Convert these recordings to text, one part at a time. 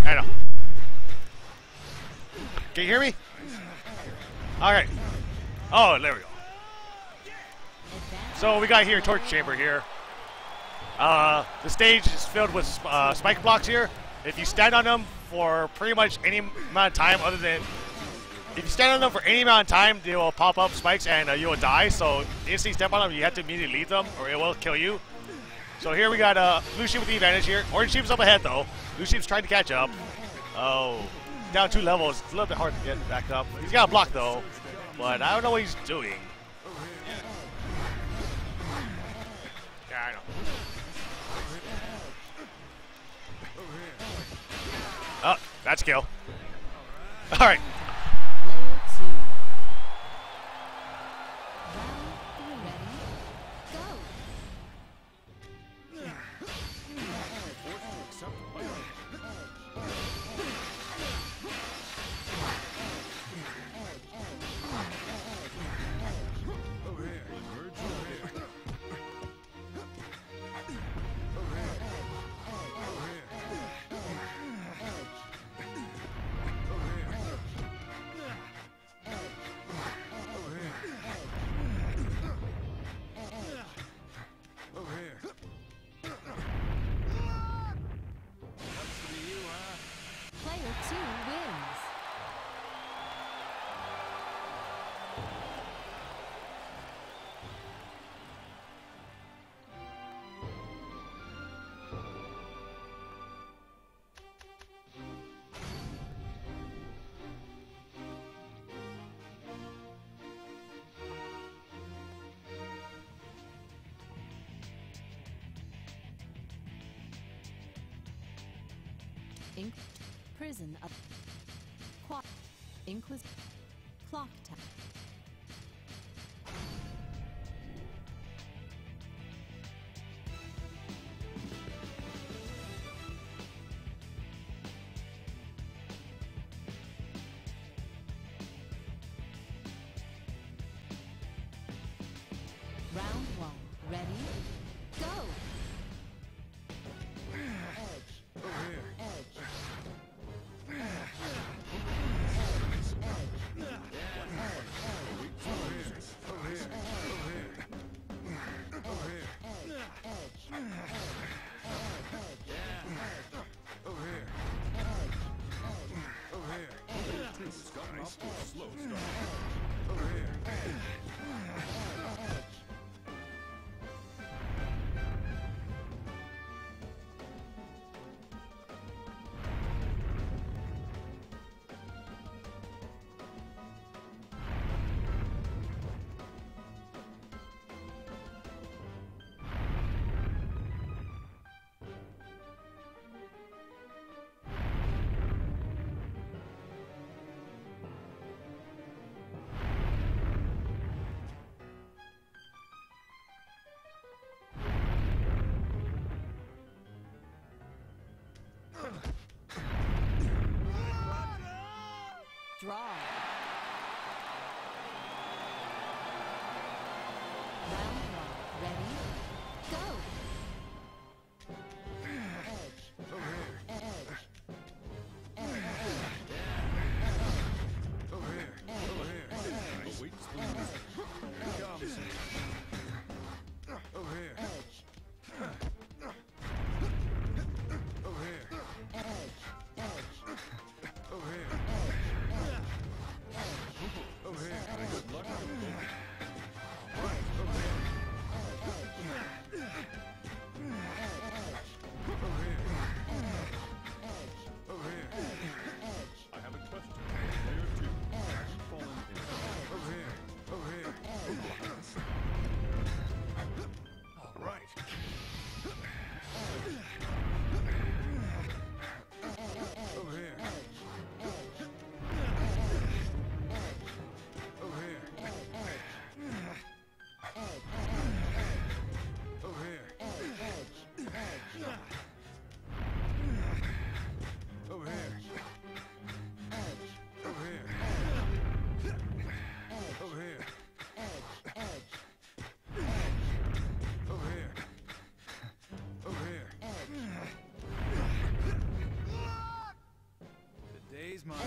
I know. Can you hear me? Alright. Oh, there we go. So we got here torch chamber here. The stage is filled with spike blocks here. If you stand on them for pretty much any amount of time other than... If you stand on them for any amount of time, they will pop up spikes and you will die. So instantly step on them, you have to immediately leave them or it will kill you. So here we got blue sheep with the advantage here. Orange sheep's up ahead though. Blue sheep's trying to catch up. Oh, down 2 levels. It's a little bit hard to get back up. He's got a block though, but I don't know what he's doing. Yeah, I know. Oh, that's a kill. All right. Prison of Clock Tower. Round 1. Ready? Go! Draw. Round 1. Ready? Go!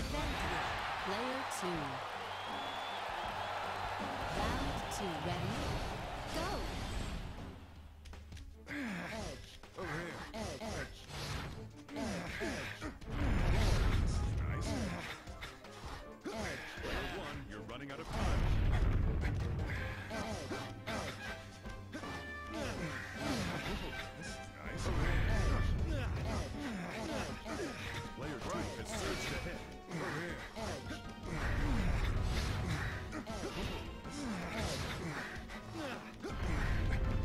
Advantage. Player 2. Round 2. Ready? Go! Edge. Over here. Edge. Edge. Nice. Edge. Player 1, you're running out of time. Edge. Nice. Player 2 has surged ahead. Over here.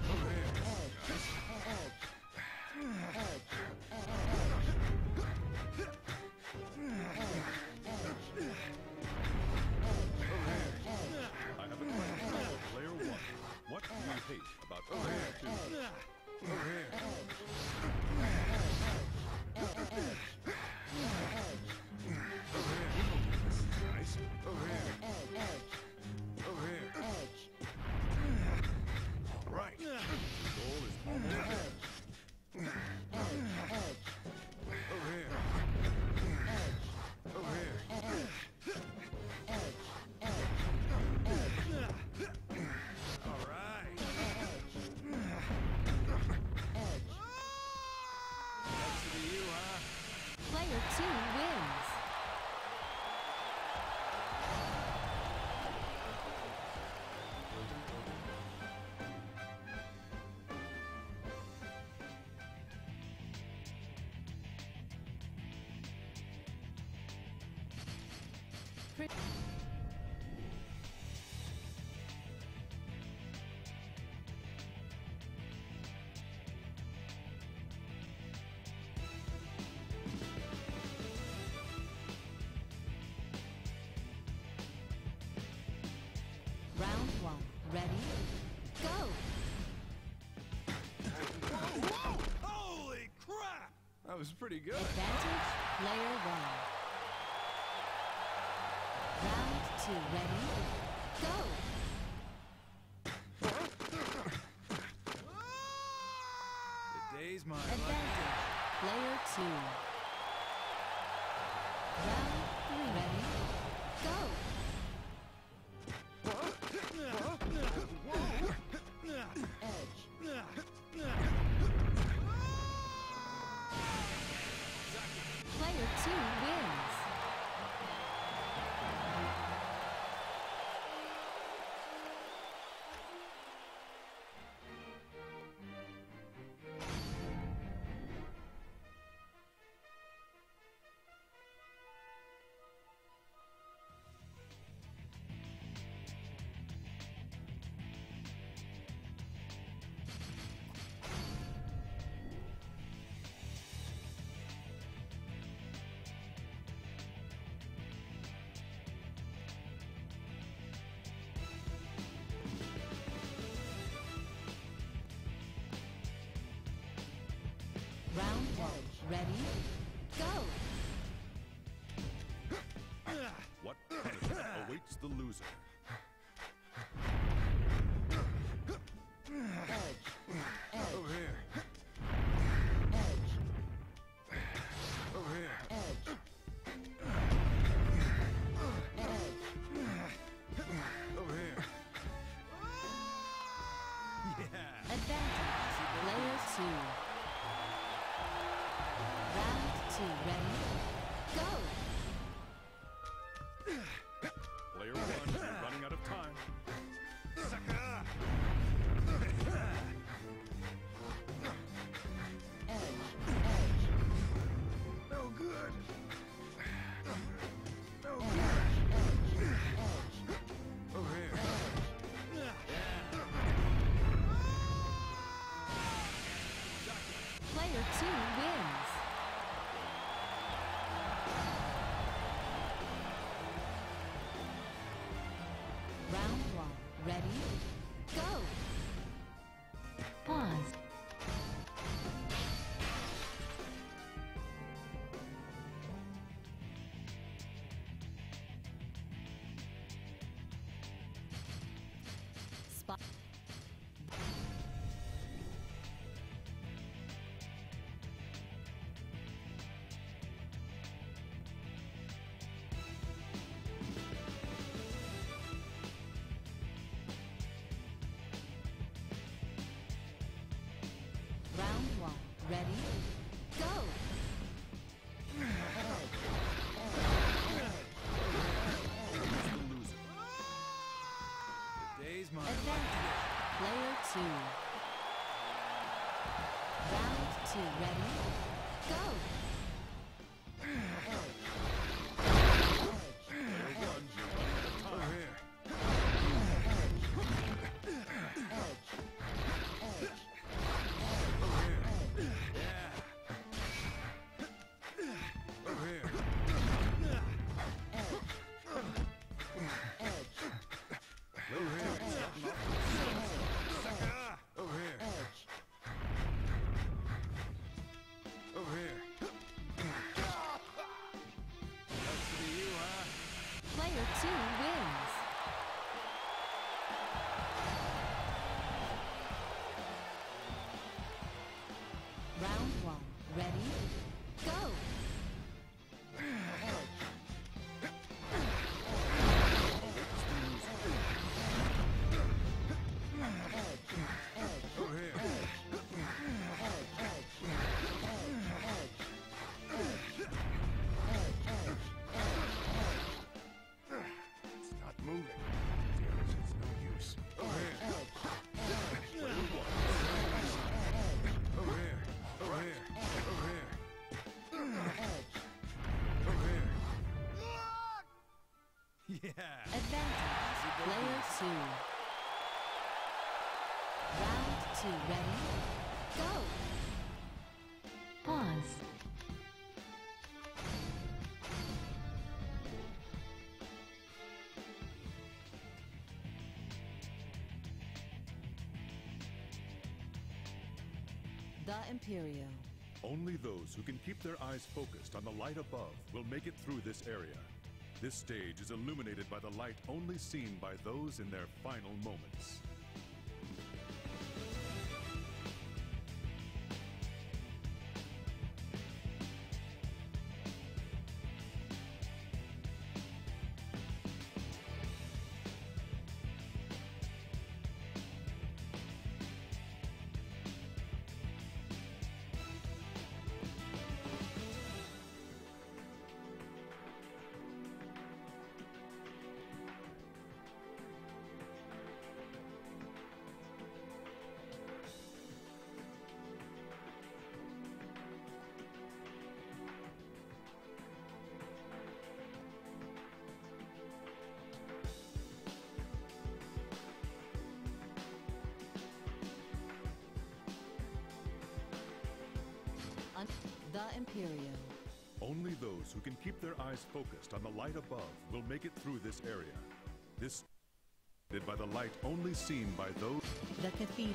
Over here. I have a question for player 1. What do you hate about player 2? Over here. Nice. Over here. Over here. All right. The goal is almost there. Over here. Over here. All right. That's to you, huh? Player 2 wins. Round 1. Ready? Go! Whoa! Holy crap! That was pretty good. Advantage. Player 1. Round 2. Ready? Go! The day's mine. Advantage. Player 2. Round 3. Ready? Go! Edge. Player 2 wins. Round 1. Ready? Go! What punishment awaits the loser? Edge. Over here. Edge. Over here. Edge. Over here. Yeah. Advantage. Player 2. Round 2. Ready? Go! Player 1, you're running out of time. Saga! Edge. No good. No Edge. Over here. Player 2 wins. Ready? Go! Today's mine. Advantage. Player 2. Round 2. Ready? Go! Over here. Over here. Over here. Saga. Over here. Over here. That's to be you, huh? Player 2 wins. Round 1. Ready? Go! Over here. It's not moving. It's no use. Over here. Over here. Over here. Over here. Over here. Yeah. Advantage. Player 2. Round 2. Ready? Go! Pause. The Imperio. Only those who can keep their eyes focused on the light above will make it through this area. This stage is illuminated by the light only seen by those in their final moments. The Imperio. Only those who can keep their eyes focused on the light above will make it through this area. This is by the light only seen by those. The Cathedral.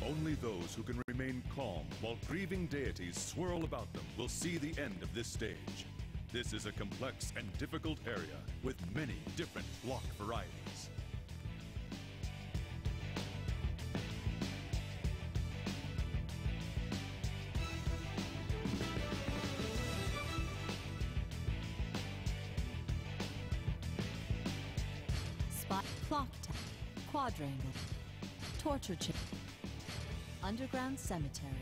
Only those who can remain calm while grieving deities swirl about them will see the end of this stage. This is a complex and difficult area with many different block varieties. Clock tower, quadrangle, torture chamber, underground cemetery.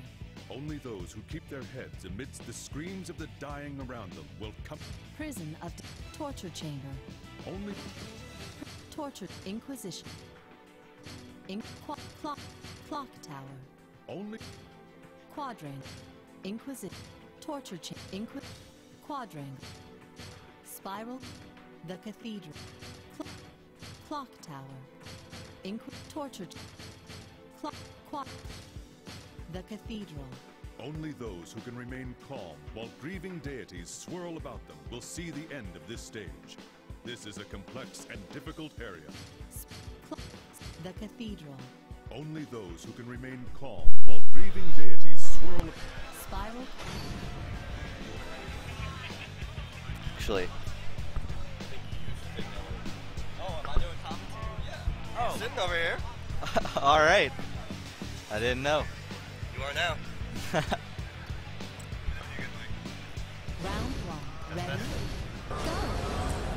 Only those who keep their heads amidst the screams of the dying around them will come. Prison of torture chamber, Only torture inquisition, clock tower, only quadrangle, inquisition, torture chamber, quadrangle, spiral, the cathedral. Clock tower. Torture. The cathedral. only those who can remain calm while grieving deities swirl about them will see the end of this stage. This is a complex and difficult area. The cathedral. Only those who can remain calm while grieving deities swirl. Spiral. Actually. Oh, am I doing commentary? Yeah. Oh. You're sitting over here. All right. I didn't know. You are now. Round one. Ready? Go.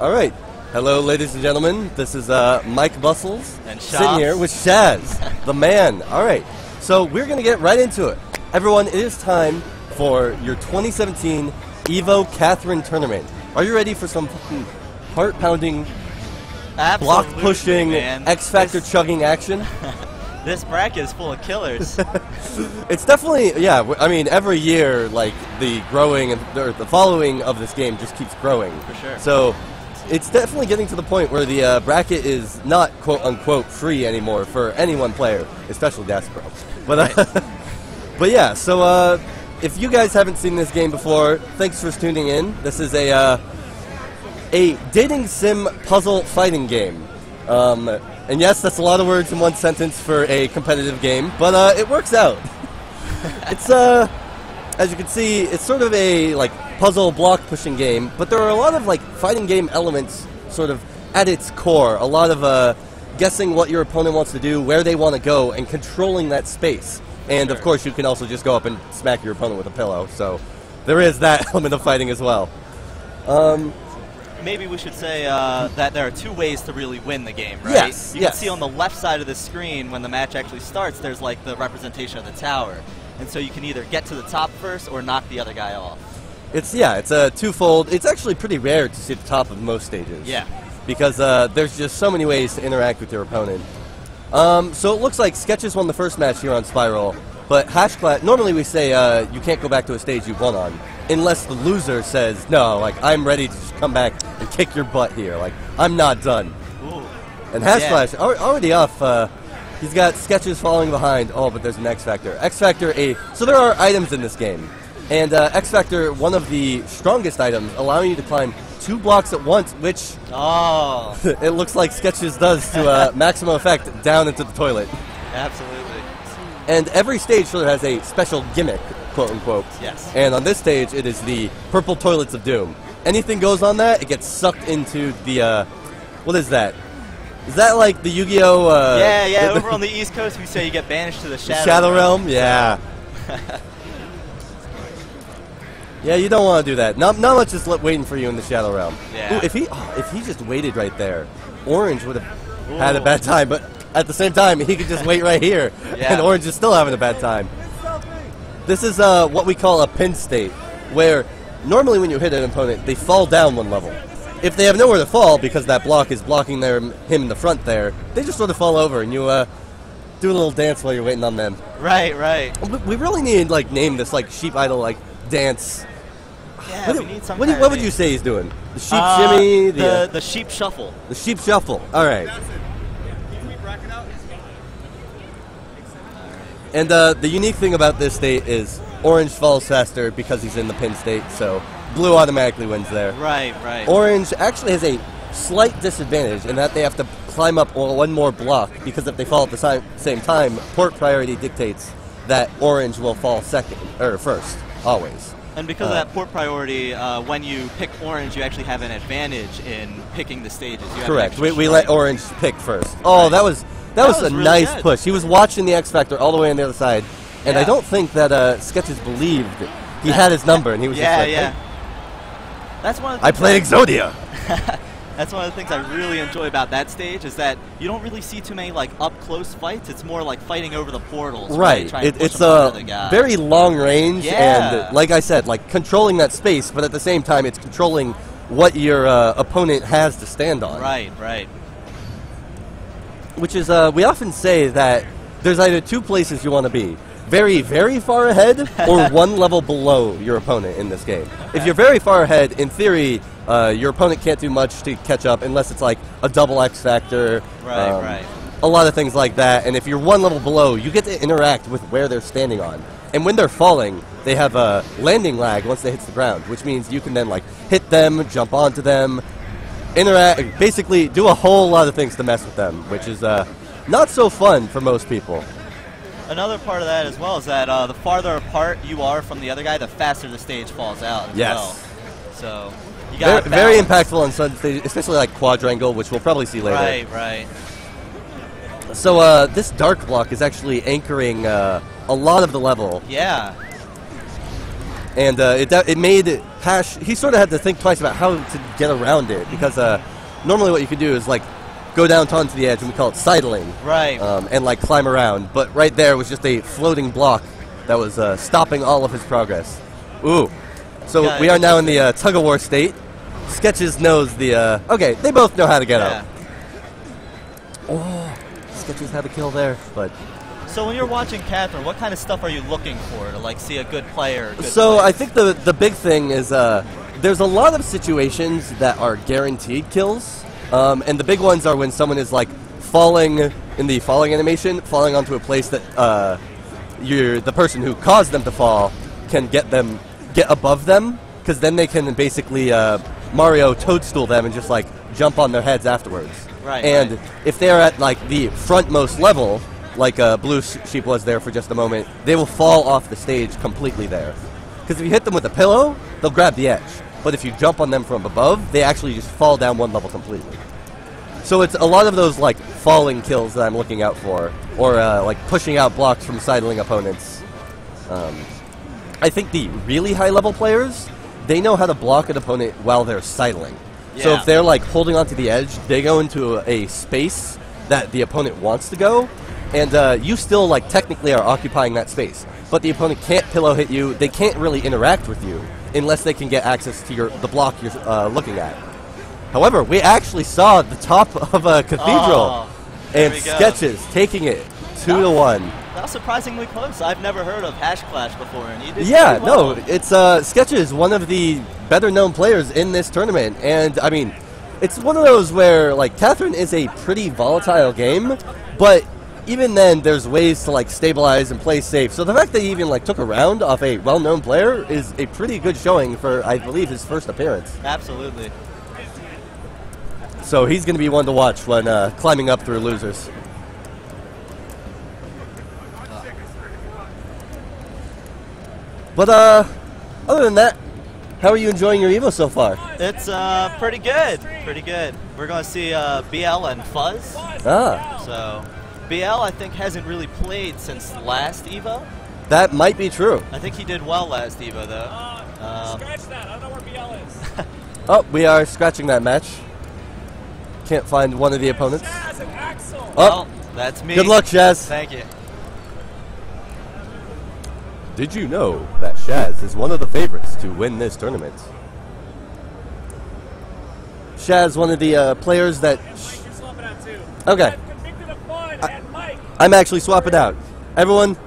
All right. Hello, ladies and gentlemen. This is Mike Bustles And sitting Shaz. here with Shaz, the man. All right. So we're going to get right into it. Everyone, it is time for your 2017 EVO Catherine Tournament. Are you ready for some fucking heart-pounding, block-pushing, X-Factor chugging action? This bracket is full of killers. It's definitely, yeah, I mean, every year, like, the growing and the following of this game just keeps growing. For sure. So, it's definitely getting to the point where the bracket is not quote-unquote free anymore for any one player, especially Gaspro. But, but yeah, so if you guys haven't seen this game before, thanks for tuning in. This is a dating sim puzzle fighting game. And yes, that's a lot of words in one sentence for a competitive game, but it works out. It's as you can see, it's sort of a like puzzle block pushing game, but there are a lot of like fighting game elements sort of at its core. A lot of guessing what your opponent wants to do, where they want to go, and controlling that space. And of course, you can also just go up and smack your opponent with a pillow. So there is that element of fighting as well. Maybe we should say that there are two ways to really win the game, right? Yes, You can see on the left side of the screen when the match actually starts, there's like the representation of the tower. And so you can either get to the top first or knock the other guy off. It's a twofold. It's actually pretty rare to see the top of most stages. Yeah. Because there's just so many ways to interact with your opponent. So it looks like Sketches won the first match here on Spiral, but Hashclash, normally we say you can't go back to a stage you've won on, unless the loser says, no, like, I'm ready to just come back and kick your butt here. Like, I'm not done. Ooh. And Hashclash, already off, he's got Sketches following behind. Oh, but there's an X-Factor. X-Factor, so there are items in this game. And X-Factor, one of the strongest items, allowing you to climb 2 blocks at once, which it looks like Sketches does to maximum effect down into the toilet. Absolutely. And every stage sort of has a special gimmick, quote-unquote. Yes. And on this stage, it is the Purple Toilets of Doom. Anything goes on that, it gets sucked into the, what is that? Is that like the Yu-Gi-Oh? Yeah, over on the East Coast, we say you get banished to the Shadow Realm? Yeah. Yeah, you don't want to do that. Not much is waiting for you in the Shadow Realm. Yeah. Ooh, if he just waited right there, Orange would have had a bad time, but at the same time, he could just wait right here, yeah. and Orange is still having a bad time. This is what we call a pin state, where normally when you hit an opponent, they fall down 1 level. If they have nowhere to fall because that block is blocking him in the front there, they just sort of fall over, and you do a little dance while you're waiting on them. Right. We really need to like name this like sheep idol like dance. Yeah, we need some what would you say he's doing? The sheep shimmy? The sheep shuffle. The sheep shuffle. All right. And the unique thing about this state is Orange falls faster because he's in the pin state, so Blue automatically wins there. Right. Orange actually has a slight disadvantage in that they have to climb up 1 more block, because if they fall at the same time, port priority dictates that Orange will fall first, always. And because of that port priority, when you pick Orange, you actually have an advantage in picking the stages. Correct. We let Orange pick first. Oh, that was a really nice push. He was watching the X-Factor all the way on the other side, and I don't think that Sketches believed he had his number, and he was just like, hey. That's one of the I play Exodia. That's one of the things I really enjoy about that stage, is that you don't really see too many like up-close fights. It's more like fighting over the portals. Right. It's a very long range, and like I said, like controlling that space, but at the same time, it's controlling what your opponent has to stand on. Right. Which is, we often say that there's either 2 places you want to be. Very, very far ahead, or 1 level below your opponent in this game. Okay. If you're very far ahead, in theory, your opponent can't do much to catch up unless it's like a double X Factor. Right. A lot of things like that. And if you're 1 level below, you get to interact with where they're standing on. And when they're falling, they have a landing lag once they hit the ground, which means you can then like hit them, jump onto them, interact, basically do a whole lot of things to mess with them, which is not so fun for most people. Another part of that as well is that the farther apart you are from the other guy, the faster the stage falls out as well. So you got very impactful on some stages, especially like Quadrangle, which we'll probably see later. Right. So this dark block is actually anchoring a lot of the level. Yeah. And it made Hash, he sort of had to think twice about how to get around it, because normally what you could do is like go down onto the edge, and we call it sidling. Right. And like climb around. But right there was just a floating block that was stopping all of his progress. Ooh. So Yeah, we are now in the tug-of-war state. Sketches knows the... okay, they both know how to get out. Oh, Sketches had a kill there, but... So when you're watching Catherine, what kind of stuff are you looking for to like see a good player? I think the big thing is there's a lot of situations that are guaranteed kills, and the big ones are when someone is like falling in the falling animation, falling onto a place that the person who caused them to fall can get above them, because then they can basically Mario toadstool them and just like jump on their heads afterwards. Right. And if they're at like the frontmost level, like Blue Sheep was there for just a moment, they will fall off the stage completely there. Because if you hit them with a pillow, they'll grab the edge. But if you jump on them from above, they actually just fall down one level completely. So it's a lot of those like falling kills that I'm looking out for, or like pushing out blocks from sidling opponents. I think the really high level players, they know how to block an opponent while they're sidling. Yeah. So if they're like holding onto the edge, they go into a space that the opponent wants to go, and you still like technically are occupying that space. But the opponent can't pillow hit you, they can't really interact with you unless they can get access to the block you're looking at. However, we actually saw the top of a Cathedral, and Sketches taking it 2-1. That was surprisingly close. I've never heard of Hash Clash before, and you did Yeah, pretty well. no, it's Sketches, one of the better-known players in this tournament, and I mean, it's one of those where like Catherine is a pretty volatile game, but even then, there's ways to like stabilize and play safe. So the fact that he even like took a round off a well-known player is a pretty good showing for, I believe, his first appearance. Absolutely. So he's going to be one to watch when climbing up through losers. But other than that, how are you enjoying your EVO so far? It's pretty good. Pretty good. We're going to see BL and Fuzz. Ah. So BL, I think, hasn't really played since last EVO. That might be true. I think he did well last EVO, though. Scratch that. I don't know where BL is. Oh, we are scratching that match. Can't find one of the opponents. Shaz and Axel. Oh, Well, that's me. good luck, Shaz. Thank you. Did you know that Shaz is one of the favorites to win this tournament? Shaz, one of the players that... Mike, you're swapping out too. Okay. I'm convicted of fun, and Mike. I'm actually swapping out. Everyone,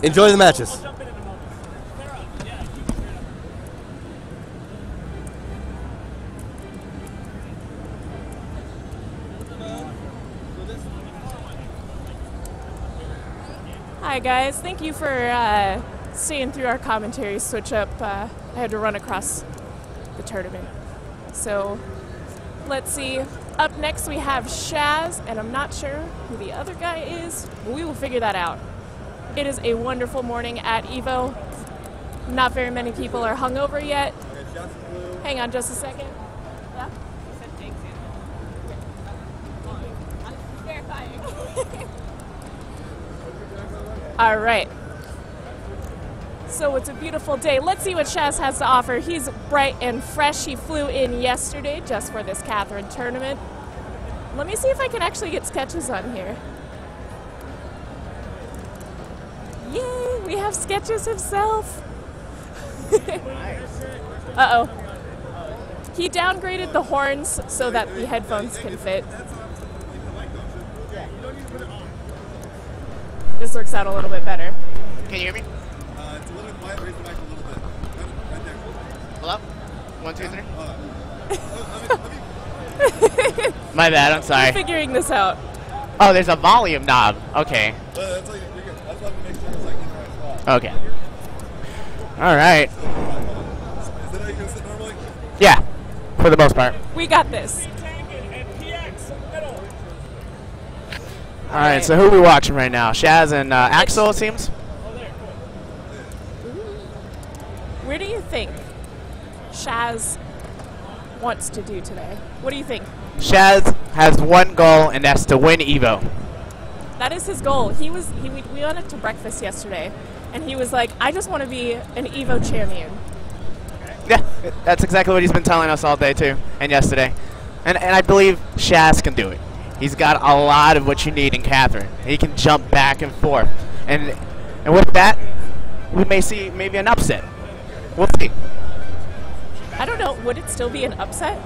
enjoy the matches. I'll jump in a moment. Clear up. Yeah. Hi guys, thank you for staying through our commentary switch up. I had to run across the tournament. So let's see. Up next we have Shaz, and I'm not sure who the other guy is, but we will figure that out. It is a wonderful morning at EVO. Not very many people are hungover yet. Hang on just a second. Yeah? I'm verifying. All right. So it's a beautiful day. Let's see what Shaz has to offer. He's bright and fresh. He flew in yesterday just for this Catherine tournament. Let me see if I can actually get Sketches on here. Yay, we have Sketches himself. Uh-oh. He downgraded the horns so that the headphones can fit. This works out a little bit better. Can you hear me? It's a little bit quiet. Raise the mic a little bit. Right there. Hello? 1, 2, 3. My bad, I'm sorry. Figuring this out. Oh, there's a volume knob. Okay. That's how you're good. That's why we make sure it's like in the right spot. Okay. Alright. Is that how you can sit normally? Yeah, for the most part. We got this. Alright, so who are we watching right now? Shaz and Axel, it seems? Where do you think Shaz wants to do today? What do you think? Shaz has one goal, and that's to win EVO. That is his goal. We went up to breakfast yesterday, and he was like, I just want to be an EVO champion. Yeah, that's exactly what he's been telling us all day, too, and yesterday. And I believe Shaz can do it. He's got a lot of what you need in Catherine. He can jump back and forth. And with that, we may see maybe an upset. We'll see. I don't know. Would it still be an upset?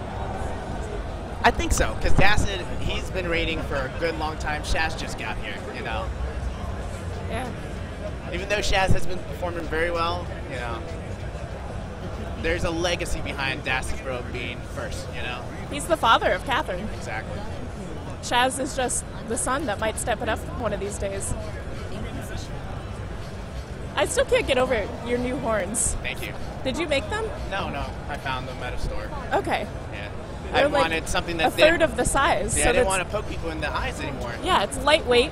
I think so, because Dacid, he's been raiding for a good long time. Shaz just got here, you know. Yeah. Even though Shaz has been performing very well, you know, there's a legacy behind Dacid Bro being first, you know. He's the father of Catherine. Exactly. Shaz is just the son that might step it up one of these days. I still can't get over your new horns. Thank you. Did you make them? No, I found them at a store. Okay. Yeah. They're I like wanted something that a third of the size. Yeah, so I didn't that's- want to poke people in the eyes anymore. Yeah, it's lightweight,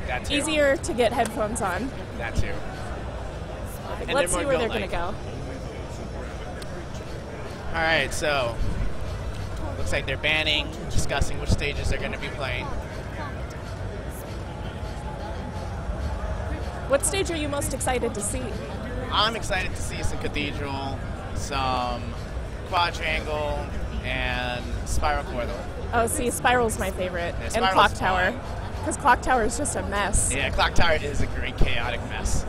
That too. easier to get headphones on. That too. And Let's they're see more where they're going to goat-like. go. All right, so looks like they're banning, discussing which stages they're going to be playing. What stage are you most excited to see? I'm excited to see some Cathedral, some Quadrangle, and Spiral Portal. Oh, see, Spiral's my favorite. Yeah, and Spiral's Clock Tower. fun. Because Clock Tower is just a mess. Yeah, Clock Tower is a great chaotic mess.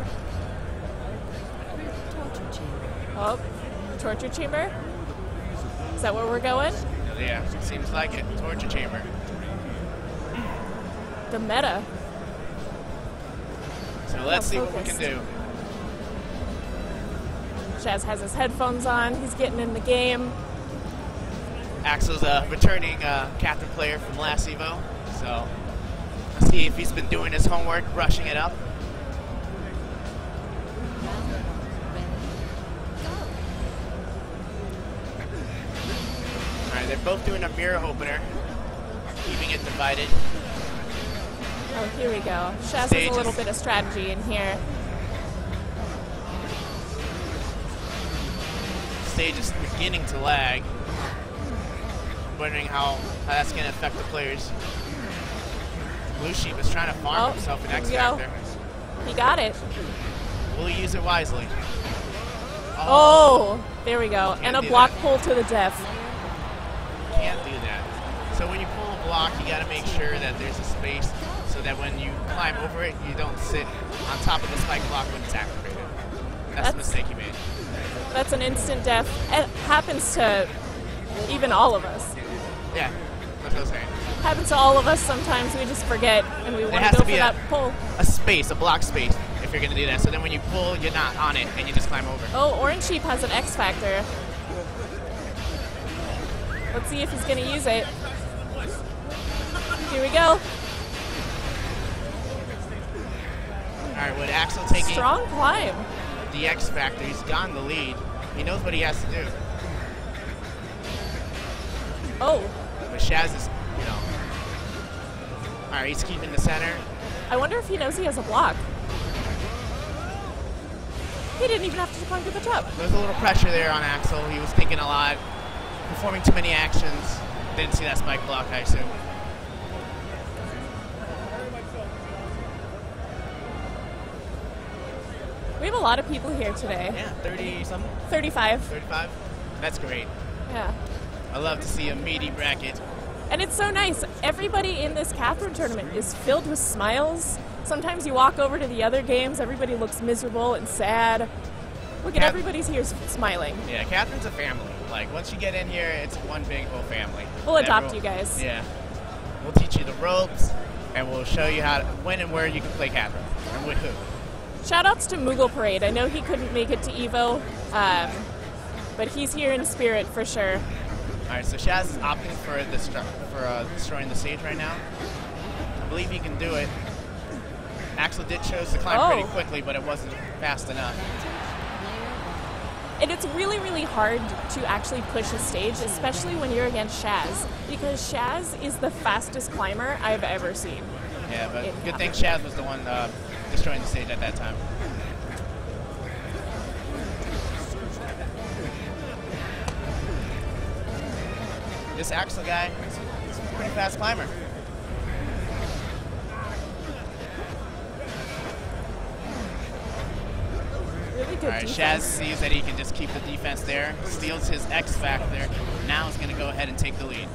Oh, Torture Chamber? Is that where we're going? Yeah, seems like it. Torture Chamber. The meta. So let's see what we focused. can do. Shaz has his headphones on. He's getting in the game. Axel's a returning captain player from last EVO, so let's see if he's been doing his homework, brushing it up. All right, they're both doing a mirror opener, keeping it divided. Oh, here we go. Shaz has Stages. a little bit of strategy in here. Stage is beginning to lag. Wondering how that's going to affect the players. Blue Sheep is trying to farm himself an X here we go. Factor. He got it. Will he use it wisely? Oh, there we go. Can't And a do block that. pull to the death. Can't do that. So when you pull a block, you got to make sure that there's a space so that when you climb over it, you don't sit on top of the spike block when it's activated. That's the mistake you made. That's an instant death. It happens to even all of us. Yeah, that's what I'm saying. Happens to all of us sometimes. We just forget and we There want has to go to be for that pull. a space, a block space, if you're going to do that. So then when you pull, you're not on it and you just climb over. Oh, Orange Sheep has an X Factor. Let's see if he's going to use it. Here we go. All right, with Axel taking Strong climb. the X Factor, he's gotten the lead. He knows what he has to do. Oh, But Shaz is, you know. All right, he's keeping the center. I wonder if he knows he has a block. He didn't even have to climb to the top. There's a little pressure there on Axel. He was thinking a lot, performing too many actions. Didn't see that spike block, I assume. We have a lot of people here today. Yeah, 30-something? 35. 35? That's great. Yeah. I love to see a meaty bracket. And it's so nice. Everybody in this Catherine tournament is filled with smiles. Sometimes you walk over to the other games, everybody looks miserable and sad. Look at everybody's here smiling. Yeah, Catherine's a family. Like, once you get in here, it's one big whole family. We'll adopt Everyone- you guys. Yeah. We'll teach you the ropes, and we'll show you how to, when and where you can play Catherine, and with who. Shoutouts to Moogle Parade. I know he couldn't make it to EVO, but he's here in spirit for sure. All right, so Shaz is opting for destroying the stage right now. I believe he can do it. Axel did chose to climb pretty quickly, but it wasn't fast enough. And it's really, really hard to actually push a stage, especially when you're against Shaz, because Shaz is the fastest climber I've ever seen. Yeah, but good thing Shaz was the one destroying the stage at that time. This Axel guy is a pretty fast climber. Really good All right, Shaz sees that he can just keep the defense there, steals his X Factor. Now he's going to go ahead and take the lead.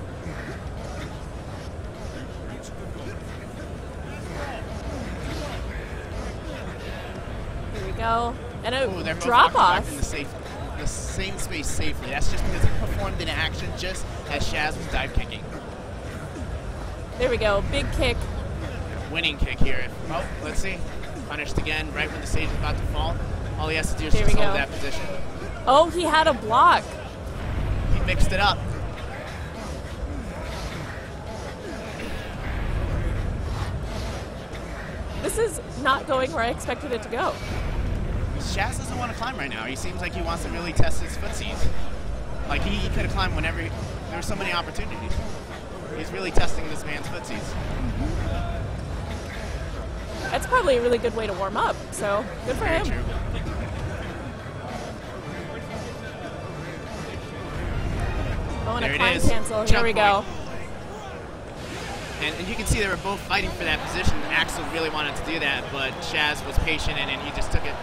Here we go. And a Ooh, they're both drop back off. in the same space safely. That's just because he performed in action just as Shaz was dive kicking. There we go. Big kick. Winning kick here. Oh, let's see. Punished again right when the stage is about to fall. All he has to do is There just we hold go. that position. Oh, he had a block. He mixed it up. This is not going where I expected it to go. Shaz doesn't want to climb right now. He seems like he wants to really test his footsies. Like he could have climbed whenever there were so many opportunities. He's really testing this man's footsies. That's probably a really good way to warm up, so good for him. True. Oh, and There a it climb is. cancel. Here Jump we go. point. And you can see they were both fighting for that position. Axel really wanted to do that, but Shaz was patient and he just took it.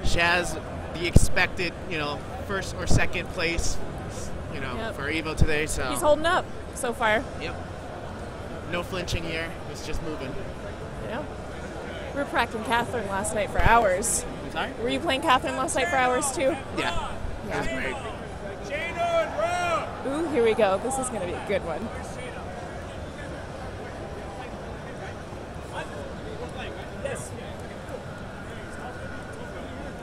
Shaz, the expected, first or second place, Yep. for EVO today. So He's holding up so far. Yep. No flinching here. It's just moving. Yeah. We were practicing Catherine last night for hours. I'm sorry? Were you playing Catherine last night for hours too? Yeah. That was great. Ooh, here we go. This is going to be a good one.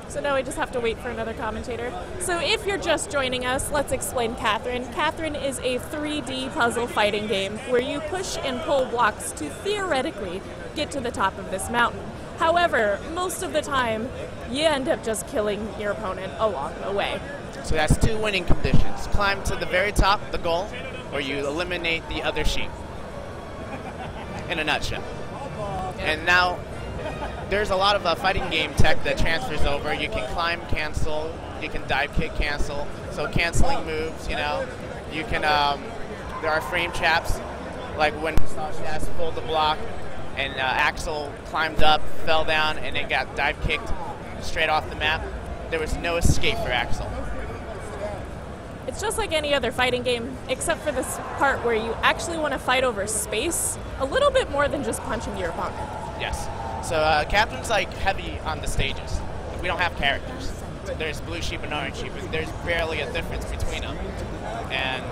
So now we just have to wait for another commentator. So if you're just joining us, let's explain Catherine. Catherine is a 3D puzzle fighting game where you push and pull blocks to theoretically get to the top of this mountain. However, most of the time, you end up just killing your opponent along the way. So that's two winning conditions. Climb to the very top, the goal, or you eliminate the other sheep. In a nutshell. And now, there's a lot of fighting game tech that transfers over. You can climb, cancel. You can dive kick, cancel. So canceling moves, You can, there are frame traps, like when Shaz pulled the block and Axel climbed up, fell down, and then got dive kicked straight off the map. There was no escape for Axel. It's just like any other fighting game, except for this part where you actually want to fight over space a little bit more than just punching your opponent. Yes. So Catherine's like heavy on the stages. We don't have characters. There's blue sheep and orange sheep, and there's barely a difference between them. And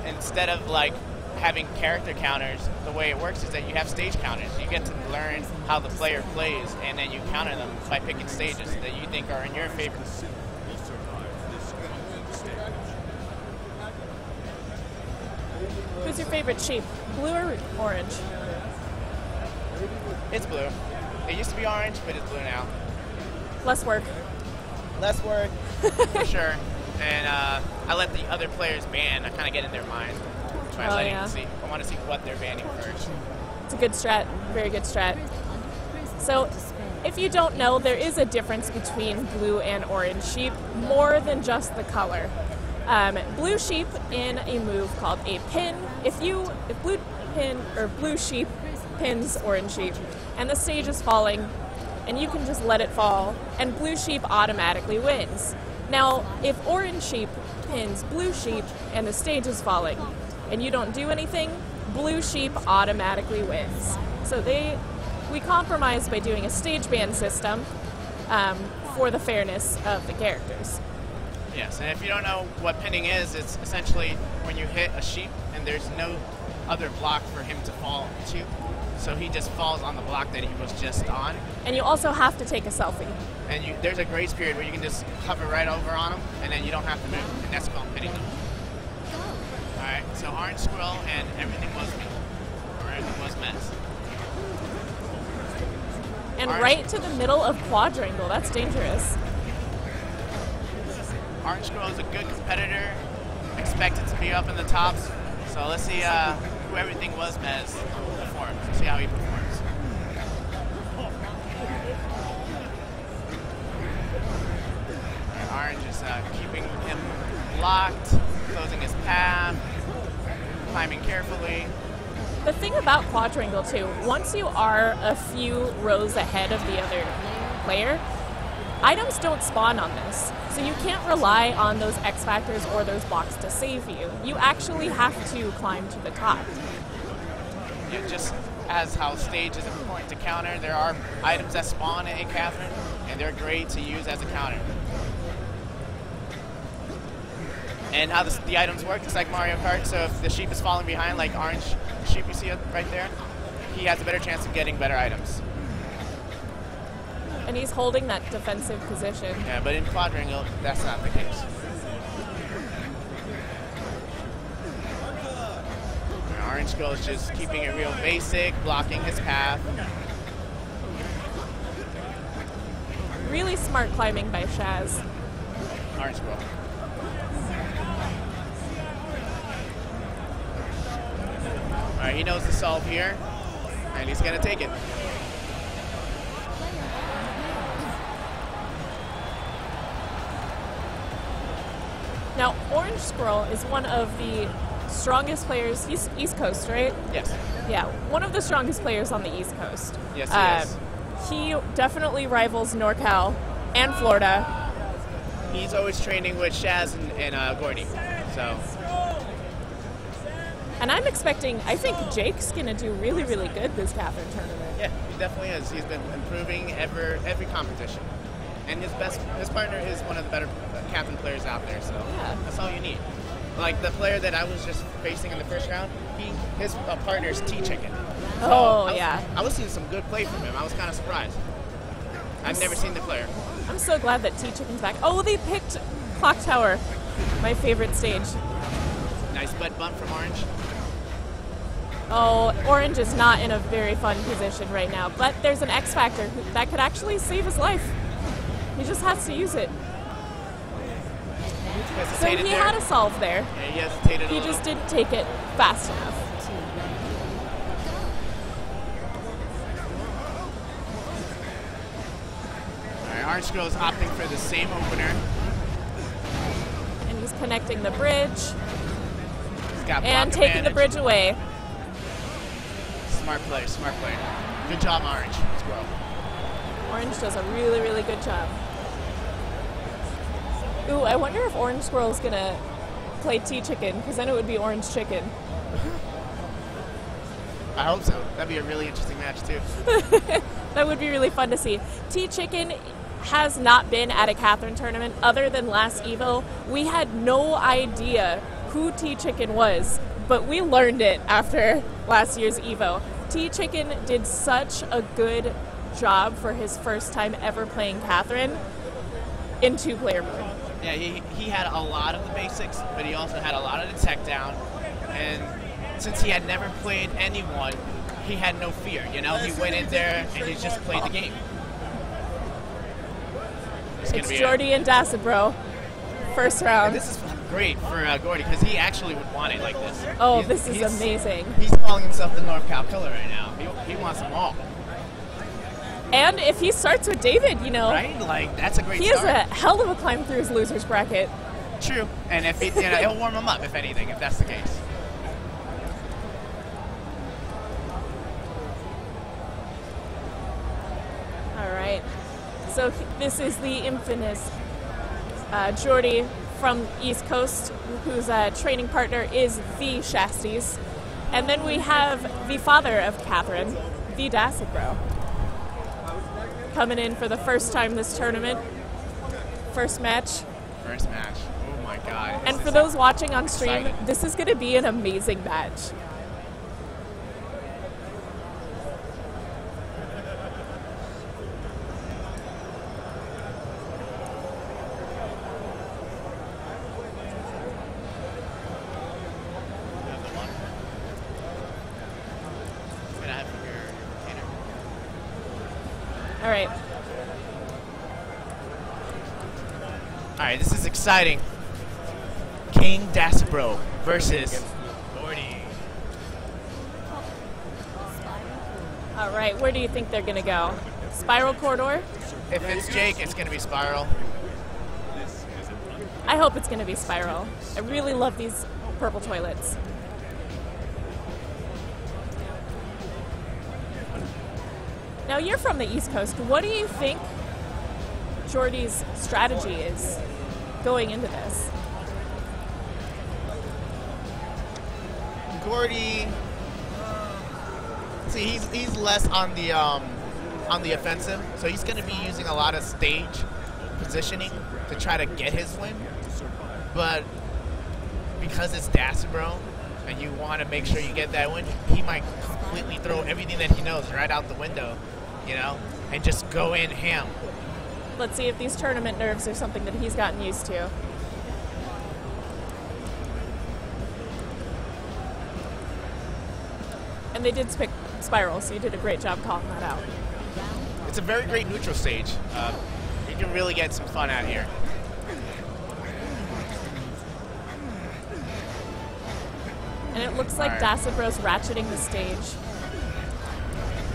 instead of like having character counters, the way it works is that you have stage counters. You get to learn how the player plays, and then you counter them by picking stages that you think are in your favor. Who's your favorite sheep, blue or orange? It's blue. It used to be orange, but it's blue now. Less work. Less work, for sure. And I let the other players ban. I kind of get in their mind by letting them see. I want to see what they're banning first. It's a good strat, very good strat. So, if you don't know, there is a difference between blue and orange sheep, more than just the color. Blue sheep in a move called a pin. If blue sheep pins orange sheep, and the stage is falling, and you can just let it fall, and blue sheep automatically wins. Now, if orange sheep pins blue sheep and the stage is falling, and you don't do anything, blue sheep automatically wins. So we compromise by doing a stage ban system for the fairness of the characters. Yes, and if you don't know what pinning is, it's essentially when you hit a sheep and there's no other block for him to fall to. So he just falls on the block that he was just on. And you also have to take a selfie. And there's a grace period where you can just hover right over on him, and then you don't have to move, and that's called pinning them. Alright, so orange squirrel and everything was me. Or everything was mess. And Orange. right to the middle of quadrangle, that's dangerous. Orange Squirrel is a good competitor, expected to be up in the tops. So let's see who everything was Mez performs. Let's see how he performs. And Orange is keeping him locked, closing his path, climbing carefully. The thing about quadrangle too, once you are a few rows ahead of the other player, items don't spawn on this. So you can't rely on those X factors or those blocks to save you. You actually have to climb to the top. just as how stage is important to counter, there are items that spawn in Catherine, and they're great to use as a counter. And how the items work, it's like Mario Kart, so if the sheep is falling behind, like orange sheep you see right there, he has a better chance of getting better items. And he's holding that defensive position. Yeah, but in quadrangle, that's not the case. Orange Girl's just keeping it real basic, blocking his path. Really smart climbing by Shaz. Orange Girl. All right, he knows the solve here, and he's gonna take it. Now, Orange Squirrel is one of the strongest players. He's East Coast, right? Yes. Yeah, one of the strongest players on the East Coast. Yes, he is. He definitely rivals NorCal and Florida. He's always training with Shaz and Gordy, so. And I'm expecting, I think Jake's going to do really, really good this Catherine tournament. Yeah, he definitely is. He's been improving every competition. And his partner is one of the better Catherine players out there, so that's all you need. Like the player that I was just facing in the first round, his partner is T-Chicken. So I was seeing some good play from him. I was kind of surprised. I've never seen the player. I'm so glad that T-Chicken's back. Oh, they picked Clock Tower, my favorite stage. Nice butt bump from Orange. Oh, Orange is not in a very fun position right now, but there's an X Factor that could actually save his life. He just has to use it. So he had a solve there. Yeah, he hesitated He just didn't take it fast enough. All right, Orange Girl is opting for the same opener. And he's connecting the bridge. He's got and block taking the advantage. bridge away. Smart play, smart play. Good job, Orange. Squirrel. Orange does a really, really good job. Ooh, I wonder if Orange Squirrel's gonna play T-Chicken, because then it would be Orange Chicken. I hope so. That'd be a really interesting match, too. That would be really fun to see. T-Chicken has not been at a Catherine tournament other than last EVO. We had no idea who T-Chicken was, but we learned it after last year's EVO. T-Chicken did such a good job for his first time ever playing Catherine in two-player mode. Yeah, he had a lot of the basics, but he also had a lot of the tech down. And since he had never played anyone, he had no fear, you know? He went in there and he just played the game. It's Jordy and Dacid, bro. First round. And this is great for Gordy, because he actually would want it like this. Oh, this is amazing. He's calling himself the North Cal killer right now. He wants them all. And if he starts with David, you know, right? Like, that's a great he start. has a hell of a climb through his loser's bracket. True. And if it'll warm him up, if anything, if that's the case. All right. So this is the infamous Jordy from East Coast, whose training partner is the Shasties. And then we have the father of Catherine, the Dacid Bro, coming in for the first time this tournament. First match. First match. Oh my god. And for those watching on stream, exciting. this is going to be an amazing match. All right. All right, this is exciting. King Dasbro versus Gordy. All right, where do you think they're going to go? Spiral corridor? If it's Jake, it's going to be Spiral. I hope it's going to be Spiral. I really love these purple toilets. Now, you're from the East Coast. What do you think Jordy's strategy is going into this? Gordy, See, he's less on the offensive, so he's going to be using a lot of stage positioning to try to get his win. But because it's Dasibro, and you want to make sure you get that win, he might completely throw everything that he knows right out the window, you know, and just go in ham. Let's see if these tournament nerves are something that he's gotten used to. And they did pick Spiral, so you did a great job calling that out. It's a very great neutral stage. You can really get some fun out here. And it looks like Dasibro's ratcheting the stage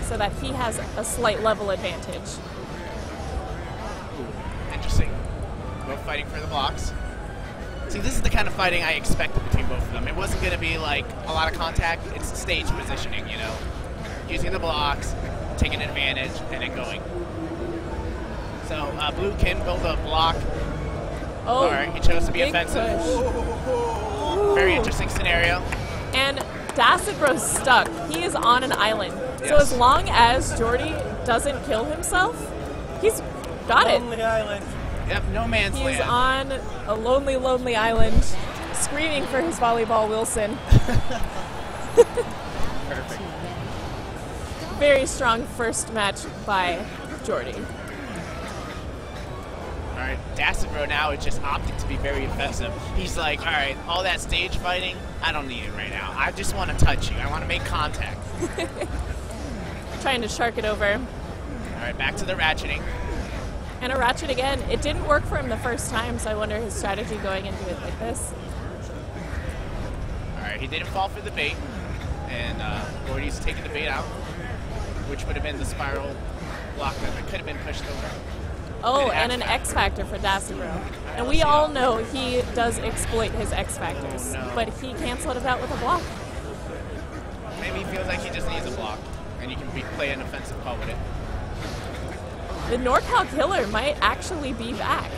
so that he has a slight level advantage. Interesting. Both fighting for the blocks. See, this is the kind of fighting I expected between both of them. It wasn't going to be like a lot of contact. It's stage positioning, you know. Using the blocks, taking advantage, and then going. So Blue can build a block. Oh, all right, he chose to be big offensive. push. Very interesting scenario. And Dasibro's stuck. He is on an island. So Yes. as long as Jordy doesn't kill himself, he's got it. Lonely island. Yep, no man's He's land. on a lonely, lonely island, screaming for his volleyball Wilson. Perfect. Very strong first match by Jordy. All right, Dasibro now is just opting to be very offensive. He's like, all right, all that stage fighting, I don't need it right now. I just want to touch you. I want to make contact. Trying to shark it over. All right, back to the ratcheting. And a ratchet again. It didn't work for him the first time, so I wonder his strategy going into it like this. All right, he didn't fall for the bait, and Gordy's taking the bait out, which would have been the spiral block that could have been pushed over. Oh, and an X Factor for Dasibro. And we all know he does exploit his X Factors, but he canceled it out with a block. Maybe he feels like he just needs a block, and you can play an offensive call with it. The NorCal Killer might actually be back.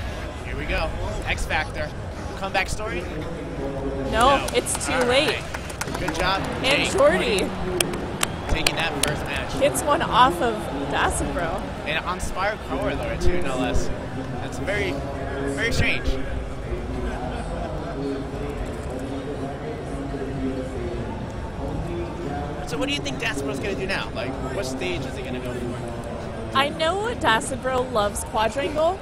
Here we go. X Factor. Comeback story? No, it's too All late. right. Good job. And Jake. Jordy Taking that first match. gets one off of Dasibro. And on Spire Corridor too, no less. That's very, very strange. So what do you think Dasibro's going to do now? Like, what stage is he going to go for? I know Dasibro loves quadrangle.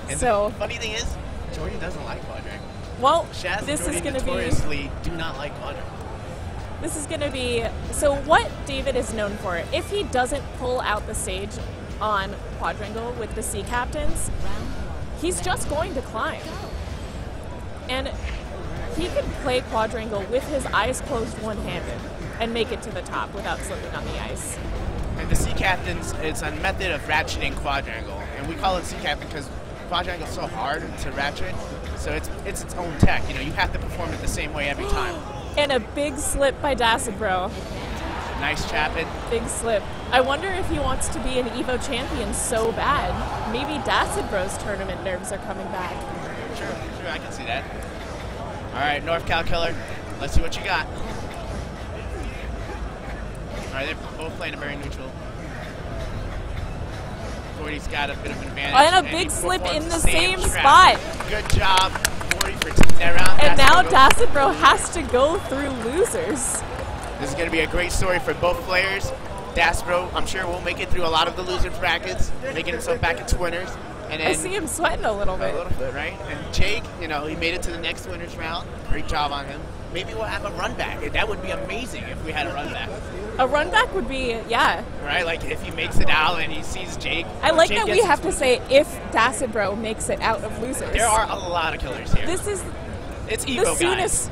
And So, the funny thing is, Jordy doesn't like quadrangle. well, Shaz this and is Jordy going to be... notoriously do not like quadrangle. This is going to be... So what David is known for, if he doesn't pull out the stage on quadrangle with the sea captains, he's just going to climb. And he can play quadrangle with his eyes closed one-handed and make it to the top without slipping on the ice. And the Sea Captains, it's a method of ratcheting quadrangle. And we call it Sea Captain because quadrangle is so hard to ratchet. So it's its own tech. You know, you have to perform it the same way every time. And a big slip by Dasibro. Nice Chapin. Big slip. I wonder if he wants to be an EVO champion so bad. Maybe Dasibro's tournament nerves are coming back. Sure, I can see that. All right, North Cal Killer, let's see what you got. All right, they're both playing a very neutral. Gordy's got a bit of an advantage. And a big slip in the same trap. spot. Good job, Gordy, for taking that round. And now Dasibro. Dasibro has to go through losers. This is going to be a great story for both players. Dasibro, I'm sure, will make it through a lot of the loser brackets, making himself back into winners. And then I see him sweating a little bit. A little bit, right? And Jake, you know, he made it to the next winners round. Great job on him. Maybe we'll have a run back. That would be amazing if we had a run back. A run back would be, yeah. Right? Like if he makes it out and he sees Jake. I like Jake that we gets have to say if Dasibro makes it out of losers. There are a lot of killers here. This is it's the EVO soonest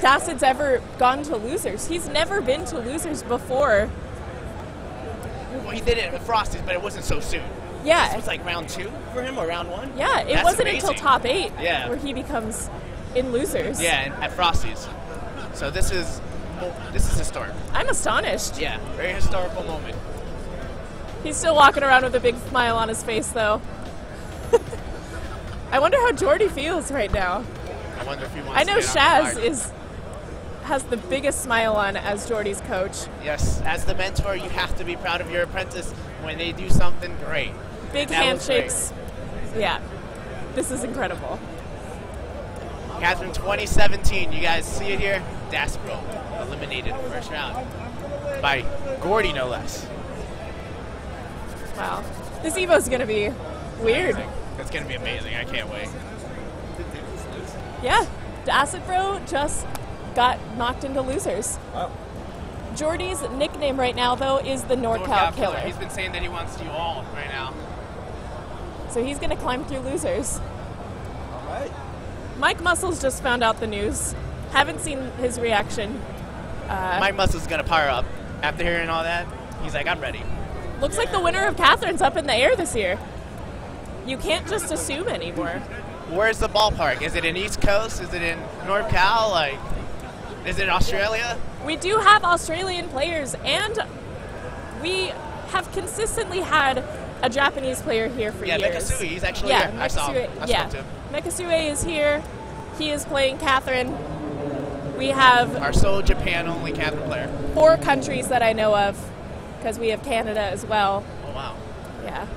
Dacid's ever gone to losers. He's never been to losers before. Well, he did it with Frosties, but it wasn't so soon. Yeah. This was like round 2 for him or round 1? Yeah, it That's wasn't amazing. until top 8 Yeah. where he becomes in losers. Yeah, and at Frosties. So this is historic. I'm astonished. Yeah, very historical moment. He's still walking around with a big smile on his face, though. I wonder how Jordy feels right now. I wonder if he wants I know to get on the Shaz card. is has the biggest smile on as Jordy's coach. Yes, as the mentor, you have to be proud of your apprentice when they do something great. Big That was handshakes. Yeah, this is incredible. Catherine 2017, you guys see it here? Daspro eliminated in the first round by Gordy, no less. Wow. This Evo's going to be weird. It's going to be amazing. I can't wait. Yeah, Acid Bro just got knocked into losers. Wow. Jordy's nickname right now, though, is the NorCal Killer. He's been saying that he wants you all right now. So he's going to climb through losers. All right. Mike Muscles just found out the news. Haven't seen his reaction. Mike Muscle's going to power up. After hearing all that, he's like, I'm ready. Looks like the winner of Catherine's up in the air this year. You can't just assume anymore. Where's the ballpark? Is it in East Coast? Is it in North Cal? Like, is it in Australia? We do have Australian players, and we have consistently had a Japanese player here for Yeah, years. Mekasui, he's actually here. I saw him. I spoke to him. Mekasue is here. He is playing Catherine. We have Our sole Japan-only Catherine player. 4 countries that I know of, because we have Canada as well. Oh, wow. Yeah.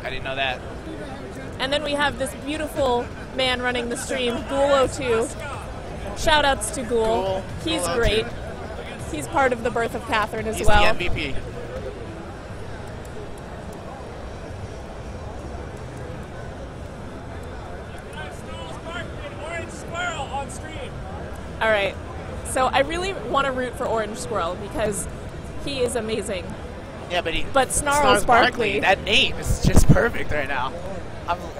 I didn't know that. And then we have this beautiful man running the stream, Ghoul02. Shout-outs to Ghoul. He's Ghoul02. great. He's part of the birth of Catherine as He's well. the MVP. Orange Squirrel on stream. All right. So I really want to root for Orange Squirrel because he is amazing. Yeah, but Snarls Barkley, that name is just perfect right now.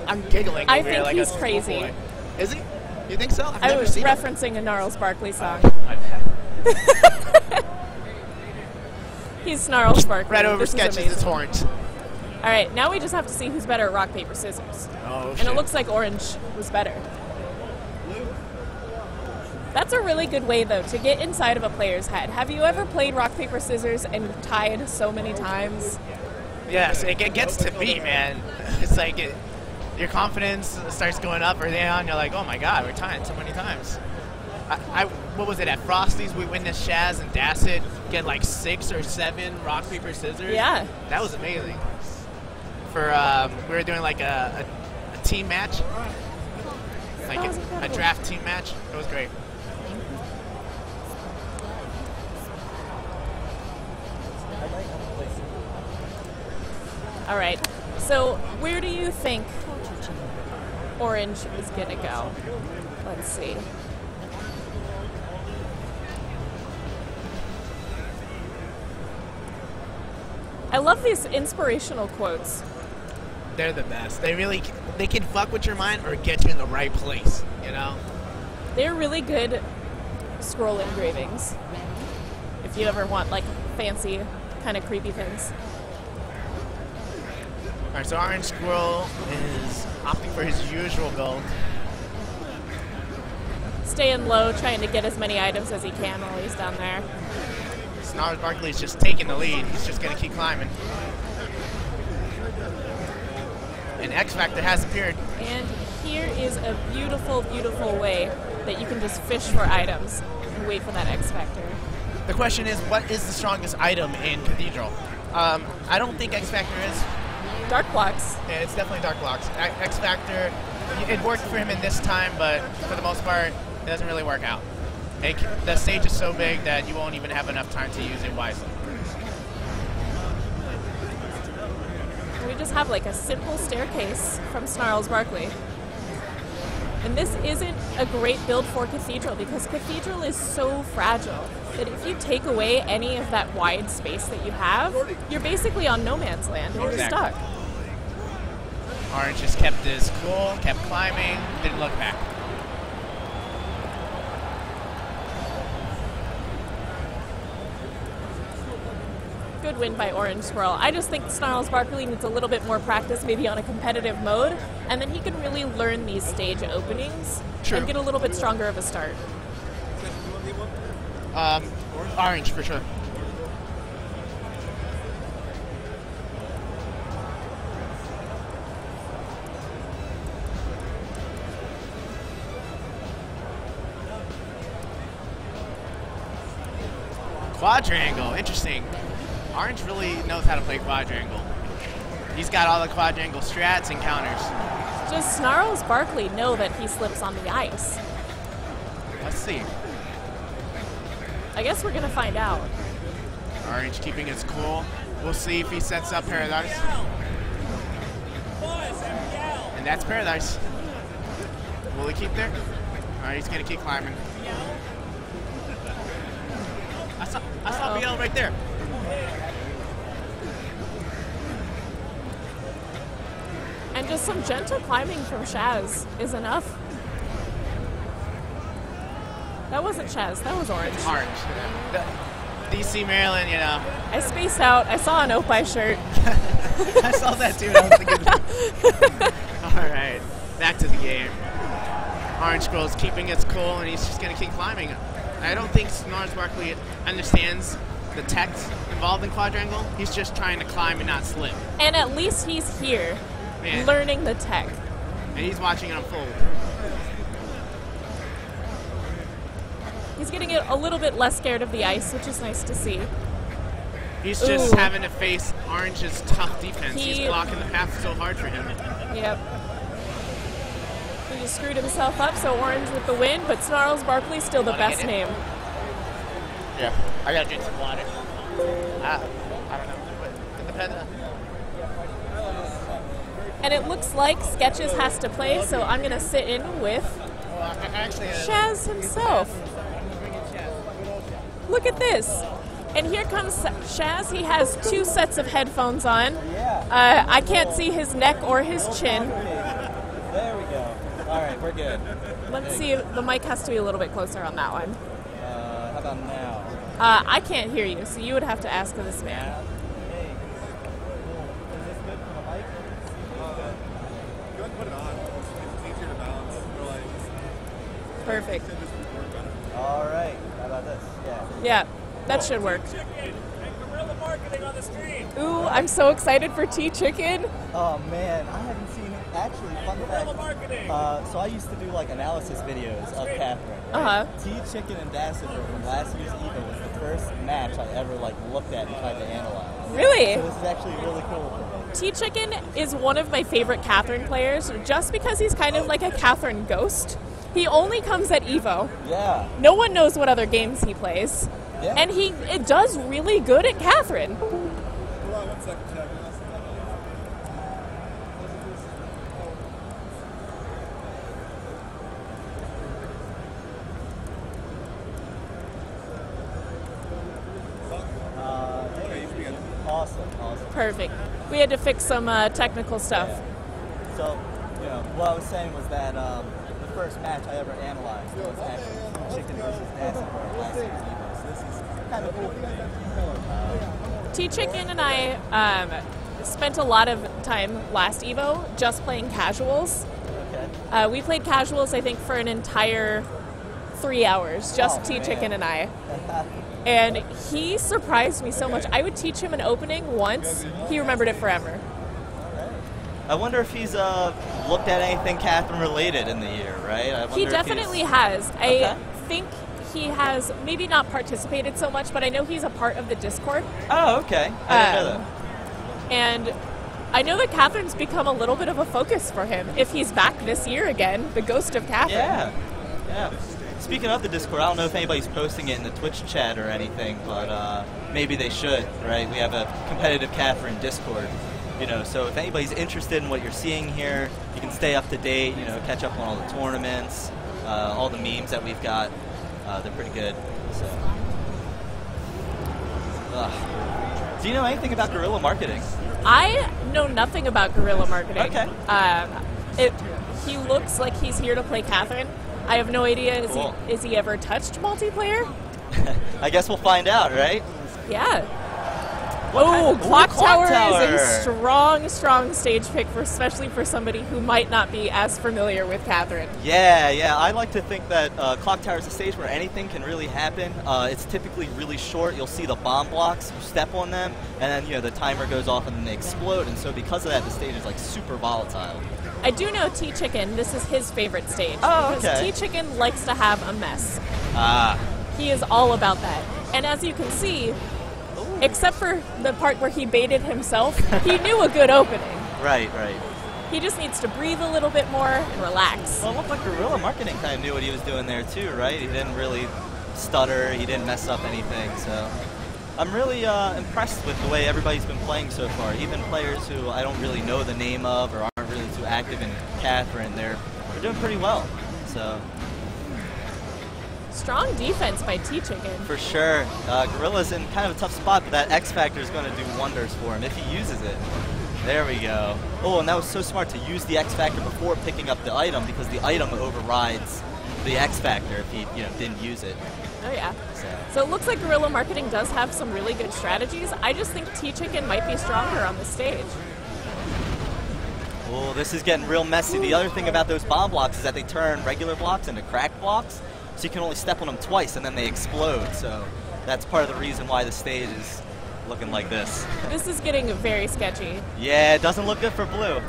I'm giggling I over here think like he's a crazy. schoolboy. Is he? You think so? I've I never was seen him. referencing a Gnarls Barkley song. My bad. He's Snarls Barkley. Right over This is sketches amazing. its horns. All right, now we just have to see who's better at rock, paper, scissors. Oh, and shit. it looks like Orange was better. That's a really good way, though, to get inside of a player's head. Have you ever played rock, paper, scissors and tied so many times? Yes, it gets to me, man. It's like your confidence starts going up early on. You're like, oh my god, we're tying so many times. What was it, at Frosty's, we witnessed Shaz and Dasset get like 6 or 7 rock, paper, scissors. Yeah. That was amazing. For, we were doing like a team match. Like That was a incredible. draft team match. It was great. All right, so where do you think Orange is going to go? Let's see. I love these inspirational quotes. They're the best. They can fuck with your mind or get you in the right place, you know? They're really good scroll engravings. If you ever want like fancy, kind of creepy things. All right, so Orange Squirrel is opting for his usual gold. Staying low, trying to get as many items as he can while he's down there. Snarls Barkley's just taking the lead. He's just going to keep climbing. And X Factor has appeared. And here is a beautiful, beautiful way that you can just fish for items and wait for that X Factor. The question is, what is the strongest item in Cathedral? I don't think X Factor is. Dark blocks. Yeah, it's definitely Dark blocks. X Factor, it worked for him in this time, but for the most part, it doesn't really work out. The stage is so big that you won't even have enough time to use it wisely. We just have like a simple staircase from Snarls Barkley. And this isn't a great build for Cathedral because Cathedral is so fragile that if you take away any of that wide space that you have, you're basically on no man's land and you're stuck. Orange just kept his cool, kept climbing, didn't look back. Good win by Orange Squirrel. I just think Snarls Barkley needs a little bit more practice maybe on a competitive mode, and then he can really learn these stage openings and get a little bit stronger of a start. Orange for sure. Quadrangle, interesting. Orange really knows how to play quadrangle. He's got all the quadrangle strats and counters. Does Snarls Barkley know that he slips on the ice? Let's see. I guess we're gonna find out. Orange keeping his cool. We'll see if he sets up Paradise. And that's Paradise. Will he keep there? All right, he's gonna keep climbing. I saw BL right there. And just some gentle climbing from Shaz is enough. That wasn't Shaz, that was Orange. Orange. DC Maryland, you know. I spaced out. I saw an Opie shirt. I saw that too. I was thinking. All right, back to the game. Orange Scroll's keeping its cool, and he's just going to keep climbing. I don't think Snarls Barkley understands the tech involved in quadrangle. He's just trying to climb and not slip. And at least he's here, learning the tech. And he's watching it unfold. He's getting a little bit less scared of the ice, which is nice to see. He's just having to face Orange's tough defense. He's blocking the path so hard for him. Yep. He just screwed himself up, so Orange with the win, but Snarls Barkley still the best name. Yeah, I gotta drink some water. I don't know, but it depends. And it looks like Sketches has to play, so I'm gonna sit in with Shaz himself. Look at this. And here comes Shaz. He has 2 sets of headphones on. I can't see his neck or his chin. There we go. All right, we're good. Let's see. The mic has to be a little bit closer on that one. How about now? I can't hear you, so you would have to ask this man. Hey, is this good for the mic? Go ahead and put it on. It's easier to balance. Perfect. All right. How about this? Yeah, that should work. Guerrilla marketing on the stream. Ooh, I'm so excited for T-Chicken. Oh man, I haven't seen it. Actually, fun fact. So I used to do like analysis videos of Catherine. T-Chicken Ambassador from last year's EVO was the first match I ever like looked at and tried to analyze. Really? So this is actually really cool for me. T-Chicken is one of my favorite Catherine players, just because he's kind of like a Catherine ghost. He only comes at EVO. Yeah. No one knows what other games he plays. Yeah. And it does really good at Catherine. Hold on 1 second, Chuck. Awesome. Perfect. We had to fix some technical stuff. Yeah. So, what I was saying was that the first match I ever analyzed was actually Chicken versus Nasty for last year's EVO. So this is kind of cool for me. T-Chicken and I spent a lot of time last EVO just playing casuals. Okay. We played casuals, I think, for an entire 3 hours, just T-Chicken and I. And he surprised me so much. I would teach him an opening once. He remembered it forever. I wonder if he's looked at anything Catherine related in the year, right? He definitely has. I think he has maybe not participated so much, but I know he's a part of the Discord. Oh, okay. I didn't know that. And I know that Catherine's become a little bit of a focus for him. If he's back this year again, the ghost of Catherine. Yeah. Speaking of the Discord, I don't know if anybody's posting it in the Twitch chat or anything, but maybe they should, right? We have a competitive Catherine Discord, so if anybody's interested in what you're seeing here, you can stay up to date, catch up on all the tournaments, all the memes that we've got. They're pretty good. So, do you know anything about guerrilla marketing? I know nothing about guerrilla marketing. Okay. He looks like he's here to play Catherine. I have no idea. Cool. Is he ever touched multiplayer? I guess we'll find out, right? Yeah. Clock Tower is a strong stage pick, especially for somebody who might not be as familiar with Catherine. Yeah. I like to think that Clock Tower is a stage where anything can really happen. It's typically really short. You'll see the bomb blocks, you step on them, and then the timer goes off and then they explode. And so because of that, the stage is like super volatile. I do know T-Chicken, this is his favorite stage. Oh, okay. Because T-Chicken likes to have a mess. Ah. He is all about that. And as you can see, except for the part where he baited himself, he knew a good opening. Right, right. He just needs to breathe a little bit more and relax. Well, it looked like Guerrilla Marketing kind of knew what he was doing there too, right? He didn't really stutter, he didn't mess up anything, so I'm really impressed with the way everybody's been playing so far. Even players who I don't really know the name of or aren't really too active in Catherine, they're doing pretty well. So strong defense by T-Chicken. for sure, Guerrilla's in kind of a tough spot, but that X Factor is going to do wonders for him if he uses it. There we go. Oh, and that was so smart to use the X Factor before picking up the item because the item overrides the X Factor if he didn't use it. Oh yeah. So it looks like Guerrilla Marketing does have some really good strategies. I just think T-Chicken might be stronger on the stage. Oh, this is getting real messy. The other thing about those bomb blocks is that they turn regular blocks into cracked blocks, so you can only step on them twice and then they explode. So that's part of the reason why the stage is looking like this. This is getting very sketchy. Yeah, it doesn't look good for blue.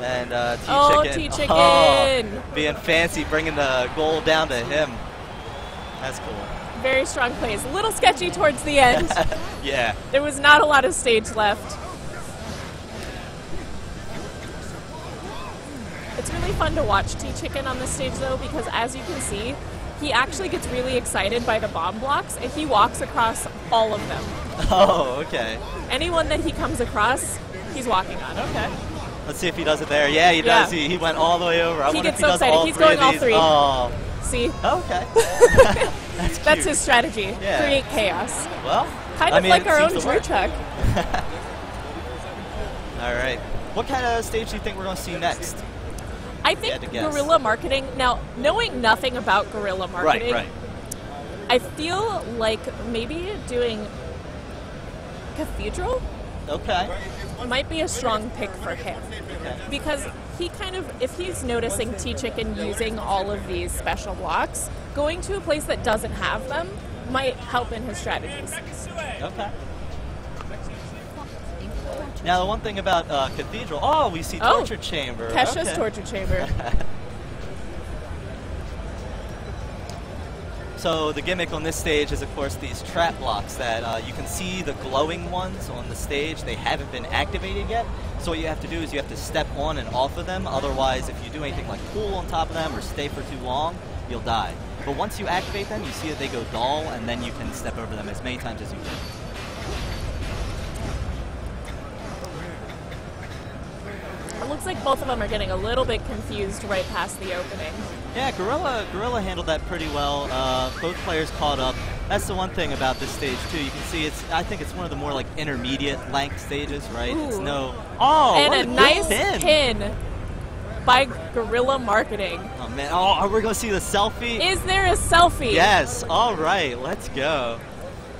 And T-Chicken. Oh, T-Chicken! Oh, being fancy, bringing the goal down to him. That's cool. Very strong plays. A little sketchy towards the end. Yeah. There was not a lot of stage left. It's really fun to watch T-Chicken on the stage, though, because as you can see, he actually gets really excited by the bomb blocks, and he walks across all of them. Oh, okay. Anyone that he comes across, he's walking on. Okay. Let's see if he does it there. Yeah, he does. He went all the way over. I He wonder gets if he so does excited. all He's three going of all these. three. Oh. See? Okay. That's That's cute. his strategy. Yeah. Create chaos. Well, Kind I of mean, like it our own seems to Drew work. Chuck. All right. What kind of stage do you think we're going to see next? I Had think to guess. Guerrilla Marketing, now, knowing nothing about Guerrilla Marketing, Right. I feel like maybe doing Cathedral Okay. might be a strong pick for him. Okay. Because he kind of, if he's noticing T-Chicken using all of these special blocks, going to a place that doesn't have them might help in his strategies. Okay. Now, the one thing about Cathedral, oh, we see Torture Chamber. Kesha's Okay. Torture Chamber. So the gimmick on this stage is, of course, these trap blocks that you can see the glowing ones on the stage. They haven't been activated yet. So what you have to do is you have to step on and off of them. Otherwise, if you do anything like pull on top of them or stay for too long, you'll die. But once you activate them, you see that they go dull, and then you can step over them as many times as you can. It looks like both of them are getting a little bit confused right past the opening. Yeah, Guerrilla handled that pretty well. Both players caught up. That's the one thing about this stage too. You can see I think it's one of the more like intermediate length stages, right? Ooh. It's no. Oh, And what a good nice pin. pin by Guerrilla Marketing. Oh man! Oh, are we gonna see the selfie? Is there a selfie? Yes. All right, let's go.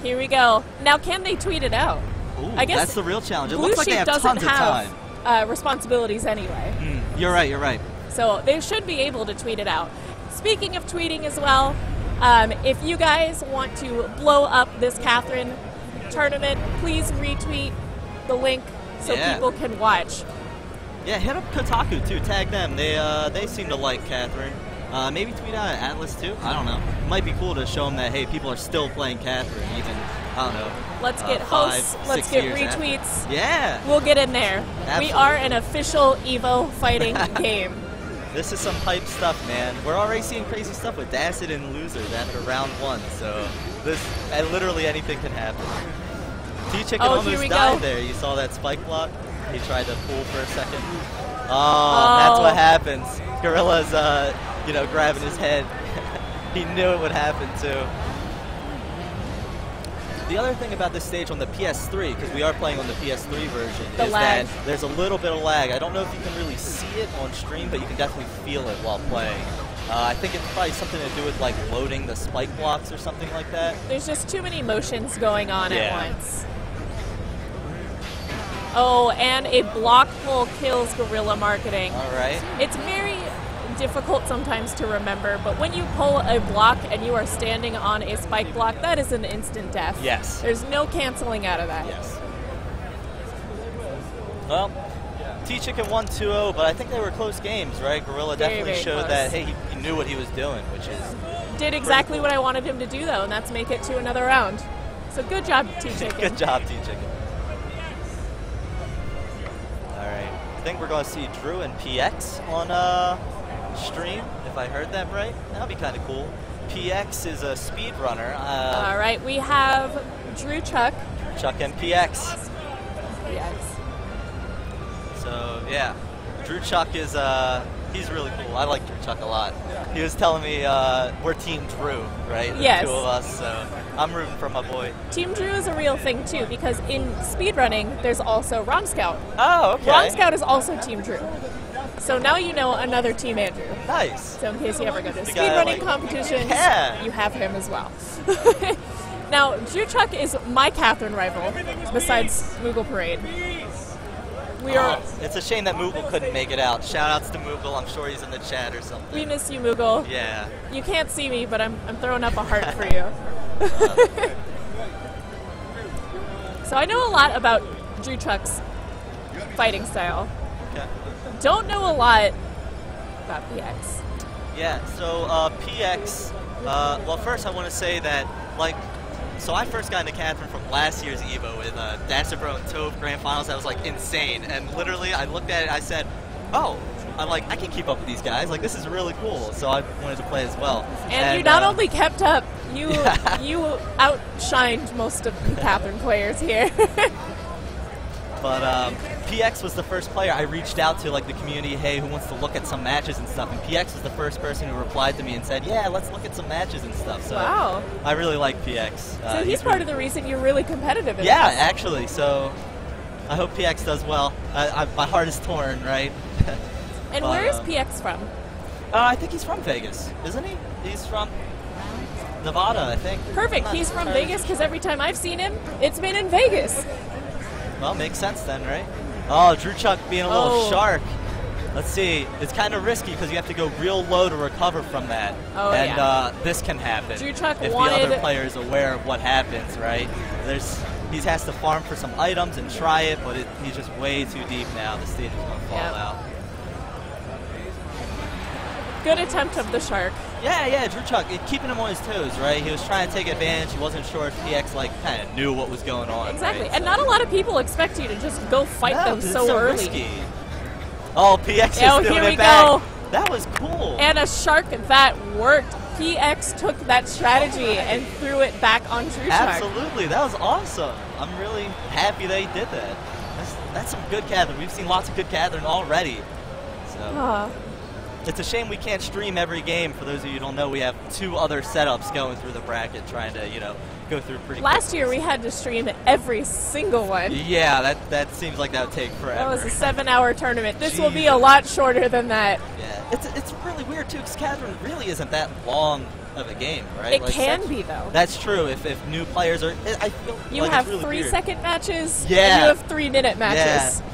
Here we go. Now, can they tweet it out? Ooh, I guess that's the real challenge. It Blue looks like they Sheep have doesn't tons of time. have responsibilities anyway. You're right. You're right. So they should be able to tweet it out. Speaking of tweeting as well, if you guys want to blow up this Catherine tournament, please retweet the link so Yeah. people can watch. Yeah, hit up Kotaku too. Tag them. They seem to like Catherine. Maybe tweet out at Atlas too. I don't know. It might be cool to show them that hey, people are still playing Catherine. Even I don't know. Let's get 5, hosts. Let's 6 get years after. retweets. Yeah. We'll get in there. We Absolutely. are an official EVO fighting game. This is some hype stuff, man. We're already seeing crazy stuff with Dacid and Losers after round 1, so literally anything can happen. T-Chicken Oh, here almost we died go. there. You saw that spike block? He tried to pull for a second. Oh, that's what happens. Gorilla's, grabbing his head. He knew it would happen, too. The other thing about this stage on the PS3, because we are playing on the PS3 version, The is lag. that there's a little bit of lag. I don't know if you can really see it on stream, but you can definitely feel it while playing. I think it's probably something to do with like loading the spike blocks or something like that. There's just too many motions going on Yeah. at once. Oh, and a block pull kills Guerrilla Marketing. All right. It's very difficult sometimes to remember, but when you pull a block and you are standing on a spike block, that is an instant death. Yes. There's no canceling out of that. Yes. Well, T-Chicken won 2-0, but I think they were close games, right? Gorilla Very, definitely very showed close. that, hey, he knew what he was doing, which is did exactly what I wanted him to do, though, and that's make it to another round. So good job, T-Chicken. Good job, T-Chicken. All right. I think we're going to see Drew and PX on stream, if I heard that right. That'll be kind of cool. PX is a speedrunner. All right, we have Drew Chuck. Chuck and PX. PX. So, yeah. Drew Chuck is, he's really cool. I like Drew Chuck a lot. He was telling me we're Team Drew, right? Yes. The two of us, so I'm rooting for my boy. Team Drew is a real thing, too, because in speedrunning, there's also Wrong Scout. Oh, okay. Wrong Scout is also Team Drew. So now you know another Team Andrew. Nice. So in case you ever go to The guy speedrunning like- competitions, Yeah. you have him as well. Now, Drew Chuck is my Catherine rival, besides Moogle Parade. We are. It's a shame that Moogle couldn't make it out. Shoutouts to Moogle. I'm sure he's in the chat or something. We miss you, Moogle. Yeah. You can't see me, but I'm throwing up a heart for you. So I know a lot about Drew Chuck's fighting style. Okay. Don't know a lot about PX. Yeah, so PX, well, first I want to say that, like, so I first got into Catherine from last year's EVO with Dasabro and Tove Grand Finals. That was, like, insane. And literally, I looked at it, I said, oh, I can keep up with these guys. Like, this is really cool. So I wanted to play as well. And you not only kept up, you you outshined most of the Catherine players here. But PX was the first player I reached out to, like the community, hey, who wants to look at some matches and stuff. And PX was the first person who replied to me and said, yeah, let's look at some matches and stuff. So Wow. I really like PX. So he's part of the reason you're really competitive in Yeah, this. actually. So I hope PX does well. My heart is torn, right? And But, where is PX from? I think he's from Vegas, isn't he? He's from Nevada, I think. Perfect. He's from Vegas because every time I've seen him, it's been in Vegas. Well, makes sense then, right? Oh, Drew Chuck being a little shark. Let's see. It's kind of risky because you have to go real low to recover from that. Oh, and yeah. This can happen. Drew Chuck if wanted- the other player is aware of what happens, right? He has to farm for some items and try it, but he's just way too deep now. The stage is going to fall out. Good attempt of the shark. Yeah, Drew Chuck, keeping him on his toes, right? He was trying to take advantage. He wasn't sure if PX kind of knew what was going on. Exactly. Right? And not a lot of people expect you to just go fight them 'cause so it's early. risky. Oh, PX is Oh, doing here we it back. go. That was cool. And a shark that worked. PX took that strategy and threw it back on Drew Chuck. Absolutely, that was awesome. I'm really happy they did that. That's some good Catherine. We've seen lots of good Catherine already. So it's a shame we can't stream every game. For those of you who don't know, we have 2 other setups going through the bracket, trying to go through pretty. Last year we had to stream every single one. Yeah, that seems like that would take forever. That was a 7-hour tournament. This will be a lot shorter than that. Yeah, it's really weird too, because Catherine really isn't that long of a game, right? It can be, though. That's true. If new players are, I feel You like have it's really 3-second matches. Yeah. And you have 3-minute matches. Yeah.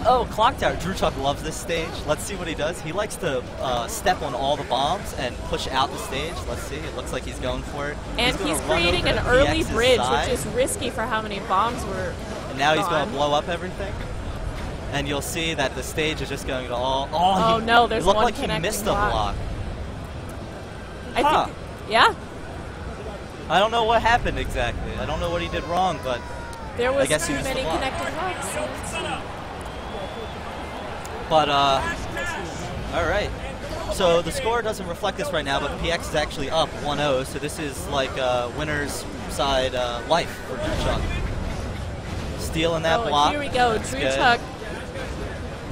Oh, Clock Tower. Drew Chuck loves this stage. Let's see what he does. He likes to step on all the bombs and push out the stage. Let's see. It looks like he's going for it. And gonna he's run creating over an to early PX's bridge, side. which is risky for how many bombs were And now he's going gone. to blow up everything. And you'll see that the stage is just going to all. Oh, no, there's it looked one like he connecting missed a block. block. I Huh. think, yeah. I don't know what happened exactly. I don't know what he did wrong, but There was I guess he too missed many the block. connecting blocks. But, all right. So the score doesn't reflect this right now, but PX is actually up 1-0, so this is like winner's side life for Drew Chuck. Stealing that block. Here we go, That's Drew good. Chuck.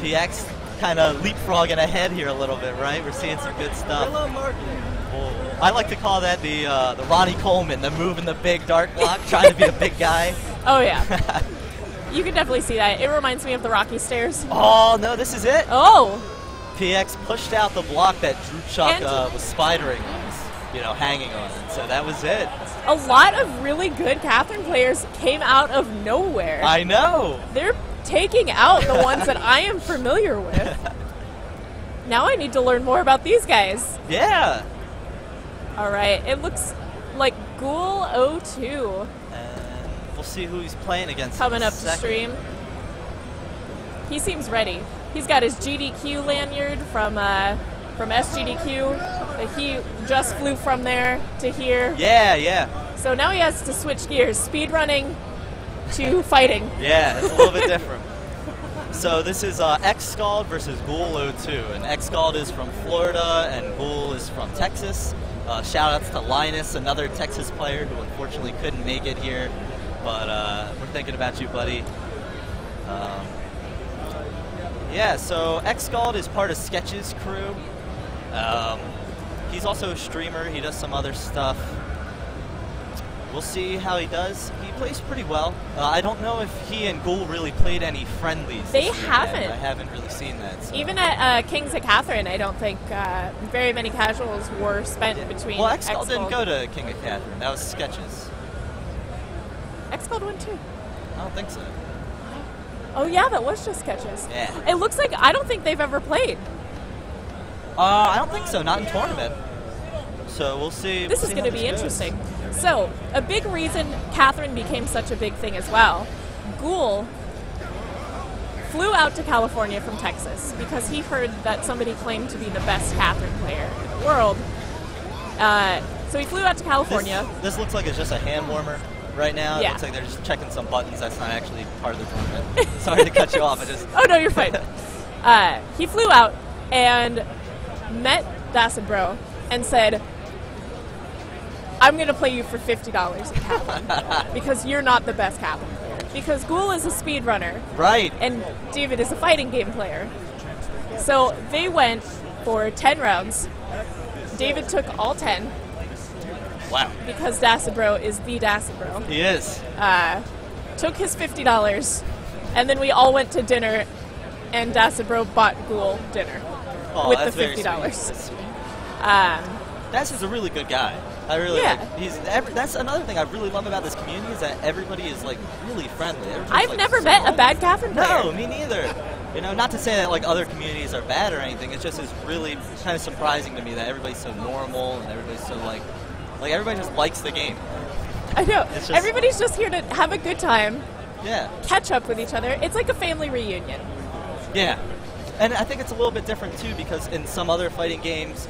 PX kind of leapfrogging ahead here a little bit, right? We're seeing some good stuff. I like to call that the Ronnie Coleman, the moving the big dark block, trying to be a big guy. Oh, yeah. You can definitely see that. It reminds me of the Rocky Stairs. Oh, no, this is it. Oh. PX pushed out the block that Drew Chuck And- was spidering, hanging on. So that was it. A lot of really good Catherine players came out of nowhere. I know. They're taking out the ones that I am familiar with. Now I need to learn more about these guys. Yeah. All right. It looks like Ghoul02 And we'll see who he's playing against. coming in a up to second. stream. He seems ready. He's got his GDQ lanyard from from SGDQ. He just flew from there to here. Yeah, yeah. So now he has to switch gears, speedrunning to fighting. Yeah, it's a little bit different. So this is X-Scald versus Ghoul02, and X-Scald is from Florida and Ghoul is from Texas. Shout-outs to Linus, another Texas player who unfortunately couldn't make it here, but we're thinking about you, buddy. Yeah, so X-Scald is part of Sketch's crew. He's also a streamer. He does some other stuff. We'll see how he does. He plays pretty well. I don't know if he and Ghoul really played any friendlies. They this weekend. haven't. I haven't really seen that. So. Even at Kings of Catherine, I don't think very many casuals were spent between. Well, X-Scald didn't go to King of Catherine. That was Sketches. X-Scald went too. I don't think so. Oh yeah, that was just Sketches. Yeah. It looks like I don't think they've ever played. I don't think so. Not in tournament. So we'll see. This is going to be interesting. So, a big reason Catherine became such a big thing as well, Ghoul flew out to California from Texas because he heard that somebody claimed to be the best Catherine player in the world. So he flew out to California. This looks like it's just a hand warmer right now. Yeah. It looks like they're just checking some buttons. That's not actually part of the tournament. Sorry to cut you off. Oh, no, you're fine. He flew out and met Bro and said, I'm going to play you for $50 in Catherine because you're not the best Catherine player. Because Ghoul is a speedrunner. Right. And David is a fighting game player. So they went for 10 rounds. David took all 10. Wow. Because Bro is the Bro. He is. Took his $50, and then we all went to dinner, and Bro bought Ghoul dinner with the $50. Das is a really good guy. I really like. That's another thing I really love about this community is that everybody is like really friendly. I've never met a bad Catherine player. No, me neither. You know, not to say that like other communities are bad or anything. It just is really kind of surprising to me that everybody's so normal and everybody's so like everybody just likes the game. I know. Just, everybody's just here to have a good time. Yeah. Catch up with each other. It's like a family reunion. Yeah. And I think it's a little bit different too because in some other fighting games,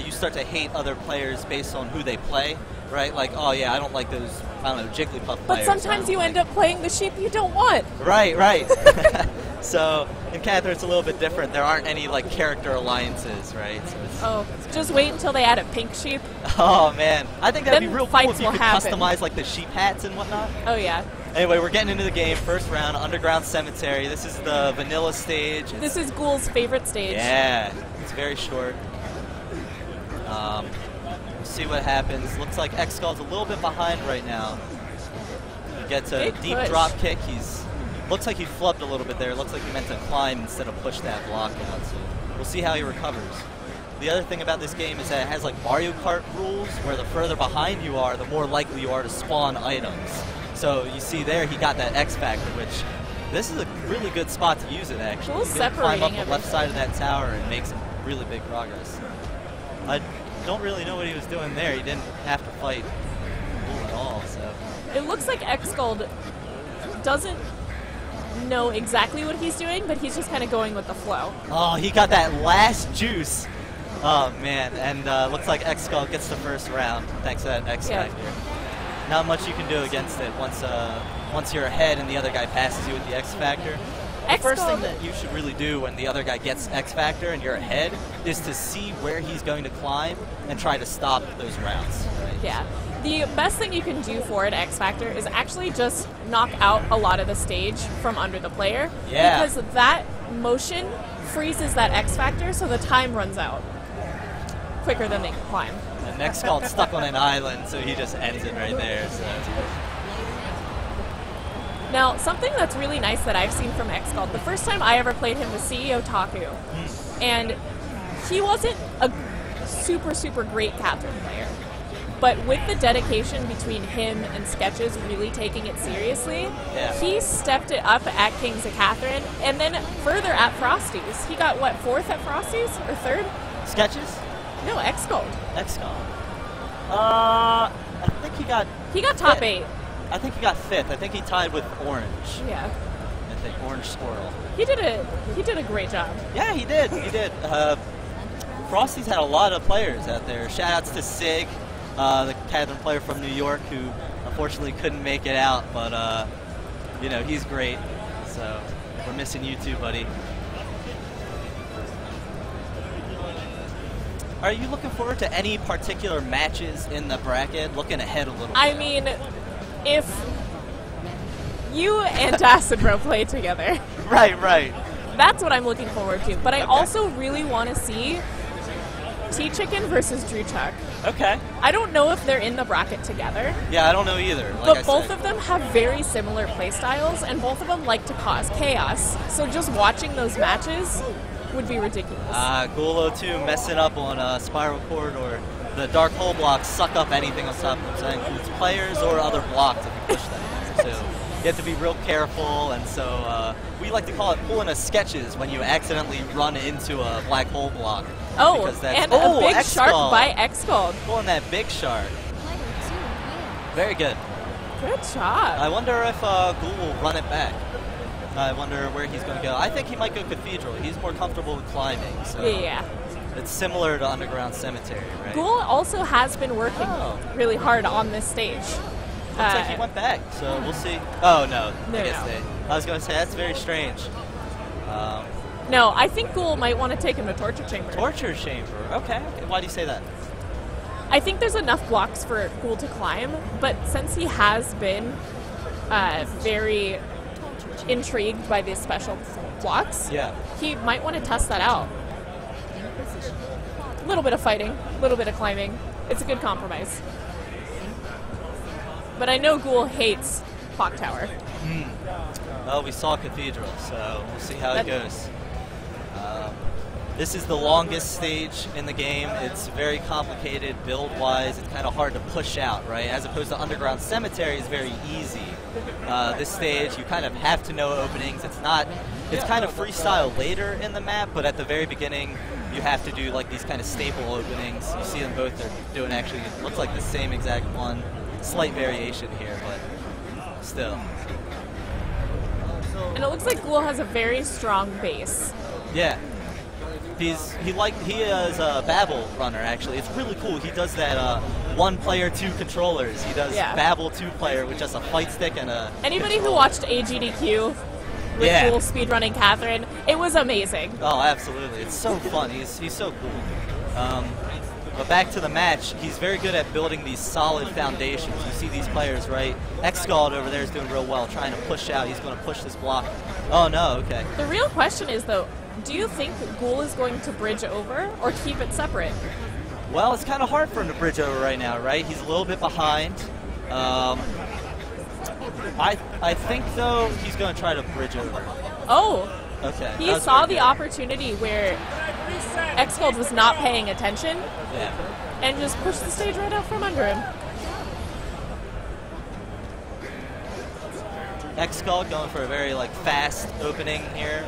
you start to hate other players based on who they play, right? Like, oh yeah, I don't like those, I don't know, Jigglypuff players. But sometimes you end up playing the sheep you don't want. Right, right. So in Catherine, it's a little bit different. There aren't any like character alliances, right? So just wait until they add a pink sheep. Oh man, I think that'd Then be real cool if you could happen. customize like the sheep hats and whatnot. Oh yeah. Anyway, we're getting into the game. First round, Underground Cemetery. This is the vanilla stage. This is Ghoul's favorite stage. Yeah, it's very short. We'll see what happens. Looks like X-Scald's a little bit behind right now. He gets a deep drop kick. Looks like he flubbed a little bit there. Looks like he meant to climb instead of push that block out. So we'll see how he recovers. The other thing about this game is that it has like Mario Kart rules, where the further behind you are, the more likely you are to spawn items. So you see there, he got that X Factor, which this is a really good spot to use it actually. Cool, You can climb up the separating left side of that tower and make some really big progress. I don't really know what he was doing there. He didn't have to fight Ghoul at all. So it looks like X-Scald doesn't know exactly what he's doing, but he's just kind of going with the flow. Oh, he got that last juice. Oh man, and looks like X-Scald gets the first round thanks to that X Factor. Not much you can do against it once you're ahead and the other guy passes you with the X Factor. The first thing that you should really do when the other guy gets X Factor and you're ahead is to see where he's going to climb and try to stop those rounds. Right? Yeah. The best thing you can do for an X Factor is actually just knock out a lot of the stage from under the player. Yeah. Because that motion freezes that X Factor so the time runs out quicker than they can climb. And X-Scald's stuck on an island, so he just ends it right there. So. Now, something that's really nice that I've seen from X-Scald, the first time I ever played him was CEO Taku, and he wasn't a super, super great Catherine player. But with the dedication between him and Sketches really taking it seriously, he stepped it up at Kings of Catherine, and then further at Frosties. He got, what, 4th at Frosties? Or 3rd? Sketches? No, X-Scald. X-Scald. I think he got... He got top 8. I think he got 5th. I think he tied with Orange. Yeah. I think Orange Squirrel. He did a great job. Yeah, he did. He did. Frosty's had a lot of players out there. Shoutouts to Sig, the Cathedral player from New York, who unfortunately couldn't make it out, but you know, he's great. So we're missing you too, buddy. Are you looking forward to any particular matches in the bracket? Looking ahead a little bit. I mean, if you and Acid-Bro play together. Right. That's what I'm looking forward to. But I also really want to see T-Chicken versus Drew Chuck. Okay. I don't know if they're in the bracket together. Yeah, I don't know either. But both of them have very similar playstyles, and both of them like to cause chaos. So just watching those matches would be ridiculous. Ghoul02 messing up on Spiral Corridor. The Dark Hole blocks suck up anything on top of them. So that includes players or other blocks if you push them. So you have to be real careful, and so we like to call it pulling a sketches when you accidentally run into a black hole block. Oh, and a big shark by X-Gold. Pulling that big shark. Very good. Good job. I wonder if Ghoul will run it back. I wonder where he's going to go. I think he might go Cathedral. He's more comfortable with climbing. So yeah. It's similar to Underground Cemetery, right? Ghoul also has been working really hard on this stage. Looks like he went back, so we'll see. Oh, no. I was going to say, that's very strange. No, I think Ghoul might want to take him to Torture Chamber. Torture Chamber, okay. Why do you say that? I think there's enough blocks for Ghoul to climb, but since he has been very intrigued by these special blocks, he might want to test that out. A little bit of fighting, a little bit of climbing. It's a good compromise. But I know Ghoul hates Clock Tower. Well, we saw Cathedral, so we'll see how it goes. This is the longest stage in the game. It's very complicated build-wise. It's kind of hard to push out, right? As opposed to Underground Cemetery is very easy. This stage, you kind of have to know openings. It's kind of freestyle later in the map, but at the very beginning, you have to do like these kind of staple openings. You see them both, they're doing actually, it looks like the same exact one. Slight variation here, but still. And it looks like Ghoul has a very strong base. Yeah. He is a Babel runner, actually. It's really cool. He does that one player, two controllers. He does Babel 2-player with just a fight stick and a Anybody who watched AGDQ with Ghoul speedrunning Catherine, it was amazing. Oh, absolutely. It's so fun. He's so cool. But back to the match, he's very good at building these solid foundations. You see these players, right? X-Gold over there is doing real well, trying to push out. He's going to push this block. Oh, no, okay. The real question is, though, do you think Ghoul is going to bridge over or keep it separate? Well, it's kind of hard for him to bridge over right now, right? He's a little bit behind. I think, though, he's going to try to bridge over. Oh. Okay. He saw the opportunity where X-Gold was not paying attention and just pushed the stage right out from under him. X-Gold going for a very fast opening here.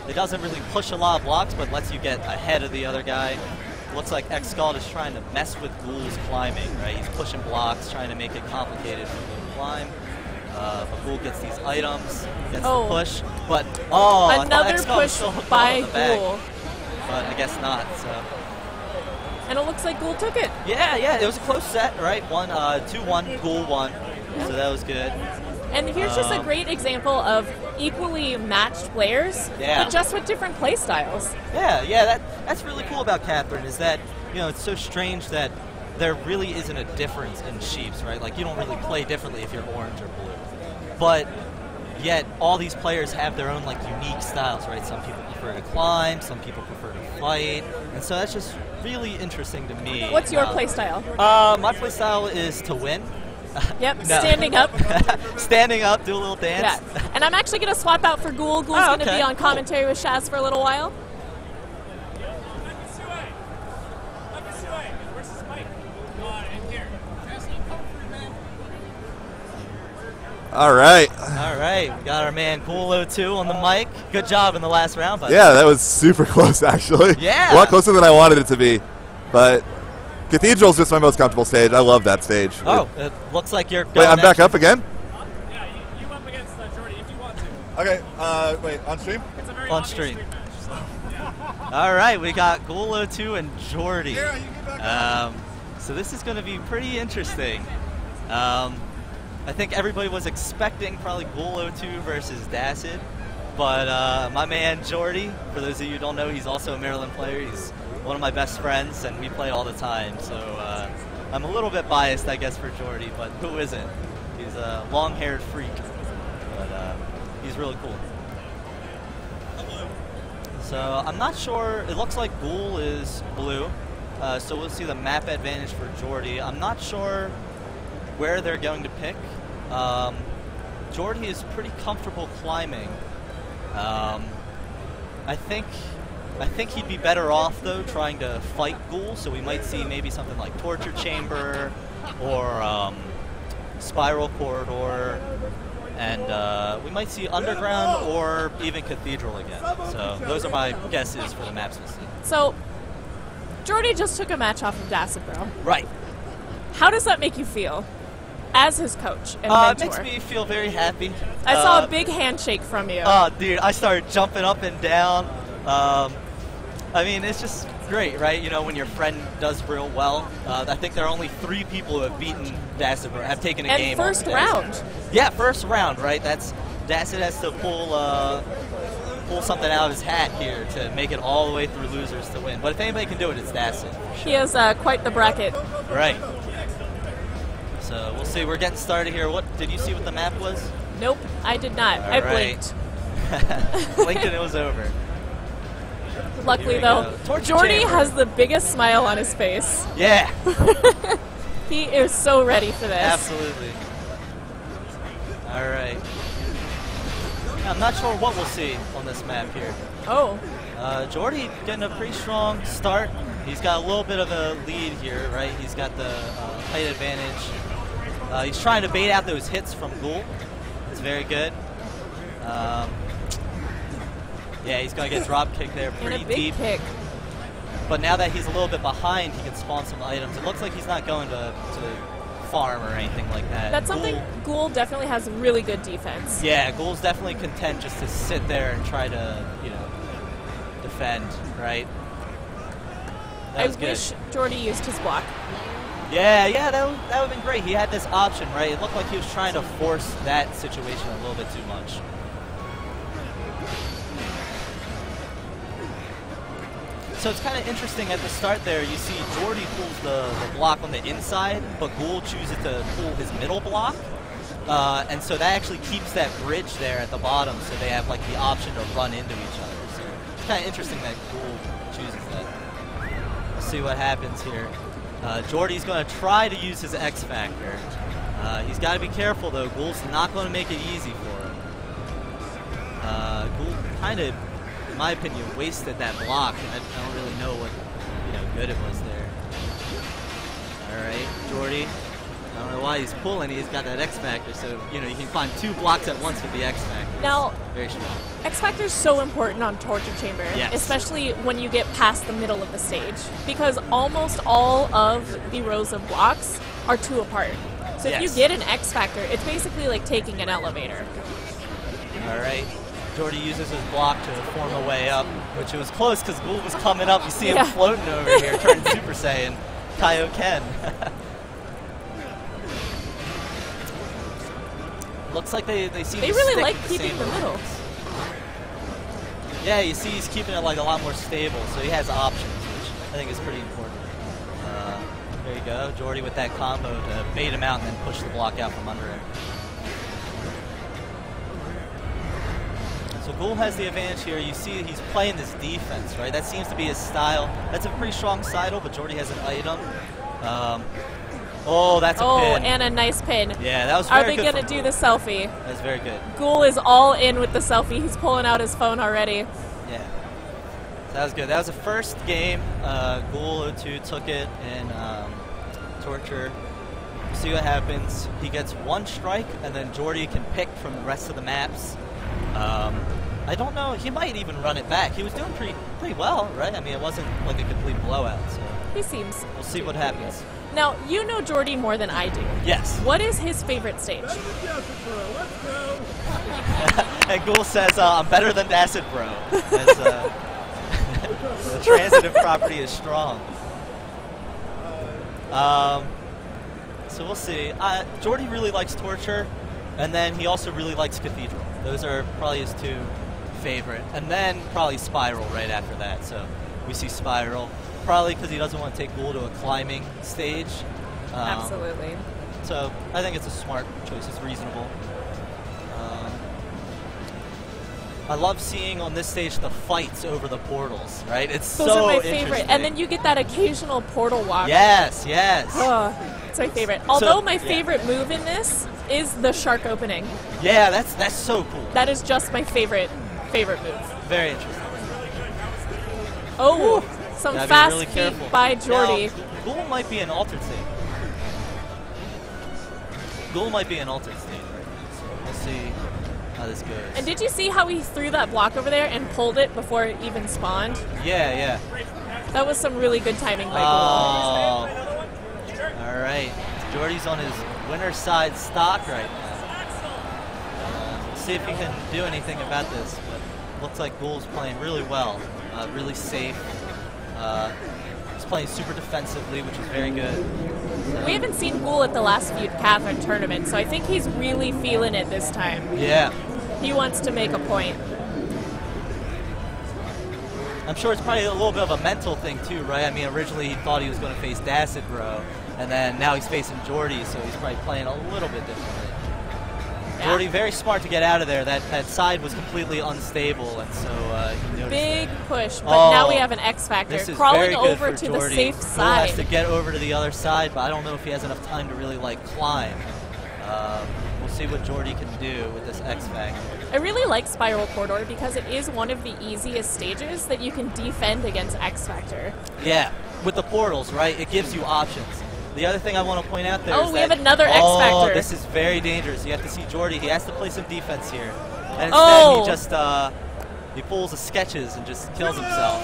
It doesn't really push a lot of blocks, but lets you get ahead of the other guy. Looks like X-Gold is trying to mess with Ghoul's climbing, right? He's pushing blocks, trying to make it complicated for Ghoul to climb. But Ghoul gets these items, gets the push, but another push by Ghoul. But I guess not. So. And it looks like Ghoul took it. Yeah, it was a close set, right? 2-1, Ghoul won, so that was good. And here's just a great example of equally matched players, but just with different play styles. Yeah, that's really cool about Catherine is that, it's so strange that there really isn't a difference in Sheeps, right? Like, you don't really play differently if you're orange or blue. But yet, all these players have their own, unique styles, right? Some people prefer to climb, some people prefer to fight, and so that's just really interesting to me. What's your play style? My play style is to win. Yep, standing up. Standing up, do a little dance. Yeah. And I'm actually going to swap out for Ghoul. Ghoul's going to be on commentary with Shaz for a little while. All right. We got our man Ghoul02 on the mic. Good job in the last round, buddy. Yeah, that was super close, actually. Yeah. A lot closer than I wanted it to be. But Cathedral's just my most comfortable stage. I love that stage. Oh, it looks like you're going. Wait, I'm back up again? Yeah, you up against Jordy if you want to. Okay, wait, on stream? It's a very on stream. All right, we got Ghoul02 and Jordy. So this is going to be pretty interesting. I think everybody was expecting probably Ghoul02 versus Dacid, but my man Jordy, for those of you who don't know, he's also a Maryland player. He's one of my best friends, and we play all the time. So I'm a little bit biased, I guess, for Jordy, but who isn't? He's a long-haired freak, but he's really cool. So I'm not sure. It looks like Ghoul is blue, so we'll see the map advantage for Jordy. I'm not sure where they're going to pick. Jordy is pretty comfortable climbing. I think he'd be better off though trying to fight Ghoul. So we might see maybe something like Torture Chamber or Spiral Corridor. And we might see Underground or even Cathedral again. So those are my guesses for the maps we'll see. So, Jordy just took a match off of Dacid, bro. Right. How does that make you feel as his coach and mentor? It makes me feel very happy. I saw a big handshake from you. Oh, dude, I started jumping up and down. I mean, it's just great, right? You know, when your friend does real well. I think there are only 3 people who have beaten Dacid or have taken a game. And first round. Yeah, first round, right? Dacid has to pull something out of his hat here to make it all the way through losers to win. But if anybody can do it, it's Dacid. Sure. He has quite the bracket. Right. So we'll see. We're getting started here. What did you see what the map was? Nope, I did not. All I blinked. Blinked and it was over. Luckily, though, Jordy has the biggest smile on his face. Yeah. He is so ready for this. Absolutely. All right. I'm not sure what we'll see on this map here. Oh. Jordy getting a pretty strong start. He's got a little bit of a lead here, right? He's got the height advantage. He's trying to bait out those hits from Ghoul. It's very good. Yeah, he's going to get drop kick there pretty deep. Kick. But now that he's a little bit behind, he can spawn some items. It looks like he's not going to farm or anything like that. That's something Ghoul definitely has really good defense. Yeah, Ghoul's definitely content just to sit there and try to, you know, defend, right? I wish Jordy used his block. Yeah, that would have been great. He had this option, right? It looked like he was trying to force that situation a little bit too much. So it's kind of interesting at the start there, you see Jordy pulls the block on the inside, but Ghoul chooses to pull his middle block. And so that actually keeps that bridge there at the bottom, so they have like the option to run into each other. So it's kind of interesting that Ghoul chooses that. Let's see what happens here. Jordy's going to try to use his X Factor. He's got to be careful though, Ghoul's not going to make it easy for him. Ghoul kind of, in my opinion, wasted that block, and I don't really know what good it was there. All right, Jordy. I don't know why he's pulling. He's got that X Factor, so you can find 2 blocks at once with the X Factor. Now, very strong. X Factor is so important on Torture Chamber, yes, especially when you get past the middle of the stage, because almost all of the rows of blocks are 2 apart. So if you get an X Factor, it's basically like taking an elevator. All right. Jordy uses his block to form a way up, which was close because Ghoul was coming up. You see him floating over here, turning Super Saiyan. Kaioken. Looks like they seem to really stick like with keeping the middle. Yeah, you see he's keeping it like a lot more stable, so he has options, which I think is pretty important. There you go, Jordy with that combo to bait him out and then push the block out from under him. So Ghoul has the advantage here. You see he's playing this defense, right? That seems to be his style. That's a pretty strong sidle, but Jordy has an item. Oh, that's a pin. Oh, and a nice pin. Yeah, that was very good. Are they going to do the selfie? That was very good. Ghoul is all in with the selfie. He's pulling out his phone already. Yeah. That was good. That was the first game. Ghoul02 took it in Torture. See what happens. He gets 1 strike, and then Jordy can pick from the rest of the maps. I don't know. He might even run it back. He was doing pretty well, right? I mean, it wasn't like a complete blowout. So he seems. We'll see what happens. Now, you know Jordy more than I do. Yes. What is his favorite stage? And Ghoul says, I'm better than Dacid Bro. The transitive property is strong. So we'll see. Jordy really likes Torture, and then he also really likes Cathedral. Those are probably his two favorite. And then probably Spiral right after that. So we see Spiral, probably because he doesn't want to take Ghoul to a climbing stage. Absolutely. So I think it's a smart choice. It's reasonable. I love seeing on this stage the fights over the portals, right? It's Those so are my interesting. favorite. And then you get that occasional portal walk. Yes, yes. Oh, it's my favorite. Although my favorite move in this is the shark opening. Yeah, that's so cool. That is just my favorite move. Very interesting. Oh, some Gotta be fast really feet careful. by Jordy. Now, Ghoul might be an altered state. Ghoul might be an altered state, right? So we'll see how this goes. And did you see how he threw that block over there and pulled it before it even spawned? Yeah, yeah. That was some really good timing by Ghoul. All right. Jordy's on his winner side stock right now. Let's see if he can do anything about this. But looks like Ghoul's playing really well, really safe. He's playing super defensively, which is very good. So. We haven't seen Ghoul at the last few Catherine tournaments, so I think he's really feeling it this time. Yeah. He wants to make a point. I'm sure it's probably a little bit of a mental thing too, right? I mean, originally he thought he was going to face Dacid Bro, and then now he's facing Jordy, so he's probably playing a little bit differently. Yeah. Jordy, very smart to get out of there. That side was completely unstable, and so he noticed Big that. push, but now we have an X Factor. This is Crawling very good over for to Jordy. the safe Ghoul side. has to get over to the other side, but I don't know if he has enough time to really like climb. We'll see what Jordy can do with this X Factor. I really like Spiral Corridor because it is one of the easiest stages that you can defend against X Factor. Yeah, with the portals, right? It gives you options. The other thing I want to point out there is we that, have another X Factor. This is very dangerous. You have to see Jordy. He has to play some defense here. And instead he just he pulls the sketches and just kills himself.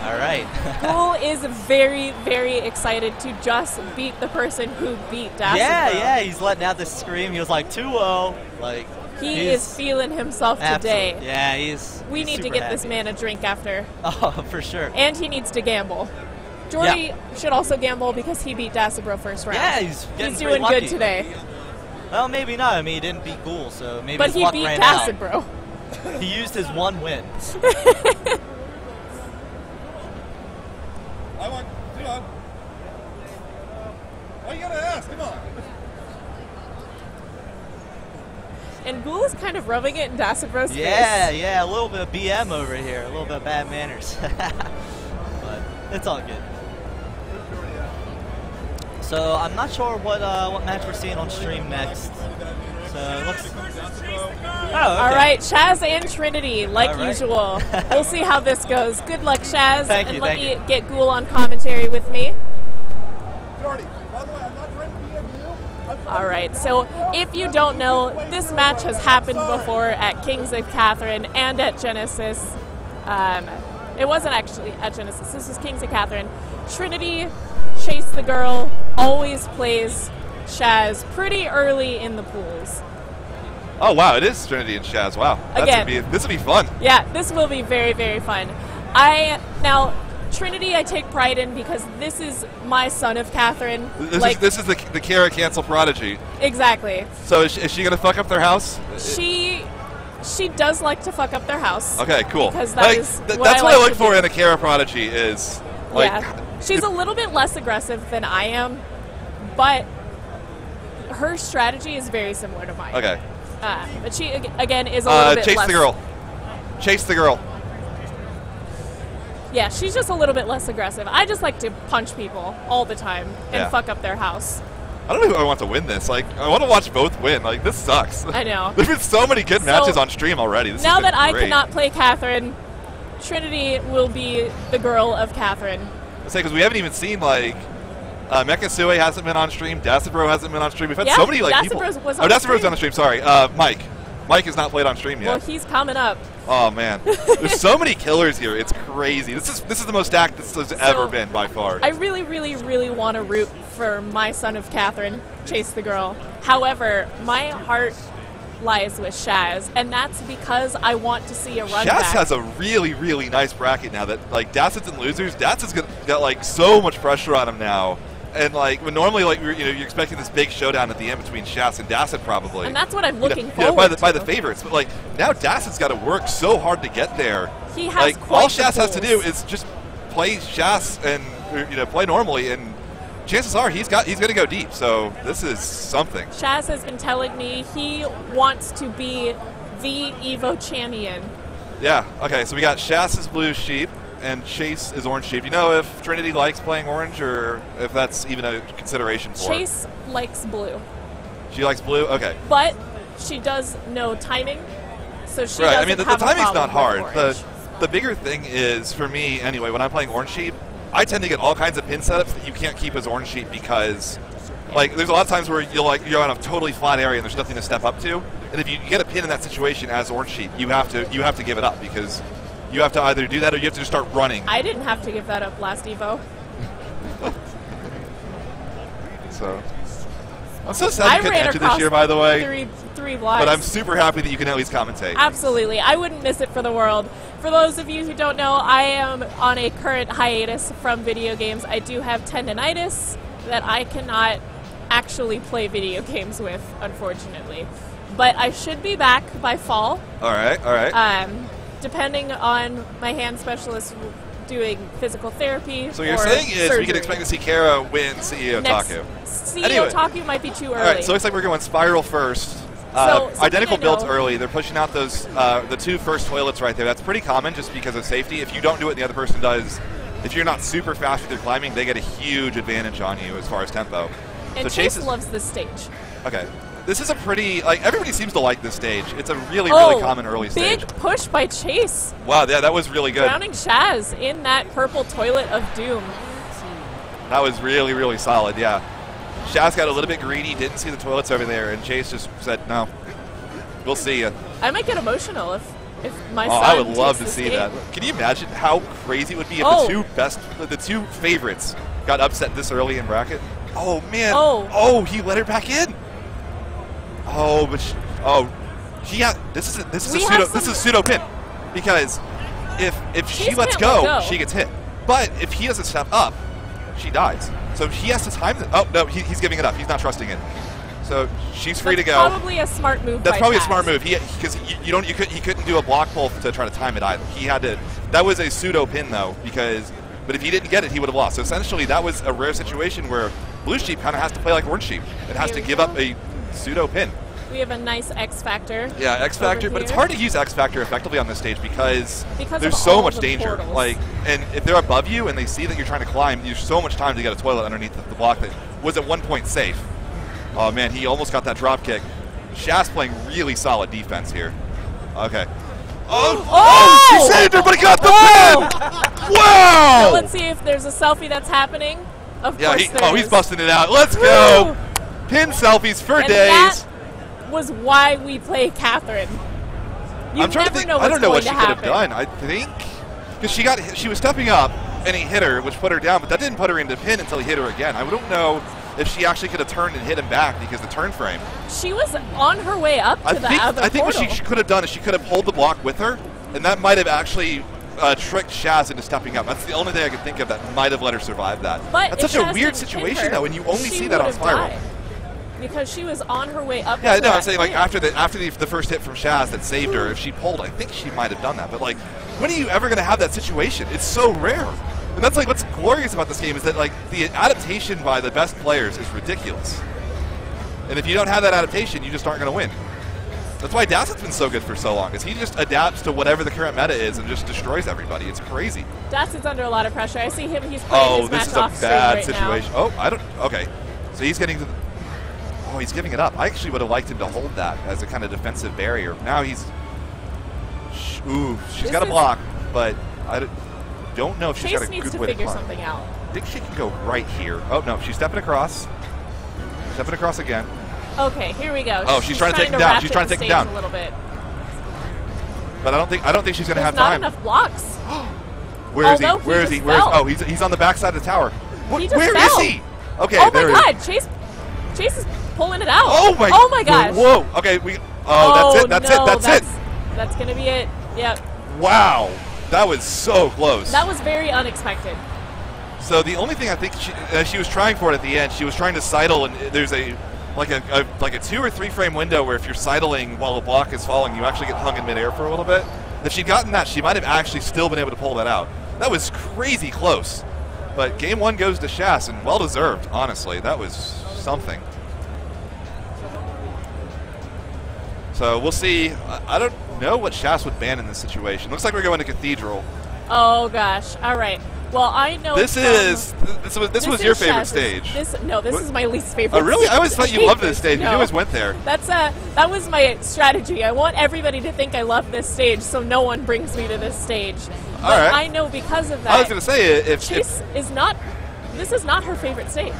All right. Ghoul is very, very excited to just beat the person who beat Dacid Bro. Yeah, he's letting out this scream. He was like 2-0. Like he is feeling himself today. Yeah, We need to get this man a drink after. Oh, for sure. And he needs to gamble. Jordy should also gamble because he beat Dacid Bro first round. Yeah, he's doing lucky. good today. Well, maybe not. I mean, he didn't beat Ghoul, so maybe but his he luck beat ran Dacid out. Bro. He used his one win. Come on. Why you gotta ask? Come on. And Ghoul is kind of rubbing it in Dacid Bro's face. Yeah, a little bit of BM over here, a little bit of bad manners. But it's all good. So I'm not sure what match we're seeing on stream next. So it looks. All right, Shaz and Trinity, like usual. We'll see how this goes. Good luck, Shaz. Thank and you, let thank me you. get Ghoul on commentary with me. All right, so if you don't know, this match has happened before at Kings of Catherine and at Genesis. It wasn't actually at Genesis. This was Kings of Catherine. Trinity, Chase the Girl, always plays Shaz pretty early in the pools. Oh wow, it is Trinity and Shaz. Wow, this will be fun. Yeah, this will be very, very fun. Now Trinity I take pride in because this is my son of Catherine. This is the Kara cancel prodigy. Exactly. So is she gonna fuck up their house? She does like to fuck up their house. Okay, cool. Because that's what I like look to for do. in a Kara prodigy is like. Yeah, she's a little bit less aggressive than I am, but her strategy is very similar to mine. Okay. But she again is a little bit chase less. the girl. Chase the girl. Yeah, she's just a little bit less aggressive. I just like to punch people all the time and fuck up their house. I don't know who I want to win this. Like, I want to watch both win. Like, this sucks. I know. There's been so many good matches on stream already. This now has been that I great. cannot play Catherine, Trinity will be the girl of Catherine. I say because we haven't even seen like Mecha Sue hasn't been on stream. Dacid Bro hasn't been on stream. We've had so many like Dacid people. Bros was on Dacid Bro's stream. on the stream. Sorry, Mike. Mike has not played on stream yet. Well, he's coming up. Oh man, there's so many killers here. It's crazy. This is the most stacked this has ever been by far. I really, really, really want to root for my son of Catherine, Chase the Girl. However, my heart lies with Shaz, and that's because I want to see a run Shaz back. has a really, really nice bracket now that, like, Dassets and losers, Dassets got, like, so much pressure on him now. And, like, when normally, like, you're expecting this big showdown at the end between Shaz and Dasset, probably. And that's what I'm looking forward to. By the favorites. But, like, now Dasset's got to work so hard to get there. He has like, quite all the Shaz has to tools. do is just play Shaz and, play normally, and chances are he's going to go deep. So this is something. Shaz has been telling me he wants to be the EVO champion. Yeah, okay, so we got Shaz is blue sheep, and Chase is orange sheep. Do you know if Trinity likes playing orange, or if that's even a consideration for her? Chase likes blue. She likes blue? Okay. But she does know timing, so she right, doesn't I mean, the have a timing's problem not hard. with orange. The bigger thing is, for me anyway, when I'm playing orange sheep, I tend to get all kinds of pin setups that you can't keep as orange sheep because, like, there's a lot of times where you're on a totally flat area and there's nothing to step up to, and if you get a pin in that situation as orange sheep, you have to give it up because you have to either do that or you have to just start running. I didn't have to give that up last EVO. So I'm so sad you couldn't enter this year, by the way. Three lives. But I'm super happy that you can at least commentate. Absolutely. I wouldn't miss it for the world. For those of you who don't know, I am on a current hiatus from video games. I do have tendinitis that I cannot actually play video games with, unfortunately. But I should be back by fall. All right. Depending on my hand specialist doing physical therapy. So what you're saying is we can expect to see Kara win CEO Taku. CEO Taku might be too early. All right, so it looks like we're going Spiral first. Identical builds early. They're pushing out those the two first toilets right there. That's pretty common just because of safety. If you don't do it and the other person does, if you're not super fast with your climbing, they get a huge advantage on you as far as tempo. And so Chase loves this stage. Okay. This is a pretty, like, everybody seems to like this stage. It's a really, really common early stage. Big push by Chase. Wow, yeah, that was really good. Drowning Shaz in that purple toilet of doom. That was really, really solid, yeah. Shaz got a little bit greedy, didn't see the toilets over there, and Chase just said, no, we'll see you. I might get emotional if my son I would love to takes see this game. that. Can you imagine how crazy it would be if the two favorites got upset this early in bracket? Oh, man. Oh, he let her back in. Oh, but this is a pseudo pin because if she lets go, she gets hit. But if he doesn't step up, she dies. So he has to time it. Oh no, he's giving it up. He's not trusting it. So she's free to go. Probably a smart move. That's probably a smart move. Because he couldn't do a block pull to try to time it either. He had to. That was a pseudo pin though but if he didn't get it, he would have lost. So essentially, that was a rare situation where Blue Sheep kind of has to play like Orange Sheep. It has to give up a pseudo pin. We have a nice X Factor. Yeah, X Factor, but it's hard to use X Factor effectively on this stage because there's of so all much the danger. portals. Like, and if they're above you and they see that you're trying to climb, there's so much time to get a toilet underneath the block that was at one point safe. Oh man, he almost got that drop kick. Shaz playing really solid defense here. Okay. Oh, she saved her, but he got the pin! Wow! So let's see if there's a selfie that's happening. Of course he's busting it out. Let's go! Pin selfies for days. That was why we play Catherine. I'm trying to think. I don't know what she could have done. I think because she was stepping up and he hit her, which put her down, but that didn't put her into pin until he hit her again. I don't know if she actually could have turned and hit him back because the turn frame. She was on her way up to the other I think portal. what she could have done is she could have pulled the block with her, and that might have actually tricked Shaz into stepping up. That's the only thing I could think of that might have let her survive that. But that's such a weird situation though, and you only see that on Spiral. Because she was on her way up. Yeah, no, I'm saying like after the first hit from Shaz that saved her, if she pulled, I think she might have done that. But like, when are you ever going to have that situation? It's so rare. And that's like what's glorious about this game is that like the adaptation by the best players is ridiculous. And if you don't have that adaptation, you just aren't going to win. That's why Dasset's been so good for so long, is he just adapts to whatever the current meta is and just destroys everybody. It's crazy. Dasset's under a lot of pressure. I see him. He's playing his match off screen right now. This is a bad situation. Oh, I don't. Okay, so he's getting to the. Oh, he's giving it up. I actually would have liked him to hold that as a kind of defensive barrier. Now he's. Ooh, she's got a block, but I don't know if she's got a good way to climb. Chase needs to figure something out. I think she can go right here. Oh no, she's stepping across. Stepping across again. Okay, here we go. Oh, she's trying to take him down. She's trying to take him down a little bit. But I don't think she's going to have time. Not enough blocks. Where is he? Where is he? Oh, he's on the backside of the tower. Where is he? Okay, oh there my God, Chase is pulling it out. Oh my gosh. Whoa. Okay, Oh, that's it. That's no, it. That's it. That's going to be it. Yep. Wow. That was so close. That was very unexpected. So the only thing I think she was trying for it at the end, she was trying to sidle, and there's a 2 or 3 frame window where if you're sidling while a block is falling, you actually get hung in midair for a little bit. If she'd gotten that, she might have actually still been able to pull that out. That was crazy close. But game 1 goes to Shas, and well deserved, honestly. That was something. So we'll see. I don't know what Shas would ban in this situation. Looks like we're going to Cathedral. Oh gosh. All right. Well, I know this was your favorite stage. This is my least favorite. Oh, really? I always thought you loved this stage. No. You always went there. That was my strategy. I want everybody to think I love this stage, so no one brings me to this stage. But all right. I know because of that. I was going to say Chase is not. This is not her favorite stage.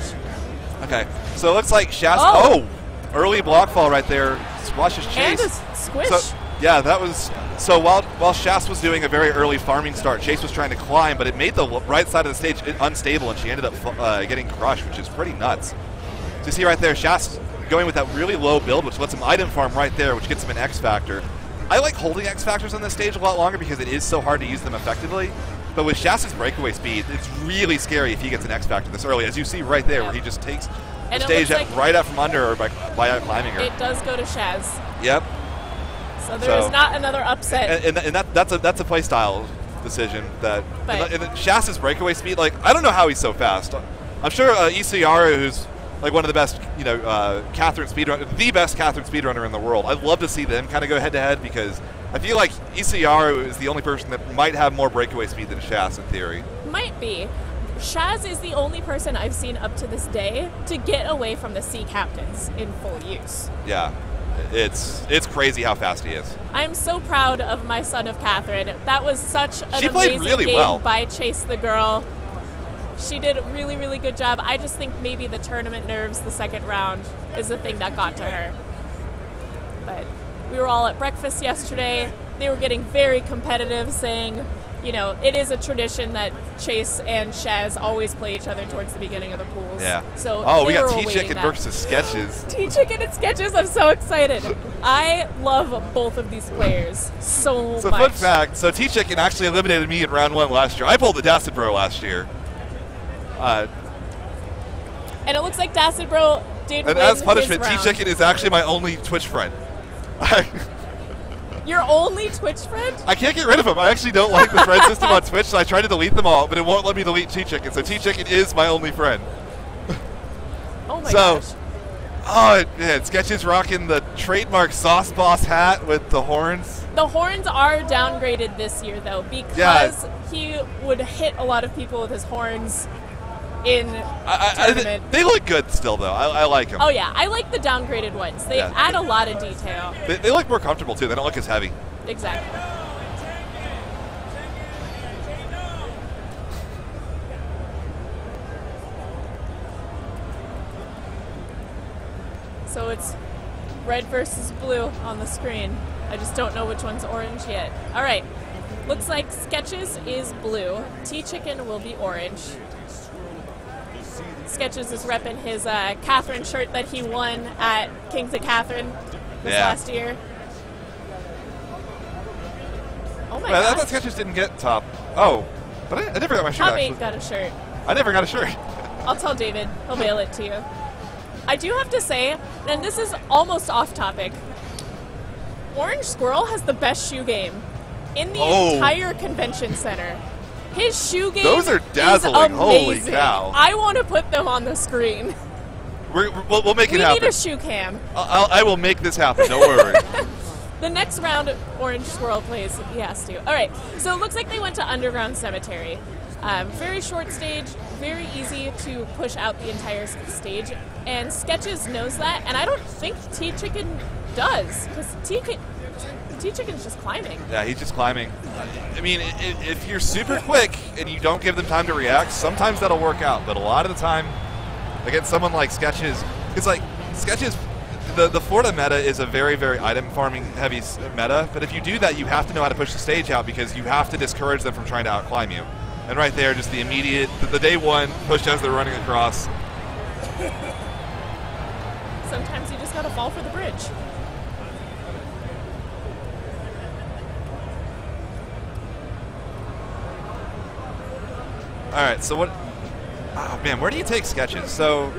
Okay, so it looks like Shas. Oh, early block fall right there. Squashes Chase. And a squish. So, yeah, that was. So while Shas was doing a very early farming start, Chase was trying to climb, but it made the right side of the stage unstable, and she ended up getting crushed, which is pretty nuts. So you see right there, Shas going with that really low build, which lets him item farm right there, which gets him an X Factor. I like holding X Factors on this stage a lot longer because it is so hard to use them effectively. But with Shas's breakaway speed, it's really scary if he gets an X Factor this early, as you see right there, where he just takes the stage right out from under her by out-climbing her. It does go to Shaz. Yep. So there is not another upset. And that's a playstyle decision. And Shas's breakaway speed, like, I don't know how he's so fast. I'm sure ECR, who's like one of the best, Catherine speedrunner, the best Catherine speedrunner in the world. I'd love to see them kind of go head-to-head because I feel like ECR is the only person that might have more breakaway speed than Shas in theory. Might be. Shaz is the only person I've seen up to this day to get away from the C captains in full use. Yeah, it's crazy how fast he is. I'm so proud of my son of Catherine. That was such an amazing really game well by Chase the Girl. She did a really, really good job. I just think maybe the tournament nerves the second round is the thing that got to her. But we were all at breakfast yesterday. They were getting very competitive, saying, it is a tradition that Chase and Shaz always play each other towards the beginning of the pools. Yeah. So we got T-Chicken versus Sketches. T-Chicken and Sketches, I'm so excited. I love both of these players so much. So fun fact, T-Chicken actually eliminated me in round 1 last year. I pulled the Dacid Bro last year. And it looks like Dacid Bro did win. And as punishment, his round. T-Chicken is actually my only Twitch friend. Your only Twitch friend? I can't get rid of him. I actually don't like the friend system on Twitch, so I try to delete them all, but it won't let me delete T-Chicken. So T-Chicken is my only friend. Oh my gosh. Oh, man, Sketches rocking the trademark Sauce Boss hat with the horns. The horns are downgraded this year, though, because he would hit a lot of people with his horns in tournament. They look good still, though. I like them. Oh, yeah. I like the downgraded ones. They add a lot of detail. They look more comfortable, too. They don't look as heavy. Exactly. So it's red versus blue on the screen. I just don't know which one's orange yet. All right. Looks like Sketches is blue. T-Chicken will be orange. Sketches is repping his Catherine shirt that he won at Kings of Catherine this last year. Oh my gosh. I thought Sketches didn't get top. Oh, but I never got my shirt. Top 8 got a shirt. I never got a shirt. I'll tell David. He'll mail it to you. I do have to say, and this is almost off topic, Orange Squirrel has the best shoe game in the entire convention center. His shoe game Those are dazzling. Holy cow. I want to put them on the screen. We'll make it happen. We need a shoe cam. I will make this happen. Don't worry. The next round Orange Squirrel plays, he has to. All right, so it looks like they went to Underground Cemetery. Very short stage, very easy to push out the entire stage, and Sketches knows that, and I don't think T-Chicken does, because T-Chicken's just climbing. Yeah, he's just climbing. I mean, if you're super quick and you don't give them time to react, sometimes that'll work out, but a lot of the time, against someone like Sketches, it's like, Sketches, the Florida meta is a very, very item farming heavy meta, but if you do that, you have to know how to push the stage out because you have to discourage them from trying to outclimb you. And right there, just the immediate, the day one push as they're running across. Sometimes you just gotta fall for the bridge. All right, so what? Oh man, where do you take Sketches? So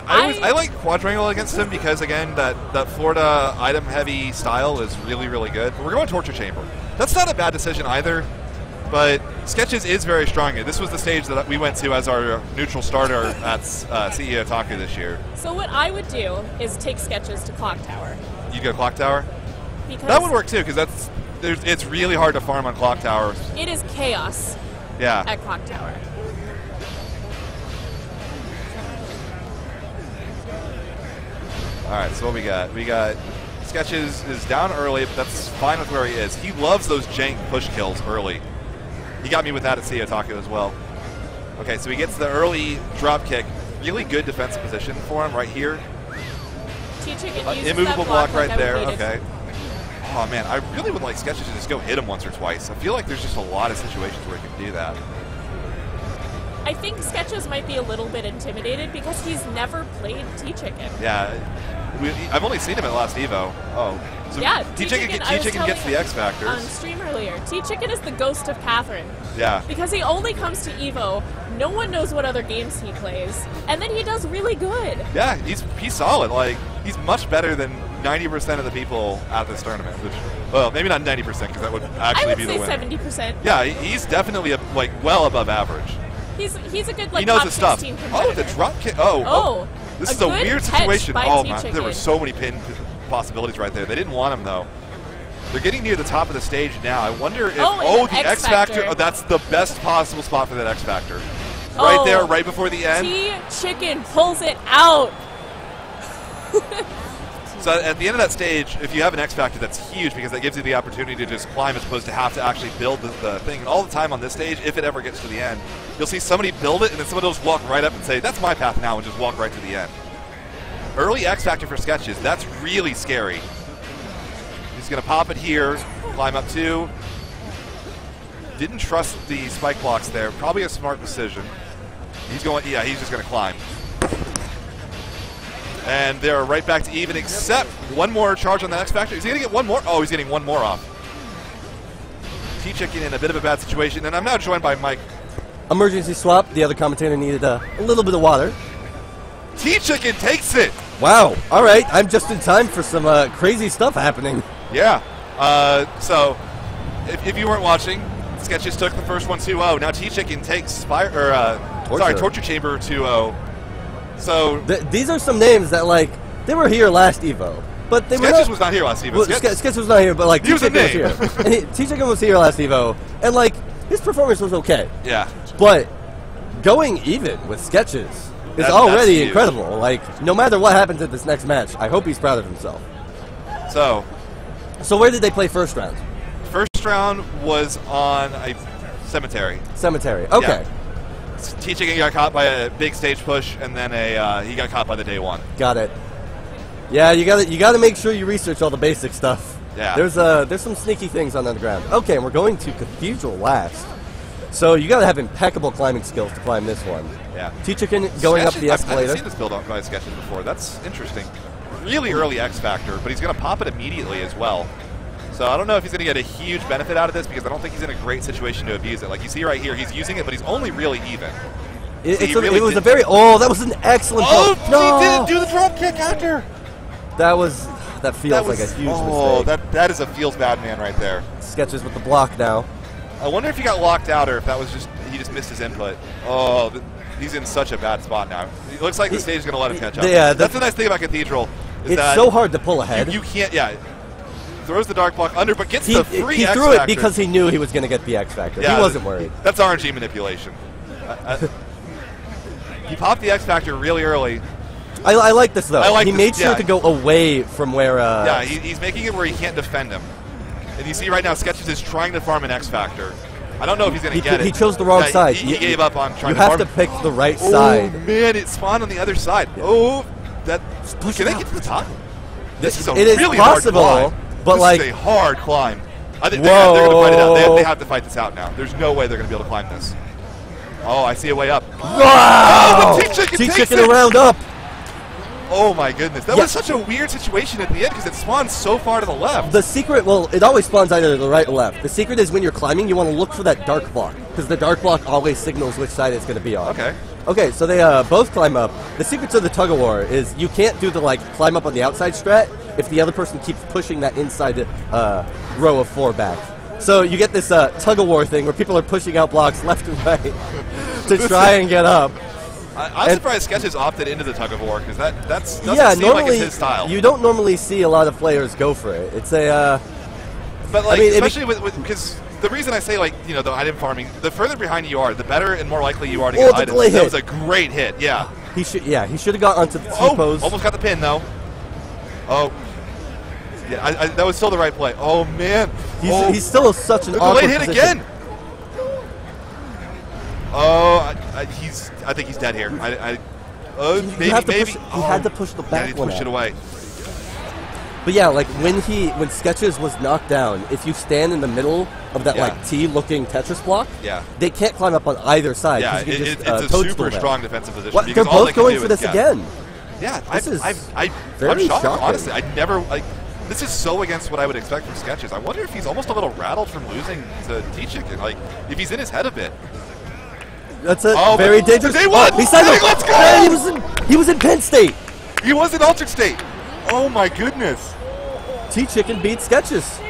I like Quadrangle against him because again that Florida item heavy style is really good. But we're going Torture Chamber. That's not a bad decision either. But Sketches is very strong. This was the stage that we went to as our neutral starter at CEO Otaku this year. So what I would do is take Sketches to Clock Tower. You go Clock Tower? Because that would work too, because it's really hard to farm on Clock Tower. It is chaos. Yeah. At Clock Tower. All right, so what we got? We got Sketches is down early, but that's fine with where he is. He loves those jank push kills early. He got me with that at CEO Otaku as well. Okay, so he gets the early drop kick. Really good defensive position for him right here. Immovable block right there. Okay. Oh man, I really would like Sketches to just go hit him once or twice. I feel like there's just a lot of situations where he can do that. I think Sketches might be a little bit intimidated because he's never played T-Chicken. Yeah, I've only seen him at last Evo. Oh. So yeah, T-Chicken gets the X Factors. On stream earlier, T-Chicken is the ghost of Catherine. Yeah. Because he only comes to Evo, no one knows what other games he plays, and then he does really good. Yeah, he's solid. Like, he's much better than 90% of the people at this tournament. Which, well, maybe not 90% because that would actually be the winner. I would say 70%. Yeah, he's definitely well above average. He's a good he knows top his stuff. 16 competitor. Oh, the drop kick. Oh, this is a weird situation. Oh man, there were so many pin possibilities right there. They didn't want him though. They're getting near the top of the stage now. I wonder if the X Factor. Oh, that's the best possible spot for that X Factor. Right there, right before the end. T-Chicken pulls it out. So at the end of that stage, if you have an X Factor, that's huge because that gives you the opportunity to just climb as opposed to have to actually build the thing. And all the time on this stage, if it ever gets to the end, you'll see somebody build it and then somebody will just walk right up and say, that's my path now, and just walk right to the end. Early X Factor for Sketches, that's really scary. He's going to pop it here, climb up 2. Didn't trust the spike blocks there. Probably a smart decision. He's just going to climb. And they're right back to even, except one more charge on the X Factor. Is he going to get one more? Oh, he's getting one more off. T-Chicken in a bit of a bad situation, and I'm now joined by Mike. Emergency swap. The other commentator needed a little bit of water. T-Chicken takes it! Wow. All right. I'm just in time for some crazy stuff happening. Yeah. So, if you weren't watching, Sketches took the first one 2-0. Now T-Chicken takes Torture Chamber 2-0. So these are some names that, like, they were here last Evo. But they Sketches was not here last Evo. Well, Sketches was not here, but, like, T-Chicken was here. T-Chicken was here last Evo. And, like, his performance was okay. Yeah. But going even with Sketches is already incredible. Like, no matter what happens at this next match, I hope he's proud of himself. So where did they play first round? First round was on a Cemetery. Cemetery, okay. Yeah. T-Chicken got caught by a big stage push, and then he got caught by the day one. Got it. Yeah, you got to make sure you research all the basic stuff. Yeah. There's some sneaky things on the ground. Okay, and we're going to Cathedral last. So you got to have impeccable climbing skills to climb this one. Yeah. T-Chicken going up the escalator. I've seen this build up by Sketches before. That's interesting. Really early X Factor, but he's going to pop it immediately as well. So I don't know if he's going to get a huge benefit out of this because I don't think he's in a great situation to abuse it. Like you see right here, he's using it, but he's only really even. It was a very... Oh, that was an excellent... Oh, he didn't do the drop kick after! That feels like a huge mistake. That is a feels bad man right there. Sketches with the block now. I wonder if he got locked out or if that was just... He just missed his input. Oh, he's in such a bad spot now. It looks like the stage is going to let him catch up. Yeah, that's the nice thing about Cathedral. It's so hard to pull ahead. You can't... Yeah. Throws the dark block under, but gets the free X Factor. He threw it because he knew he was going to get the X Factor. Yeah, he wasn't worried. That's RNG manipulation. He popped the X Factor really early. I like this, though. He made sure to go away from where... yeah, he's making it where he can't defend him. And you see right now, Sketches is trying to farm an X Factor. I don't know if he's going to get it. He chose the wrong side. He gave up on trying to farm. You have to pick the right side. Oh, man, it spawned on the other side. Yeah. Oh, can they get to the top? This is a really possible, hard climb. But this is a hard climb. I think they're going to fight it out. They have to fight this out now. There's no way they're going to be able to climb this. Oh, I see a way up. Wow! Oh, T-Chicken T-Chicken around up. Oh my goodness, that Yeah. was such a weird situation at the end because it spawns so far to the left. The secret, well, it always spawns either to the right or left. The secret is when you're climbing, you want to look for that dark block, because the dark block always signals which side it's going to be on. Okay. Okay, so they both climb up. The secret to the tug-of-war is you can't do the, like, climb up on the outside strat if the other person keeps pushing that inside row of 4 back. So you get this tug-of-war thing where people are pushing out blocks left and right to try and get up. I'm surprised Sketches opted into the tug-of-war because that doesn't Yeah, seem normally like it's his style. you don't normally see a lot of players go for it. It's a, But like, I mean, especially with because the reason I say like the item farming, the further behind you are, the better and more likely you are to Oh, get the items. delay That hit. was a great hit. Yeah. He should have got onto the T-pose. Almost got the pin though. Oh. Yeah, that was still the right play. Oh man. He's still such an the awkward delayed hit position. again. Oh, I think he's dead here. Maybe. He had to push the Yeah, back he one pushed out. it away. But yeah, like when Sketches was knocked down, if you stand in the middle of that like T-looking Tetris block, they can't climb up on either side. Yeah, 'cause you can just, it's a toadstool super them. strong defensive position. What? Because They're all both they can going do for is this get. again. Yeah, This is I'm very shocked. shocking. Honestly, I never like. This is so against what I would expect from Sketches. I wonder if he's almost a little rattled from losing to T-Chicken. Like, if he's in his head a bit. That's a Oh, very but dangerous. they won! He signed Hey, up. let's go! Man, he was in Penn State. He was in altered state. Oh my goodness. T-Chicken beat Sketches.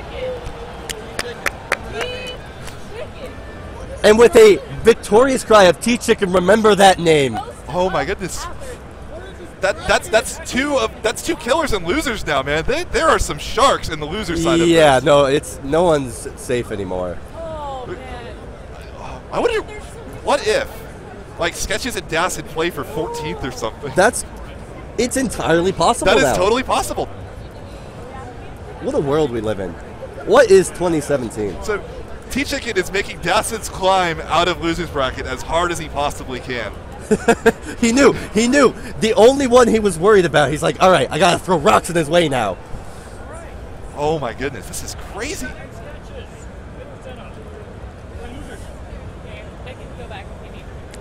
And with a victorious cry of T-Chicken, remember that name. Oh my goodness. That's two killers and losers now, man. There are some sharks in the loser side of this. Yeah, no one's safe anymore. I wonder, what if, like, Sketches and Dacid play for 14th or something? It's entirely possible That is now. totally possible. What a world we live in. What is 2017? So, T-Chicken is making Dacid's climb out of loser's bracket as hard as he possibly can. He knew. The only one he was worried about, he's like, all right, I got to throw rocks in his way now. Oh my goodness, this is crazy.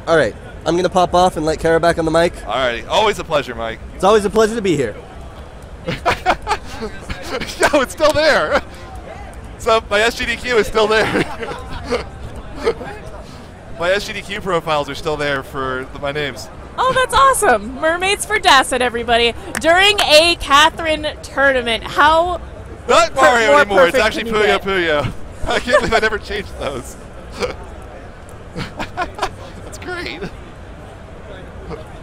All right, I'm going to pop off and let Kara back on the mic. All righty, always a pleasure, Mike. It's always a pleasure to be here. No, it's still there. So my SGDQ is still there. My SGDQ profiles are still there for my names. Oh, that's awesome. Mermaids for Dacid, everybody. During a Catherine tournament. How Not Mario more anymore, it's perfect actually can you Puyo get? Puyo. I can't believe I never changed those. That's great.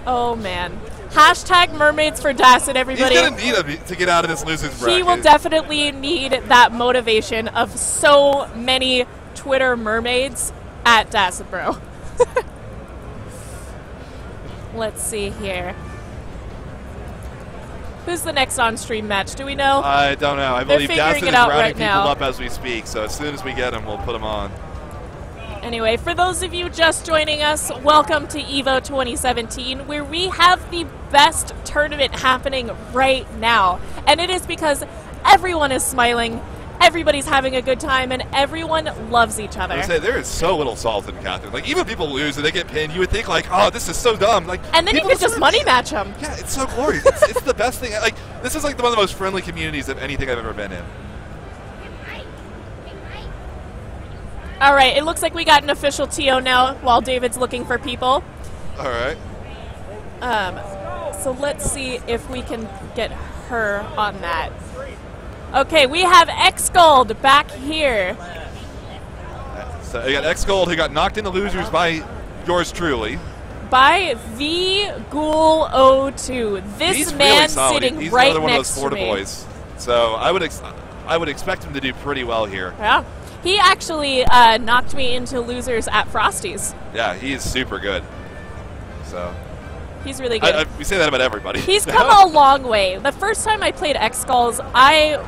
Oh, man. Hashtag Mermaids for Dacid, everybody. He's going to need him to get out of this loser's bracket. He will definitely need that motivation of so many Twitter mermaids at Dacid Bro. Let's see here. Who's the next on-stream match? Do we know? I don't know. I They're believe figuring Dacid it is out rounding right people now. up as we speak, so as soon as we get them, we'll put them on. Anyway, for those of you just joining us, welcome to EVO 2017, where we have the best tournament happening right now. And it is because everyone is smiling, everybody's having a good time, and everyone loves each other. I would say there is so little salt in Catherine. Like, even people lose and they get pinned, you would think like, oh, this is so dumb. Like, And then you people could just money match them. Yeah, it's so glorious. It's the best thing. Like, this is like one of the most friendly communities of anything I've ever been in. All right, it looks like we got an official TO now while David's looking for people. All right. So let's see if we can get her on that. Okay, we have X-Gold back here. So you got X-Gold who got knocked into losers by yours truly. By VGhoul02. This He's man really solid. sitting He's right another one of next those to Florida me. boys. So I would expect him to do pretty well here. Yeah. He actually knocked me into losers at Frosty's. Yeah, he is super good. So He's really good. we say that about everybody. He's come a long way. The first time I played X-Skulls, I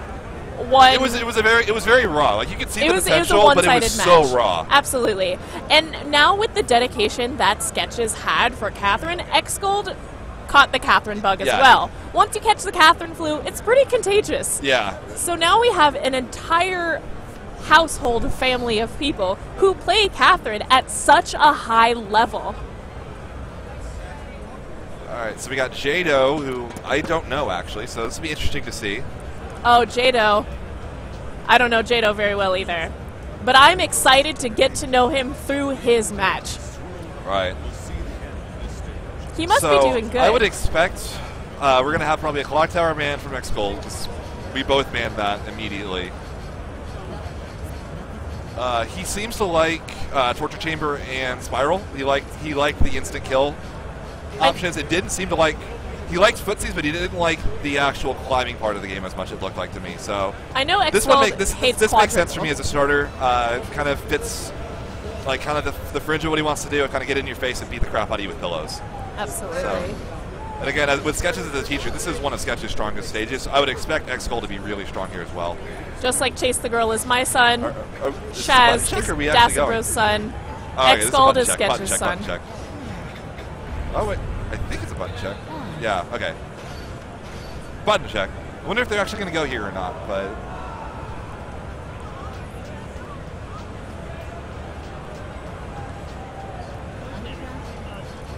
won. It was very raw. Like, you could see the It potential, was a but it one-sided was match. so raw. Absolutely. And now with the dedication that Sketches had for Catherine, X-Gold caught the Catherine bug as Yeah. well. Once you catch the Catherine flu, it's pretty contagious. Yeah. So now we have an entire household family of people who play Catherine at such a high level. All right, so we got Jado, who I don't know actually, so this will be interesting to see. Oh, Jado. I don't know Jado very well either. But I'm excited to get to know him through his match. Right. He must be doing good. I would expect we're going to have probably a Clock Tower man from X-Gold, because we both manned that immediately. He seems to like Torture Chamber and Spiral. He liked the instant kill options. It didn't seem to like... He liked footsies, but he didn't like the actual climbing part of the game as much, it looked like to me. So I know this hates makes sense for me as a starter. Kind of fits like kind of the fringe of what he wants to do. Kind of get in your face and beat the crap out of you with pillows. Absolutely. So, and again, with Sketches as a teacher, this is one of Sketches' strongest stages. I would expect X-Gold to be really strong here as well. Just like Chase the Girl is my son, Is Shaz is this we actually going? Dasabro's son, Oh, okay, X-Gold is button Sketch's check, son. button check. Oh wait, I think it's a button check. Yeah, okay. Button check. I wonder if they're actually going to go here or not, but...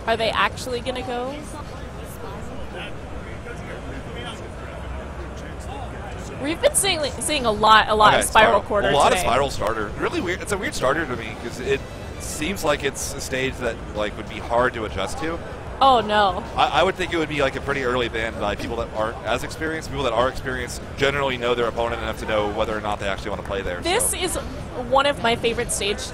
Are they actually going to go? We've been seeing a lot of Spiral Quarter today. A lot of Spiral starter. Really weird. It's a weird starter to me, because it seems like it's a stage that like would be hard to adjust to. Oh, no. I would think it would be like a pretty early ban by people that aren't as experienced. People that are experienced generally know their opponent enough to know whether or not they actually want to play there. This is one of my favorite stages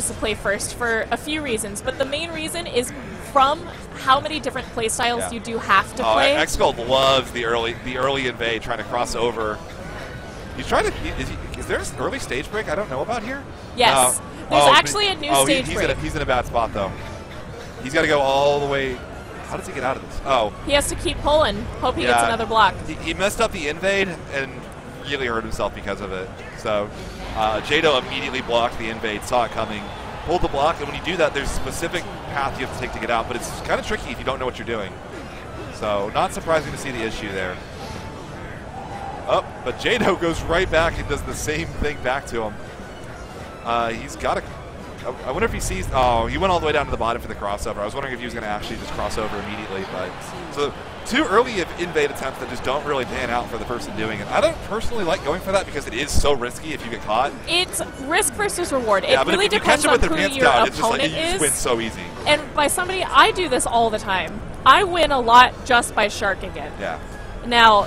to play first for a few reasons, but the main reason is from how many different playstyles you do have to play. X-Gold loves the early invade, trying to cross over. He's trying to. Is there an early stage break I don't know about here? Yes. There's actually a new stage break. He's in a bad spot though. He's got to go all the way. How does he get out of this? Oh. He has to keep pulling. Hope he gets another block. He messed up the invade and really hurt himself because of it. So Jado immediately blocked the invade, saw it coming, pulled the block, and when you do that, there's a specific path you have to take to get out, but it's kind of tricky if you don't know what you're doing. So not surprising to see the issue there. Oh, but Jado goes right back and does the same thing back to him. He's got a... I wonder if he sees... Oh, he went all the way down to the bottom for the crossover. I was wondering if he was going to actually just cross over immediately, but... So, two early invade attempts that just don't really pan out for the person doing it. I don't personally like going for that because it is so risky if you get caught. It's risk versus reward. Yeah, it really depends on who your opponent is. You just win so easy. And by somebody, I do this all the time. I win a lot just by sharking it. Yeah. Now,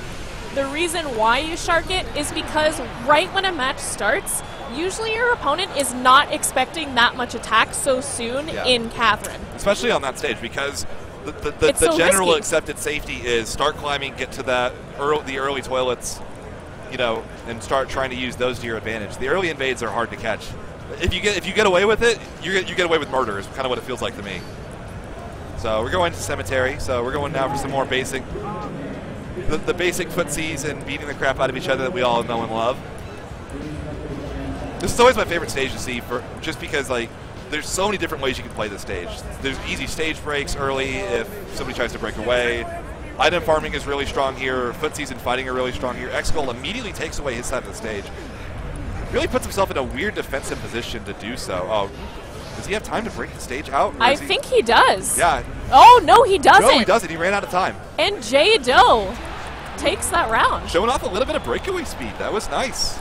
the reason why you shark it is because right when a match starts, usually your opponent is not expecting that much attack so soon in Catherine. Especially on that stage, because the general accepted safety is start climbing, get to the early toilets, you know, and start trying to use those to your advantage. The early invades are hard to catch. If you get away with it, you get away with murder is kind of what it feels like to me. So we're going to Cemetery. So we're going now for some more basic, the basic footsies and beating the crap out of each other that we all know and love. This is always my favorite stage to see, just because like there's so many different ways you can play this stage. There's easy stage breaks early if somebody tries to break away. Item farming is really strong here. Footsies and fighting are really strong here. X-Gold immediately takes away his side of the stage. Really puts himself in a weird defensive position to do so. Oh, does he have time to break the stage out? I think he does. Yeah. Oh, no, he doesn't. No, he doesn't. He ran out of time. And Jado takes that round. Showing off a little bit of breakaway speed. That was nice.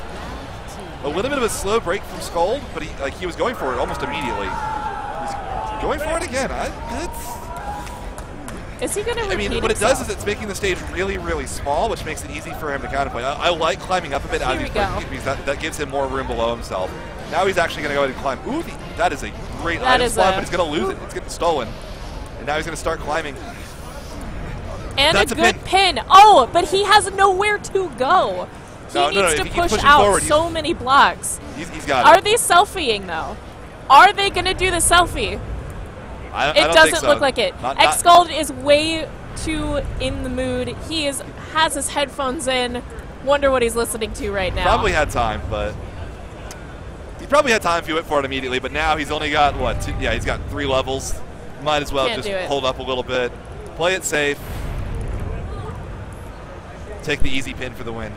A little bit of a slow break from Scold, but he was going for it almost immediately. He's going for it again. Is he going to repeat what it does is it's making the stage really, really small, which makes it easy for him to counterplay. I like climbing up a bit out of these breaks because that gives him more room below himself. Now he's actually going to go ahead and climb. Ooh, that is a great item slot, but he's going to lose it. It's getting stolen. And now he's going to start climbing. And that's a good pin. Oh, but he has nowhere to go. He needs to push out forward, so many blocks. He's got it. Are they selfieing, though? Are they going to do the selfie? I it doesn't look like it. X-Gold is way too in the mood. He has his headphones in. Wonder what he's listening to right now. Probably had time, but... He probably had time if he went for it immediately, but now he's only got, what, he's got 3 levels. Might as well just hold up a little bit. Play it safe. Take the easy pin for the win.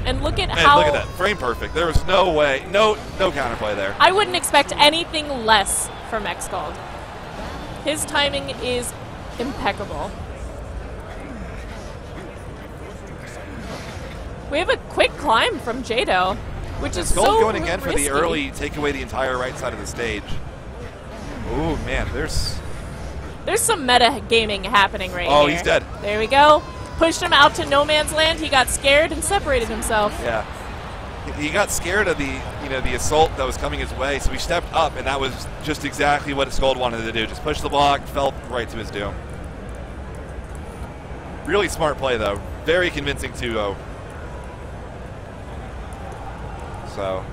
And look at how... look at that. Frame perfect. There was no way. No counterplay there. I wouldn't expect anything less from X-Gold. His timing is impeccable. We have a quick climb from Jado, which is Gold so going again for risky. the early, take away the entire right side of the stage. Oh man, there's some meta gaming happening right here. Oh, he's dead. There we go. Pushed him out to no man's land. He got scared and separated himself. Yeah. He got scared of the the assault that was coming his way, so he stepped up, and that was just exactly what Gold wanted to do. Just push the block, fell right to his doom. Really smart play though. Very convincing 2-0. So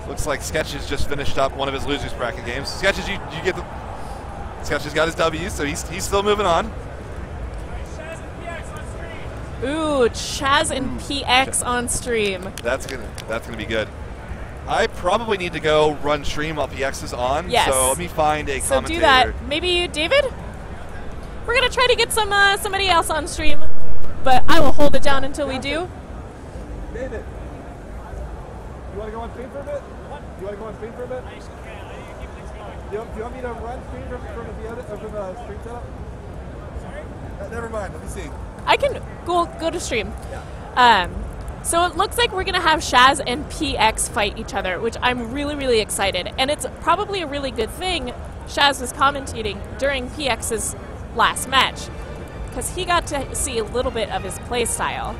looks like Sketches just finished up one of his losers bracket games. Sketches, you get the Sketches got his W, so he's still moving on. Ooh, Chaz and PX on stream. That's gonna be good. I probably need to go run stream while PX is on. Yes. So let me find a So commentator. do that. Maybe David? We're gonna try to get somebody else on stream, but I will hold it down until we do. David, you want to go on stream for a bit? What? You want to go on stream for a bit? I actually can. I need to keep things going. Do you want me to run stream from the stream setup? Sorry? Never mind. Let me see. I can go to stream. So it looks like we're gonna have Shaz and PX fight each other, which I'm really, really excited. And it's probably a really good thing Shaz was commentating during PX's last match, because he got to see a little bit of his play style.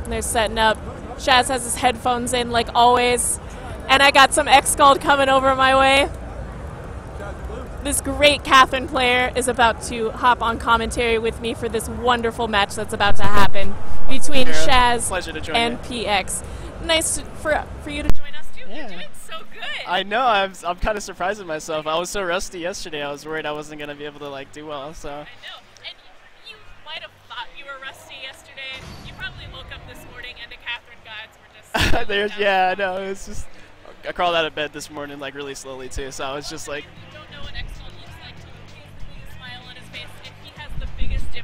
And they're setting up. Shaz has his headphones in like always. And I got some X-Gold coming over my way. This great Catherine player is about to hop on commentary with me for this wonderful match that's about to happen between Shaz and PX. Nice for you to join us too. Yeah. You're doing so good. I know. I'm kind of surprised with myself. I was so rusty yesterday. I was worried I wasn't gonna be able to like do well. So. I know. And you might have thought you were rusty yesterday. You probably woke up this morning and the Catherine gods were just. Yeah, I know. It's just I crawled out of bed this morning like really slowly too. So I was just like.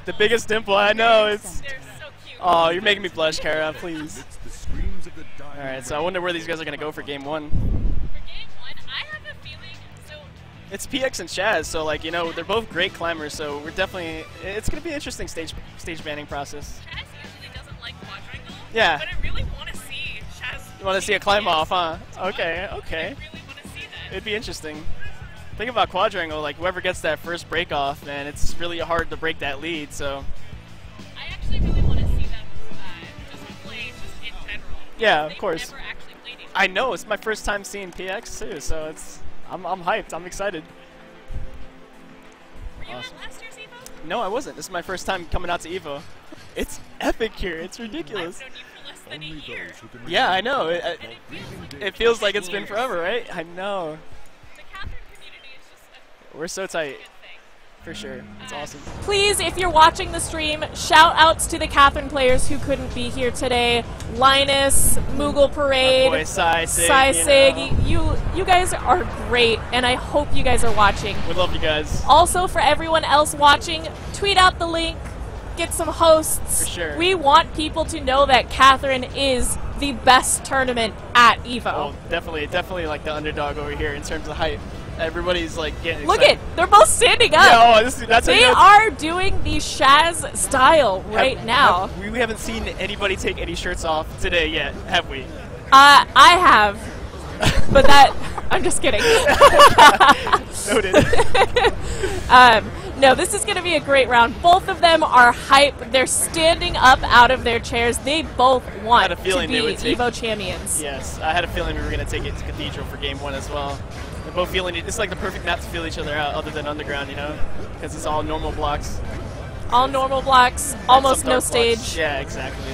The biggest dimple, I know. It's. They're so cute. Oh, you're making me blush, Kara. Please. All right, so I wonder where these guys are gonna go for game one. For game one, I have a feeling. So. It's PX and Shaz, so like they're both great climbers. So we're definitely. It's gonna be an interesting stage banning process. Shaz usually doesn't like quadrangle. Yeah. But I really want to see Shaz. You want to see a climb off, huh? Okay, okay. I really want to see that. It'd be interesting. Think about quadrangle, like whoever gets that first break off, man, it's really hard to break that lead, so. I actually really want to see them just play just in general. Yeah, of They've course. never actually played each other. I know, it's my first time seeing PX too, so I'm hyped, I'm excited. Were you at last year's EVO? No, I wasn't. This is my first time coming out to EVO. It's epic here, it's ridiculous. I've known you for less than a year. Yeah, I know. It feels like it's been forever, right? I know. The Catherine community is just We're so tight. For sure. It's awesome. Please, if you're watching the stream, shout outs to the Catherine players who couldn't be here today. Linus, Moogle Parade, Boy, Sig, you guys are great, and I hope you guys are watching. We love you guys. Also, for everyone else watching, tweet out the link, get some hosts. For sure. We want people to know that Catherine is the best tournament at EVO. Oh, definitely like the underdog over here in terms of hype. Everybody's like getting Look excited. they're both standing up. Yeah, that's they are doing the Shaz style right now. We haven't seen anybody take any shirts off today yet, have we? I have, but I'm just kidding. Noted. No, this is going to be a great round. Both of them are hype. They're standing up out of their chairs. They both want to be EVO champions. Yes, I had a feeling we were going to take it to Cathedral for game one as well. They're both feeling it. It's like the perfect map to feel each other out, other than Underground, you know, because it's all normal blocks. All normal blocks, almost no stage. Blocks. Yeah, exactly.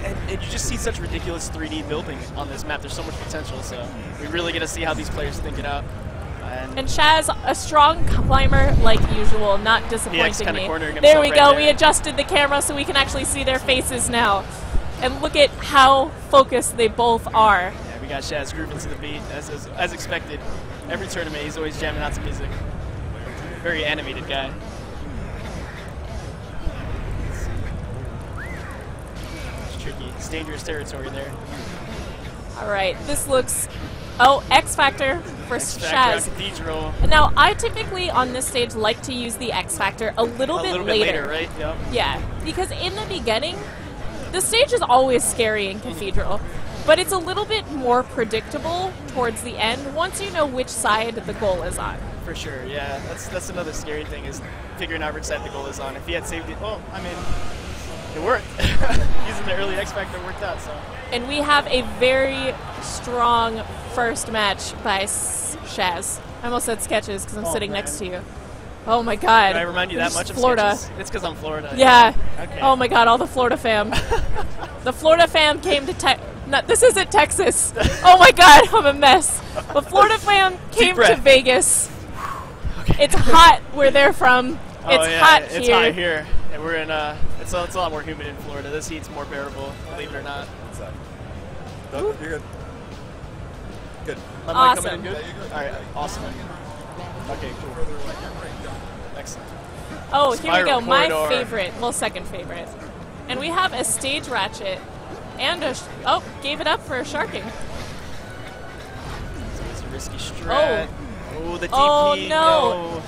And you just see such ridiculous 3D building on this map. There's so much potential, so we really get to see how these players think it out. And Shaz, a strong climber like usual, not disappointing me. There we go. We adjusted the camera so we can actually see their faces now. And look at how focused they both are. Yeah, we got Shaz grooving to the beat, as expected. Every tournament, he's always jamming out to music. Very animated guy. It's tricky. It's dangerous territory there. All right, this looks Oh, X Factor for X-Factor Shaz. on Cathedral. Now, I typically on this stage like to use the X Factor a little bit later. Right? Yep. Yeah, because in the beginning, the stage is always scary in Cathedral, but it's a little bit more predictable towards the end once you know which side the goal is on. For sure, yeah. That's another scary thing is figuring out which side the goal is on. If he had saved it, well, I mean, it worked. Using the early X Factor worked out, so. And we have a very strong first match by Shaz. I almost said sketches because I'm sitting next to you. Oh my god. Did I remind you that much of Florida. sketches? It's because I'm Florida. Yeah. Okay. Oh my god, all the Florida fam. The Florida fam came to this isn't Texas. Oh my god, I'm a mess. The Florida fam came to Vegas. Okay. It's hot where they're from. It's hot here. It's hot here. And we're in it's a lot more humid in Florida. This heat's more bearable, believe it or not. You're good. Good. My mic Awesome. coming in good? Alright, awesome. Okay, cool. Excellent. Oh, here we go. Spiral My corridor. favorite. Well, second favorite. And we have a stage ratchet and a... oh, gave it up for a sharking. It's a risky strat. Oh, the DP. Oh, no.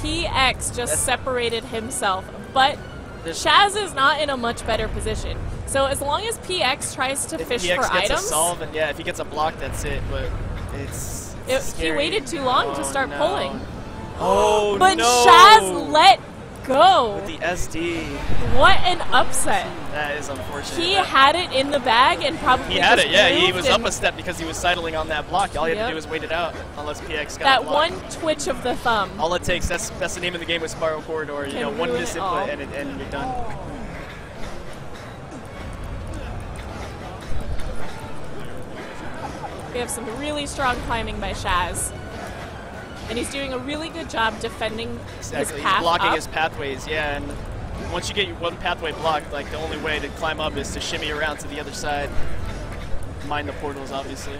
PX just separated himself, but Shaz is not in a much better position. So as long as PX tries to fish PX for gets items... a solve, and yeah, if he gets a block, that's it, but it's he scary. waited too long to start pulling. Oh, but no. Shaz let go. With the SD. What an upset. That is unfortunate. He had it in the bag and probably He had just it, yeah. He moved was up and- a step because he was sidling on that block. All he had Yep. to do was wait it out, unless PX got That a block. one twitch of the thumb. All it takes, that's the name of the game with Spiral Corridor. You Can know, one ruin it all. misinput and you're done. We have some really strong climbing by Shaz. And he's doing a really good job defending Exactly. his path He's blocking up. his pathways, yeah. And once you get your one pathway blocked, like the only way to climb up is to shimmy around to the other side. Mind the portals, obviously.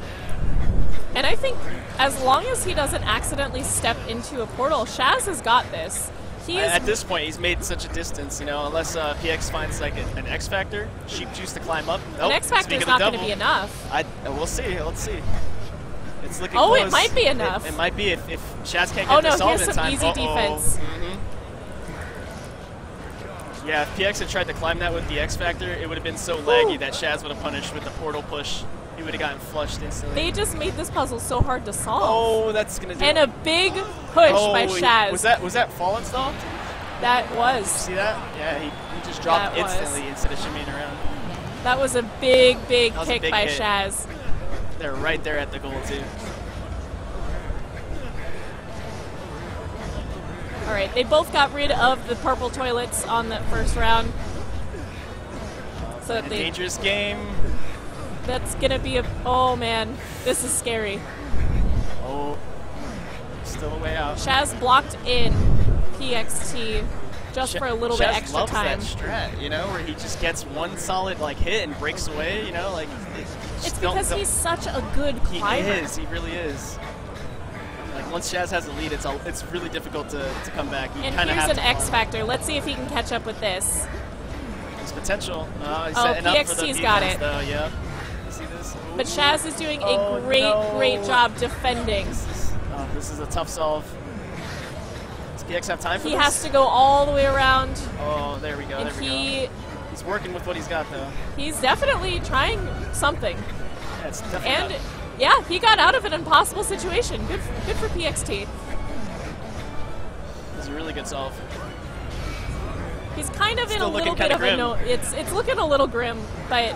And I think as long as he doesn't accidentally step into a portal, Shaz has got this. He is At this point, he's made such a distance, you know, unless PX finds like an X Factor, sheep juice to climb up. an X Factor is not going to be enough. We'll see. Let's see. It's looking Oh, close. it might be enough. It might be if Shaz can't get Oh the no, solve here's in some time. easy defense. Yeah, if PX had tried to climb that with the X Factor, it would have been so laggy that Shaz would have punished with the portal push. He would have gotten flushed instantly. They just made this puzzle so hard to solve. Oh, that's gonna do And it. a big push by Shaz. Was that fall install? That was. See that? Yeah, he just dropped That was. instantly instead of shimmying around. That was a big, big That was a kick big by hit. Shaz. They're right there at the goal too. All right, they both got rid of the purple toilets on that first round. So that A they, dangerous game. that's gonna be a. Oh man, this is scary. Oh, still a way out. Shaz blocked in PXT just for a little bit Shaz extra loves time. that strat, you know, where he just gets one solid like hit and breaks away. You know, like It's because he's such a good climber. He is. He really is. Like once Shaz has the lead, it's really difficult to come back. You And kind of here's have an to X Factor. Let's see if he can catch up with this. There's potential. He's Oh, setting up for the PXT's got defense, it. though. Yep. You see this? But Ooh. Shaz is doing a Oh, great, no. great job defending. This is a tough solve. Does PX have time for He this? has to go all the way around. Oh, there we go. And There we go. he, He's working with what he's got, though. he's definitely trying something. Yeah, it's definitely And not- yeah, he got out of an impossible situation. Good for PXT. It's a really good solve. He's kind of in a Still little looking bit kinda of grim. a no. It's looking a little grim, but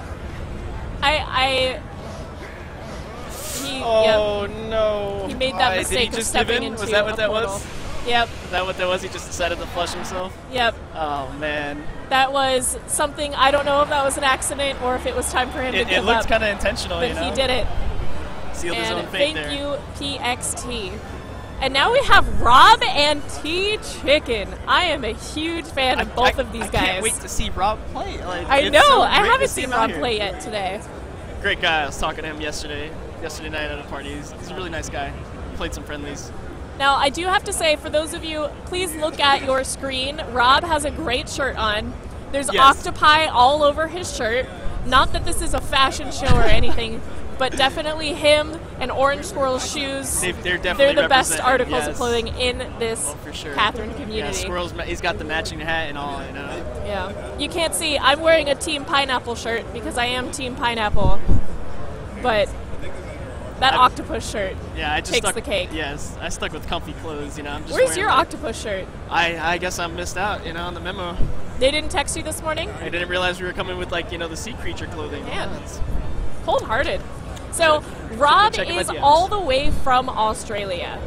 he Oh yep, no! he made that Why? mistake Did he of just stepping give in? into Was that what a that portal. was? Yep, Is that what that was? He just decided to flush himself? yep. Oh man! That was something. I don't know if that was an accident or if it was time for him to It give looked up. kind of intentional, But you know. he did it. Sealed his own And fate thank there. you, PXT. And now we have Rob and T Chicken. I am a huge fan of both of these I guys. can't wait to see Rob play. Like, I it's know. so I great to haven't see seen him out Rob here. play yet today. Great guy. I was talking to him yesterday night at a party. He's a really nice guy. Played some friendlies. Now, I do have to say, for those of you, please look at your screen. Rob has a great shirt on. There's Yes. octopi all over his shirt. Not that this is a fashion show or anything, but definitely him and Orange Squirrel's shoes. They're the best represented, articles yes. of clothing in this For sure. Catherine community. Yeah, Squirrel's, he's got the matching hat and all, you know. Yeah. You can't see. I'm wearing a Team Pineapple shirt because I am Team Pineapple. But that octopus shirt I just takes stuck, the cake. Yes, I stuck with comfy clothes, you know. I'm just Where's wearing your like- octopus shirt? I guess I missed out, you know, on the memo. They didn't text you this morning? I didn't realize we were coming with, like, you know, the sea creature clothing. Man, cold-hearted. So, Rob checking my is DMs. all the way from Australia.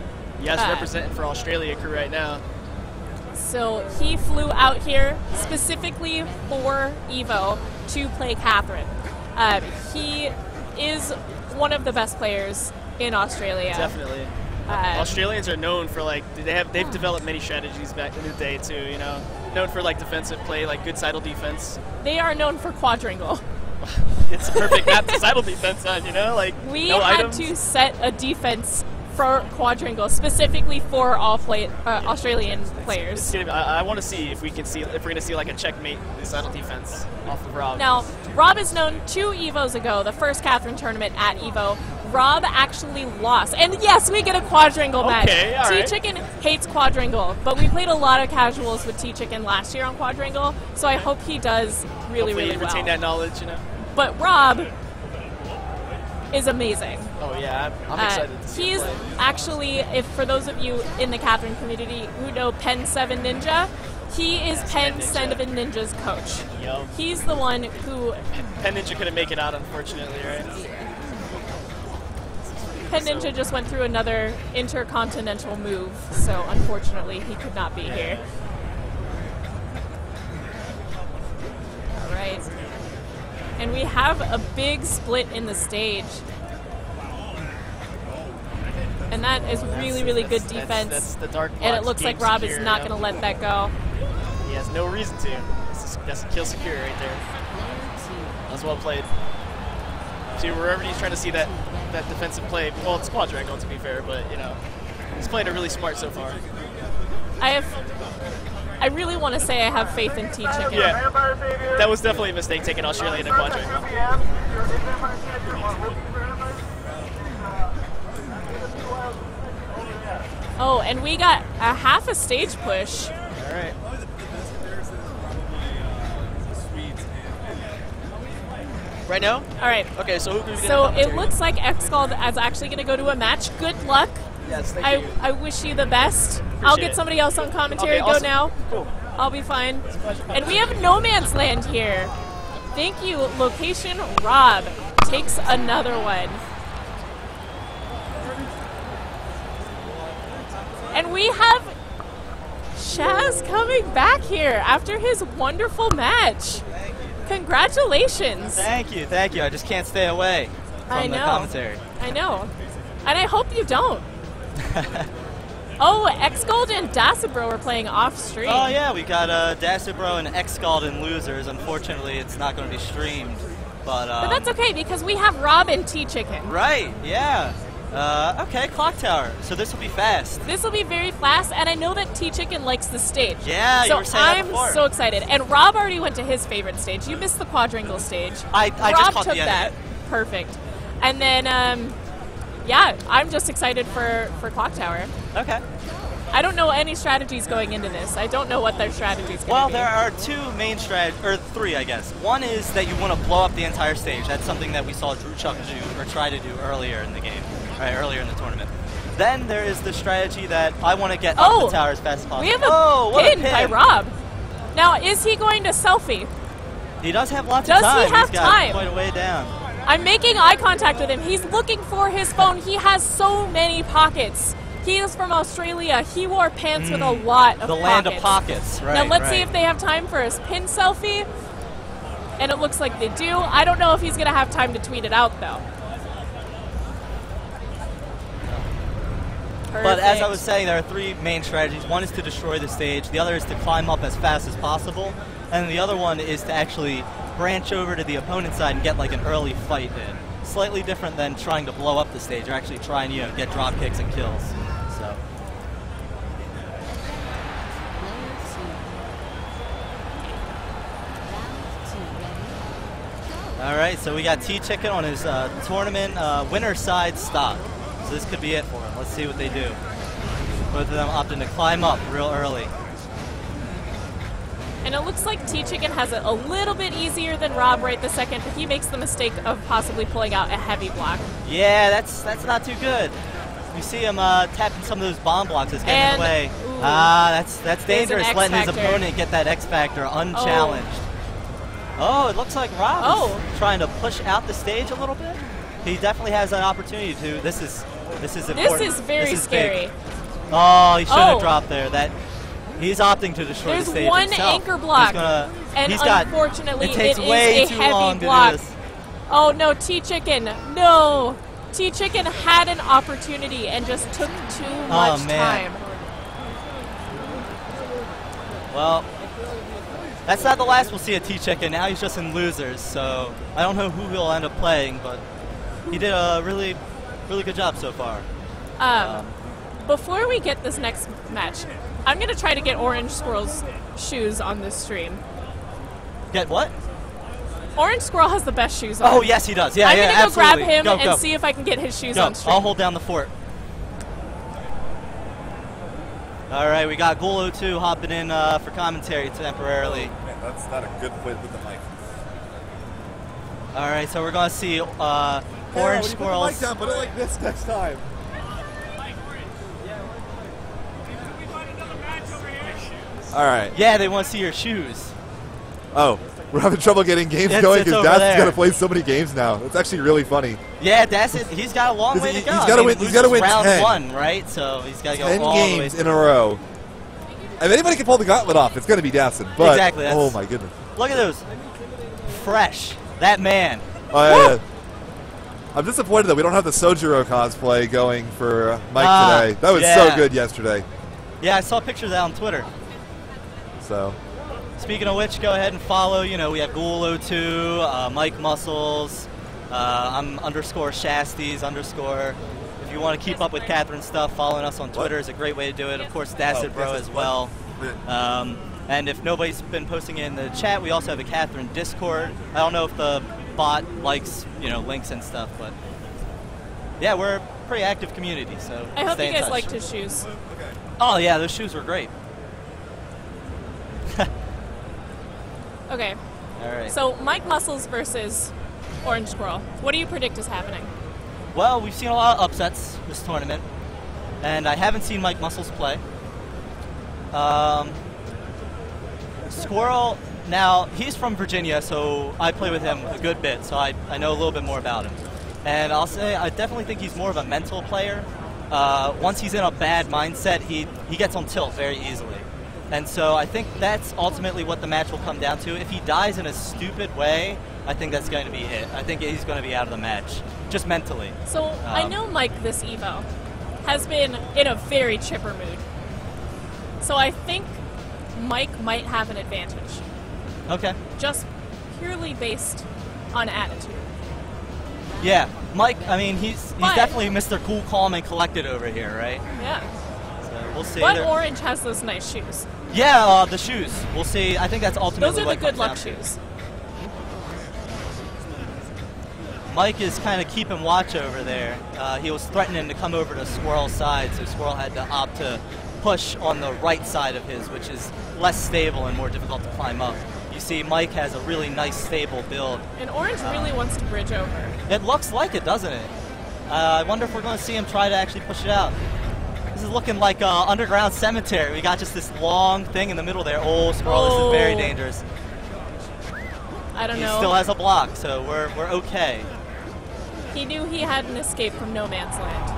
Yes, representing for Australia crew right now. So he flew out here specifically for EVO to play Catherine. He is one of the best players in Australia. Definitely. Australians are known for, like, they've developed many strategies back in the day too, you know. Known for, like, defensive play, like good sidle defense. They are known for quadrangle. It's a perfect map to sidle defense on, you know, like We no had items. to set a defense for quadrangle specifically for all Australian players. It's gonna be, I want to see if we're gonna see like a checkmate sidle defense off of Rob. Now, Rob is known 2 EVOs ago, the first Catherine tournament at EVO. Rob actually lost. And yes, we get a quadrangle match. Okay, all right. T-Chicken hates quadrangle, but we played a lot of casuals with T-Chicken last year on quadrangle, so I hope he does really, Hopefully really well. retain that knowledge, you know. But Rob is amazing. Oh yeah, I'm excited to see He's him play. actually, if for those of you in the Catherine community who know Pen 7 Ninja, he is Pen 7 Ninja's coach. Yo. He's the one who Pen Ninja couldn't make it out, unfortunately, right? Pen Ninja just went through another intercontinental move, so unfortunately he could not be here. All right. And we have a big split in the stage. And that is really, really good defense. That's the dark and it box looks like game Rob is secure, not yeah. going to let that go. He has no reason to. That's a kill secure right there. That's well played. See, wherever he's trying to see that defensive play, well, it's quadrangle to be fair, but, you know, he's played it really smart so far. I really want to say I have faith in T-Chicken. Yeah, that was definitely a mistake taking Australia into quadrangle. Oh, and we got a half a stage push. All right. Right now? All right. Okay, so who can we get So in it commentary? looks like X-Called is actually going to go to a match. Good luck. Yes, thank you. I wish you the best. I'll Appreciate get it. somebody else on commentary. Okay, Go awesome. now. Cool. I'll be fine. And we have No Man's Land here. Thank you, Location Rob. Takes another one. And we have Shaz coming back here after his wonderful match. Congratulations. Thank you, thank you. I just can't stay away from I the know. commentary. I know. And I hope you don't. Oh, X-Gold and Dasabro are playing off stream. Oh yeah, we got Dasabro and X-Scald in losers. Unfortunately, it's not going to be streamed, but that's okay because we have Rob and T-Chicken. right, yeah. Okay, Clock Tower. So this will be fast. This will be very fast, and I know that T-Chicken likes the stage. Yeah, you so were saying that I'm before. so excited. And Rob already went to his favorite stage. You missed the quadrangle stage. I Rob just caught took the end that. of it. Perfect. And then, yeah, I'm just excited for Clock Tower. Okay. I don't know any strategies going into this. I don't know what their strategies going to Well, be. there are two main strategies, or three, I guess. One is that you want to blow up the entire stage. That's something that we saw Drew Chuck do, or try to do earlier in the game, right, earlier in the tournament. Then there is the strategy that I want to get up the tower as fast as possible. We have a what pin by Rob. Now, is he going to selfie? He does have lots Does of time. he have He's got time? quite a way down. I'm making eye contact with him. He's looking for his phone. He has so many pockets. He is from Australia. He wore pants with a lot of The land of pockets, right. Now let's see right. if they have time for his pin selfie. And it looks like they do. I don't know if he's going to have time to tweet it out, though. But as I Perfect. was saying, there are three main strategies. One is to destroy the stage. The other is to climb up as fast as possible. And the other one is to actually branch over to the opponent's side and get like an early fight in. Slightly different than trying to blow up the stage or actually trying to get drop kicks and kills. So. All right, so we got T-Chicken on his tournament winner side stock. So this could be it for him. Let's see what they do. Both of them opting to climb up real early. And it looks like T-Chicken has it a little bit easier than Rob right the second, but he makes the mistake of possibly pulling out a heavy block. Yeah, that's not too good. We see him tapping some of those bomb blocks that's getting in the way. That's dangerous, letting his opponent get that X Factor unchallenged. Oh, it looks like Rob is trying to push out the stage a little bit. He definitely has an opportunity to. This is important. This is very scary. Big. Oh, he should have dropped there. He's opting to destroy the stage There's one himself. anchor block, and unfortunately it is a heavy block. Oh no, T-Chicken, no! T-Chicken had an opportunity and just took too much time. Well, that's not the last we'll see of T-Chicken. Now he's just in losers, so I don't know who he'll end up playing, but he did a really good job so far. Before we get this next match, I'm going to try to get Orange Squirrel's shoes on this stream. Get what? Orange Squirrel has the best shoes on. Oh, yes, he does. Yeah, I'm going to go grab him go. and see if I can get his shoes on stream. I'll hold down the fort. All right, we got Ghoul02 hopping in for commentary temporarily. Man, that's not a good fit with the mic. All right, so we're going to see Orange Squirrels. Put the mic down, put it like this next time. All right. Yeah, they want to see your shoes. Oh, we're having trouble getting games going because Dast's got to play so many games now. It's actually really funny. Yeah, he's got a long way to go. He's got to win round 10. 1, right? So he's got to go 10 all the way games in a row. If anybody can pull the gauntlet off, it's going to be Dastin. But exactly. Oh my goodness! Look at those, fresh. That man. Oh yeah. I'm disappointed that we don't have the Sojiro cosplay going for Mike today. That was so good yesterday. Yeah, I saw pictures of that on Twitter. So, speaking of which, go ahead and follow. You know, we have Ghoul02, Mike Muscles, I'm _Shasties _ If you want to keep up with Catherine's stuff, following us on Twitter is a great way to do it. Of course, Dacid Bro as well. And if nobody's been posting in the chat, we also have a Catherine Discord. I don't know if the bot likes, links and stuff, but yeah, we're a pretty active community. So I hope stay you guys in touch. liked his shoes. Oh yeah, those shoes were great. Okay. All right. So Mike Muscles versus Orange Squirrel. What do you predict is happening? Well, we've seen a lot of upsets this tournament, and I haven't seen Mike Muscles play. Squirrel, now, he's from Virginia, so I play with him a good bit, so I know a little bit more about him. And I'll say I definitely think he's more of a mental player. Once he's in a bad mindset, he gets on tilt very easily. And so I think that's ultimately what the match will come down to. If he dies in a stupid way, I think that's going to be it. I think he's going to be out of the match, just mentally. So I know Mike this Evo has been in a very chipper mood. So I think Mike might have an advantage. Okay. Just purely based on attitude. Yeah, Mike, I mean, he's definitely Mr. Cool, Calm, and Collected over here, right? Yeah. So we'll see. But Orange has those nice shoes. Yeah, the shoes. We'll see. I think that's ultimately those are what the good luck comes down to. shoes. Mike is kind of keeping watch over there. He was threatening to come over to Squirrel's side, so Squirrel had to opt to push on the right side of his, which is less stable and more difficult to climb up. You see, Mike has a really nice, stable build. And Orange really wants to bridge over. It looks like it, doesn't it? I wonder if we're going to see him try to actually push it out. This is looking like Underground Cemetery. We got just this long thing in the middle there. Oh, Squirrel, this is very dangerous. I don't know. He still has a block, so we're okay. He knew he had an escape from no man's land.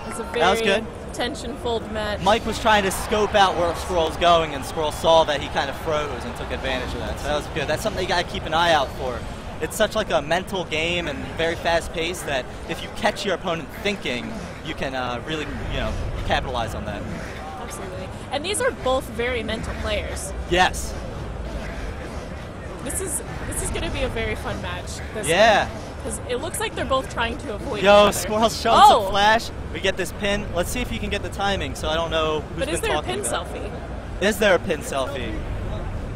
It's a very tension-filled match. Mike was trying to scope out where Squirrel's going, and Squirrel saw that he kind of froze and took advantage of that. So that was good. That's something you got to keep an eye out for. It's such like a mental game and very fast-paced that if you catch your opponent thinking, you can really, capitalize on that. Absolutely. And these are both very mental players. Yes. This is going to be a very fun match. Yeah. Because it looks like they're both trying to avoid each other. Squirrel's showing some flash. We get this pin. Let's see if you can get the timing, so I don't know who's But been is there a talking pin about. selfie? Is there a pin selfie?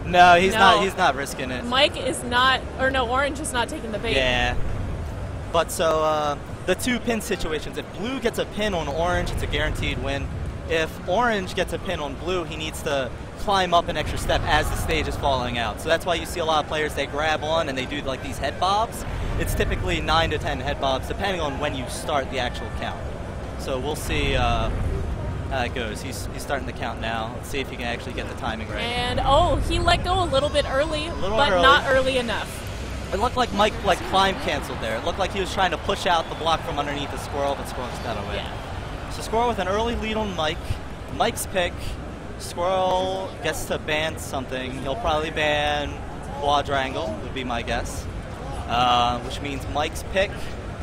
No, he's No. not. He's not risking it. Mike is not, or no, Orange is not taking the bait. Yeah. But so the 2 pin situations. If Blue gets a pin on Orange, it's a guaranteed win. If Orange gets a pin on Blue, he needs to climb up an extra step as the stage is falling out. So that's why you see a lot of players, they grab on and they do like these head bobs. It's typically 9 to 10 head bobs, depending on when you start the actual count. So we'll see how it goes. He's starting the count now. Let's see if he can actually get the timing right. And he let go a little bit early, but early. not early enough. It looked like Mike climb canceled there. It looked like he was trying to push out the block from underneath the Squirrel, but Squirrel just got away. Yeah. So Squirrel with an early lead on Mike. Mike's pick. Squirrel gets to ban something. He'll probably ban Quadrangle, would be my guess. Which means Mike's pick,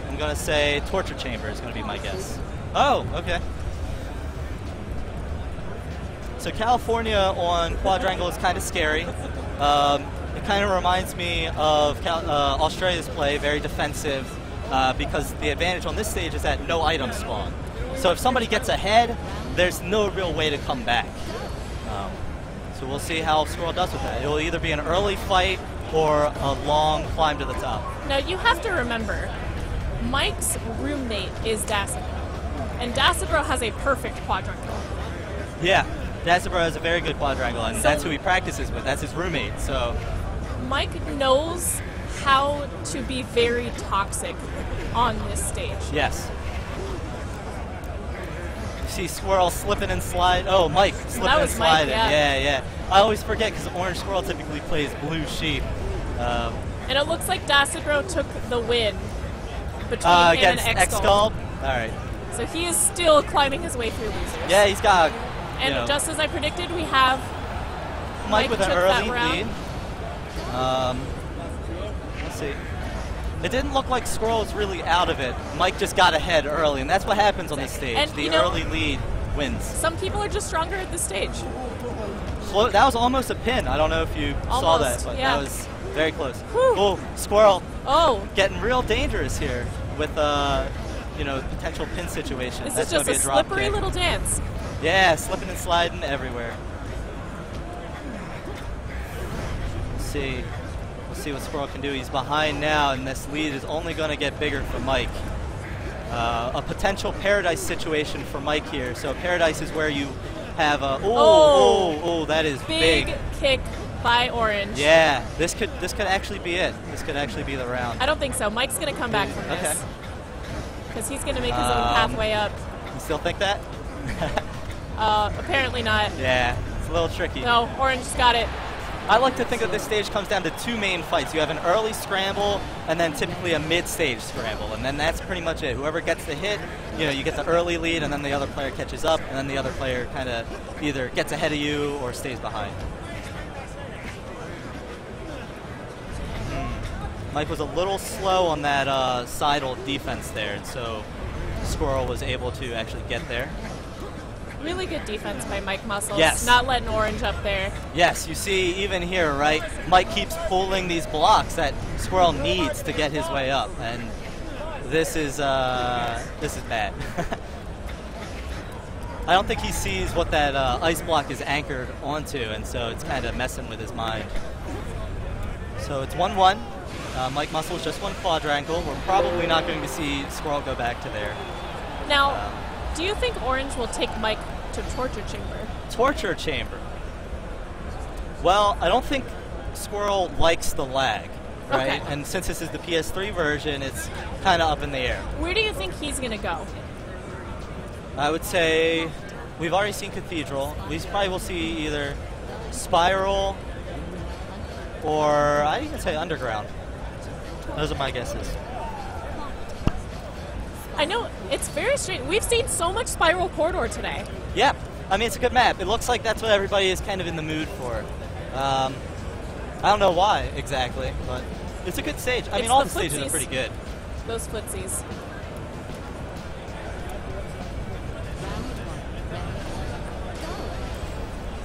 I'm going to say Torture Chamber is going to be my guess. Oh, okay. So California on Quadrangle is kind of scary. It kind of reminds me of Australia's play, very defensive, because the advantage on this stage is that no items spawn. So if somebody gets ahead, there's no real way to come back. So we'll see how Squirrel does with that. It will either be an early fight or a long climb to the top. Now you have to remember, Mike's roommate is Dasibro, and Dasibro has a perfect quadrangle. Yeah, Dasibro has a very good quadrangle, and that's who he practices with. That's his roommate. So Mike knows how to be very toxic on this stage. yes. See Squirrel slipping and slide. Oh, Mike slipping That and was Mike, sliding. yeah. Yeah. I always forget because Orange Squirrel typically plays Blue Sheep. And it looks like Dasibro took the win between him against and X-Skull. All right. So he is still climbing his way through losers. Yeah, he's got. And just as I predicted, we have Mike with an took early that round. lead. Let's see. It didn't look like Squirrel was really out of it. Mike just got ahead early, and that's what happens on this stage. And, the you know, early lead wins. Some people are just stronger at this stage. That was almost a pin. I don't know if you saw that, Almost, but yeah. that was very close. Oh, Squirrel. Oh. Getting real dangerous here with potential pin situation. This That's is just gonna a be drop slippery kick. little dance. Yeah, slipping and sliding everywhere. We'll see what Squirrel can do. He's behind now, and this lead is only going to get bigger for Mike. A potential Paradise situation for Mike here. So Paradise is where you have a that is big kick by Orange. Yeah, this could actually be it. This could actually be the round. I don't think so. Mike's going to come back from Okay. this. Because he's going to make his own pathway up. You still think that? Apparently not. Yeah, it's a little tricky. No, Orange's got it. I like to think that this stage comes down to 2 main fights. You have an early scramble and then typically a mid-stage scramble, and then that's pretty much it. Whoever gets the hit, you get the early lead, and then the other player catches up, and then the other player kind of either gets ahead of you or stays behind. Mike was a little slow on that sidle defense there, and so Squirrel was able to actually get there. Really good defense by Mike Muscles. Yes. Not letting Orange up there. Yes, you see even here, right? Mike keeps pulling these blocks that Squirrel needs to get his way up, and this is bad. I don't think he sees what that ice block is anchored onto, and so it's kind of messing with his mind. So it's 1-1. Mike Muscles just won quadrangle. We're probably not going to see Squirrel go back to there. Now, do you think Orange will take Mike to Torture Chamber? Torture Chamber. Well, I don't think Squirrel likes the lag, right? Okay. And since this is the PS3 version, it's kind of up in the air. Where do you think he's going to go? I would say we've already seen Cathedral. We probably will see either Spiral or I'd even say Underground. Those are my guesses. I know, it's very strange. We've seen so much Spiral Corridor today. Yeah, I mean, it's a good map. It looks like that's what everybody is kind of in the mood for. I don't know why exactly, but it's a good stage. I mean, all the stages are pretty good. Those footsies.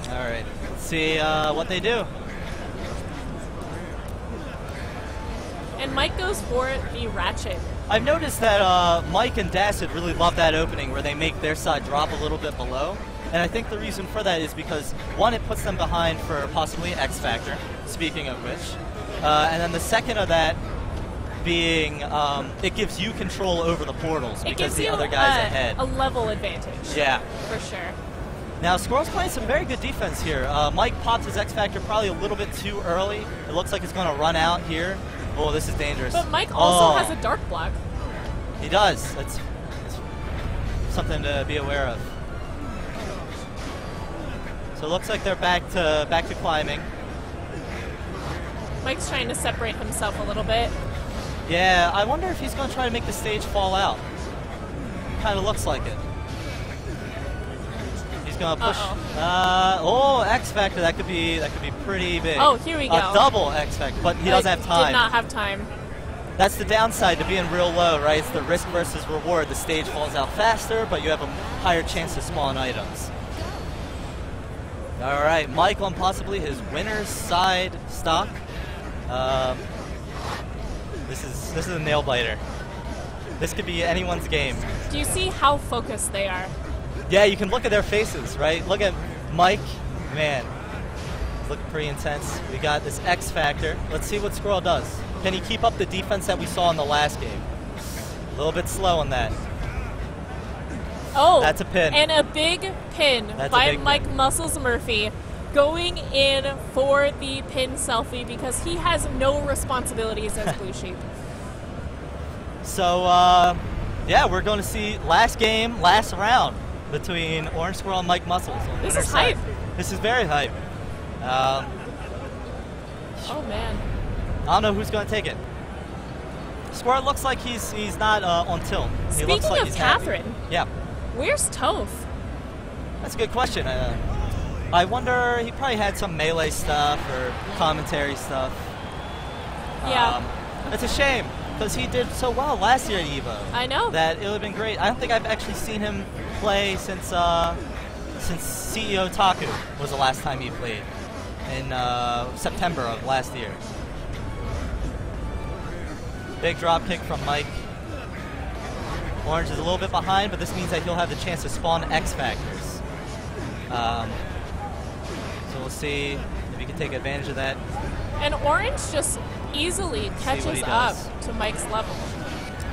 All right, let's see what they do. And Mike goes for the Ratchet. I've noticed that Mike and Dacid really love that opening where they make their side drop a little bit below. And I think the reason for that is because, one, it puts them behind for possibly an X Factor, speaking of which. And then the second of that being, it gives you control over the portals because the other guy's ahead. A level advantage. Yeah. For sure. Now, Squirrel's playing some very good defense here. Mike popped his X Factor probably a little bit too early. It looks like it's going to run out here. Oh, this is dangerous. But Mike also has a dark block. He does. That's something to be aware of. So it looks like they're back to climbing. Mike's trying to separate himself a little bit. Yeah, I wonder if he's going to try to make the stage fall out. Kind of looks like it. He's going to push. Oh, X Factor. That could be pretty big. Oh, here we go. A double X Factor, but he doesn't have time. Did not have time. That's the downside to being real low, right? It's the risk versus reward. The stage falls out faster, but you have a higher chance to spawn items. All right, Mike on possibly his winner's side stock. This is a nail biter. This could be anyone's game. Do you see how focused they are? Yeah, you can look at their faces, right? Look at Mike, man, looking pretty intense. We got this X Factor. Let's see what Squirrel does. Can he keep up the defense that we saw in the last game? A little bit slow on that. Oh, that's a pin. And a big pin by Mike Muscles Murphy, going in for the pin selfie because he has no responsibilities as Blue Sheep. So, yeah, we're going to see last game, last round between Orange Squirrel and Mike Muscles. This is hype. This is very hype. Oh, man. I don't know who's going to take it. Squirrel looks like he's not on tilt. He looks Speaking like of he's Catherine, happy. Yeah. Where's Toph? That's a good question. I wonder, he probably had some melee stuff or commentary stuff. Yeah. It's a shame, because he did so well last year at EVO. I know. That it would have been great. I don't think I've actually seen him play since CEO Taku was the last time he played, in September of last year. Big drop kick from Mike. Orange is a little bit behind, but this means that he'll have the chance to spawn X Factors. So we'll see if he can take advantage of that. And Orange just easily catches up to Mike's level.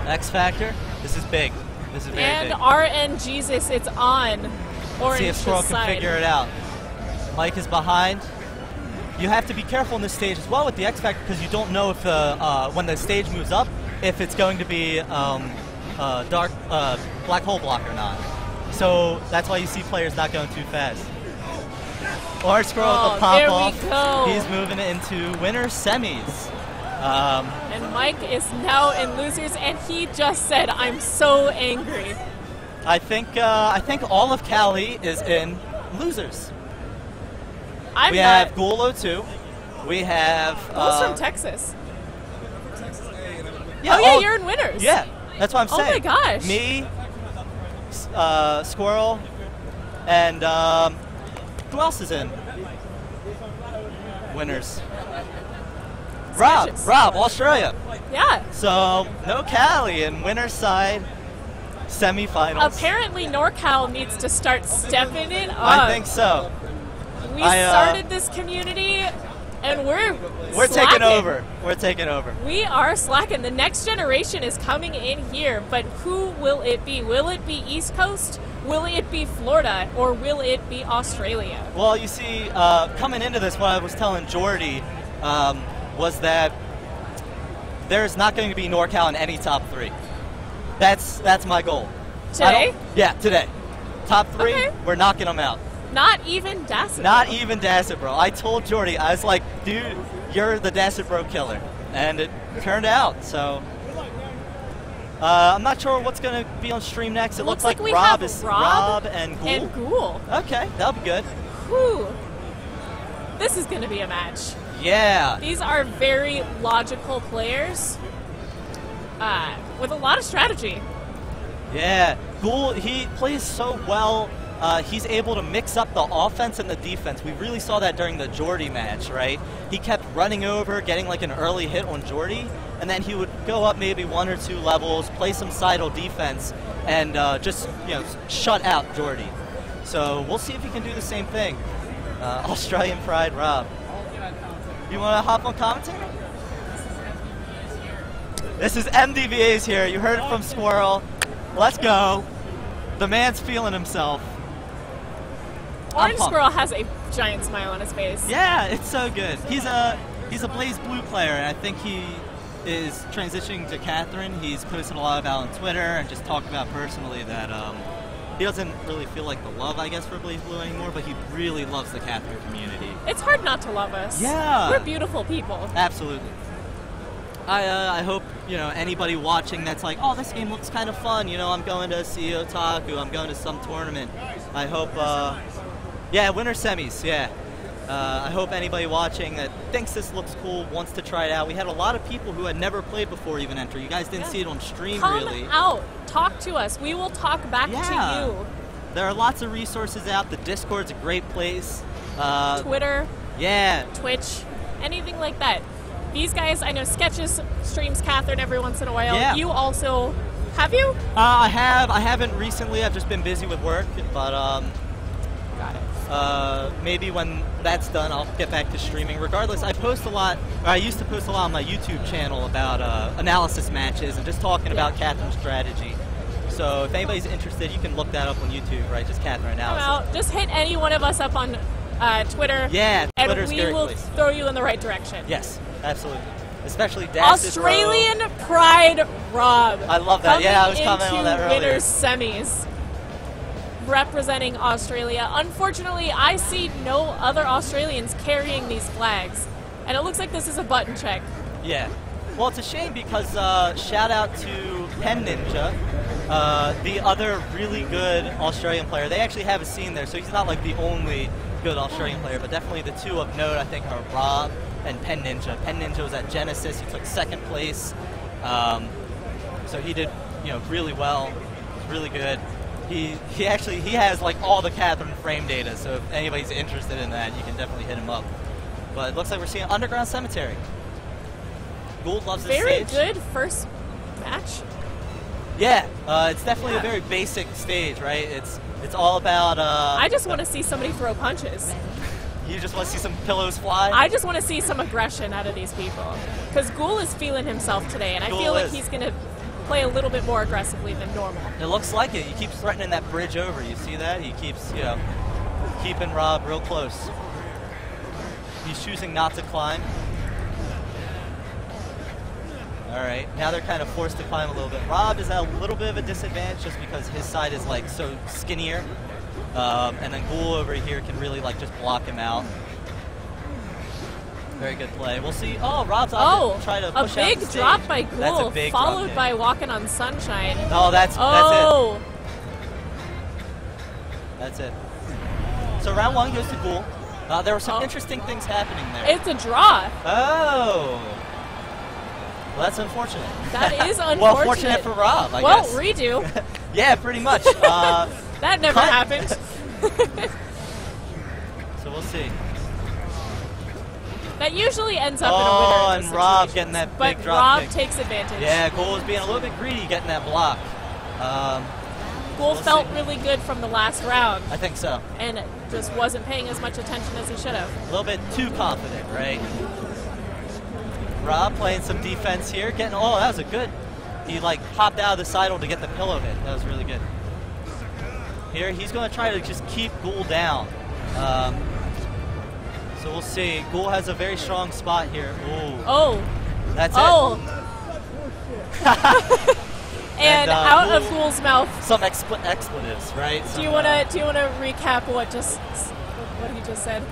X Factor, this is big. This is very big. And RN Jesus, it's on Orange's see if Squirrel side. can figure it out. Mike is behind. You have to be careful in this stage as well with the X Factor because you don't know if when the stage moves up, if it's going to be dark black hole block or not. So that's why you see players not going too fast. Orange Squirrel with the pop off. There we go. He's moving it into winner semis. And Mike is now in losers, and he just said, "I'm so angry." I think all of Cali is in losers. We have Ghoul02. We have. Who's from Texas? Yeah, oh yeah, you're in winners. Yeah, that's what I'm saying. Oh my gosh. Me, Squirrel, and who else is in winners? Rob, Australia. Yeah. So no Cali in winner's side semifinals. Apparently NorCal needs to start stepping it up. I think so. We started this community, and we're taking over. We're taking over. We are slacking. The next generation is coming in here, but who will it be? Will it be East Coast? Will it be Florida? Or will it be Australia? Well, you see, coming into this, what I was telling Jordy was that there's not going to be NorCal in any top 3. That's my goal. Today? Yeah, today. Top 3, okay. We're knocking them out. Not even Dacet. Not even Dacet Bro. I told Jordy, I was like, dude, you're the Dacet Bro killer. And it turned out, so. I'm not sure what's going to be on stream next. It looks like we Rob have is Rob and Ghoul. And Ghoul. Okay, that'll be good. Whew. This is going to be a match. Yeah. These are very logical players with a lot of strategy. Yeah. Ghoul, he plays so well. He's able to mix up the offense and the defense. We really saw that during the Jordy match, right? He kept running over, getting like an early hit on Jordy, and then he would go up maybe 1 or 2 levels, play some sidle defense, and just shut out Jordy. So we'll see if he can do the same thing. Australian Pride Rob. You want to hop on commentary? This is MDVA's here. You heard it from Squirrel. Let's go. The man's feeling himself. Orange Squirrel has a giant smile on his face. Yeah, it's so good. He's a Blaze Blue player, and I think he is transitioning to Catherine. He's posted a lot about on Twitter and just talked about personally that he doesn't really feel like the love, I guess, for Blaze Blue anymore, but he really loves the Catherine community. It's hard not to love us. Yeah. We're beautiful people. Absolutely. I hope, you know, anybody watching that's like, oh, this game looks kind of fun, you know, I'm going to see Otaku, I'm going to some tournament. I hope, yeah, winter semis, yeah. I hope anybody watching that thinks this looks cool wants to try it out. We had a lot of people who had never played before even enter. You guys didn't see it on stream, really. Come out. Talk to us. We will talk back to you. There are lots of resources out. The Discord's a great place. Twitter. Yeah. Twitch. Anything like that. These guys, I know Sketches streams Catherine every once in a while. Yeah. You also, have you? I have. I haven't recently. I've just been busy with work, but got it. Maybe when that's done, I'll get back to streaming. Regardless, I post a lot. I used to post a lot on my YouTube channel about analysis matches and just talking about Catherine's strategy. So if anybody's interested, you can look that up on YouTube, right? Just Catherine analysis. Come out. Just hit any one of us up on Twitter. Yeah, and Twitter's we great will place. throw you in the right direction. Yes, absolutely. Especially Dash. Australian Pride Rob. I love that. Yeah, I was commenting on that earlier. Winners semis. Representing Australia. Unfortunately, I see no other Australians carrying these flags. And it looks like this is a button check. Yeah. Well, it's a shame because shout out to Pen Ninja, the other really good Australian player. They actually have a scene there, so he's not like the only good Australian player, but definitely the two of note, I think, are Rob and Pen Ninja. Pen Ninja was at Genesis. He took second place. So he did, you know, really well. Really good. He has like all the Catherine frame data, so if anybody's interested in that, you can definitely hit him up. But it looks like we're seeing Underground Cemetery. Gould loves this Very stage. good first match. Yeah, it's definitely a very basic stage, right? It's all about. I just want to see somebody throw punches. You just want to see some pillows fly? I just want to see some aggression out of these people. Because Ghoul is feeling himself today, and I feel like he's going to play a little bit more aggressively than normal. It looks like it. He keeps threatening that bridge over. You see that? He keeps, you know, keeping Rob real close. He's choosing not to climb. All right, now they're kind of forced to climb a little bit. Rob is at a little bit of a disadvantage just because his side is like so skinnier. And then Ghoul over here can really like just block him out. Very good play. We'll see. Oh, Rob's try to push a big out the drop stage. by That's Ghoul, a big followed drop, by Walking on Sunshine. Oh, that's it. That's it. So round one goes to Ghoul. There were some interesting things happening there. It's a draw. Oh. Well, that's unfortunate. That is unfortunate. Well, fortunate for Rob, I guess. Well, redo. Yeah, pretty much. That never happened. So we'll see. That usually ends up in a winner. And Rob getting that big but drop Rob kick. takes advantage. Yeah, Ghoul was being a little bit greedy getting that block. Ghoul felt really good from the last round. I think so. And just wasn't paying as much attention as he should have. A little bit too confident, right? Rob playing some defense here. That was a good. He like popped out of the sidle to get the pillow hit. That was really good. Here, he's going to try to just keep Ghoul down. So we'll see. Ghoul has a very strong spot here. Ooh. Oh. That's it. And out of Ghoul's mouth. Some expletives, right? Do you want to recap what he just said?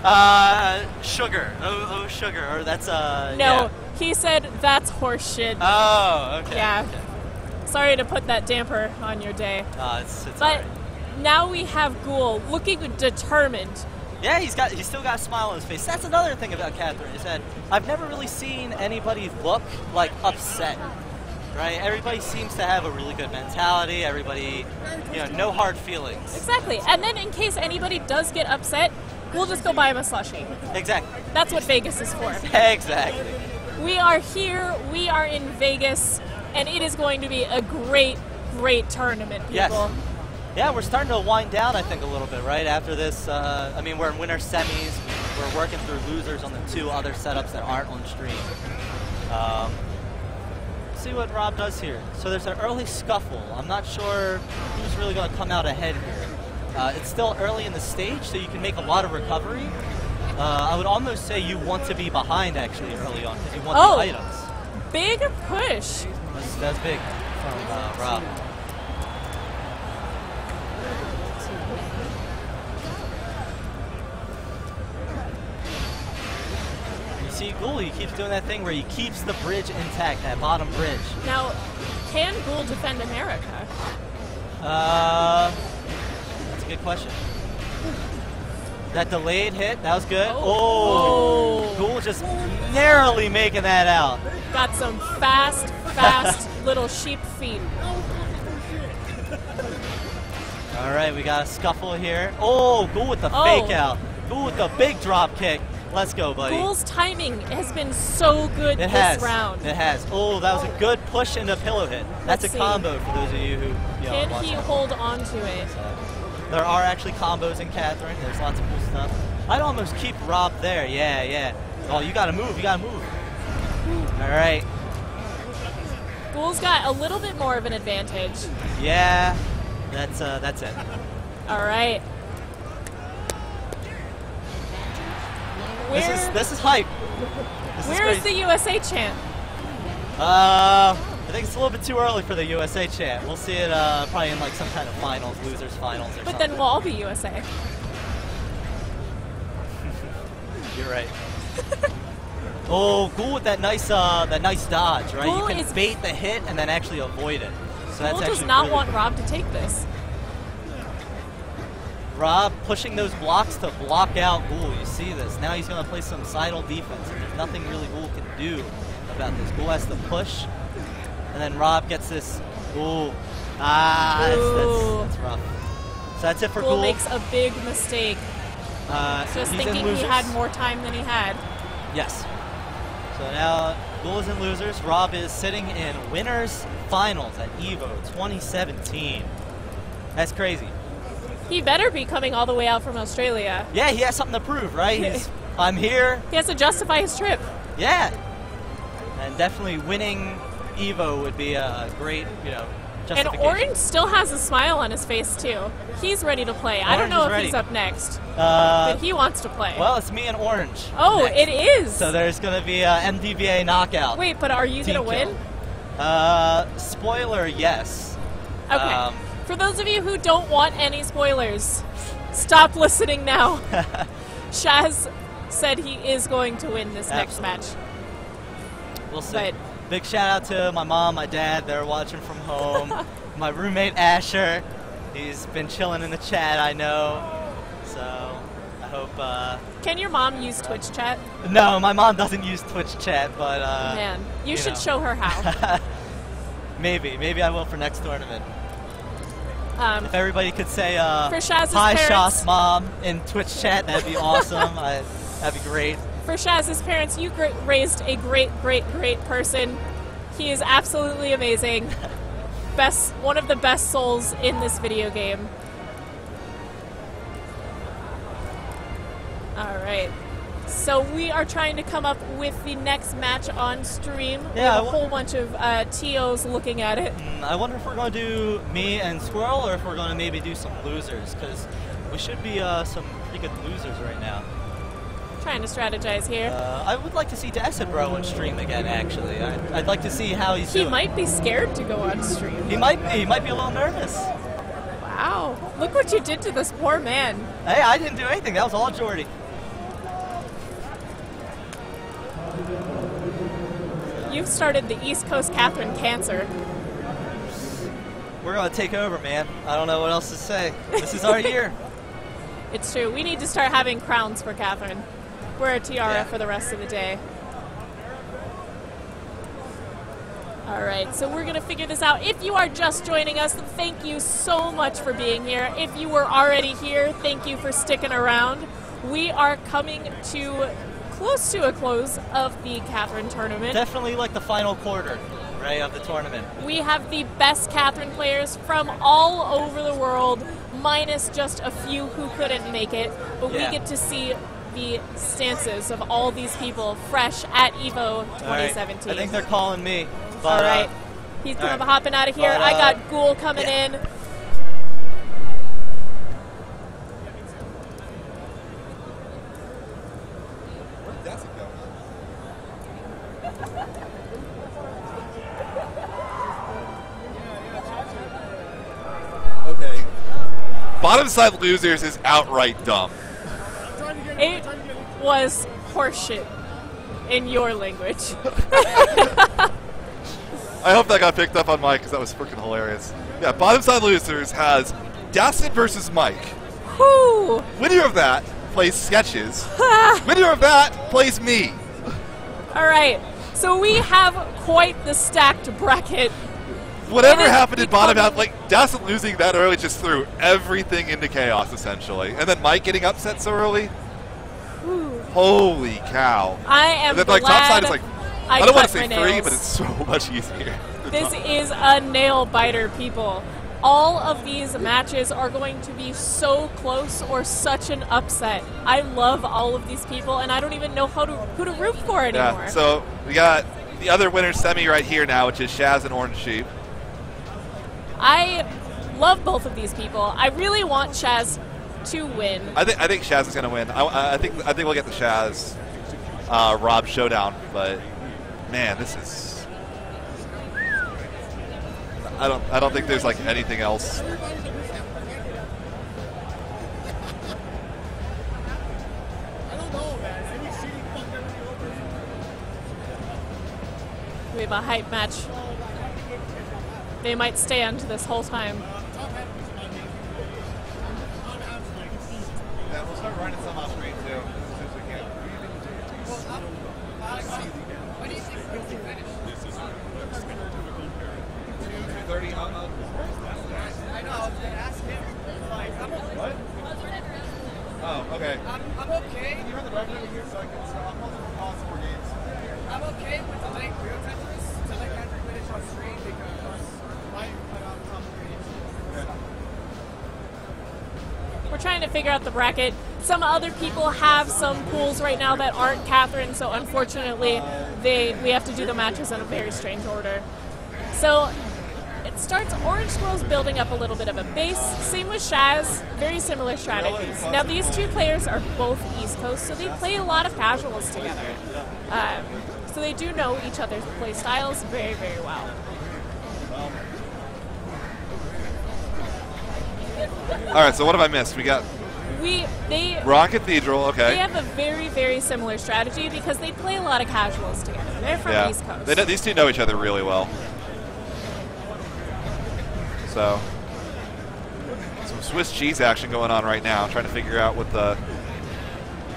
Sugar. Oh, sugar. Or that's No, yeah. he said that's horse shit. Oh, okay. Yeah. Okay. Sorry to put that damper on your day. It's but all right. Now we have Ghoul looking determined. Yeah, he's still got a smile on his face. That's another thing about Catherine is that I've never really seen anybody look like upset. Right? Everybody seems to have a really good mentality. Everybody, no hard feelings. Exactly. And then in case anybody does get upset, we'll just go buy him a slushie. Exactly. That's what Vegas is for. Exactly. We are here. We are in Vegas, and it is going to be a great, great tournament, people. Yes. Yeah, we're starting to wind down, I think, a little bit, right? After this, I mean, we're in winner semis. We're working through losers on the 2 other setups that aren't on stream. See what Rob does here. So there's an early scuffle. I'm not sure who's really going to come out ahead here. It's still early in the stage, so you can make a lot of recovery. I would almost say you want to be behind, actually, early on, because you want the items. Big push. That's big from Rob. You see Ghoul, he keeps doing that thing where he keeps the bridge intact, that bottom bridge. Now, can Ghoul defend America? That's a good question. That delayed hit, that was good. Oh, Ghoul just narrowly making that out. Got some fast little sheep feet. All right, we got a scuffle here. Oh, Ghoul with the fake out. Ghoul with the big drop kick. Let's go, buddy. Ghoul's timing has been so good this round. It has. Oh, that was a good push into pillow hit. That's a combo for those of you who Can he hold on to it? There are actually combos in Catherine. There's lots of cool stuff. I'd almost keep Rob there. Yeah. Oh, you gotta move. All right. Ghoul's got a little bit more of an advantage. Yeah, that's it. All right. This is hype. Where is the USA chant? I think it's a little bit too early for the USA chant. We'll see it probably in like some kind of finals, losers finals or something. But then we'll all be USA. You're right. Oh, Ghoul with that nice dodge, right? Ghoul you can bait the hit and then actually avoid it. So that's Ghoul actually does not really want cool. Rob to take this. Rob pushing those blocks to block out Ghoul. You see this. Now he's going to play some sidle defense, and there's nothing really Ghoul can do about this. Ghoul has to push, and then Rob gets this. Ooh. That's rough. So that's it for Ghoul. Ghoul makes a big mistake. Just thinking he had more time than he had. Yes. So now Ghoul is in losers. Rob is sitting in winners finals at EVO 2017. That's crazy. He better be coming all the way out from Australia. Yeah, he has something to prove, right? I'm here. He has to justify his trip. Yeah. And definitely winning EVO would be a great, And justification. Orange still has a smile on his face, too. He's ready to play. I don't know if he's up next, but he wants to play. Well, it's me and Orange. Oh, next. it is. So there's going to be a MDVA knockout. Wait, but are you going to win? Spoiler, yes. Okay. For those of you who don't want any spoilers, stop listening now. Shaz said he is going to win this next match. We'll see. Big shout out to my mom, my dad. They're watching from home. My roommate Asher. He's been chilling in the chat, I know. So I hope. Can your mom use Twitch chat? No, my mom doesn't use Twitch chat, but. Man, you should show her how. Maybe I will for next tournament. If everybody could say for Shaz's hi, parents, Shaz mom in Twitch chat, that'd be awesome. That'd be great. For Shaz's parents, you raised a great person. He is absolutely amazing. One of the best souls in this video game. All right. So we are trying to come up with the next match on stream. Yeah, we have a whole bunch of TOs looking at it. I wonder if we're going to do me and Squirrel, or if we're going to maybe do some losers, because we should be some pretty good losers right now. Trying to strategize here. I would like to see Bro on stream again, actually. I'd like to see how he's doing. He might be scared to go on stream. He might be. He might be a little nervous. Wow. Look what you did to this poor man. Hey, I didn't do anything. That was all Jordy. You've started the East Coast Catherine cancer. We're going to take over, man. I don't know what else to say. This is our year. It's true. We need to start having crowns for Catherine. Wear a tiara for the rest of the day. All right, so we're going to figure this out. If you are just joining us, thank you so much for being here. If you were already here, thank you for sticking around. We are coming to close to a close of the Catherine tournament. Definitely like the final quarter. right, of the tournament. We have the best Catherine players from all over the world, minus just a few who couldn't make it. But we get to see the stances of all these people fresh at EVO 2017. Right. I think they're calling me. But, all right. He's coming hopping out of here. I got Ghoul coming in. Okay. Bottom side losers is outright dumb. It was horseshit in your language. I hope that got picked up on Mike because that was freaking hilarious. Yeah, bottom side losers has Dassin versus Mike. Whoo! Winner of that plays Sketches. Winner of that plays me. All right, so we have quite the stacked bracket. Whatever happened in bottom half, like Dassin losing that early just threw everything into chaos essentially, and then Mike getting upset so early. Whew. Holy cow! I am and then, glad like top side is like I don't want to say my free, nails. but it's so much easier. This is a nail biter, people. All of these matches are going to be so close or such an upset. I love all of these people, and I don't even know who to root for anymore. Yeah, so we got the other winner semi right here now, which is Shaz and Orange Sheep. I love both of these people. I really want Shaz to win. I think Shaz is going to win. I think we'll get the Shaz Rob showdown, but man, this is. I don't think there's like anything else. We have a hype match. They might stand this whole time. Yeah, we'll start running some off screen too, as soon as we can. When do you think we'll finish? 2:30. I know, I was going to ask him. What? Oh, okay. I'm okay. Can you run the record over here so I can stop pause more games? I'm okay with the late real Tetris to let Patrick finish on screen because We're trying to figure out the bracket. Some other people have some pools right now that aren't Catherine, so unfortunately we have to do the matches in a very strange order. So it starts Orange Squirrel's building up a little bit of a base. Same with Shaz, very similar strategies. Now these two players are both East Coast, so they play a lot of casuals together. So they do know each other's play styles very, very well. All right, so what have I missed? We got Ron Cathedral. Okay. They have a very, very similar strategy because they play a lot of casuals together. They're from East Coast. These two know each other really well. So some Swiss cheese action going on right now, trying to figure out what the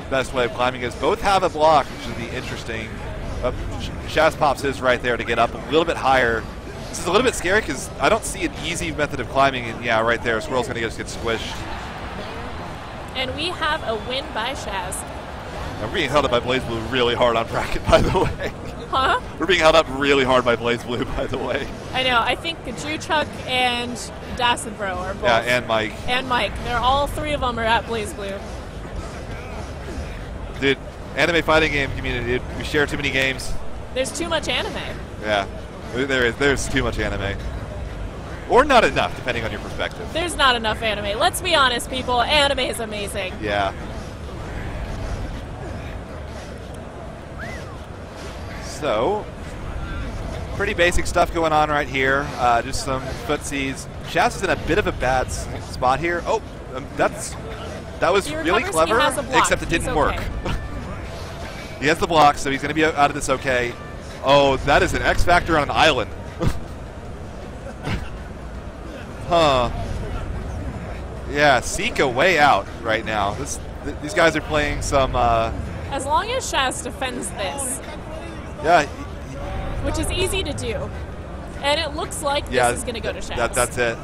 best way of climbing is. Both have a block, which should be interesting. Shaz pops his right there to get up a little bit higher. This is a little bit scary because I don't see an easy method of climbing, and yeah, right there, Squirrel's going to just get squished. And we have a win by Shaz. We're being held up by BlazBlue really hard on bracket, by the way. Huh? We're being held up really hard by BlazBlue, by the way. I know. I think Chuck and Dassin Bro are both. Yeah, and Mike. And Mike. They're all three of them are at BlazBlue. Dude, anime fighting game community, dude. We share too many games. There's too much anime. Yeah, there's too much anime. Or not enough, depending on your perspective. There's not enough anime. Let's be honest, people. Anime is amazing. Yeah. So, pretty basic stuff going on right here. Just some footsies. Shaz is in a bit of a bad spot here. Oh, that was really clever, except it didn't work. He has the block, so he's going to be out of this okay. Oh, that is an X Factor on an island. Huh. Yeah, Sika way out right now. These guys are playing some... As long as Shaz defends this. Yeah. Which is easy to do. And it looks like this is going to go to Shaz. That's it.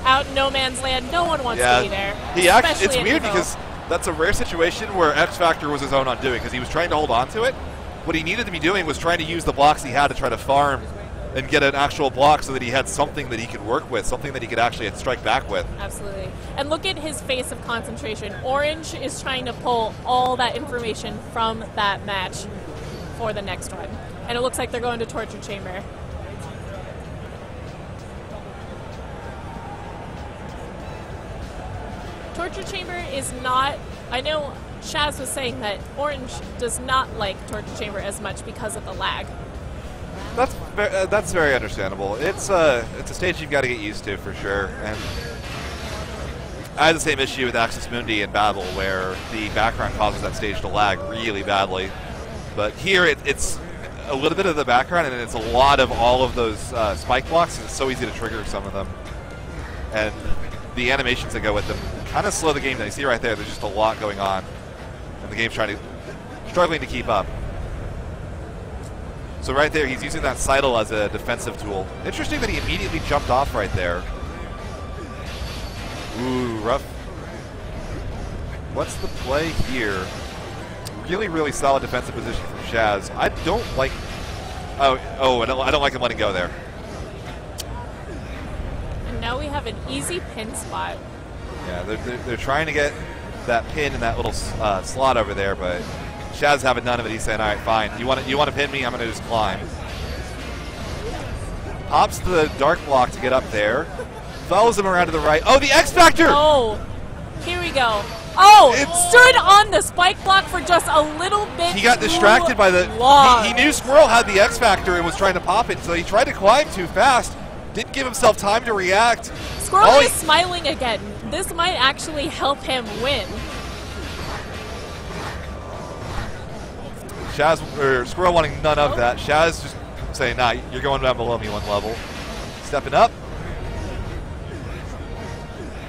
Out in no man's land, no one wants to be there. It's weird because that's a rare situation where X Factor was his own undoing because he was trying to hold on to it. What he needed to be doing was trying to use the blocks he had to try to farm and get an actual block so that he had something that he could work with, something that he could actually strike back with. Absolutely. And look at his face of concentration. Orange is trying to pull all that information from that match for the next one. And it looks like they're going to Torture Chamber. Torture Chamber is not... I know Shaz was saying that Orange does not like Torture Chamber as much because of the lag. That's very understandable. It's a stage you've got to get used to for sure. And I had the same issue with Axis Mundi in Babel, where the background causes that stage to lag really badly. But here it's a little bit of the background, and it's a lot of all of those spike blocks, and it's so easy to trigger some of them. And the animations that go with them kind of slow the game down. You see right there, there's just a lot going on, and the game's struggling to keep up. So right there, he's using that sidle as a defensive tool. Interesting that he immediately jumped off right there. Ooh, rough. What's the play here? Really, really solid defensive position from Shaz. I don't like... I don't like him letting go there. And now we have an easy pin spot. Yeah, they're trying to get that pin in that little slot over there, but Shaz having none of it. He's saying, all right, fine. You want to pin me? I'm going to just climb. Pops the dark block to get up there. Follows him around to the right. Oh, the X Factor! Oh, here we go. Oh, stood on the spike block for just a little bit. He got distracted by the... He knew Squirrel had the X Factor and was trying to pop it, so he tried to climb too fast. Didn't give himself time to react. Squirrel is smiling again. This might actually help him win. Squirrel wanting none of that. Shaz just saying, nah, you're going down below me one level. Stepping up.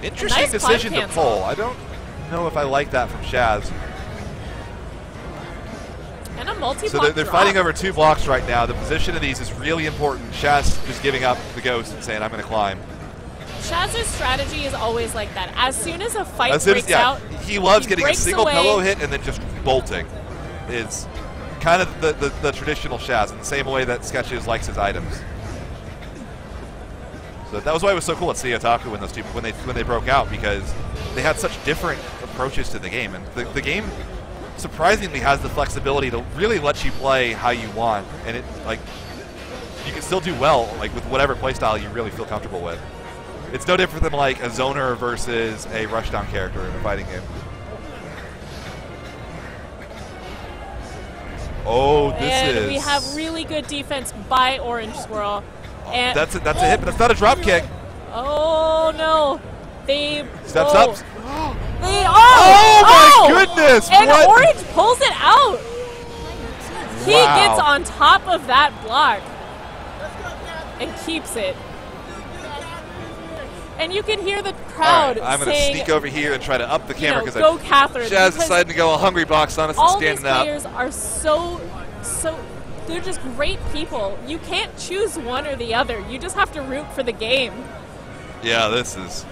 Interesting nice decision to pull. I don't know if I like that from Shaz. And a multi-block So they're fighting over 2 blocks right now. The position of these is really important. Shaz just giving up the ghost and saying, I'm going to climb. Shaz's strategy is always like that. As soon as a fight breaks out, he loves getting a single away. pillow hit and then just bolting. Is kind of the traditional Shaz, in the same way that Sketches likes his items. So that was why it was so cool at Otaku when they broke out, because they had such different approaches to the game, and the game surprisingly has the flexibility to really let you play how you want, and it you can still do well with whatever playstyle you really feel comfortable with. It's no different than like a zoner versus a rushdown character in a fighting game. Oh, and we have really good defense by Orange Squirrel. And that's a hit, but that's not a drop kick. Oh no! They steps up. They oh my goodness! And what? Orange pulls it out. He gets on top of that block and keeps it. And you can hear the crowd I'm going to sneak over here and try to up the camera because go Catherine. Shaz decided to go a hungry box on us and standing up. All these players are so they're just great people. You can't choose one or the other. You just have to root for the game. Yeah, this is...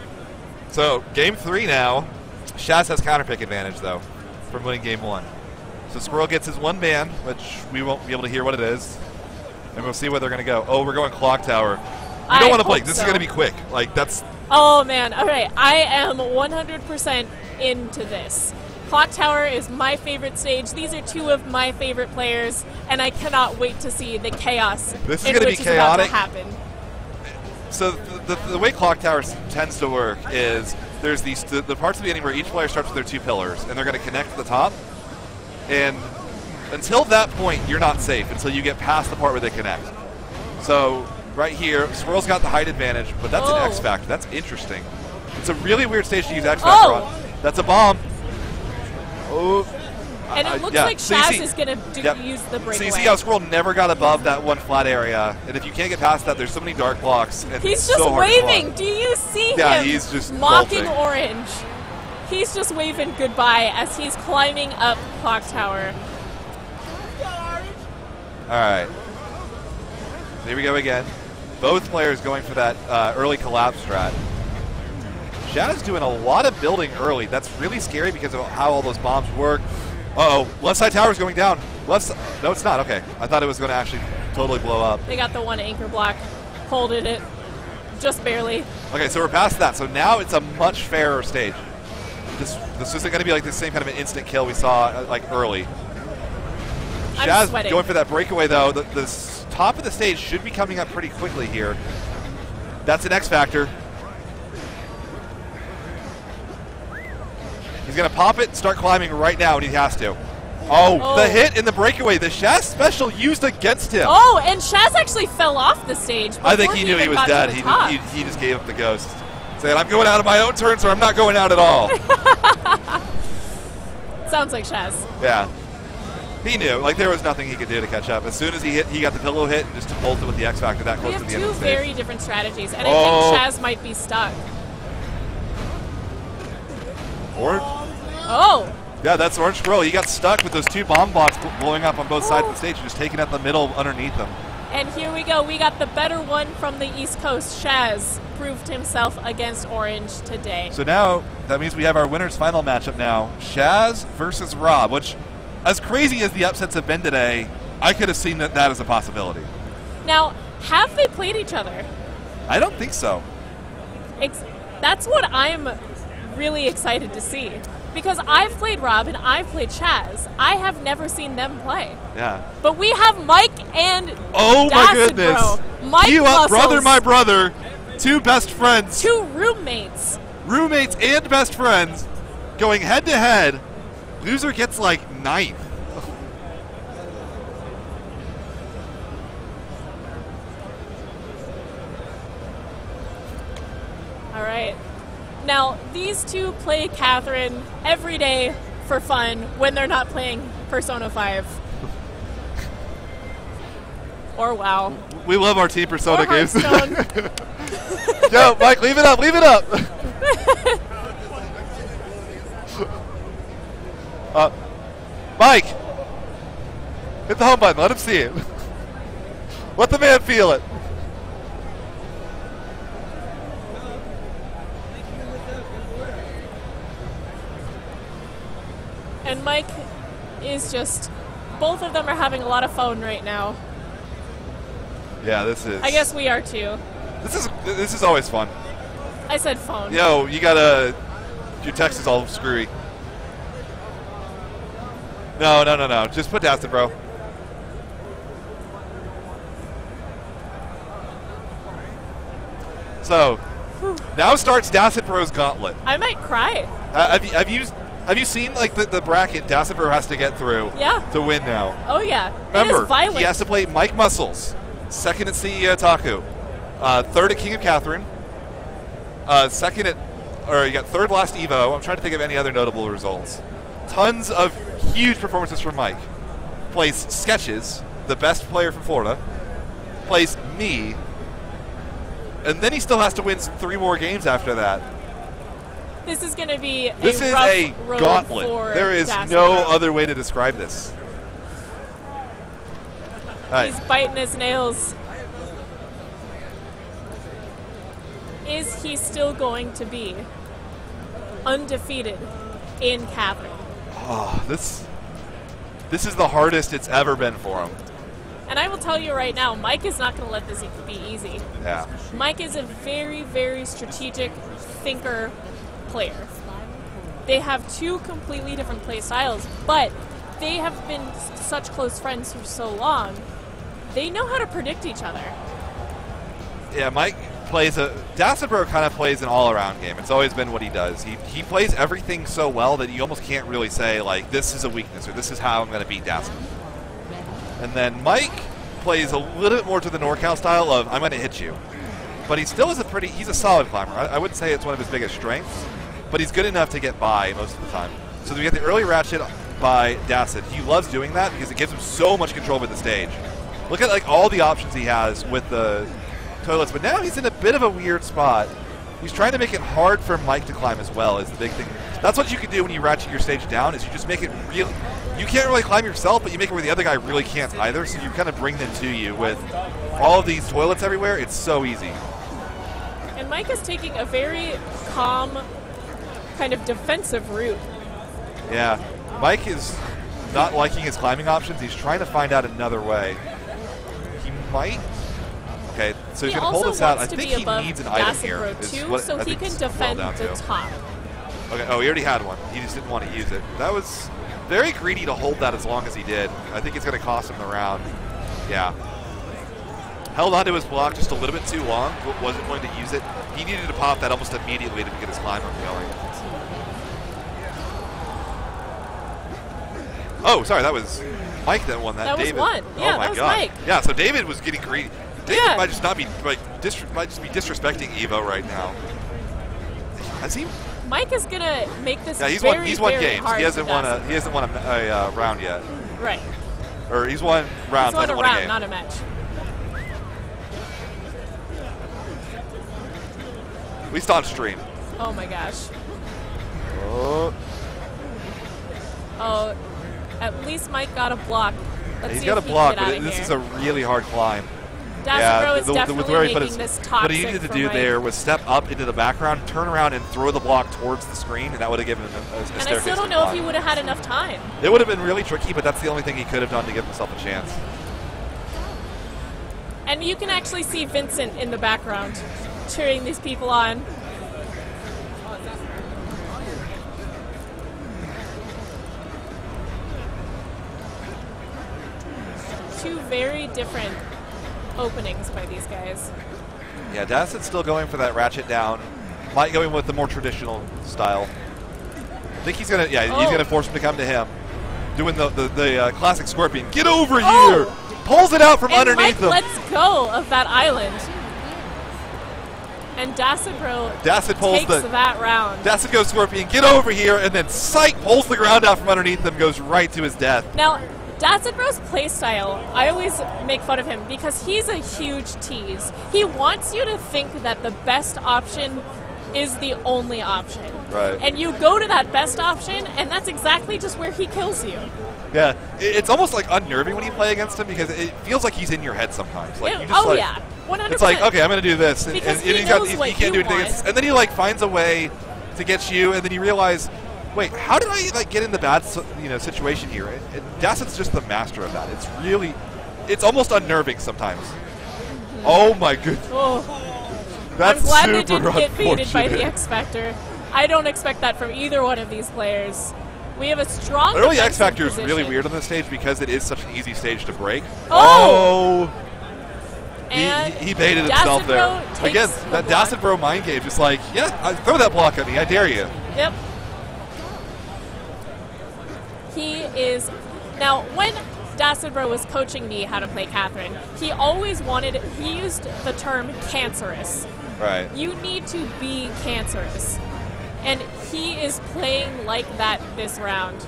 So, game 3 now. Shaz has counterpick advantage, though, from winning game 1. So Squirrel gets his 1 ban, which we won't be able to hear what it is. And we'll see where they're going to go. Oh, we're going Clock Tower. You don't want to blink. This is going to be quick. That's... Oh, man. All right. I am 100% into this. Clock Tower is my favorite stage. These are 2 of my favorite players, and I cannot wait to see the chaos this is going to be chaotic. About to happen. So the way Clock Tower tends to work is there's the parts of the ending where each player starts with their 2 pillars, and they're going to connect to the top. And until that point, you're not safe until you get past the part where they connect. So right here, Swirl's got the height advantage, but that's an X Factor. That's interesting. It's a really weird stage to use X Factor on. That's a bomb. Oh. And it looks like Shaz is going to use the breakaway. So you see how Squirrel never got above that 1 flat area, and if you can't get past that, there's so many dark blocks. And he's just so waving. Do you see him? Yeah, he's just mocking bolting. Orange. He's just waving goodbye as he's climbing up Clock Tower. All right. Here we go again. Both players going for that early collapse strat. Shadow's doing a lot of building early. That's really scary because of how all those bombs work. Uh-oh, left side tower is going down. No, it's not. Okay, I thought it was going to actually totally blow up. They got the one anchor block, holding it, just barely. Okay, so we're past that. So now it's a much fairer stage. This isn't going to be like the same kind of an instant kill we saw like early. I'm Shaz sweating. going for that breakaway though. The top of the stage should be coming up pretty quickly here. That's an X factor. He's going to pop it and start climbing right now when he has to. Oh, the hit in the breakaway. The Shaz special used against him. Oh, and Shaz actually fell off the stage. I think before he knew he even was got to dead. the He top. just gave up the ghost. Saying, I'm going out of my own turn, so I'm not going out at all. Sounds like Shaz. Yeah. He knew. Like, there was nothing he could do to catch up. As soon as he got the pillow hit and just bolted with the X Factor that We close to have the end two of the stage. very different strategies, and I Oh. think Shaz might be stuck. Orange? Oh! Yeah, that's Orange Squirrel. He got stuck with those two bomb blocks blowing up on both sides of the stage and just taking out the middle underneath them. And here we go. We got the better one from the East Coast. Shaz proved himself against Orange today. So now, that means we have our winner's final matchup now. Shaz versus Rob, which, as crazy as the upsets have been today, I could have seen that as a possibility. Now, have they played each other? I don't think so. That's what I'm really excited to see. Because I've played Rob and I've played Shaz. I have never seen them play. Yeah. But we have Mike and Oh my Dacid goodness. Bro. Mike You up, Muscles. brother, my brother. Two best friends. Two roommates. Roommates and best friends going head to head. Loser gets like 9th. All right. Now, these two play Catherine every day for fun when they're not playing Persona 5. Or WoW. We love our Team Persona Or games. Hearthstone. Yo, Mike, leave it up, leave it up. Mike, hit the home button, let him see it. Let the man feel it. And Mike is just, both of them are having a lot of fun right now. Yeah, this is. I guess we are too. This is always fun. I said phone. Yo, you gotta. Your text is all screwy. No. Just put Dacid, bro. So, now starts Dacid Bro's Gauntlet. I might cry. Have you seen like the bracket Dacid Bro has to get through? Yeah. To win now. Oh yeah. It Remember, is violent. he has to play Mike Muscles, second at CEO Taku, third at King of Catherine, you got third last Evo. I'm trying to think of any other notable results. Tons of huge performances from Mike. Plays Sketches, the best player from Florida. Plays me. And then he still has to win 3 more games after that. This is going to be This is rough a road gauntlet. for There is Dacid no Bro. other way to describe this. All right. He's biting his nails. Is he still going to be undefeated in Catherine? Oh, this is the hardest it's ever been for him. And I will tell you right now, Mike is not going to let this be easy. Yeah. Mike is a very, very strategic thinker player. They have two completely different play styles, but they have been such close friends for so long. They know how to predict each other. Yeah, Mike plays Dacid Bro kind of plays an all-around game. It's always been what he does. He plays everything so well that you almost can't really say, like, this is a weakness or this is how I'm going to beat Dacid. And then Mike plays a little bit more to the NorCal style of, I'm going to hit you. But he still is he's a solid climber. I wouldn't say it's one of his biggest strengths, but he's good enough to get by most of the time. So we get the early ratchet by Dacid. He loves doing that because it gives him so much control with the stage. Look at like all the options he has with the toilets, but now he's in a bit of a weird spot. He's trying to make it hard for Mike to climb as well, is the big thing. That's what you can do when you ratchet your stage down, is you just make it real. You can't really climb yourself, but you make it where the other guy really can't either, so you kind of bring them to you with all of these toilets everywhere. It's so easy. And Mike is taking a very calm, kind of defensive route. Yeah, Mike is not liking his climbing options. He's trying to find out another way. He might. Okay, so he's He going to pull also this out. I wants to think be he above needs an item Dacid here. Bro is too, what so I he think can it's boiled defend down the to. top. Okay, oh, he already had one. He just didn't want to use it. That was very greedy to hold that as long as he did. I think it's going to cost him the round. Yeah. Held onto his block just a little bit too long, but wasn't going to use it. He needed to pop that almost immediately to get his climb up going. Oh, sorry, that was Mike that won that. That was David. one. Yeah, oh my that was God. Mike. Yeah, so David was getting greedy. David Yeah. might just not be might just be disrespecting Evo right now. Has he? Mike is gonna make this Yeah, he's very, won. He's won very games. hard He hasn't for won Dacid. a. He hasn't won a round yet. Right. Or he's won rounds. He's won a hasn't won round, game. not a match. At least on stream. Oh my gosh. Oh. Oh, at least Mike got a block. Let's He's see got if a he block, can get but out of this here. is a really hard climb. Dacid Bro is with definitely where he put making his, this what he toxic needed to for do Mike. there was step up into the background, turn around, and throw the block towards the screen, and that would have given him a And staircase. I still don't to know if climb. he would have had enough time. It would have been really tricky, but that's the only thing he could have done to give himself a chance. And you can actually see Vincent in the background cheering these people on. Two very different openings by these guys. Yeah, Dacid's still going for that ratchet down. Mike going with the more traditional style. I think he's gonna, he's gonna force him to come to him, doing the classic Scorpion. Get over here! Pulls it out from And underneath Mike him. lets go of that island. And Dacid Bro Dacid pulls takes that round. Dacid goes Scorpion, get over here, and then Sight pulls the ground out from underneath him, goes right to his death. Now, Dacid Bro's playstyle, I always make fun of him because he's a huge tease. He wants you to think that the best option is the only option. Right. And you go to that best option, and that's exactly just where he kills you. Yeah, it's almost like unnerving when you play against him because it feels like he's in your head sometimes. Like you just Oh, like, yeah. 100%. It's like, okay, I'm going to do this. Because and he he's got, knows what he can't do you anything. want. And then he like finds a way to get you, and then you realize, wait, how did I like get in the bad situation here? And Dacid's just the master of that. It's really, it's almost unnerving sometimes. Oh my goodness. Oh. That's I'm glad they super didn't get baited by the unfortunate. X Factor. I don't expect that from either one of these players. We have a strong Early defensive X Factor is position. really weird on this stage because it is such an easy stage to break. Oh! And He baited Dacid himself Bro there. takes Again, the that block. Dacid Bro mind game is like, yeah, throw that block at me, I dare you. Yep. He is... Now, when Dacid Bro was coaching me how to play Catherine, he always wanted... He used the term cancerous. Right. You need to be cancerous. And he is playing like that this round.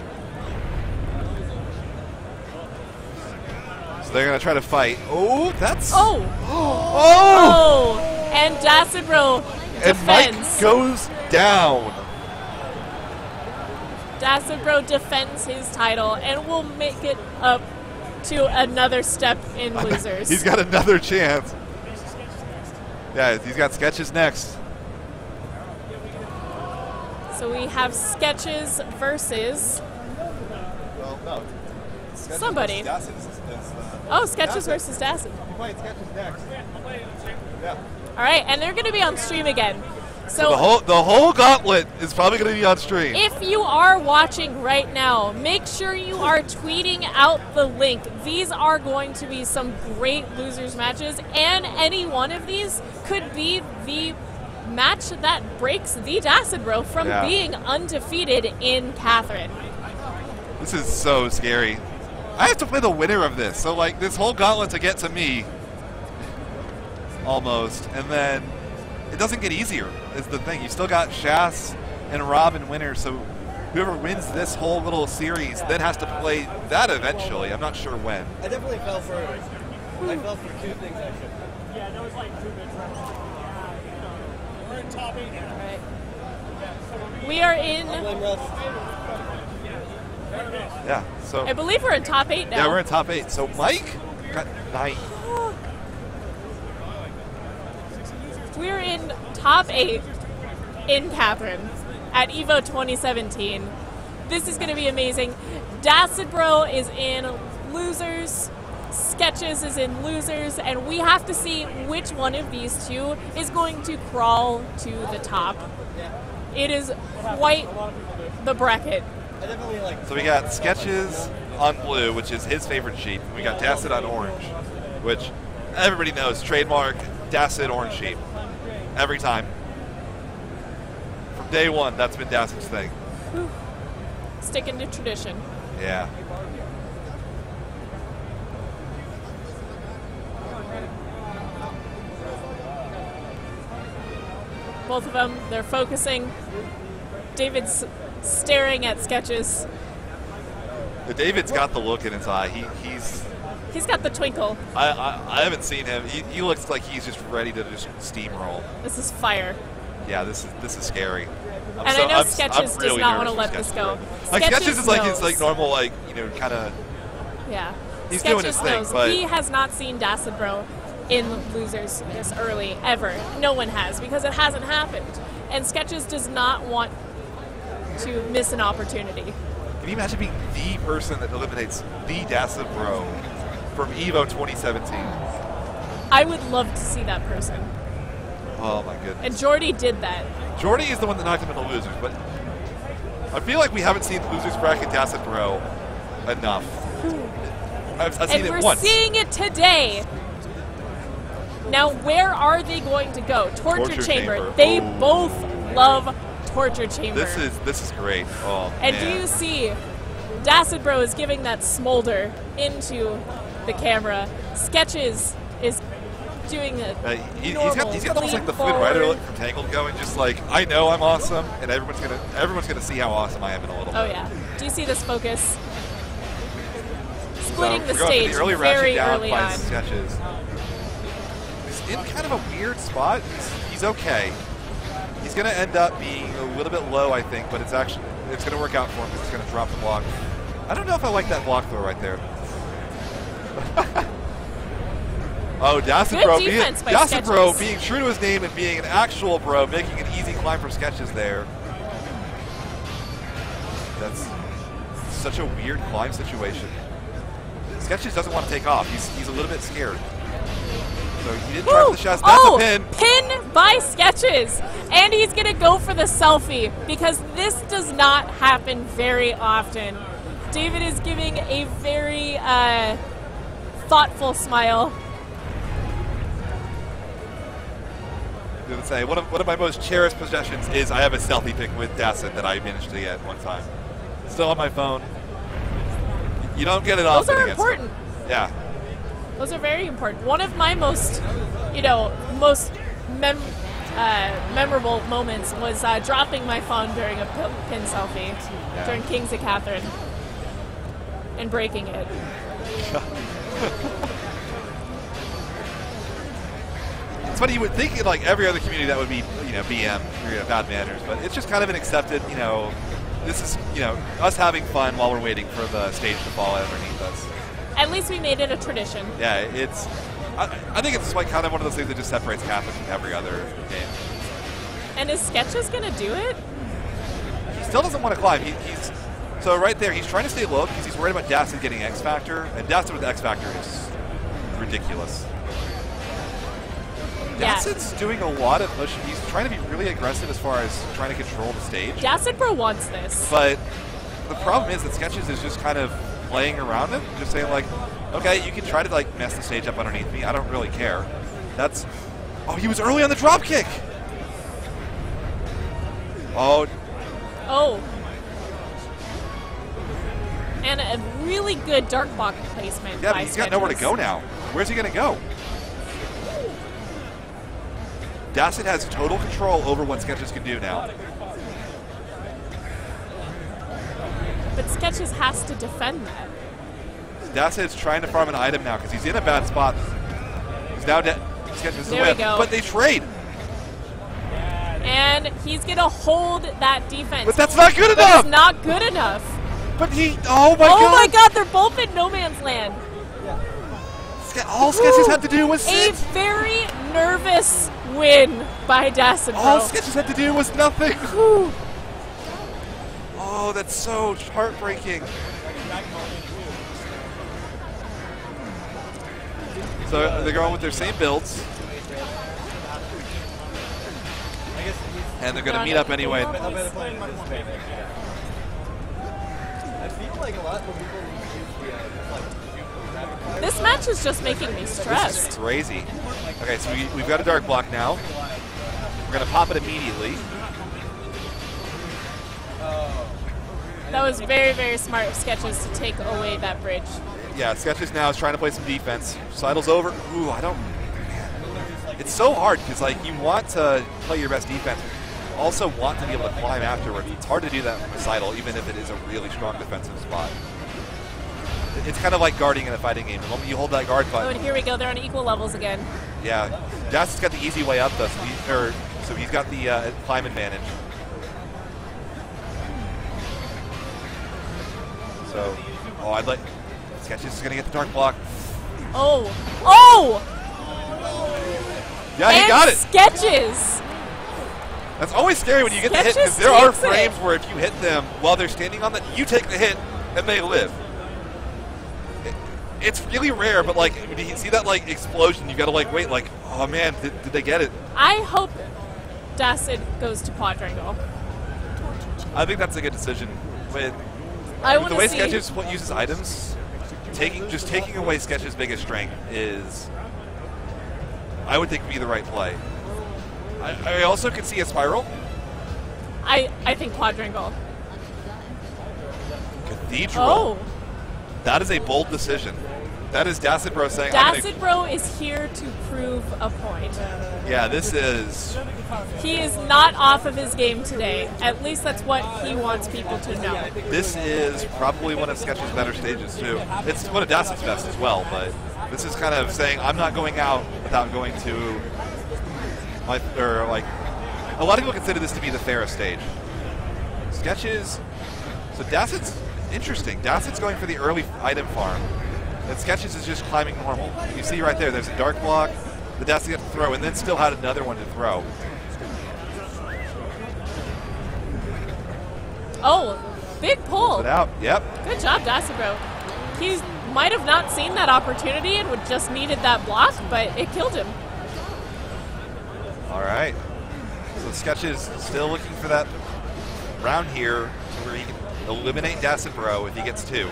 So they're going to try to fight. Oh, that's... Oh! Oh! And Dacid Bro And defends. Mike goes down. Dacid Bro defends his title and will make it up to another step in losers. He's got another chance. Yeah, he's got sketches next. So we have Sketches versus Well, no. somebody. Oh, Sketches versus Dacid. You're playing sketches next. Yeah. All right, and they're going to be on stream again. So So the whole gauntlet is probably going to be on stream. if you are watching right now, make sure you are tweeting out the link. These are going to be some great losers matches, and any one of these could be the match that breaks the Dacid Bro from Yeah. being undefeated in Catherine. This is so scary. I have to play the winner of this. So, like, this whole gauntlet to get to me, almost. And then it doesn't get easier, is the thing. You still got Shas and Robin winners. So whoever wins this whole little series then has to play that eventually. I'm not sure when. I definitely fell for two things I should. Yeah, there was like 2 bits right. We're in top 8 now. We are in, Yeah, so. I believe we're in top 8 now. Yeah, we're in top 8. So Mike got 9. We're in top 8 in Catherine at EVO 2017. This is going to be amazing. Dacid Bro is in losers. Sketches is in losers, and we have to see which one of these two is going to crawl to the top. It is quite the bracket. So we got Sketches on blue, which is his favorite sheep. We got Dacid on orange, which everybody knows, trademark Dacid orange sheep. Every time. From day one, that's been Dacid's thing. Sticking to tradition. Yeah. Both of them, they're focusing. David's staring at Sketches. David's got the look in his eye. He's got the twinkle. I haven't seen him. He looks like he's just ready to just steamroll. This is fire. Yeah, this is scary. I know Sketches does not want to let this go. Like Sketches is like his normal kind of. Yeah. He's Sketches doing his thing, knows. but He has not seen Dacid Bro in losers this early ever. No one has, because it hasn't happened. And Sketches does not want to miss an opportunity. Can you imagine being the person that eliminates the Dacid Bro from EVO 2017? I would love to see that person. Oh my goodness. And Jordy did that. Jordy is the one that knocked him into losers, but I feel like we haven't seen losers bracket Dacid Bro enough. I've seen it once. And we're seeing it today. Now, where are they going to go? Torture Chamber. They both love Torture Chamber. This is great. Oh, and man. do you see, Dacid Bro is giving that smolder into the camera. Sketches is doing a he's got almost like the Flynn Rider look from Tangled going, just like, I know I'm awesome, and everyone's gonna see how awesome I am in a little bit. Oh yeah. Do you see this focus? Splitting the we're going stage for the early very ratchet down early by on. Sketches. He's in kind of a weird spot. He's okay. He's going to end up being a little bit low, I think, but it's going to work out for him because he's going to drop the block. I don't know if I like that block throw right there. Oh, Dacid Bro being true to his name and being an actual bro, making an easy climb for Sketches there. That's such a weird climb situation. Sketches doesn't want to take off. He's a little bit scared. So he did try for the shots. That's a pin. Pin by Sketches. And he's going to go for the selfie because this does not happen very often. David is giving a very thoughtful smile. I was going to say, one of my most cherished possessions is I have a selfie pic with Dacid that I managed to get one time. Still on my phone. You don't get it often. Those are important. Yeah. Those are very important. One of my most memorable moments was dropping my phone during a pin selfie during Kings of Catherine and breaking it. It's funny, you would think in like every other community that would be, BM, bad manners, but it's just kind of an accepted, this is, us having fun while we're waiting for the stage to fall underneath us. At least we made it a tradition. Yeah, I think it's like kind of one of those things that just separates Catholic from every other game. And is Sketches gonna do it? He still doesn't want to climb. So right there, he's trying to stay low because he's worried about Dacid getting X Factor, and Dacid with X Factor is ridiculous. Dacid's doing a lot of pushing. He's trying to be really aggressive as far as trying to control the stage. Dacid Bro wants this. But the problem is that Sketches is just kind of playing around him, just saying like, okay, you can try to like mess the stage up underneath me. I don't really care. Oh, he was early on the drop kick. Oh. And a really good dark block placement. Yeah, but he's got nowhere to go now. Where's he gonna go? Dacid has total control over what Sketches can do now. But Sketches has to defend that. Dacid's trying to farm an item now because he's in a bad spot. He's now dead. Sketches is away. But they trade. And he's going to hold that defense. But that's not good enough. It's not good enough. But oh my God, they're both in no man's land. All Sketches had to do was sit. A very nervous win by Dacid Bro. All Sketches had to do was nothing. Oh, that's so heartbreaking. So they're going with their same builds. And they're going to meet up anyway. This match is just making me This stressed. is crazy. Okay, so we've got a dark block now. We're going to pop it immediately. That was very, very smart of Sketches to take away that bridge. Yeah, Sketches now is trying to play some defense. Sidle's over. Ooh, I don't... It's so hard because, like, you want to play your best defense. You also want to be able to climb afterwards. It's hard to do that from a Sidle, even if it is a really strong defensive spot. It's kind of like guarding in a fighting game. The moment you hold that guard Oh, button... and here we go. They're on equal levels again. Yeah, Das has got the easy way up, though, so he's got the climb advantage. So, oh, I'd like... Sketches is going to get the dark block. Oh! Oh! Yeah, he got it! Sketches! That's always scary when you get the hit, because there are frames where if you hit them while they're standing on that, you take the hit, and they live. It's really rare, but like, when you see that like explosion, you gotta like wait, like, oh man, did they get it? I hope Dacid goes to Quadrangle. I think that's a good decision. With the way Sketches uses items, just taking away Sketches' biggest strength is, I would think, be the right play. I also could see a spiral. I think Quadrangle. Cathedral. Oh. That is a bold decision. That is Dacid Bro saying, Dacid Bro is here to prove a point. Yeah, this is... He is not off of his game today. At least that's what he wants people to know. This is probably one of Sketch's better stages, too. It's one of Dacid's best as well, but this is kind of saying, I'm not going out without going to... a lot of people consider this to be the fairest stage. Sketches... So Dacid's interesting. Dacid's going for the early item farm. And Sketches is just climbing normal. You see right there, there's a dark block, the Dacid had to throw, and then still had another one to throw. Oh, big pull. Put it out, yep. Good job, Dacid Bro. He might have not seen that opportunity and would just needed that block, but it killed him. All right. So Sketches still looking for that round here where he can eliminate Dacid Bro if he gets 2.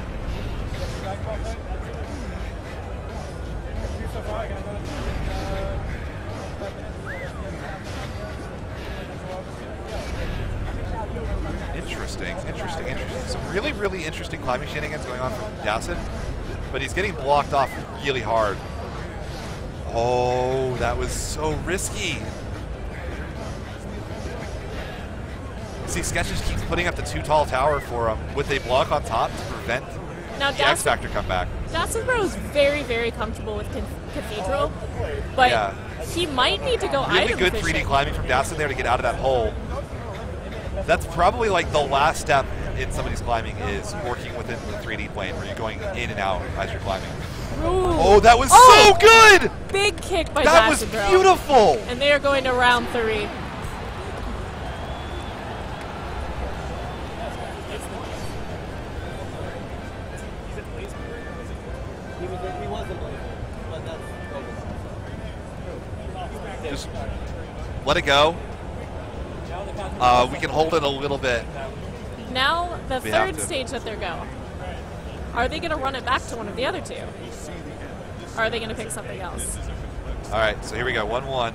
Interesting. Some really, really interesting climbing shenanigans going on from Dacid, but he's getting blocked off really hard. Oh, that was so risky. See, Sketches keeps putting up the too tall tower for him with a block on top to prevent the X Factor comeback. Dacid Bro is very, very comfortable with Cathedral, but yeah, he might need to go really item good fishing. 3D climbing from Dacid there to get out of that hole. That's probably like the last step in somebody's climbing is working within the 3D plane where you're going in and out as you're climbing. Ooh. Oh, that was so good! Big kick by That was Dacid Bro. beautiful! And they are going to round 3. Just let it go. We can hold it a little bit. Now, the We have third to. stage that they're going. Are they going to run it back to one of the other 2? Or are they going to pick something else? All right, so here we go, 1-1.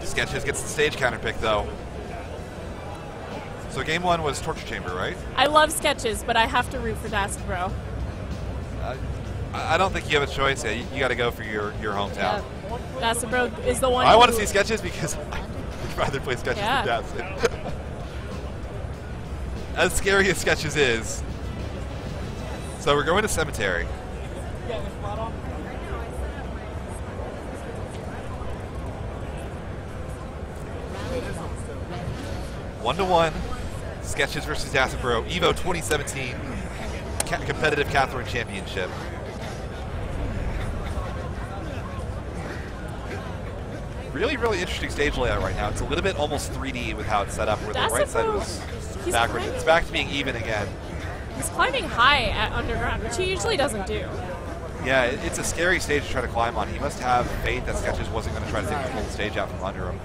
Sketches gets the stage counter pick, though. So game 1 was Torture Chamber, right? I love Sketches, but I have to root for Dacid Bro. I don't think you have a choice. Yeah, you got to go for your hometown. Dacid Bro is the one I want to who- see Sketches because I'd rather play Sketches Yeah. than Dacid. As scary as Sketches is. So we're going to Cemetery. 1-1. Sketches versus Dacid Bro. EVO 2017 competitive Catherine Championship. Really, really interesting stage layout right now. It's a little bit almost 3D with how it's set up, where the right side was backwards. It's back to being even again. He's climbing high at Underground, which he usually doesn't do. Yeah, it's a scary stage to try to climb on. He must have faith that Sketches wasn't going to try to take the whole stage out from under him.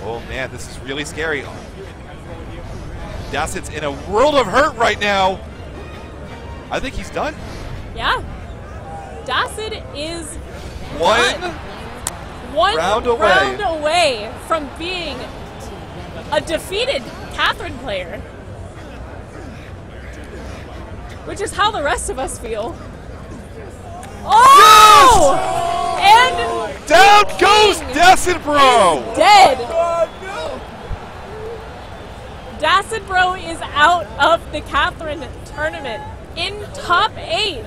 Oh man, this is really scary. Dasset's in a world of hurt right now. I think he's done. Yeah. Dasset is one round away from being a defeated Catherine player. Which is how the rest of us feel. Oh! Yes! And down goes Dasset Bro! Dead. Dasset Bro is out of the Catherine tournament in top 8,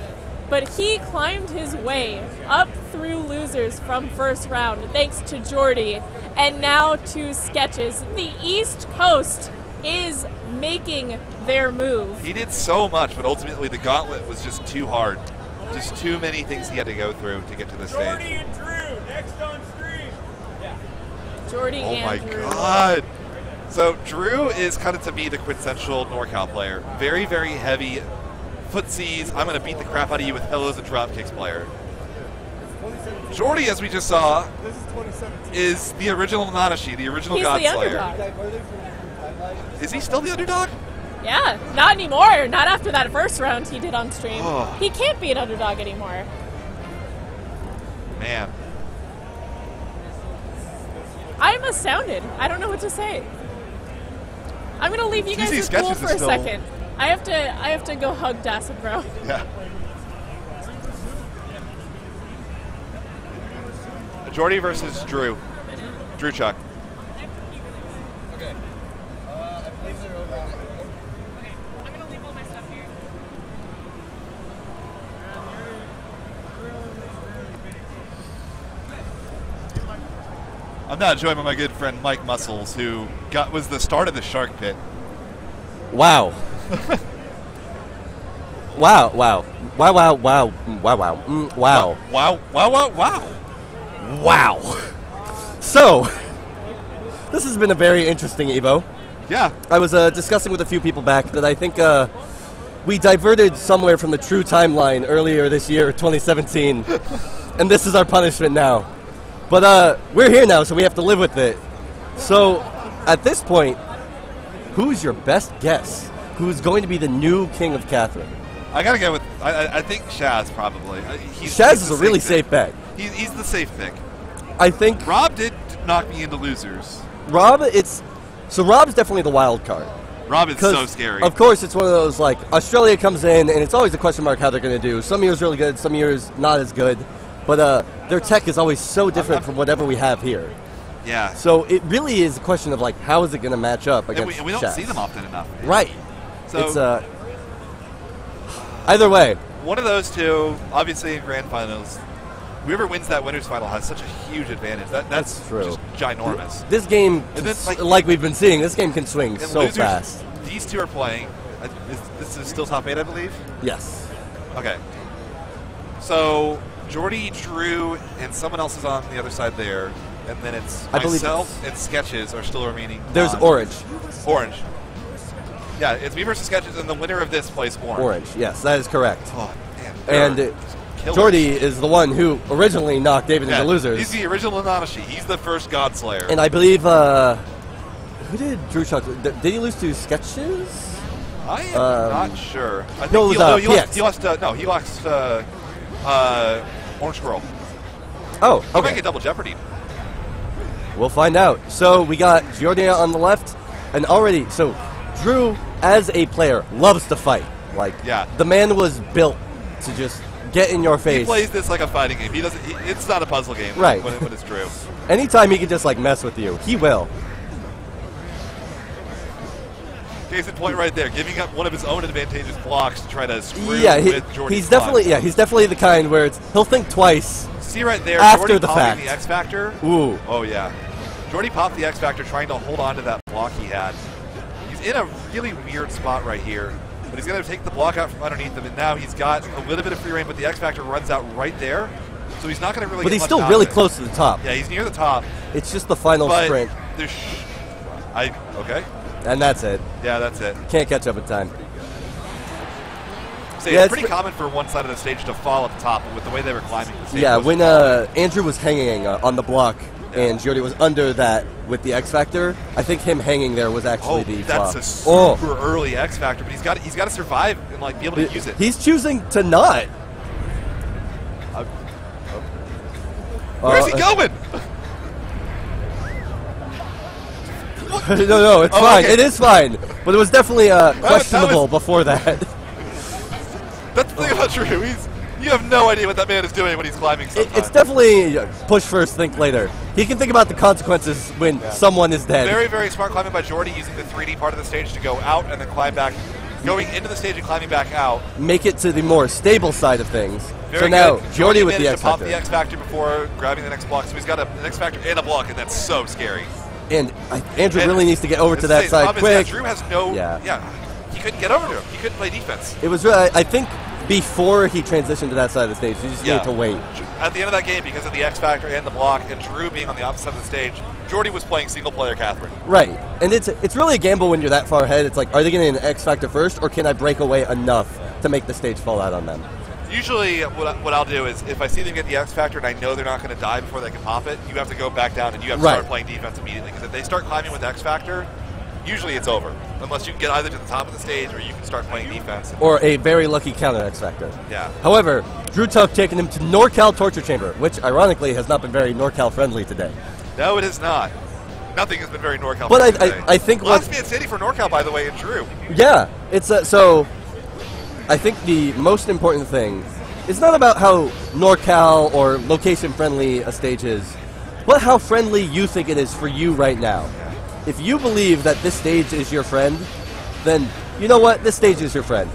but he climbed his way up through losers from first round thanks to Jordy and now to Sketches. The East Coast is making their move. He did so much, but ultimately the Gauntlet was just too hard. Just too many things he had to go through to get to this stage. Jordy and Drew, next on stream. Yeah. Jordy and Drew. Oh my god. So Drew is kind of, to me, the quintessential NorCal player. Very, very heavy footsies. I'm going to beat the crap out of you with pillows and drop kicks player. Jordy, as we just saw, is the original Nanashi, the original God Slayer. Is he still the underdog? Yeah, not anymore. Not after that first round he did on stream. Oh. He can't be an underdog anymore. Man. I'm astounded. I don't know what to say. I'm gonna leave you guys TC with Cool Sketches for is a still- second. I have to go hug Dasset Bro. Yeah. Jordy versus Drew. Drew Chuck. Okay. I believe they're over. I'm gonna leave all my stuff here. I'm not joined by my good friend Mike Muscles, who was the start of the Shark Pit. Wow. Wow, wow. Wow, wow, wow. Wow, wow. Wow. Wow, wow, wow, wow. Wow. So, this has been a very interesting Evo. Yeah. I was discussing with a few people back that I think we diverted somewhere from the true timeline earlier this year, 2017, and this is our punishment now. But we're here now, so we have to live with it. So, at this point, who's your best guess? Who's going to be the new king of Catherine? I gotta go with, I think Shaz probably. Shaz is a really safe bet. He's the safe pick. I think Rob did knock me into losers. Rob's definitely the wild card. Rob is so scary. Of course, it's one of those, like, Australia comes in, and it's always a question mark how they're going to do. Some years really good, some years not as good. But their tech is always so different from whatever we have here. Yeah. So it really is a question of, like, how is it going to match up against and we don't Shaz? see them often enough. Right. So it's, either way. One of those two, obviously in grand finals, whoever wins that winners final has such a huge advantage. That's true. Just ginormous. This game, And then, like we've been seeing, this game can swing so losers, fast. These two are playing. This is still top 8, I believe? Yes. Okay. So, Jordy, Drew, and someone else is on the other side there. And then it's I believe myself and Sketches are still remaining. There's on. Orange. Orange. Yeah, it's me versus Sketches, and the winner of this plays Orange. Orange, yes, that is correct. Oh, man. And Jordy is the one who originally knocked David into losers. He's the original Nanashi. He's the first God Slayer. And I believe, who did Drew Chuck? Did he lose to Sketches? I am not sure. I think no, it was PX. He lost Orange Squirrel. Oh, He might okay. get double jeopardy. We'll find out. So we got Giordia on the left, and already, so Drew, as a player, loves to fight. Like, the man was built to just get in your face. He plays this like a fighting game. He doesn't. It's not a puzzle game. Right. When it's Drew. Anytime he can just, like, mess with you, he will. Case in point right there, giving up one of his own advantageous blocks to try to screw Yeah, with Jordy's he's definitely block. he's definitely the kind where he'll think twice. See right there, after Jordy the popping fact. the X Factor. Ooh. Oh yeah. Jordy popped the X Factor trying to hold on to that block he had. He's in a really weird spot right here. But he's going to take the block out from underneath him, and now he's got a little bit of free reign, but the X Factor runs out right there. So he's not going to really But get he's much still out really of it. close to the top. Yeah, he's near the top. It's just the final But sprint. there's okay. And that's it. Yeah, that's it. Can't catch up in time. Say, Yeah, it's pretty common for one side of the stage to fall at the top, but with the way they were climbing the stage. Yeah, when Andrew was hanging on the block and Jordy was under that with the X Factor, I think him hanging there was actually the flop. That's a super early X Factor, but he's got to survive and like be able to use it. He's choosing to not. Where's he going? No, it's fine. Okay. It is fine. But it was definitely questionable before that. That's the thing about Drew. You have no idea what that man is doing when he's climbing sometimes. It's definitely push first, think later. He can think about the consequences when someone is dead. Very, very smart climbing by Jordy, using the 3D part of the stage to go out and then climb back, going into the stage and climbing back out. Make it to the more stable side of things. Very so now, good. Jordy with the managed X to pop Factor. the X Factor before grabbing the next block, so he's got an X Factor and a block, and that's so scary. And Andrew really needs to get over to that side quick. Drew has no, he couldn't get over to him. He couldn't play defense. It was really, I think, before he transitioned to that side of the stage, you just needed to wait. At the end of that game, because of the X Factor and the block, and Drew being on the opposite side of the stage, Jordy was playing single-player Catherine. Right, and it's really a gamble when you're that far ahead. It's like, are they getting an X Factor first, or can I break away enough to make the stage fall out on them? Usually, what I'll do is, if I see them get the X Factor and I know they're not going to die before they can pop it, you have to go back down and you have to start playing defense immediately. Because if they start climbing with X Factor, usually it's over. Unless you can get either to the top of the stage or you can start playing defense. Or a very lucky counter X Factor. Yeah. However, Drew Tuck taking him to NorCal Torture Chamber, which ironically has not been very NorCal friendly today. No, it is not. Nothing has been very NorCal But friendly today. I think Last Man City for NorCal, by the way, and Drew. Yeah, it's so. I think the most important thing is not about how NorCal or location-friendly a stage is, but how friendly you think it is for you right now. If you believe that this stage is your friend, then you know what? This stage is your friend.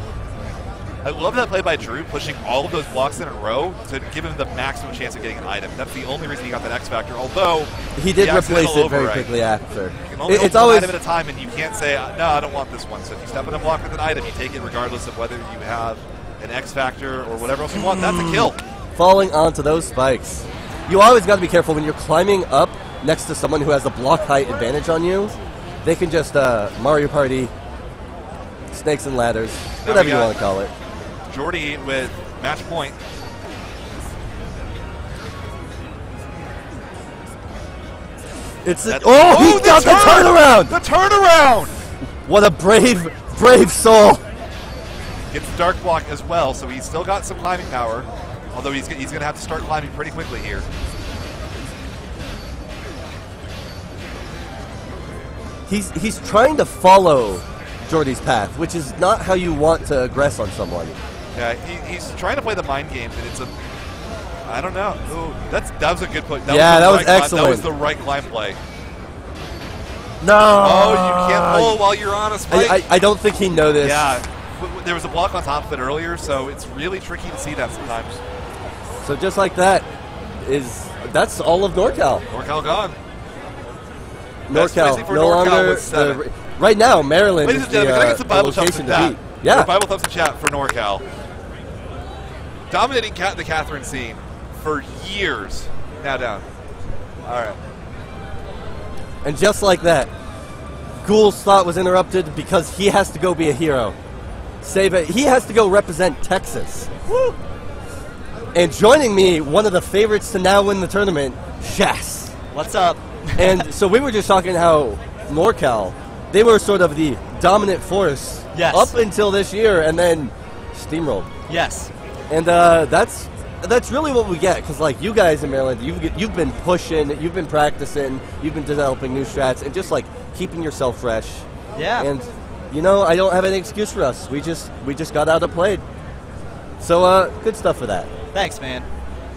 I love that play by Drew, pushing all of those blocks in a row to give him the maximum chance of getting an item. That's the only reason he got that X Factor, although he did replace it very quickly after. You can only it's open always an item at a time, and you can't say, no, I don't want this one. So if you step in a block with an item, you take it regardless of whether you have an X Factor or whatever else you want. That's a kill. Falling onto those spikes. You always got to be careful when you're climbing up next to someone who has a block height advantage on you. They can just Mario Party, snakes and ladders, whatever you want to call it. Jordy with match point. It's he got the turnaround! The turnaround! What a brave soul. Gets dark block as well, so he's still got some climbing power. Although he's going to have to start climbing pretty quickly here. He's trying to follow Jordy's path, which is not how you want to aggress on someone. Yeah, he's trying to play the mind games, and it's I don't know. Ooh, that was a good play. That was excellent. That was the right climb play. No! Oh, you can't pull while you're on a spike. I don't think he noticed. Yeah, there was a block on top of it earlier, so it's really tricky to see that sometimes. So just like that, that's all of NorCal. NorCal gone. NorCal, no longer. Right now, Maryland Ladies is and gentlemen, can I get some the Bible thumbs location in chat? to beat. Yeah. Bible thumbs in chat for NorCal. Dominating the Catherine scene for years. Now down. All right. And just like that, Ghoul's thought was interrupted because he has to go be a hero. Save it. He has to go represent Texas. Woo! And joining me, one of the favorites to now win the tournament, Shas. What's up? And so we were just talking how NorCal, they were sort of the dominant force up until this year, and then steamrolled. Yes. And that's really what we get, because like you guys in Maryland, you've been pushing, you've been practicing, you've been developing new strats, and just like keeping yourself fresh. Yeah. And you know, I don't have any excuse for us. We just got outplayed. So good stuff for that. Thanks, man.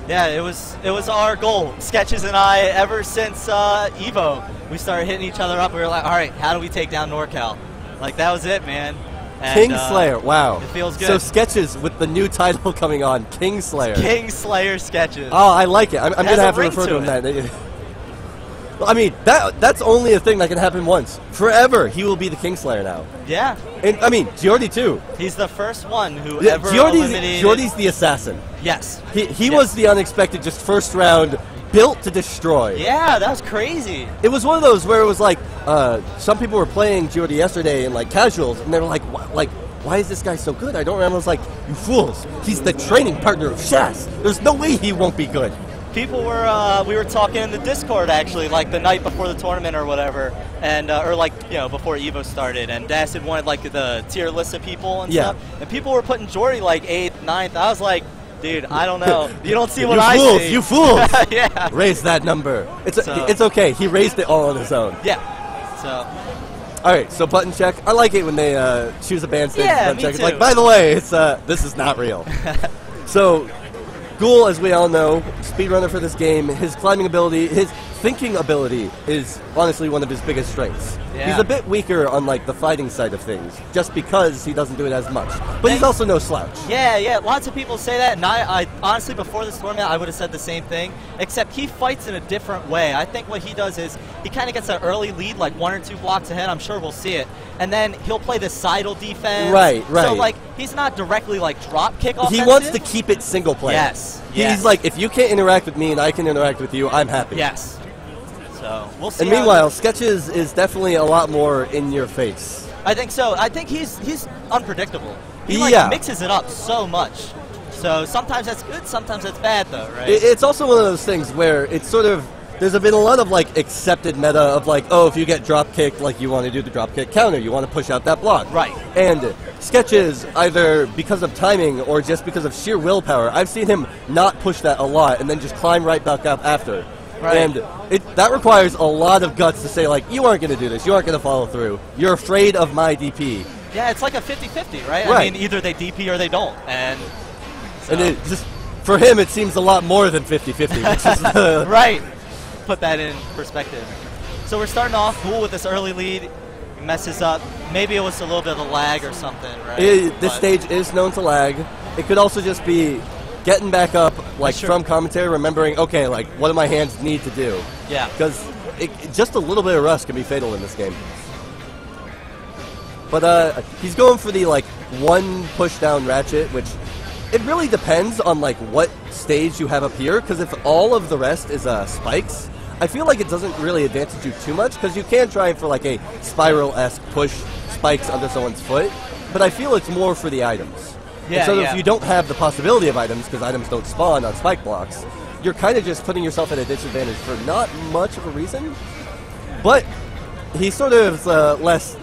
Yeah, it was our goal. Sketches and I, ever since EVO, we started hitting each other up. We were like, all right, how do we take down NorCal? Like, that was it, man. And, Kingslayer, wow. It feels good. So Sketches with the new title coming on, Kingslayer. Kingslayer Sketches. Oh, I like it. I'm going to have to refer to him that. Well, I mean, that's only a thing that can happen once. Forever, he will be the Kingslayer now. Yeah. And I mean, Jordy too. He's the first one who ever eliminated... Jordy's the assassin. Yes. He was the unexpected, just first round, built to destroy. Yeah, that was crazy. It was one of those where it was like, some people were playing Jordy yesterday in like casuals, and they were like, why is this guy so good? I don't remember. I was like, you fools, he's the training partner of Shaz. There's no way he won't be good. People were, we were talking in the Discord actually, like the night before the tournament or whatever, and or like, you know, before EVO started, and Das had wanted like the tier list of people and stuff, and people were putting Jory like 8th, 9th. I was like, dude, I don't know. You don't see what I see. You fools! Yeah. Raise that number. It's okay. He raised it all on his own. Yeah. So. All right. So button check. I like it when they choose a band stage. Yeah, button me check. too. It's like, by the way, it's this is not real. So, Ghoul, as we all know, speedrunner for this game. His climbing ability, his thinking ability, is honestly one of his biggest strengths. Yeah. He's a bit weaker on like the fighting side of things, just because he doesn't do it as much. But he's also no slouch. Yeah, lots of people say that, and I honestly, before this tournament, I would have said the same thing, except he fights in a different way. I think what he does is, he kind of gets an early lead, like 1 or 2 blocks ahead, I'm sure we'll see it, and then he'll play the sidle defense. Right. So, like, he's not directly, like, drop kick offensive. He wants to keep it single player. Yes. He's like, if you can't interact with me and I can interact with you, I'm happy. Yes. So, we'll see. And meanwhile, Sketches is definitely a lot more in your face. I think so. I think he's unpredictable. He like mixes it up so much. So sometimes that's good, sometimes that's bad though, right? It's also one of those things where it's sort of, there's been a lot of like accepted meta of like, oh, if you get drop kicked, like you want to do the drop kick counter, you want to push out that block. Right. And Sketches, either because of timing or just because of sheer willpower, I've seen him not push that a lot and then just climb right back up after. Right. And that requires a lot of guts to say, like, you aren't going to do this, you aren't going to follow through, you're afraid of my DP. Yeah, it's like a 50-50, right? Right. I mean, either they DP or they don't. And so. And it just, for him, it seems a lot more than 50-50, which is... right. Put that in perspective. So we're starting off Ghoul with this early lead. He messes up. Maybe it was a little bit of a lag or something, right? This stage is known to lag. It could also just be getting back up, like, from commentary, remembering, okay, like, what do my hands need to do? Yeah. Because just a little bit of rust can be fatal in this game. But he's going for the, like, 1 push-down ratchet, which it really depends on, like, what stage you have up here, because if all of the rest is spikes, I feel like it doesn't really advantage you too much, because you can try for, like, a spiral-esque push spikes under someone's foot, but I feel it's more for the items. Yeah, so if you don't have the possibility of items, because items don't spawn on spike blocks, you're kind of just putting yourself at a disadvantage for not much of a reason. But he's sort of less...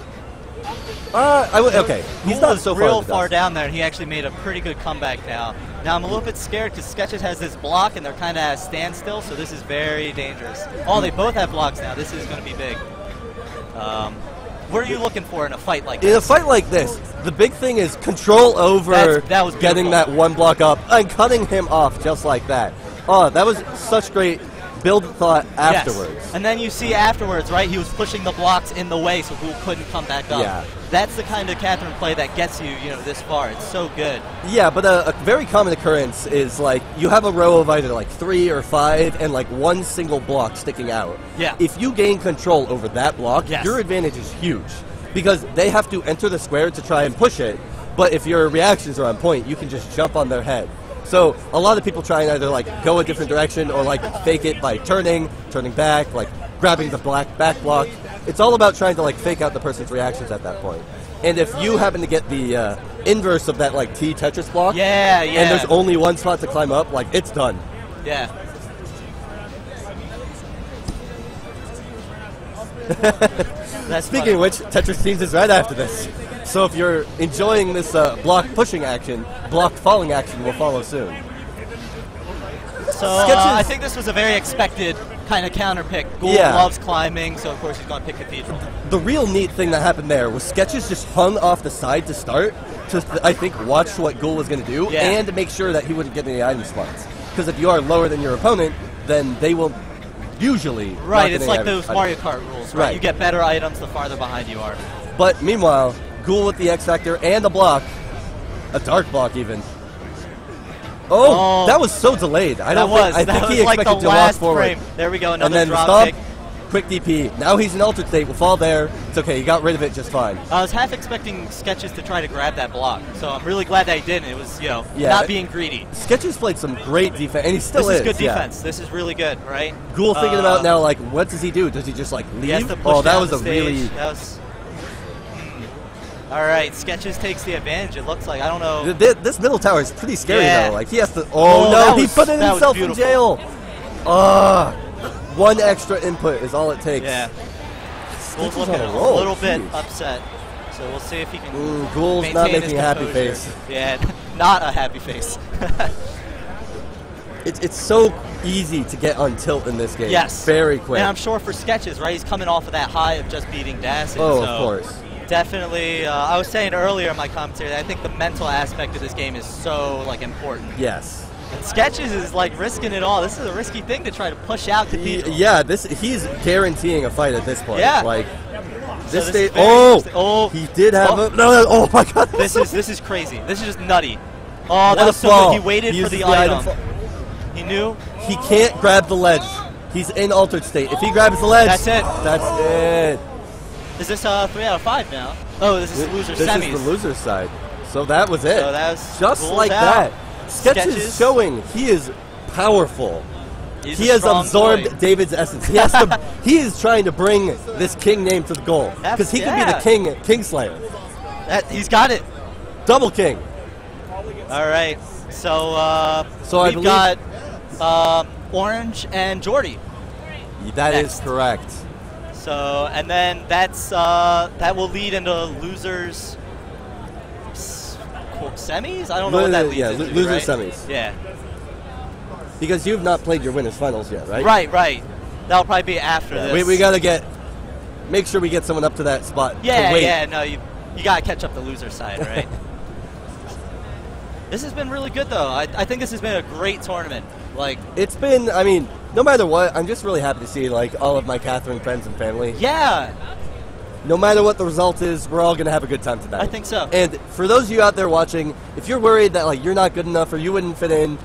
okay, he's not so real far down there, and he actually made a pretty good comeback now. Now I'm a little bit scared because Sketches has this block, and they're kind of at a standstill, so this is very dangerous. Oh, they both have blocks now. This is going to be big. What are you looking for in a fight like this? In a fight like this, the big thing is control over getting that 1 block up and cutting him off just like that. Oh, that was such great build thought afterwards. Yes. And then you see afterwards, right, he was pushing the blocks in the way so Ghoul couldn't come back up. Yeah. That's the kind of Catherine play that gets you, this far. It's so good. Yeah, but a very common occurrence is like you have a row of either like 3 or 5 and like 1 single block sticking out. Yeah. If you gain control over that block, your advantage is huge because they have to enter the square to try and push it. But if your reactions are on point, you can just jump on their head. So a lot of people try and either like go a different direction or like fake it by turning back, like grabbing the back block. It's all about trying to like fake out the person's reactions at that point. And if you happen to get the inverse of that like T Tetris block, and there's only 1 spot to climb up, like it's done. Yeah. Speaking of which, Tetris Teams is right after this. So if you're enjoying this block pushing action, block falling action will follow soon. So I think this was a very expected kind of counter pick. Ghoul loves climbing, so of course he's going to pick Cathedral. The real neat thing that happened there was Sketches just hung off the side to start, to I think watch what Ghoul was going to do, and to make sure that he wouldn't get any item slots. Because if you are lower than your opponent, then they will usually... Right, it's like those Mario Kart rules, right? You get better items the farther behind you are. But meanwhile, Ghoul with the X Factor and a block, a dark block even. Oh, that was so delayed. I think he expected to walk forward. Frame. There we go, another and then drop stop, kick. Quick DP. Now he's in altered state. Will fall there. It's okay. He got rid of it just fine. I was half expecting Sketches to try to grab that block, so I'm really glad that he didn't. It was, not being greedy. Sketches played some great defense, and he still is. This is good defense. This is really good, right? Ghoul thinking about now, like, what does he do? Does he just like leave? He has to push that down was the a stage. really. That was... All right, Sketches takes the advantage. It looks like, I don't know. This middle tower is pretty scary Yeah. though. Like he has to. Oh no, he put himself in jail. One extra input is all it takes. Yeah. Sketches Ghoul's looking on a roll, little bit jeez. upset. So we'll see if he can. Ghoul's maintain not his making a happy composure. face. Yeah, not a happy face. It's so easy to get on tilt in this game. Yes. Very quick. And I'm sure for Sketches, right? He's coming off of that high of just beating Dacin. Oh, so of course. Definitely. I was saying earlier in my commentary that I think the mental aspect of this game is so like important. Yes. And Sketches is like risking it all. This is a risky thing to try to push out Cathedral. Yeah, he's guaranteeing a fight at this point. Yeah. Like So this is stage. very Oh, interesting. Oh, he did have a no. Oh my God. This is crazy. This is just nutty. Oh, that What was a so fall. good. He waited He for the uses the item item. He knew. He can't grab the ledge. He's in altered state. If he grabs the ledge, That's it. That's it. Is this 3 out of 5 now? Oh, this is loser This semis. is the loser side. So that was it. So that was just Ghoul's like out. that. Sketches Sketches. showing he is powerful. He's He a has strong absorbed boy. David's essence. He has to. He is trying to bring this king name to the goal because he could be the Kingslayer. He's got it. Double king. All right. So So I we've believe- got Orange and Jordy. That is Next. correct. So and then that will lead into losers semis. I don't know what that leads Yeah, into. loser right? semis. Yeah. Because you've not played your winners finals yet, right? Right. That'll probably be after this. We gotta make sure we get someone up to that spot. Yeah, to wait. yeah. No, you gotta catch up the loser side, right? This has been really good though. I think this has been a great tournament. Like It's been. I mean, no matter what, I'm just really happy to see like all of my Catherine friends and family. Yeah. No matter what the result is, we're all gonna have a good time tonight. I think so. And for those of you out there watching, if you're worried that like you're not good enough or you wouldn't fit in,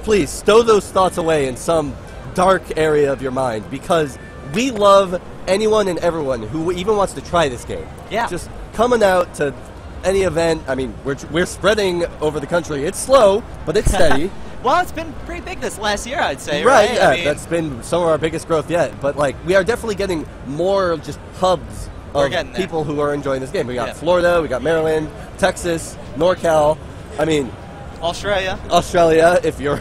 please stow those thoughts away in some dark area of your mind because we love anyone and everyone who even wants to try this game. Yeah. Just coming out to any event. I mean, we're spreading over the country. It's slow, but it's steady. Well, it's been pretty big this last year, I'd say. Right, Right. yeah, I mean, that's been some of our biggest growth yet. But like, we are definitely getting more just hubs We're of getting there. people who are enjoying this game. We got Yeah. Florida, we got Maryland, Texas, NorCal. I mean, Australia. if you're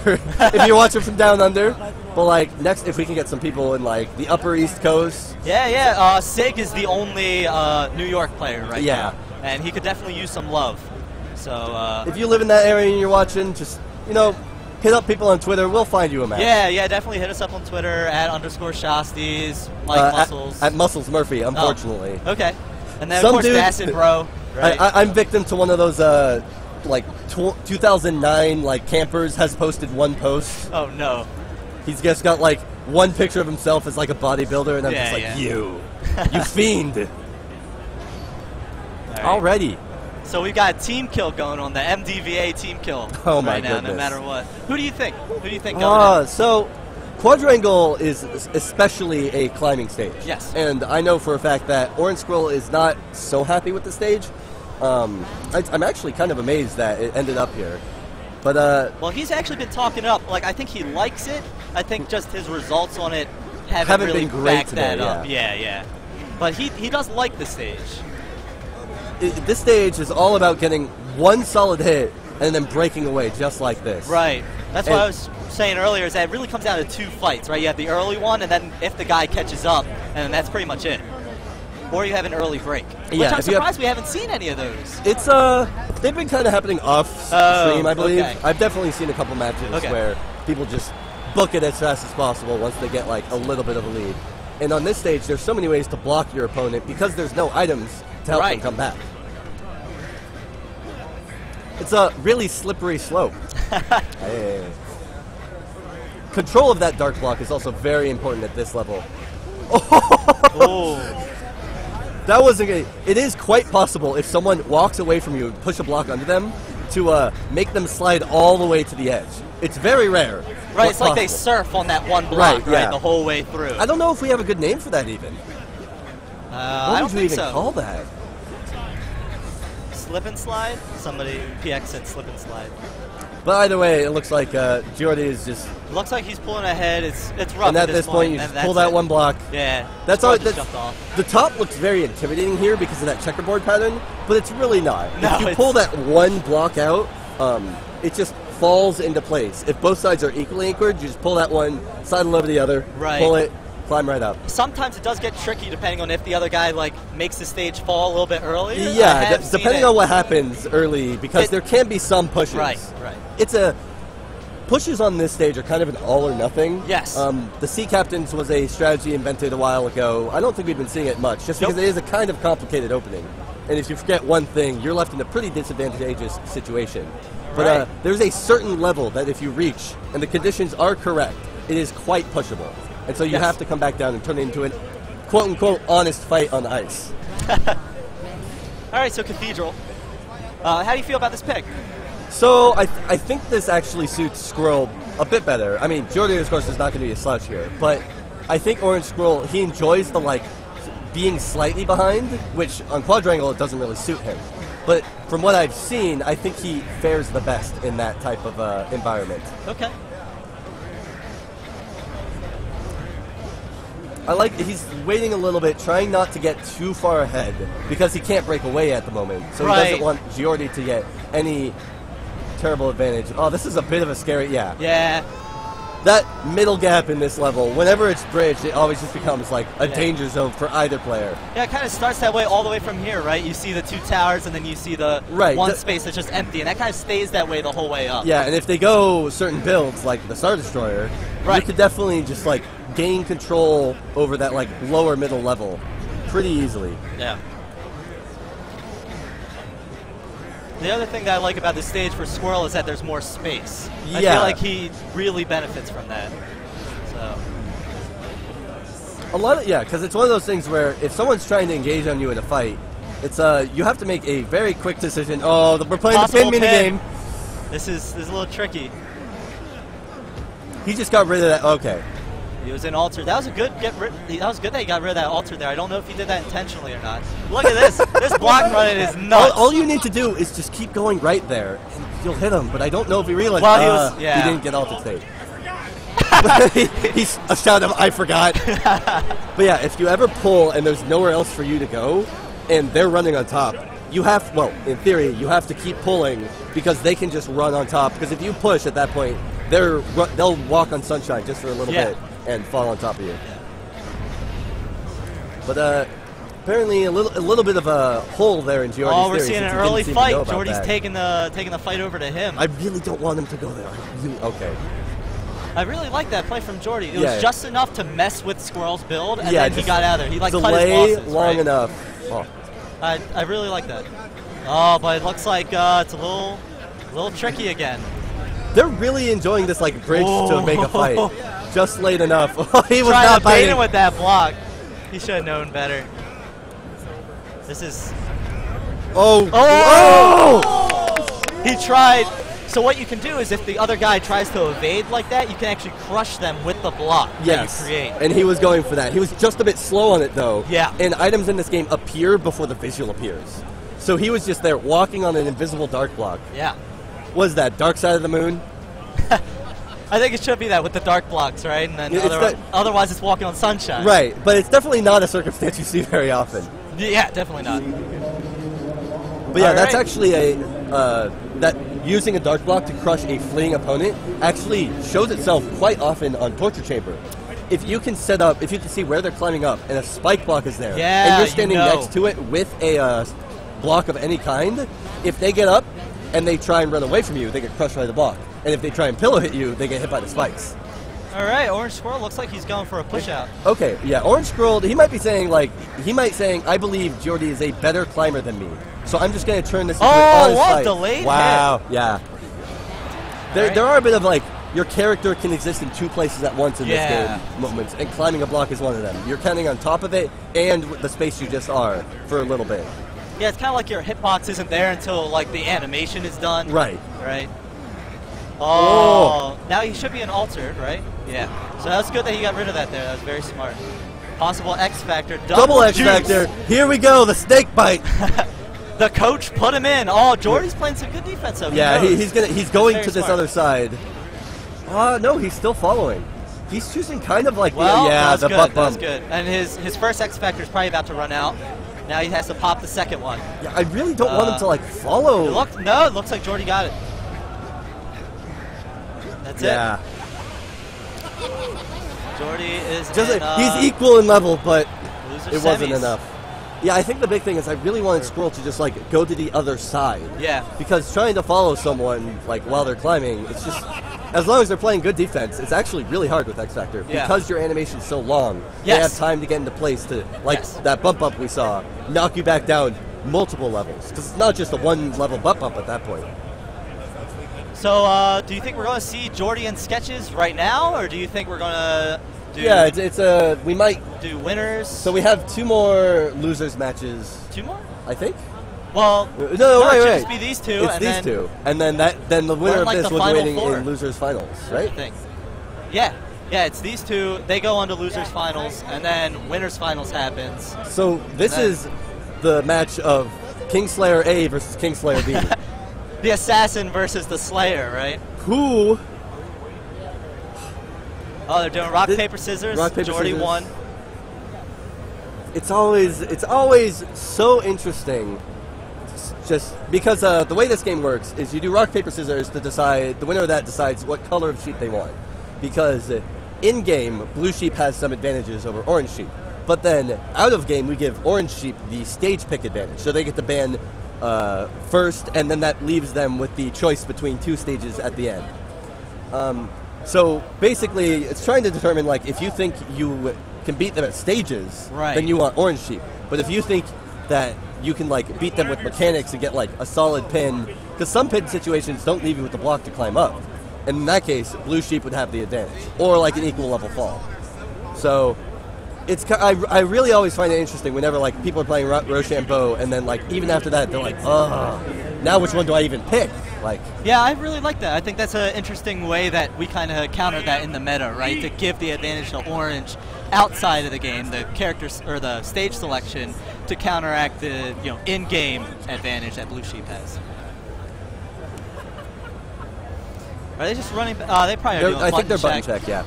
watching from down under. But like next, if we can get some people in like the Upper East Coast. Yeah. Sig is the only New York player right Yeah. now, and he could definitely use some love. So If you live in that area and you're watching, just hit up people on Twitter. We'll find you a match. yeah, definitely hit us up on Twitter @_Shasties, Mike Muscles. At Muscles Murphy, unfortunately. Oh, okay. And then Some of course dude- Dacin Bro. Right? I'm victim to one of those like 2009 like campers has posted one post. Oh no. He's just got like one picture of himself as like a bodybuilder, and I'm Yeah, just like, yeah. you fiend. Already. So we've got a team kill going on, the MDVA team kill Oh, my right now, no goodness. matter what. Who do you think? Who do you think going in? So Quadrangle is especially a climbing stage. Yes. And I know for a fact that Orange Scroll is not so happy with the stage. I'm actually kind of amazed that it ended up here. But Well, he's actually been talking up. Like, I think he likes it. I think just his results on it haven't really been great backed today, that up. Yeah. But he does like the stage. this stage is all about getting one solid hit and then breaking away just like this. Right. That's what I was saying earlier, is that it really comes down to two fights, right? You have the early one, and then if the guy catches up, and that's pretty much it. Or you have an early break. Which Yeah, I'm if you have- surprised we haven't seen any of those. It's they've been kind of happening off stream, I believe. okay. I've definitely seen a couple matches Okay. where people just book it as fast as possible once they get like a little bit of a lead. And on this stage, there's so many ways to block your opponent because there's no items to help them come back. It's a really slippery slope. Hey. Control of that dark block is also very important at this level. Oh. That wasn't good. It is quite possible if someone walks away from you and push a block under them to make them slide all the way to the edge. It's very rare. Right, but it's like they possible. surf on that one block, Right, yeah. the whole way through. I don't know if we have a good name for that even. I What don't would you think even so. call that? Slip and slide? Somebody, PX said slip and slide. But either way, it looks like Jordy is just. Looks like he's pulling ahead. It's rough. And at this point, you just pull that one block. Yeah. That's all. Just jumped off. The top looks very intimidating here because of that checkerboard pattern, but it's really not. No, if you pull that one block out, it just falls into place. If both sides are equally anchored, you just pull that one, sidle over the other, pull it, climb right up. Sometimes it does get tricky depending on if the other guy like makes the stage fall a little bit early. Yeah, depending on what happens early, because there can be some pushes. Right. Pushes on this stage are kind of an all or nothing. Yes. The Sea Captains was a strategy invented a while ago. I don't think we've been seeing it much, just because it is a kind of complicated opening. And if you forget one thing, you're left in a pretty disadvantageous situation. But there's a certain level that if you reach, and the conditions are correct, it is quite pushable. And so you have to come back down and turn it into a quote-unquote honest fight on ice. All right, so Cathedral. How do you feel about this pick? So I think this actually suits Squirrel a bit better. I mean, Jordy, of course, is not going to be a slouch here, but I think Orange Squirrel, he enjoys the, like, being slightly behind, which on Quadrangle it doesn't really suit him. But from what I've seen, I think he fares the best in that type of environment. Okay. I like he's waiting a little bit, trying not to get too far ahead, because he can't break away at the moment. So he doesn't want Jordy to get any terrible advantage. Oh, this is a bit of a scary, Yeah. That middle gap in this level, whenever it's bridged, it always just becomes like a danger zone for either player. Yeah, it kind of starts that way all the way from here, right? You see the two towers, and then you see the one space that's just empty, and that kind of stays that way the whole way up. Yeah, and if they go certain builds, like the Star Destroyer, you could definitely just like gain control over that like lower middle level pretty easily. Yeah. The other thing that I like about this stage for Squirrel is that there's more space. I feel like he really benefits from that. So. A lot of, because it's one of those things where if someone's trying to engage on you in a fight, it's you have to make a very quick decision. Oh, we're playing the pin minigame. This is a little tricky. He just got rid of that. Okay. He was in altar. That was that was good that he got rid of that altar there. I don't know if he did that intentionally or not. Look at this. This block running is nuts. All you need to do is just keep going right there, and you'll hit him. But I don't know if he realized he didn't get altar stage. He's a shout of I forgot. But yeah, if you ever pull and there's nowhere else for you to go, and they're running on top, you have, well, in theory, you have to keep pulling because they can just run on top. Because if you push at that point, they'll walk on Sunshine just for a little bit and fall on top of you. But apparently a little bit of a hole there in Jordy's theory. Oh, we're seeing an early fight. Jordy's taking the fight over to him. I really don't want him to go there. Okay. I really like that play from Jordy. It was just enough to mess with Squirrel's build, and then he got out of there. He like cut his losses, long enough. Oh. I really like that. Oh, but it looks like it's a little tricky again. They're really enjoying this like bridge to make a fight. Just late enough. He was trying not to bait fighting him with that block. He should have known better. This is. Oh! He tried. So what you can do is if the other guy tries to evade like that, you can actually crush them with the block that you create. And he was going for that. He was just a bit slow on it though. Yeah. And items in this game appear before the visual appears. So he was just there walking on an invisible dark block. Yeah. What is that, Dark Side of the Moon? I think it should be that with the dark blocks, right? And then otherwise it's walking on sunshine. Right, but it's definitely not a circumstance you see very often. Yeah, definitely not. But yeah, that's actually that using a dark block to crush a fleeing opponent actually shows itself quite often on Torture Chamber. If you can set up, if you can see where they're climbing up and a spike block is there, and you're standing next to it with a block of any kind, if they get up and they try and run away from you, they get crushed by the block. And if they try and pillow hit you, they get hit by the spikes. All right, Orange Squirrel looks like he's going for a push out. Okay, yeah, Orange Squirrel, he might be saying, I believe Jordy is a better climber than me. So I'm just going to turn this into an honest fight. Delayed Wow, hit. Yeah. There are a bit of, your character can exist in two places at once in this game moments, and climbing a block is one of them. You're counting on top of it and the space you just are for a little bit. Yeah, it's kind of like your hitbox isn't there until, the animation is done. Right. Right. Oh, now he should be an altered, right? Yeah. So that's good that he got rid of that there. That was very smart. Possible X Factor. Double X Factor. Here we go, the snake bite. The coach put him in. Oh, Jordy's playing some good defense. So yeah, he's going to this smart. other side. No, he's still following. He's choosing kind of like well, the butt bump. That's good. And his first X Factor is probably about to run out. Now he has to pop the second one. Yeah, I really don't want him to like follow. It looks like Jordy got it. That's it. Jordy is he's equal in level, but it wasn't semis. enough. Yeah, I think the big thing is I really wanted Squirrel to just like go to the other side. Yeah. Because trying to follow someone like while they're climbing, it's just as long as they're playing good defense, it's actually really hard with X Factor because your animation's so long. They have time to get into place to that bump up we saw, knock you back down multiple levels because it's not just a one level bump up at that point. So, do you think we're going to see Jordy and Sketches right now, or do you think we're going to do... Yeah, we might... do winners? So we have 2 more losers matches. 2 more? I think. Well, no, it right. should just be these 2. It's these 2. And then the winner of this will be waiting in losers finals, right? I think. Yeah, it's these 2. They go on to losers finals, and then winners finals happens. So this is the match of Kingslayer A versus Kingslayer B. The assassin versus the slayer, right? Who? Oh, they're doing rock, paper, scissors. Jordy won. It's always so interesting, just because the way this game works is you do rock, paper, scissors to decide, the winner of that decides what color of sheep they want. Because in-game, blue sheep has some advantages over orange sheep. But then, out of game, we give orange sheep the stage pick advantage. So they get to ban first, and then that leaves them with the choice between 2 stages at the end. So basically, it's trying to determine, like, if you think you can beat them at stages, then you want orange sheep. But if you think that you can, like, beat them with mechanics and get, like, a solid pin, because some pin situations don't leave you with the block to climb up. And in that case, blue sheep would have the advantage, or, like, an equal level fall. So... I really always find it interesting whenever like people are playing Rochambeau and then like even after that they're like, now which one do I even pick? Like, yeah, I really like that. I think that's an interesting way that we kind of counter that in the meta, right? To give the advantage to orange outside of the game, the characters or the stage selection, to counteract the in-game advantage that blue sheep has. Are they just running? They probably are doing I think they're button check, yeah.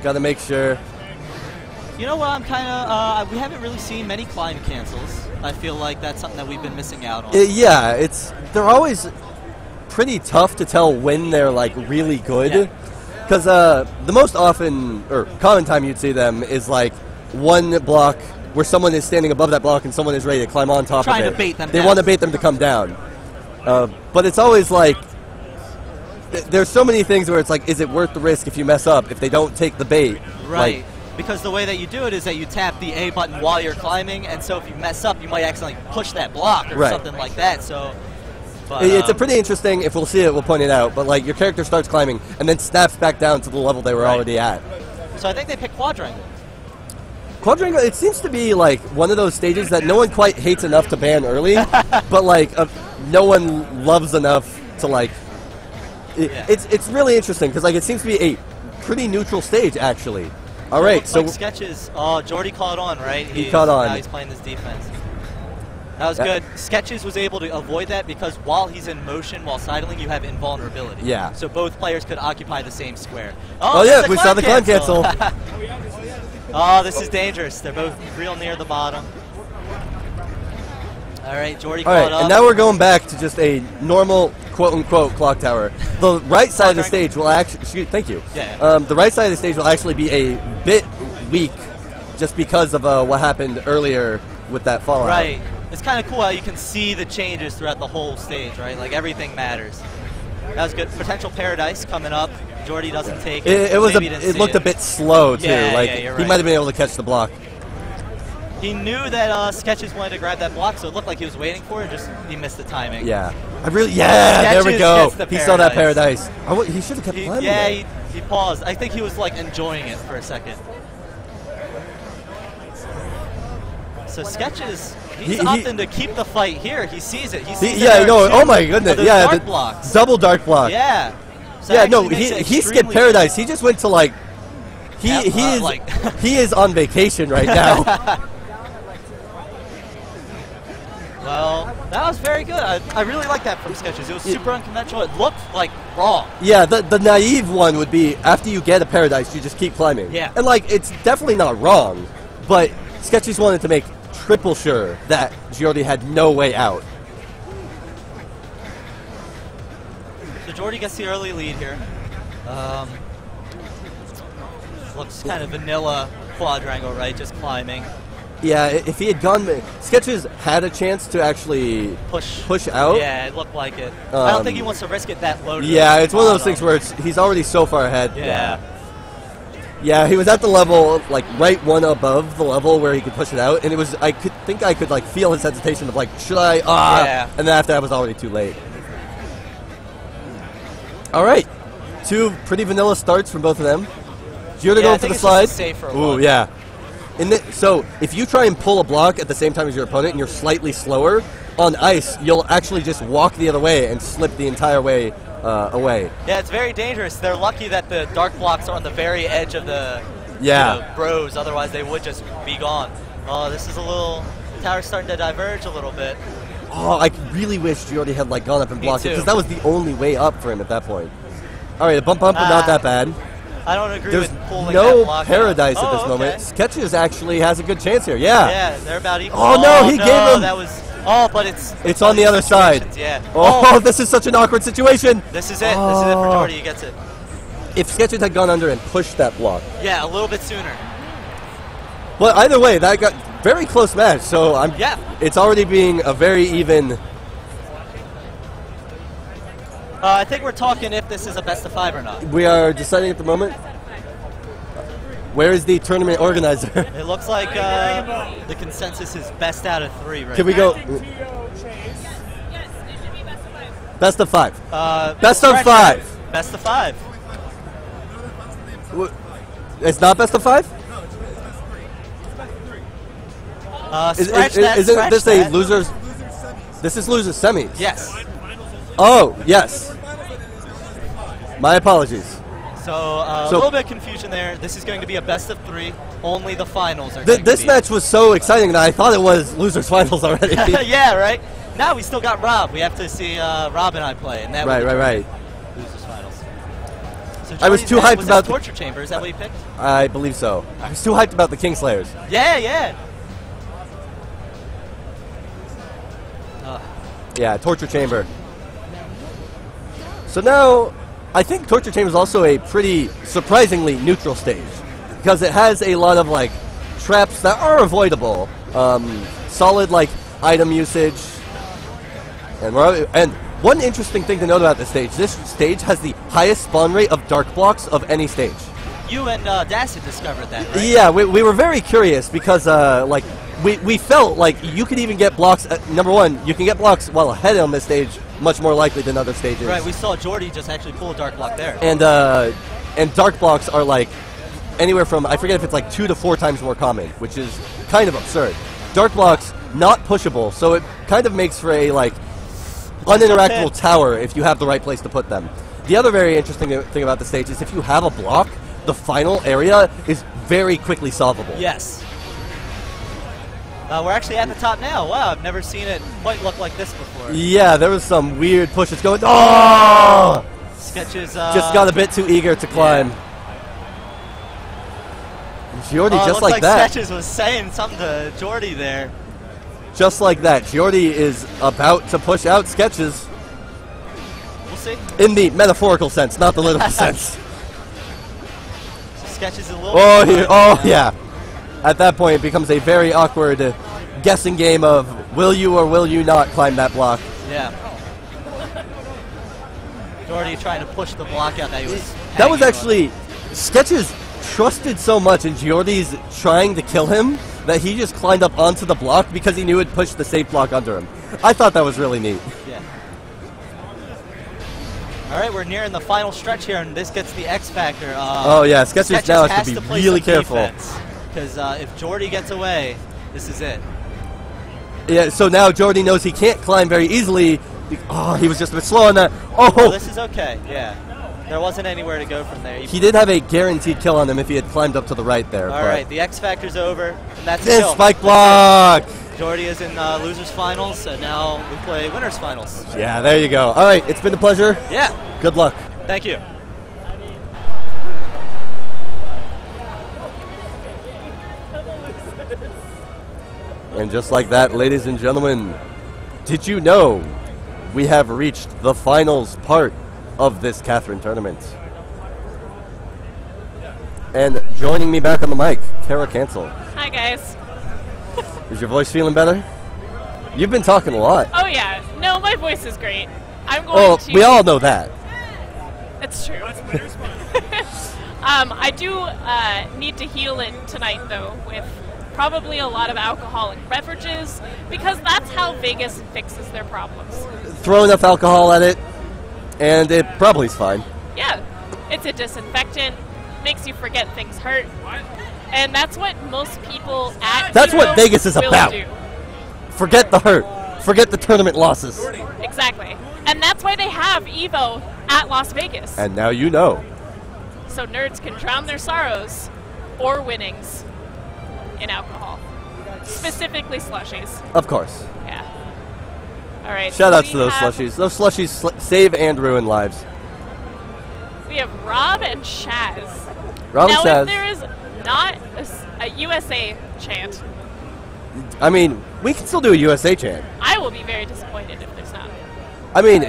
Got to make sure. You know what? I'm kind of. We haven't really seen many climb cancels. I feel like that's something that we've been missing out on. Yeah, they're always pretty tough to tell when they're like really good, because the most often or common time you'd see them is like one block where someone is standing above that block and someone is ready to climb on top of it. Trying to bait them. They want to bait them to come down, but it's always like. There's so many things where it's like, is it worth the risk if you mess up, if they don't take the bait? Right. Because the way that you do it is that you tap the A button while you're climbing, and so if you mess up, you might accidentally push that block or something like that. So, it's a pretty interesting, if we'll see it, we'll point it out, but like your character starts climbing and then snaps back down to the level they were already at. So I think they picked Quadrangle. Quadrangle, it seems to be like one of those stages that no one quite hates enough to ban early, but like no one loves enough to like... It's really interesting because like it seems to be a pretty neutral stage actually. All right, so Sketches. Jordy caught on, right? He caught on. Now he's playing this defense. That was good. Sketches was able to avoid that because while he's in motion, while sidling, you have invulnerability. Yeah. So both players could occupy the same square. Oh yeah, we saw the climb cancel. Oh, this is dangerous. They're both real near the bottom. All right, Jordy caught up. And now we're going back to just a normal quote-unquote clock tower. The right side of the stage will actually... Thank you. Yeah. The right side of the stage will actually be a bit weak just because of what happened earlier with that fallout. Right. It's kind of cool how you can see the changes throughout the whole stage, right? Like, everything matters. That was good. Potential Paradise coming up. Jordy doesn't take it. It looked a bit slow, too. Yeah, he might have been able to catch the block. He knew that Sketches wanted to grab that block, so it looked like he was waiting for it, just he missed the timing. Yeah. There we go. He saw that Paradise. He should have kept climbing. Yeah, he paused. I think he was like enjoying it for a second. So Sketches, he's opting to keep the fight here. He sees it. He sees oh my goodness. Dark blocks. Double dark block. Yeah. So he skipped Paradise. He just went to like he is on vacation right now. Well, that was very good. I really like that from Sketches. It was super unconventional. It looked like wrong. Yeah, the naive one would be after you get a paradise, you just keep climbing. Yeah. And like, it's definitely not wrong, but Sketches wanted to make triple sure that Giordi had no way out. So Giordi gets the early lead here. Looks kind of vanilla quadrangle, right? Just climbing. Yeah, if he had gone, Sketches had a chance to actually push out. Yeah, it looked like it. I don't think he wants to risk it that low. Yeah, it's one of those things where he's already so far ahead. Yeah. Yeah, he was at the level, like, right one above the level where he could push it out, and it was, I could, like, feel his hesitation of, like, should I? Yeah. And then after that was already too late. All right. 2 pretty vanilla starts from both of them. Giordi going for the slide. Ooh, yeah. So if you try and pull a block at the same time as your opponent and you're slightly slower, on ice, you'll actually just walk the other way and slip the entire way away. Yeah, it's very dangerous. They're lucky that the dark blocks are on the very edge of the bros, otherwise they would just be gone. Oh, this is a little... Tower's starting to diverge a little bit. Oh, I really wish Giordi had like gone up and blocked it, because that was the only way up for him at that point. All right, a bump but not that bad. I don't agree There's with pulling no that block paradise out. at this moment. Sketches actually has a good chance here. Yeah. Yeah, they're about equal. Oh no, he gave him. That was. Oh, but it's on the other side. Yeah. Oh, this is such an awkward situation. This is it. This is it for Giordi. He gets it. If Sketches had gone under and pushed that block. Yeah, a little bit sooner. But either way, that got very close match. So it's already being a very even. I think we're talking if this is a best of 5 or not. We are deciding at the moment. Where is the tournament organizer? It looks like the consensus is best out of 3 right Can we now. go? Best of 5. Best of 5. Best of 5. It's not best of 5? Isn't this a losers? This is losers semis. Yes. Oh, yes. My apologies. So a little bit of confusion there. This is going to be a best of 3. Only the finals are going to This be. match was so exciting that I thought it was losers finals already. Yeah, right? Now we still got Rob. We have to see Rob and I play. And that right. Losers finals. So I was too Jordy's hyped was about that Torture Chamber. Is that what you picked? I believe so. I was too hyped about the Kingslayers. Yeah. Yeah, Torture Chamber. So now, I think Torture Chamber is also a pretty surprisingly neutral stage, because it has a lot of like traps that are avoidable, solid like item usage, and one interesting thing to note about this stage has the highest spawn rate of dark blocks of any stage. You and Dacid discovered that, right? Yeah, we were very curious because like we felt like you could even get blocks. Number one, you can get blocks while ahead on this stage, much more likely than other stages. Right, we saw Giordi just actually pull a dark block there. And dark blocks are like anywhere from, I forget if it's like 2 to 4 times more common, which is kind of absurd. Dark blocks not pushable, so it kind of makes for a like uninteractable tower if you have the right place to put them. The other very interesting thing about the stage is if you have a block, the final area is very quickly solvable. Yes. We're actually at the top now. Wow, I've never seen it quite look like this before. Yeah, there was some weird pushes going. Oh! Sketches. Just got a bit too eager to climb. Giordi just like that. Sketches was saying something to Giordi there. Just like that. Giordi is about to push out Sketches. We'll see. In the metaphorical sense, not the literal sense. So Sketches a little yeah. At that point, it becomes a very awkward guessing game of will you or will you not climb that block. Yeah. Giordi trying to push the block out that he was. That was actually Sketches trusted so much in Giordi's trying to kill him that he just climbed up onto the block because he knew it'd push the safe block under him. I thought that was really neat. Yeah. All right, we're nearing the final stretch here, and this gets the X factor. Oh yeah, Sketches now has to be really careful. Because if Giordi gets away, this is it. Yeah, so now Giordi knows he can't climb very easily. Oh, he was just a bit slow on that. Oh! Well, this is okay, yeah. There wasn't anywhere to go from there. He did have a guaranteed kill on him if he had climbed up to the right there. All right, the X factor's over, and that's a kill. Spike block! Majority is in losers finals, so now we play winners finals. Yeah, there you go. All right, it's been a pleasure. Yeah. Good luck. Thank you. And just like that, ladies and gentlemen, did you know we have reached the finals part of this Catherine tournament? And joining me back on the mic, Kara Cancel. Hi, guys. Is your voice feeling better? You've been talking a lot. Oh, yeah. No, my voice is great. I'm going to... we all know that. It's true. I do need to heal it tonight, though, with probably a lot of alcoholic beverages, because that's how Vegas fixes their problems. Throw enough alcohol at it, and it probably is fine. Yeah, it's a disinfectant, makes you forget things hurt, and that's what most people at That's what Evo Vegas is will about. do. Forget the hurt. Forget the tournament losses. Exactly. And that's why they have EVO at Las Vegas. And now you know. So nerds can drown their sorrows or winnings in alcohol. Specifically slushies. Of course. Yeah. All right. Shout outs we to those have- slushies. Those slushies save and ruin lives. We have Rob and Shaz. Rob now, and Shaz. if there is not a USA chant, I mean, we can still do a USA chant. I will be very disappointed if there's not. I mean,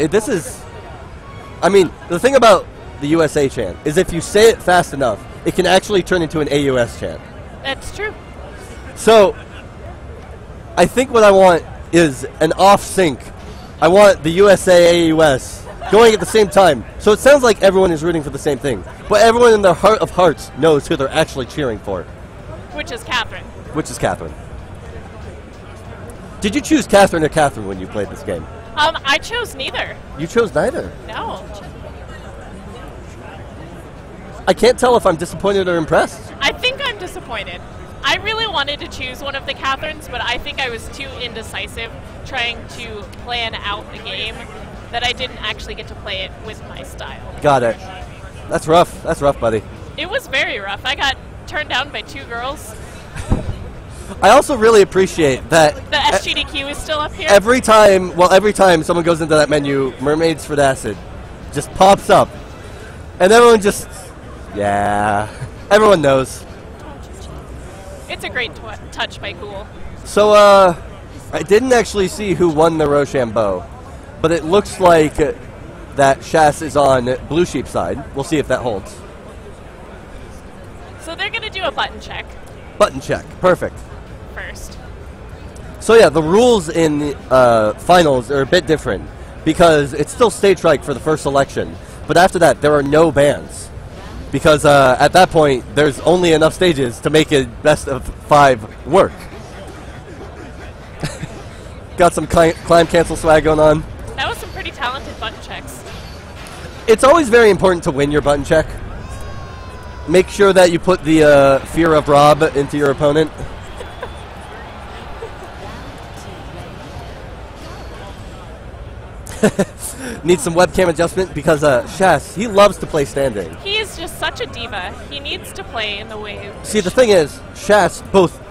the thing about the USA chant is if you say it fast enough, it can actually turn into an AUS chant. That's true. So, I think what I want is an off-sync. I want the USA AUS going at the same time. So it sounds like everyone is rooting for the same thing. But everyone in their heart of hearts knows who they're actually cheering for. Which is Catherine. Which is Catherine. Did you choose Catherine or Catherine when you played this game? I chose neither. You chose neither. No. I can't tell if I'm disappointed or impressed. I think I'm disappointed. I really wanted to choose one of the Catherines, but I think I was too indecisive trying to plan out the game that I didn't actually get to play it with my style. Got it. That's rough. That's rough, buddy. It was very rough. I got turned down by 2 girls. I also really appreciate that The SGDQ is still up here. every time someone goes into that menu, Mermaids for Acid just pops up. And everyone just, yeah, everyone knows. It's a great touch by Ghoul. So, I didn't actually see who won the Rochambeau, but it looks like that Shas is on Blue Sheep's side. We'll see if that holds. So they're going to do a button check Button check. Perfect. first. So yeah, the rules in finals are a bit different because it's still stage strike for the first selection, but after that there are no bans because at that point there's only enough stages to make a best of 5 work. Got some climb cancel swag going on. That was some pretty talented button checks. It's always very important to win your button check. Make sure that you put the fear of Rob into your opponent. Need some webcam adjustment because Shas, he loves to play standing. He is just such a diva. He needs to play in the wave. See, the thing is, Shas, both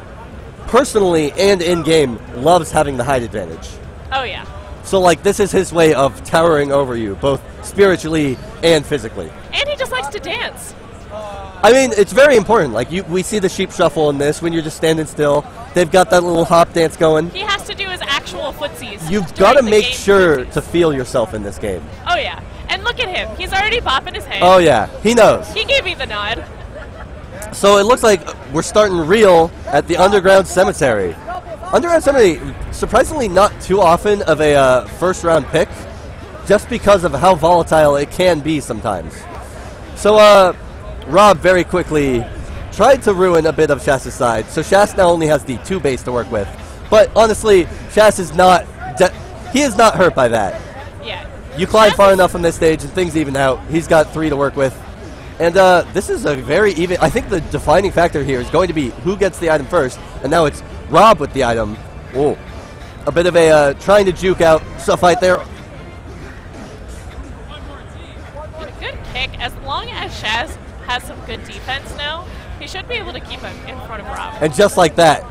personally and in-game, loves having the height advantage. Oh, yeah. So, like, this is his way of towering over you, both spiritually and physically. And he just likes to dance. I mean, it's very important. Like, we see the sheep shuffle in this when you're just standing still. They've got that little hop dance going. He has to do his actual footsies. You've got to during the make game sure footsies. to feel yourself in this game. Oh, yeah. And look at him. He's already bopping his head. Oh, yeah. He knows. He gave me the nod. So it looks like we're starting real at the Underground Cemetery. Underground Cemetery, surprisingly not too often of a first-round pick, just because of how volatile it can be sometimes. So, Rob very quickly tried to ruin a bit of Shas's side, so Shas now only has the 2 base to work with. But honestly, Shas is not he is not hurt by that. Yeah. You climb far enough on this stage and things even out. He's got 3 to work with. And this is a very even... I think the defining factor here is going to be who gets the item first, and now it's Rob with the item. Oh, a bit of a trying to juke out stuff right there. Good kick. As long as Shaz has some good defense now, he should be able to keep him in front of Rob. And just like that,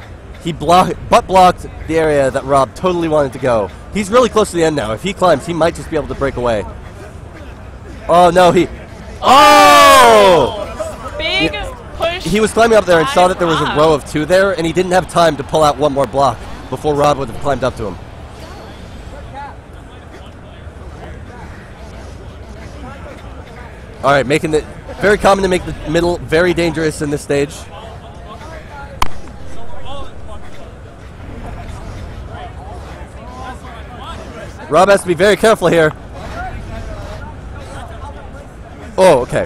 He butt blocked the area that Rob totally wanted to go. He's really close to the end now. If he climbs, he might just be able to break away. Oh, no, he... Oh! Big push. He was climbing up there and saw that there was a Rob. row of 2 there, and he didn't have time to pull out one more block before Rob would have climbed up to him. All right, making it very common to make the middle very dangerous in this stage. Rob has to be very careful here. Oh, okay.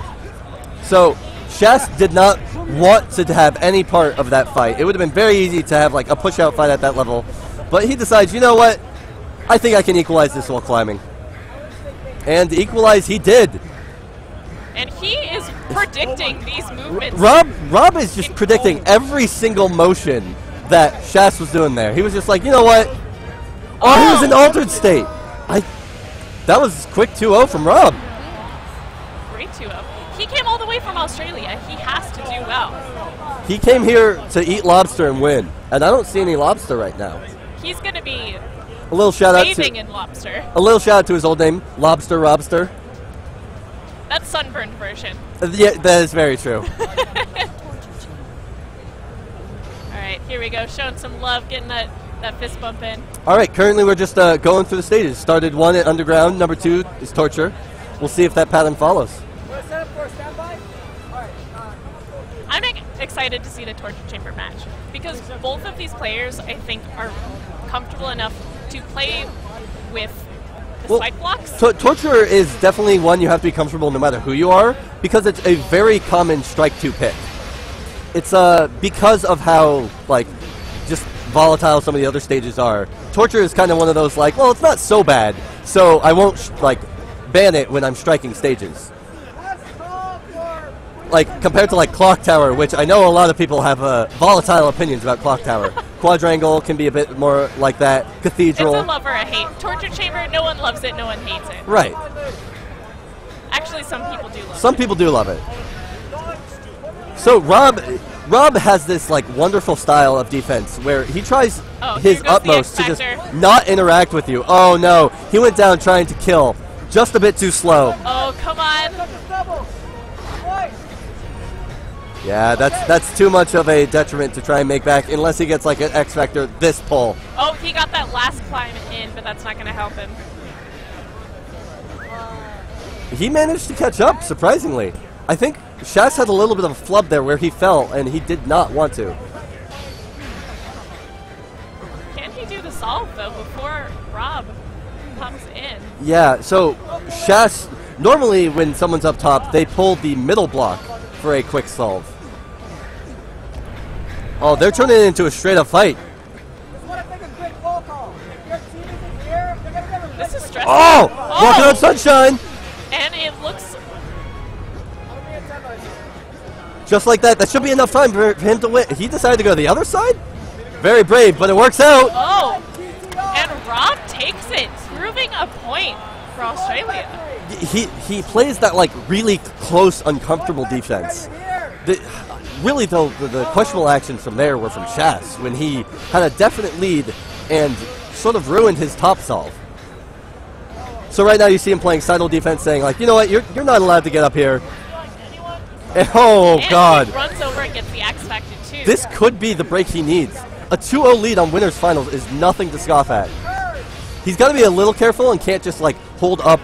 So, Shast did not want to have any part of that fight. It would have been very easy to have like a push-out fight at that level. But he decides, you know what? I think I can equalize this while climbing. And equalize he did. And he is predicting these movements. Rob is just predicting every single motion that Shast was doing there. He was just like, you know what? Oh, he was in altered state. That was quick 2-0 from Rob. Great 2-0. He came all the way from Australia. He has to do well. He came here to eat lobster and win. And I don't see any lobster right now. He's going to be A little shout out bathing to in lobster. a little shout out to his old name, Lobster Robster. That's sunburned version. Yeah, that is very true. All right, here we go. Showing some love, getting that fist bump in. All right, currently we're just going through the stages. Started 1 at Underground, number 2 is Torture. We'll see if that pattern follows. I'm excited to see the Torture Chamber match because both of these players, I think, are comfortable enough to play with the spike blocks. Torture is definitely one you have to be comfortable no matter who you are because it's a very common strike 2 pick. It's because of how like just volatile some of the other stages are. Torture is kind of one of those like, well, it's not so bad, so I won't like ban it when I'm striking stages. Like compared to like Clock Tower, which I know a lot of people have volatile opinions about Clock Tower. Quadrangle can be a bit more like that. Cathedral. It's a love or a hate. Torture Chamber, no one loves it, no one hates it. Right. Actually, some people do love it. Some people do love it. So Rob has this like wonderful style of defense where he tries his utmost to just not interact with you. Oh no, he went down trying to kill, just a bit too slow. Oh, come on. Yeah, that's too much of a detriment to try and make back unless he gets like an X Factor this pull. Oh, he got that last climb in, but that's not going to help him. He managed to catch up, surprisingly. I think Shast had a little bit of a flub there where he fell, and he did not want to. Can he do the solve, though, before Rob comes in? Yeah, so Shast, normally when someone's up top, they pull the middle block for a quick solve. Oh, they're turning it into a straight-up fight. This is stressful. Oh! Walking on sunshine! And it looks... Just like that. That should be enough time for him to win. He decided to go to the other side? Very brave, but it works out. Oh! And Rob takes it, proving a point for Australia. He plays that like really close, uncomfortable defense. Really, though, the questionable actions from there were from Shast when he had a definite lead and sort of ruined his top solve. So right now you see him playing sidle defense, saying like, you know what, you're not allowed to get up here. Oh and God! He runs over and gets the X Factor too. This could be the break he needs. A 2-0 lead on winners finals is nothing to scoff at. He's got to be a little careful and can't just like hold up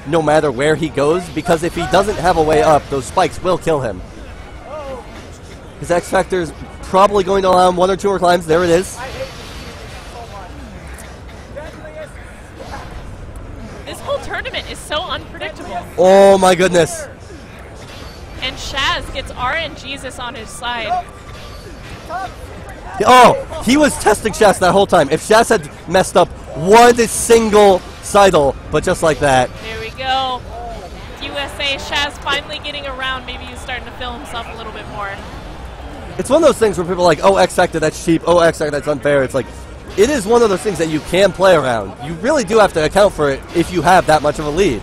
no matter where he goes, because if he doesn't have a way up, those spikes will kill him. His X Factor is probably going to allow him 1 or 2 more climbs. There it is. This whole tournament is so unpredictable. Oh my goodness. And Shaz gets RNGesus on his side. Oh, he was testing Shast that whole time. If Shast had messed up one single sidle, but just like that. There we go. USA, Shaz finally getting around. Maybe he's starting to feel himself a little bit more. It's one of those things where people are like, oh, X Factor, that's cheap. Oh, X Factor, that's unfair. It's like, it is one of those things that you can play around. You really do have to account for it if you have that much of a lead.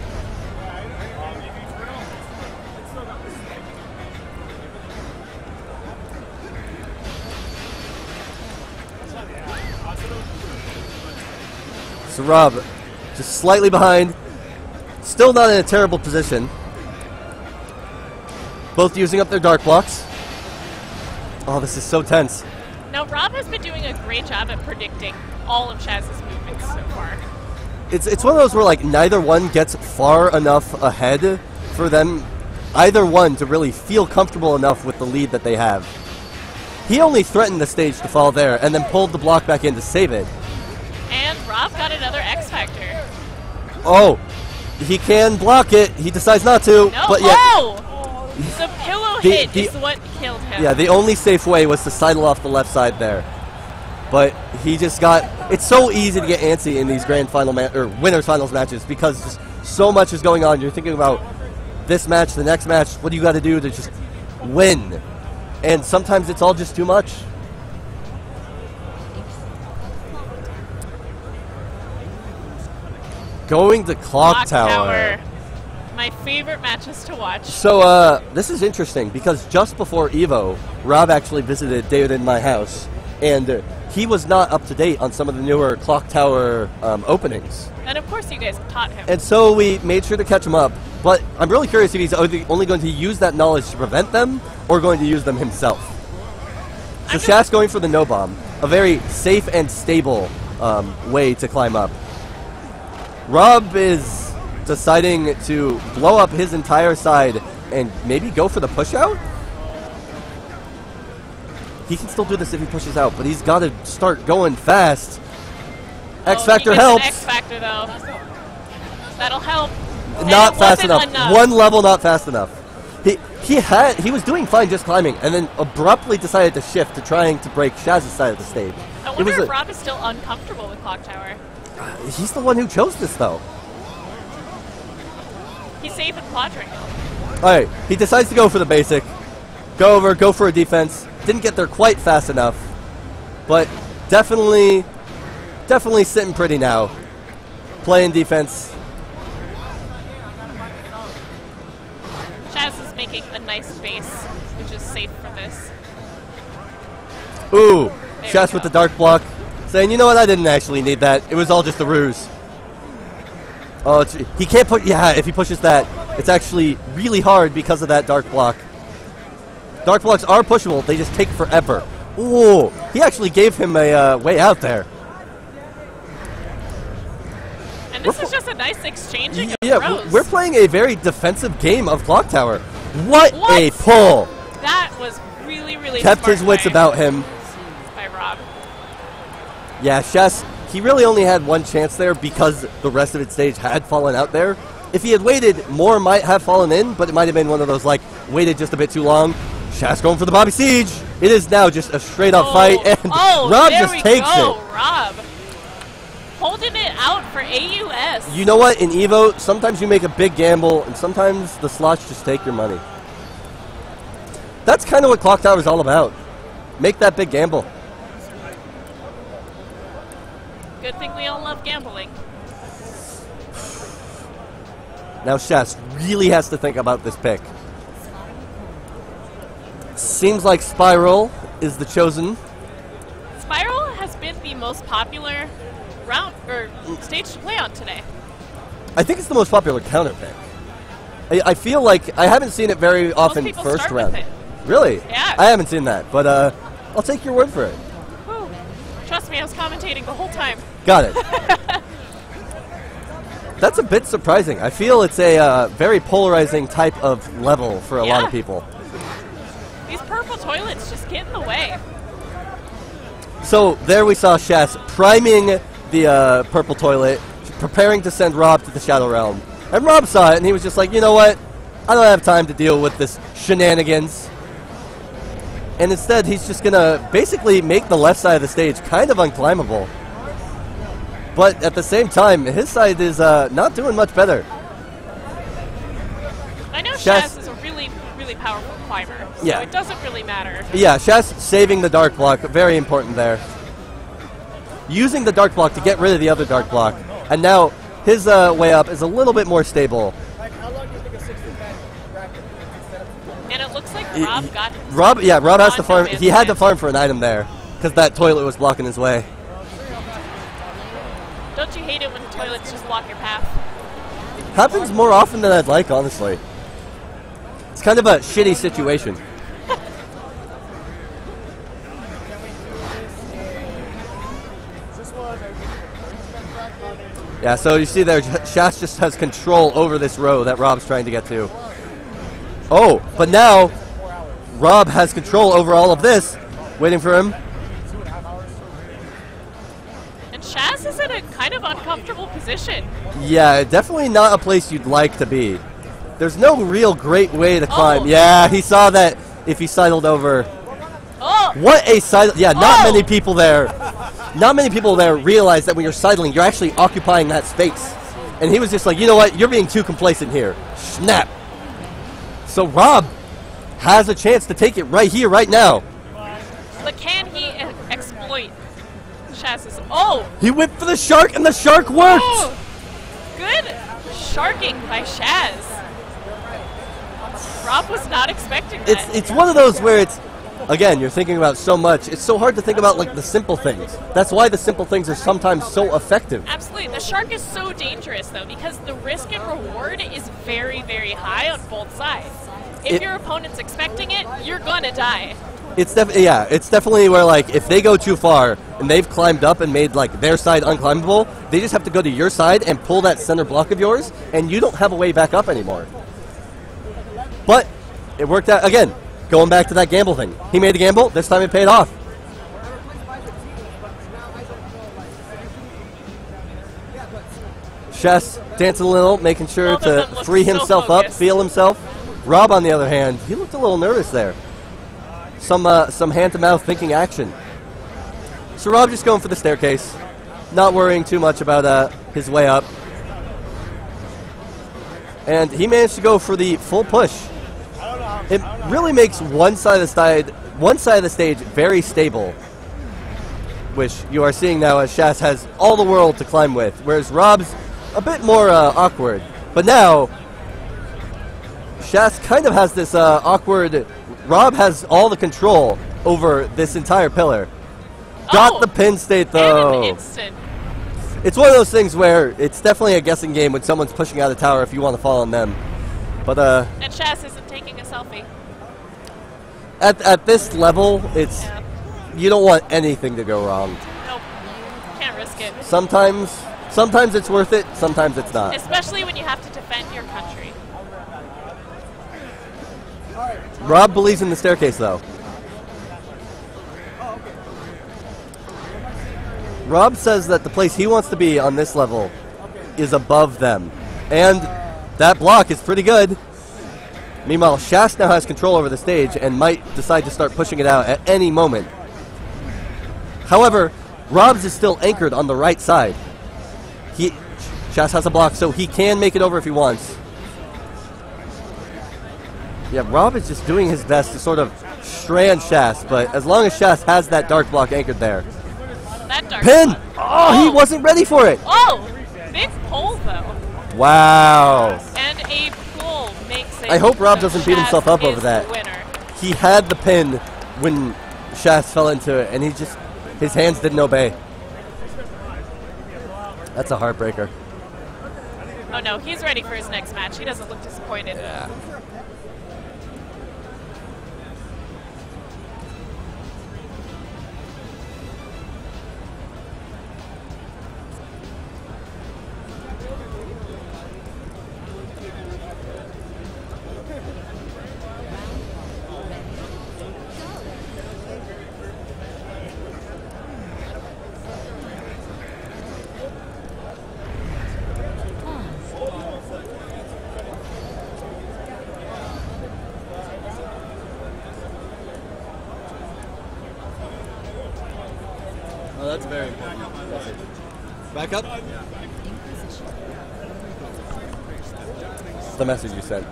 So Rob, just slightly behind. Still not in a terrible position. Both using up their dark blocks. Oh, this is so tense. Now, Rob has been doing a great job at predicting all of Chaz's movements so far. It's one of those where like neither one gets far enough ahead for them, either one, to really feel comfortable enough with the lead that they have. He only threatened the stage to fall there and then pulled the block back in to save it. And Rob got another X Factor. Oh, he can block it. He decides not to. No, but yeah, oh! The pillow hit is what killed him. Yeah, the only safe way was to sidle off the left side there. But he just got... It's so easy to get antsy in these grand final or winners finals matches because just so much is going on. You're thinking about this match, the next match. What do you got to do to just win? And sometimes it's all just too much. Going to Clock Tower. My favorite matches to watch. So this is interesting because just before EVO, Rob actually visited David in my house, and he was not up to date on some of the newer Clock Tower openings. And of course you guys taught him. And so we made sure to catch him up. But I'm really curious if he's only going to use that knowledge to prevent them or going to use them himself. So Shas going for the no bomb, a very safe and stable way to climb up. Rob is deciding to blow up his entire side and maybe go for the push out? He can still do this if he pushes out, but he's got to start going fast. X Factor helps. X Factor though. That'll help. Not fast enough. One level not fast enough. He was doing fine just climbing and then abruptly decided to shift to trying to break Shaz's side of the stage. I wonder if Rob is still uncomfortable with Clock Tower. He's the one who chose this though. He's safe in quadrangle. Alright, he decides to go for the basic. Go over, go for a defense. Didn't get there quite fast enough. But definitely sitting pretty now. Playing defense. Shaz is making a nice base, which is safe for this. Ooh, Shaz with the dark block. Saying, you know what, I didn't actually need that. It was all just a ruse. Oh, he can't put... Yeah, if he pushes that, it's actually really hard because of that dark block. Dark blocks are pushable. They just take forever. Ooh, he actually gave him a way out there. And this is just a nice exchanging of throws. We're playing a very defensive game of Clock Tower. What a pull! That was really, really Kept his wits about him. By Rob. Yeah, Shas, he really only had one chance there because the rest of its stage had fallen out there. If he had waited, more might have fallen in, but it might have been one of those, like, waited just a bit too long. Shas going for the Bobby Siege. It is now just a straight-up fight, and Rob just takes it. Rob. Holding it out for AUS. You know what? In EVO, sometimes you make a big gamble, and sometimes the slots just take your money. That's kind of what Clock Tower is all about. Make that big gamble. Good thing we all love gambling. Now Shas really has to think about this pick. Seems like Spiral is the chosen. Spiral has been the most popular round or stage to play on today. I think it's the most popular counter pick. I feel like I haven't seen it very often first round. Really? Yeah. I haven't seen that, but I'll take your word for it. Whew. Trust me, I was commentating the whole time. Got it. That's a bit surprising. I feel it's a very polarizing type of level for a lot of people. These purple toilets just get in the way. So there we saw Shas priming the purple toilet, preparing to send Rob to the Shadow Realm. And Rob saw it, and he was just like, you know what? I don't have time to deal with this shenanigans. And instead, he's just going to basically make the left side of the stage kind of unclimbable. But at the same time, his side is not doing much better. I know Shaz is a really, really powerful climber, so it doesn't really matter. Yeah, Shaz saving the dark block, very important there. Using the dark block to get rid of the other dark block. And now his way up is a little bit more stable. And it looks like Rob got Rob has to farm. He had to farm for an item there because that toilet was blocking his way. Don't you hate it when toilets just block your path? Happens more often than I'd like, honestly. It's kind of a shitty situation. Yeah, so you see there, Shas just has control over this row that Rob's trying to get to. Oh, but now Rob has control over all of this, waiting for him. And Shaz is in a kind of uncomfortable position. Yeah, definitely not a place you'd like to be. There's no real great way to climb. Yeah, he saw that if he sidled over. Oh! What a sidle. Yeah, not many people there. Not many people there realize that when you're sidling, you're actually occupying that space. And he was just like, you know what? You're being too complacent here. Snap. So Rob has a chance to take it right here, right now. But can he exploit Shaz's? Oh! He went for the shark, and the shark worked! Oh, good sharking by Shaz. Rob was not expecting that. It's one of those where it's, again, you're thinking about so much. It's so hard to think about like the simple things. That's why the simple things are sometimes so effective. Absolutely. The shark is so dangerous, though, because the risk and reward is very, very high on both sides. If your opponent's expecting it, you're gonna die. It's definitely where like if they go too far and they've climbed up and made like their side unclimbable, they just have to go to your side and pull that center block of yours, and you don't have a way back up anymore. But it worked out again. Going back to that gamble thing. He made a gamble, this time it paid off. Shas dancing a little, making sure to free himself up, feel himself. Rob, on the other hand, he looked a little nervous there. Some hand-to-mouth thinking action. So Rob just going for the staircase, not worrying too much about his way up. And he managed to go for the full push. It really makes one side of the stage very stable, which you are seeing now as Shas has all the world to climb with, whereas Rob's a bit more awkward. But now, Shas kind of has this awkward. Rob has all the control over this entire pillar. Got the pin state though. Instant. It's one of those things where it's definitely a guessing game when someone's pushing out a tower if you want to fall on them. But and Shas isn't taking a selfie. At this level, it's you don't want anything to go wrong. Nope. Can't risk it. Sometimes it's worth it, sometimes it's not. Especially when you have to defend your country. Rob believes in the staircase, though. Rob says that the place he wants to be on this level is above them. And that block is pretty good. Meanwhile, Shas now has control over the stage and might decide to start pushing it out at any moment. However, Rob's is still anchored on the right side. Shas has a block, so he can make it over if he wants. Yeah, Rob is just doing his best to sort of strand Shas, but as long as Shas has that dark block anchored there. That dark Pin! block. Oh, he wasn't ready for it! Oh! Big pull, though. Wow. And a pull makes it. I hope Rob doesn't beat Shas himself up over is that. the winner. He had the pin when Shas fell into it, and his hands didn't obey. That's a heartbreaker. Oh no, he's ready for his next match. He doesn't look disappointed. Yeah. Oh, that's very important. Back up. The message you sent.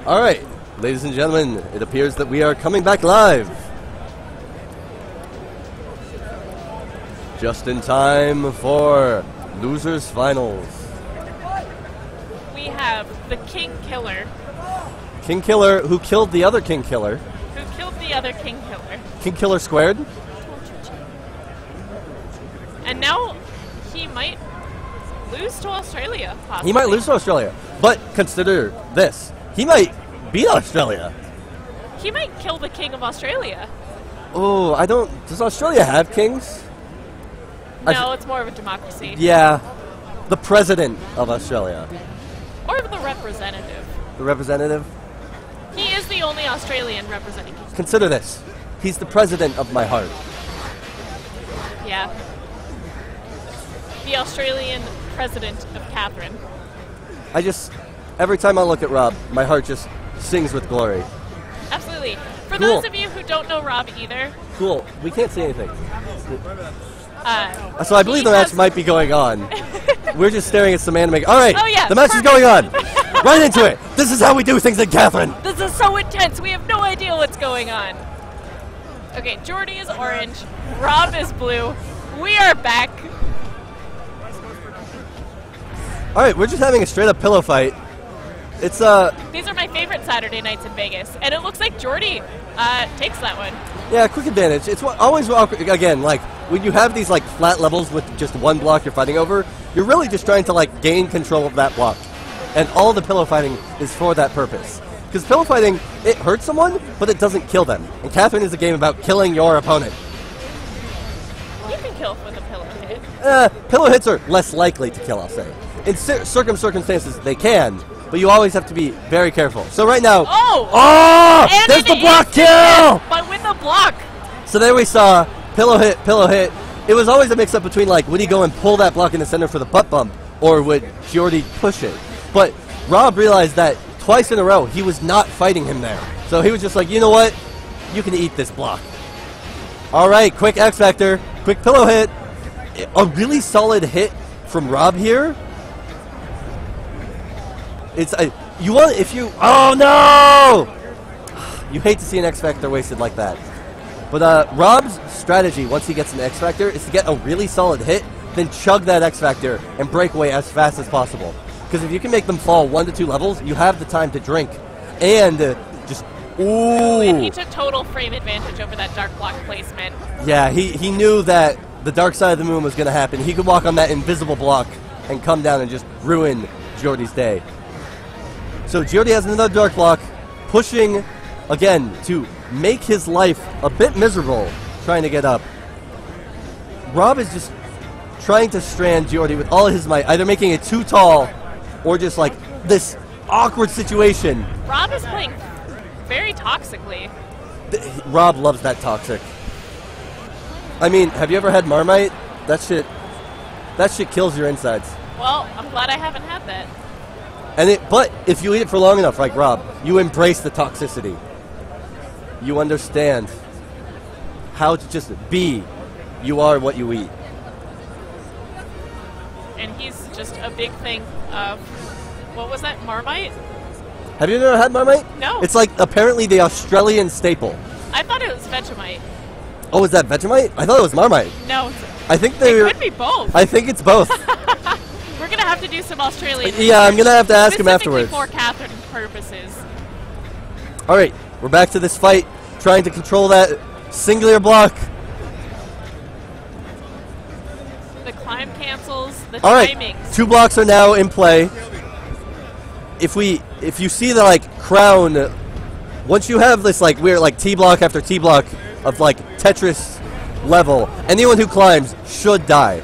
All right, ladies and gentlemen, it appears that we are coming back live. Just in time for Losers Finals. We have the King Killer, King Killer, who killed the other King Killer. who killed the other King Killer. King Killer squared. And now he might lose to Australia, possibly. He might lose to Australia. But consider this. He might beat Australia. He might kill the king of Australia. Oh, I don't... Does Australia have kings? No, it's more of a democracy. Yeah. The president of Australia. Or the representative. The representative? He is the only Australian representing. Consider this. He's the president of my heart. Yeah. The Australian president of Catherine. I just... Every time I look at Rob, my heart just sings with glory. Absolutely. For Cool. those of you who don't know Rob either, Cool. We can't see anything. So I he believe the match has- might be going on. We're just staring at some anime. All right. Oh, yeah, The match is going on. Right into it. This is how we do things in Catherine. This is so intense. We have no idea what's going on. Okay, Jordy is orange. Rob is blue. We are back. All right. We're just having a straight up pillow fight. It's These are my favorite Saturday nights in Vegas, and it looks like Jordy takes that one. Yeah, quick advantage. It's always awkward. Again, like when you have these like flat levels with just one block you're fighting over, you're really just trying to like gain control of that block, and all the pillow fighting is for that purpose. Because pillow fighting, it hurts someone, but it doesn't kill them. And Catherine is a game about killing your opponent. You can kill with a pillow hit. Pillow hits are less likely to kill, I'll say. In circumstances, they can, but you always have to be very careful. So right now, And there's the an block instant kill! hit, but with the block. So there we saw pillow hit, pillow hit. It was always a mix-up between like, would he go and pull that block in the center for the butt bump, or would Jordy push it? But Rob realized that twice in a row, he was not fighting him there. So he was just like, you know what? You can eat this block. All right, quick X Factor, quick pillow hit. A really solid hit from Rob here. It's you want if you oh no! You hate to see an X Factor wasted like that. But Rob's strategy once he gets an X Factor is to get a really solid hit, then chug that X Factor and break away as fast as possible. Because if you can make them fall 1 to 2 levels, you have the time to drink and just And he took total frame advantage over that dark block placement. Yeah, he knew that the dark side of the moon was going to happen. He could walk on that invisible block and come down and just ruin Jordy's day. So Jordy has another dark block, pushing, again, to make his life a bit miserable, trying to get up. Rob is just trying to strand Jordy with all his might, either making it too tall or just like this awkward situation. Rob is playing very toxically. Rob loves that toxic. I mean, have you ever had Marmite? That shit kills your insides. Well, I'm glad I haven't had that. But if you eat it for long enough, like Rob, you embrace the toxicity. You understand how to just be. You are what you eat. And he's just a big thing of, what was that, Marmite? Have you ever had Marmite? No. It's like apparently the Australian staple. I thought it was Vegemite. Oh, is that Vegemite? I thought it was Marmite. No, I think they it could be both. I think it's both. We're going to have to do some Australian Yeah, I'm research, gonna have to ask him specifically afterwards. for Catherine purposes. All right, we're back to this fight, trying to control that singular block. The climb cancels, the All right, timings. 2 blocks are now in play. If you see the like crown, once you have this like weird like T block after T block of like Tetris level, anyone who climbs should die.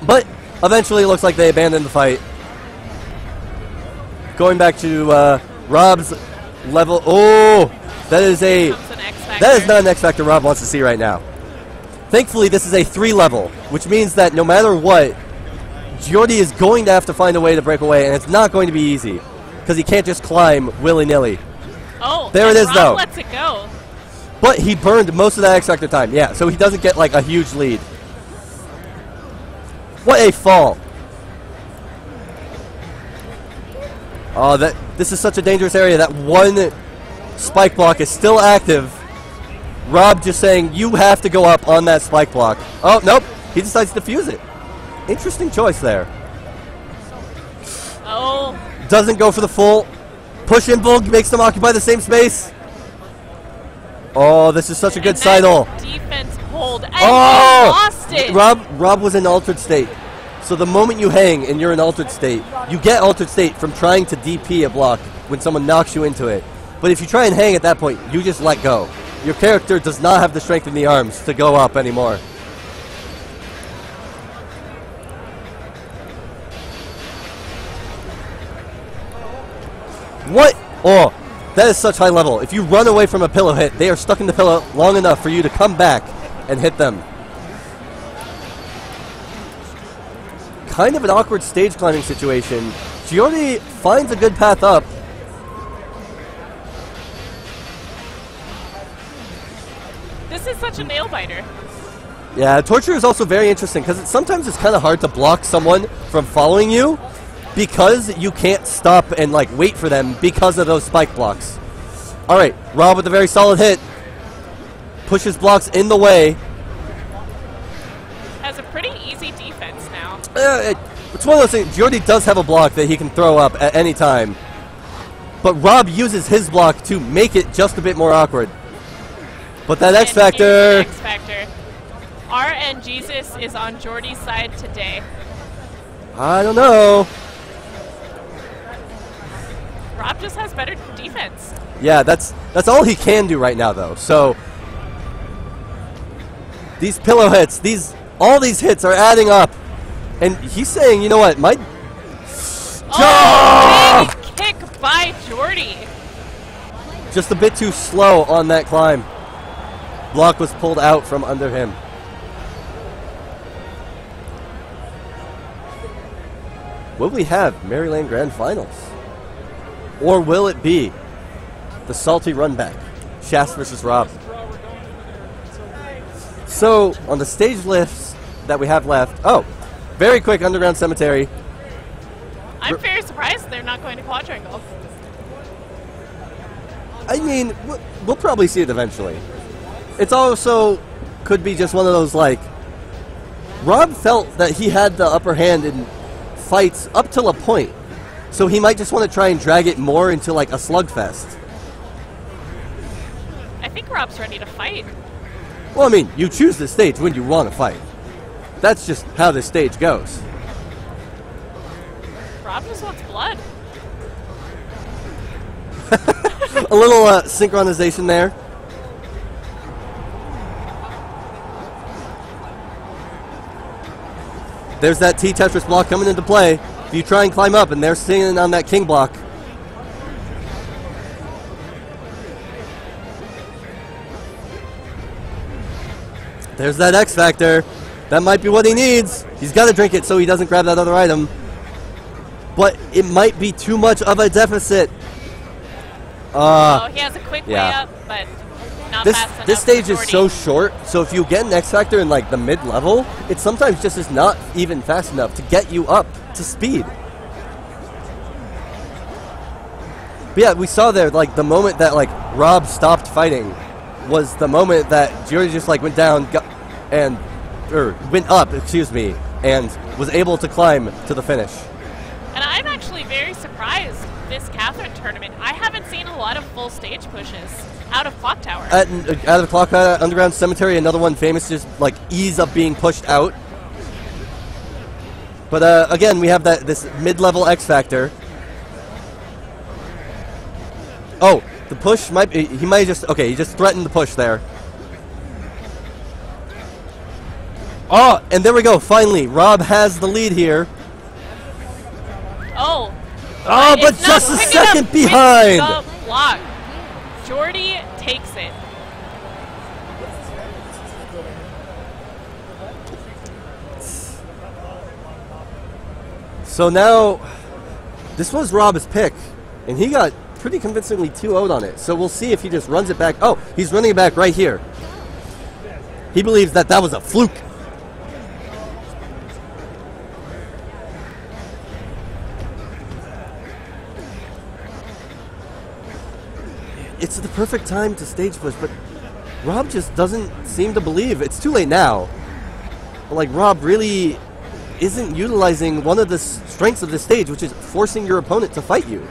But eventually, it looks like they abandoned the fight. Going back to Rob's level. Oh, that is not an X Factor Rob wants to see right now. Thankfully, this is a 3 level, which means that no matter what, Jordy is going to have to find a way to break away, and it's not going to be easy because he can't just climb willy-nilly. Oh, there it is, Rob though. lets it go. But he burned most of that X Factor time. Yeah, so he doesn't get like a huge lead. What a fall! Oh, this is such a dangerous area. That one spike block is still active. Rob just saying, you have to go up on that spike block. Oh, nope. He decides to fuse it. Interesting choice there. Oh. Doesn't go for the full. Push and pull makes them occupy the same space. Oh, this is such a good sidle. Defense holds. hold, and he lost it. Rob was in altered state. So the moment you hang and you're in altered state, you get altered state from trying to DP a block when someone knocks you into it. But if you try and hang at that point, you just let go. Your character does not have the strength in the arms to go up anymore. What? Oh, that is such high level. If you run away from a pillow hit, they are stuck in the pillow long enough for you to come back and hit them. Kind of an awkward stage climbing situation. Giordi finds a good path up. This is such a nail biter. Yeah, torture is also very interesting because sometimes it's kind of hard to block someone from following you because you can't stop and like wait for them because of those spike blocks. All right, Rob with a very solid hit. Pushes blocks in the way. Has a pretty easy defense now. It's one of those things. Giordi does have a block that he can throw up at any time. But Rob uses his block to make it just a bit more awkward. But that X Factor. X Factor. RN Jesus is on Giordi's side today. I don't know. Rob just has better defense. Yeah, that's all he can do right now, though. So these pillow hits, all these hits are adding up, and he's saying, you know what, my big kick by Giordi. Just a bit too slow on that climb. Block was pulled out from under him. Will we have Maryland Grand Finals? Or will it be the salty run back? Shast versus Rob. So, on the stage lifts that we have left, very quick Underground Cemetery. I'm very surprised they're not going to Quadrangle. I mean, we'll probably see it eventually. It's also could be just one of those, like, Rob felt that he had the upper hand in fights up till a point. So he might just want to try and drag it more into, like, a slugfest. I think Rob's ready to fight. Well, I mean, you choose the stage when you want to fight. That's just how this stage goes. Rob just wants blood. A little synchronization there. There's that T-Tetris block coming into play. If you try and climb up and they're sitting on that king block. There's that X Factor. That might be what he needs. He's got to drink it so he doesn't grab that other item. But it might be too much of a deficit. He has a quick way up, but not fast enough. This stage is so short, so if you get an X Factor in like the mid-level, it sometimes just is not even fast enough to get you up to speed. But yeah, we saw there, like, the moment that, like, Rob stopped fighting was the moment that Giordi just, like, went down went up, and was able to climb to the finish. And I'm actually very surprised this Catherine tournament. I haven't seen a lot of full stage pushes out of Clock Tower. Out of Clock Underground Cemetery, another one famous, just, like, ease of being pushed out. But, again, we have this mid-level X Factor. Oh, the push might be, he just threatened the push there. Oh, and there we go, finally, Rob has the lead here. But just a second behind! The block. Giordi takes it. So now, this was Rob's pick, and he got pretty convincingly 2-0'd on it. So we'll see if he just runs it back. Oh, he's running it back right here. He believes that was a fluke. It's the perfect time to stage push, but Rob just doesn't seem to believe. It's too late now. But like, Rob really isn't utilizing one of the strengths of the stage, which is forcing your opponent to fight you.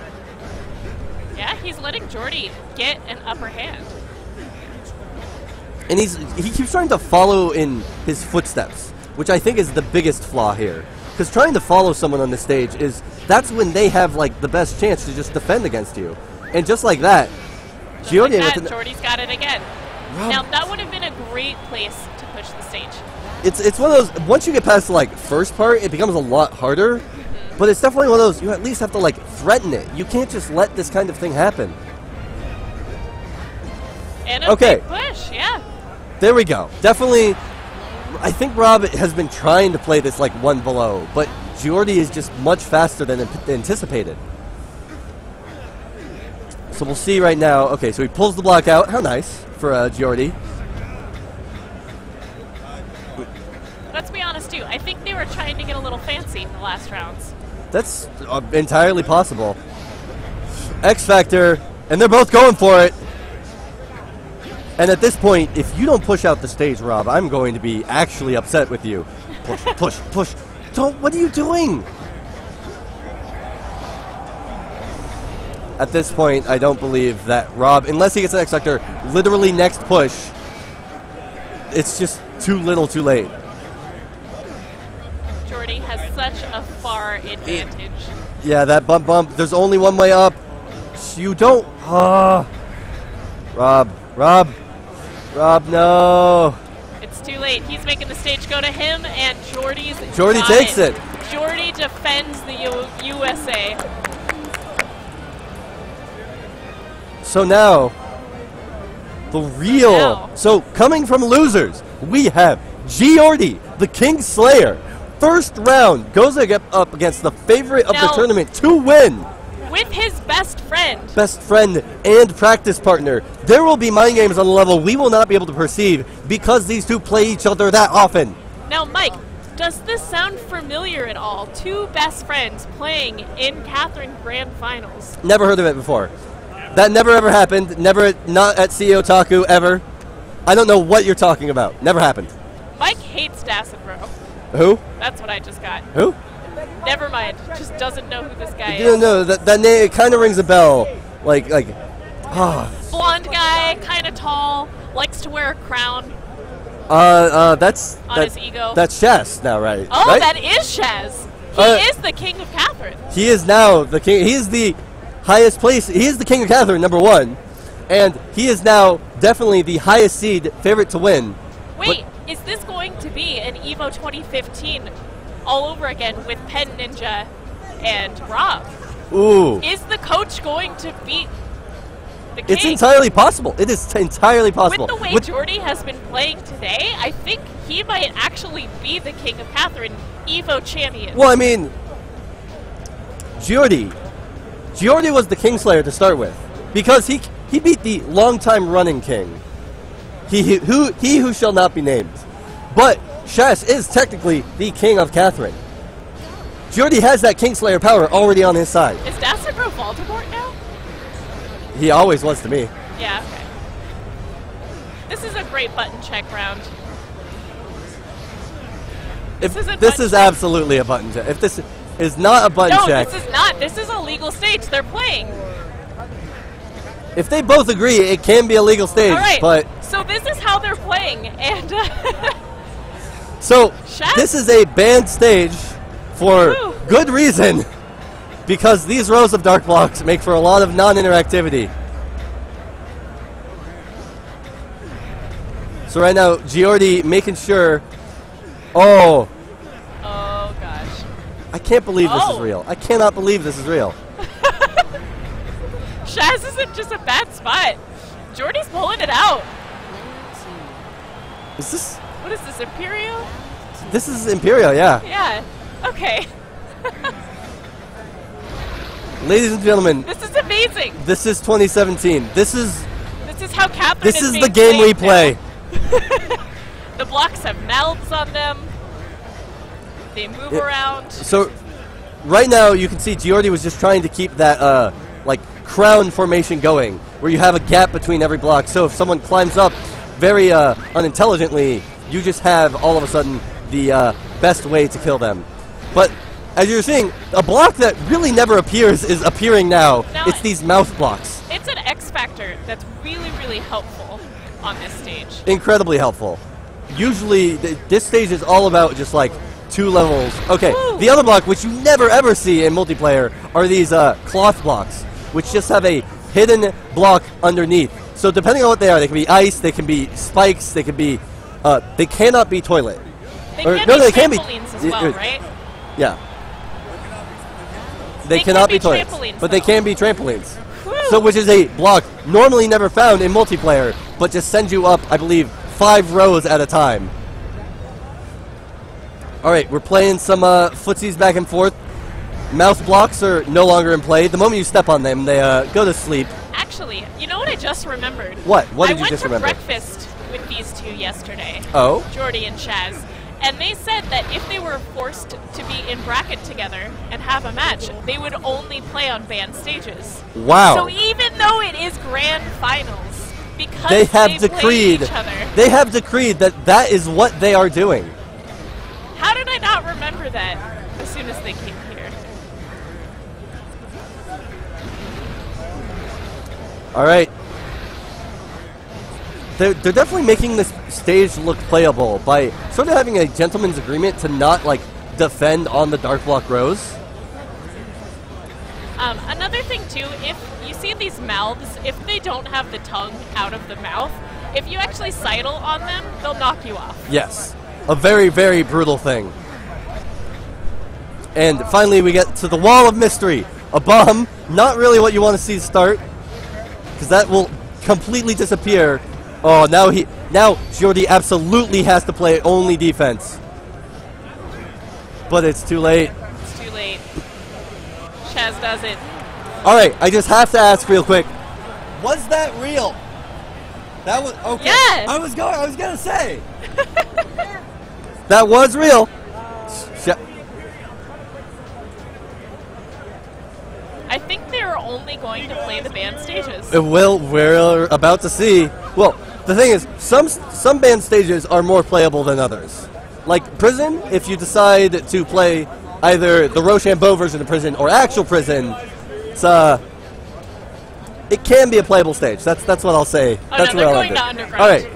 Yeah, he's letting Giordi get an upper hand. And he keeps trying to follow in his footsteps, which I think is the biggest flaw here. Because trying to follow someone on the stage that's when they have like the best chance to just defend against you. And just like that, Giordi Jordy's got it again. Now that would have been a great place to push the stage. It's one of those, once you get past the like first part, it becomes a lot harder. But it's definitely one of those, you at least have to like threaten it. You can't just let this kind of thing happen. And a big push, yeah. There we go. Definitely, I think Rob has been trying to play this like one below, but Giordi is just much faster than anticipated. So we'll see right now. Okay, so he pulls the block out. How nice for Giordi. Let's be honest too. I think they were trying to get a little fancy in the last rounds. That's entirely possible. X Factor, and they're both going for it. And at this point, if you don't push out the stage, Rob, I'm going to be actually upset with you. Push, push, push. Don't, what are you doing? At this point, I don't believe that Rob, unless he gets an X Factor, literally next push, it's just too little too late. Jordy has such a far advantage. Yeah, that bump, there's only one way up. You don't, Rob, no. It's too late. He's making the stage go to him, and Jordy takes it. Jordy defends the USA. So now, the real... So, coming from losers, we have Giordi, the King Slayer. First round goes up against the favorite of the tournament to win. With his best friend. Best friend and practice partner. There will be mind games on a level we will not be able to perceive because these two play each other that often. Now, Mike, does this sound familiar at all? Two best friends playing in Catherine Grand Finals. Never heard of it before. That never ever happened. Never, not at CEO Otaku, ever. I don't know what you're talking about. Never happened. Mike hates Dacenbro. Who? That's what I just got. Who? Never mind. Just doesn't know who this guy is. No, that name, it kind of rings a bell. Like, blonde guy, kind of tall, likes to wear a crown. That's... On his ego. That's Shaz now, right? Oh, right? that is Shaz. He is the king of Catherine. He is now the king. He is the highest place. He is the king of Catherine, #1. And he is now definitely the highest seed favorite to win. Wait, is this going to be an EVO 2015 all over again with Pen Ninja and Rob? Ooh. Is the coach going to beat the king? It's entirely possible. It is entirely possible. With the way Jordy has been playing today, I think he might actually be the king of Catherine EVO champion. Well, I mean, Giordi was the Kingslayer to start with because he beat the longtime running king. He who shall not be named. But Shaz is technically the king of Catherine. Giordi has that Kingslayer power already on his side. Is Dacenbro Voldemort now? He always was to me. Yeah, okay. This is a great button check round. This is absolutely a button check. If this is not a button check... No, this is not. This is a legal stage. They're playing. If they both agree, it can be a legal stage, all right, but... So this is how they're playing, and... So, Shaz? This is a banned stage for good reason, because these rows of dark blocks make for a lot of non-interactivity. So right now, Giordi making sure... Oh, gosh. I can't believe this is real. I cannot believe this is real. Shaz isn't just a bad spot. Jordy's pulling it out. Is this... What is this, Imperial? This is Imperial, yeah. Yeah, okay. Ladies and gentlemen. This is amazing. This is 2017. This is how Catherine This is is the game we play. The blocks have mouths on them. They move around. So, right now you can see Giordi was just trying to keep that, like, crown formation going, where you have a gap between every block. So if someone climbs up very unintelligently, you just have, all of a sudden, the best way to kill them. But, as you're seeing, a block that really never appears is appearing now. It's these mouth blocks. It's an X factor that's really, really helpful. on this stage. Incredibly helpful. Usually, this stage is all about just like 2 levels. Okay, the other block, which you never ever see in multiplayer, are these cloth blocks, which just have a hidden block underneath. So depending on what they are, they can be ice, they can be spikes, they can be, they cannot be toilet. They can be trampolines as well, right? Yeah. They cannot be toilets, but they can be trampolines. So, which is a block normally never found in multiplayer, but just sends you up, I believe, 5 rows at a time. All right, we're playing some footsies back and forth. Mouth blocks are no longer in play. The moment you step on them, they go to sleep. Actually, you know what I just remembered? What? What did you just remember? I went to breakfast with these two yesterday. Oh? Jordy and Chaz. And they said that if they were forced to be in bracket together and have a match, they would only play on banned stages. Wow. So even though it is grand finals, because they have decreed each other, they have decreed that that is what they are doing. How did I not remember that as soon as they came here? All right. They're definitely making this stage look playable by sort of having a gentleman's agreement to not, like, defend on the dark block rows. Another thing, too, if you see these mouths, if they don't have the tongue out of the mouth, if you actually sidle on them, they'll knock you off. Yes. A very, very brutal thing. And finally, we get to the wall of mystery. A bomb, not really what you want to see start, because that will completely disappear. Oh, now Jordy absolutely has to play only defense. But it's too late. It's too late. Chaz does it. All right, I just have to ask real quick. Was that real? That was okay. Yes. I was gonna say. That was real. I think they're only going to play the banned stages. Well, we're about to see. Well, the thing is, some banned stages are more playable than others. Like Prison, if you decide to play either the Rochambeau version of Prison or actual Prison, it's it can be a playable stage. That's what I'll say. Oh, that's no, where they're I'll going end to it. underground. All right.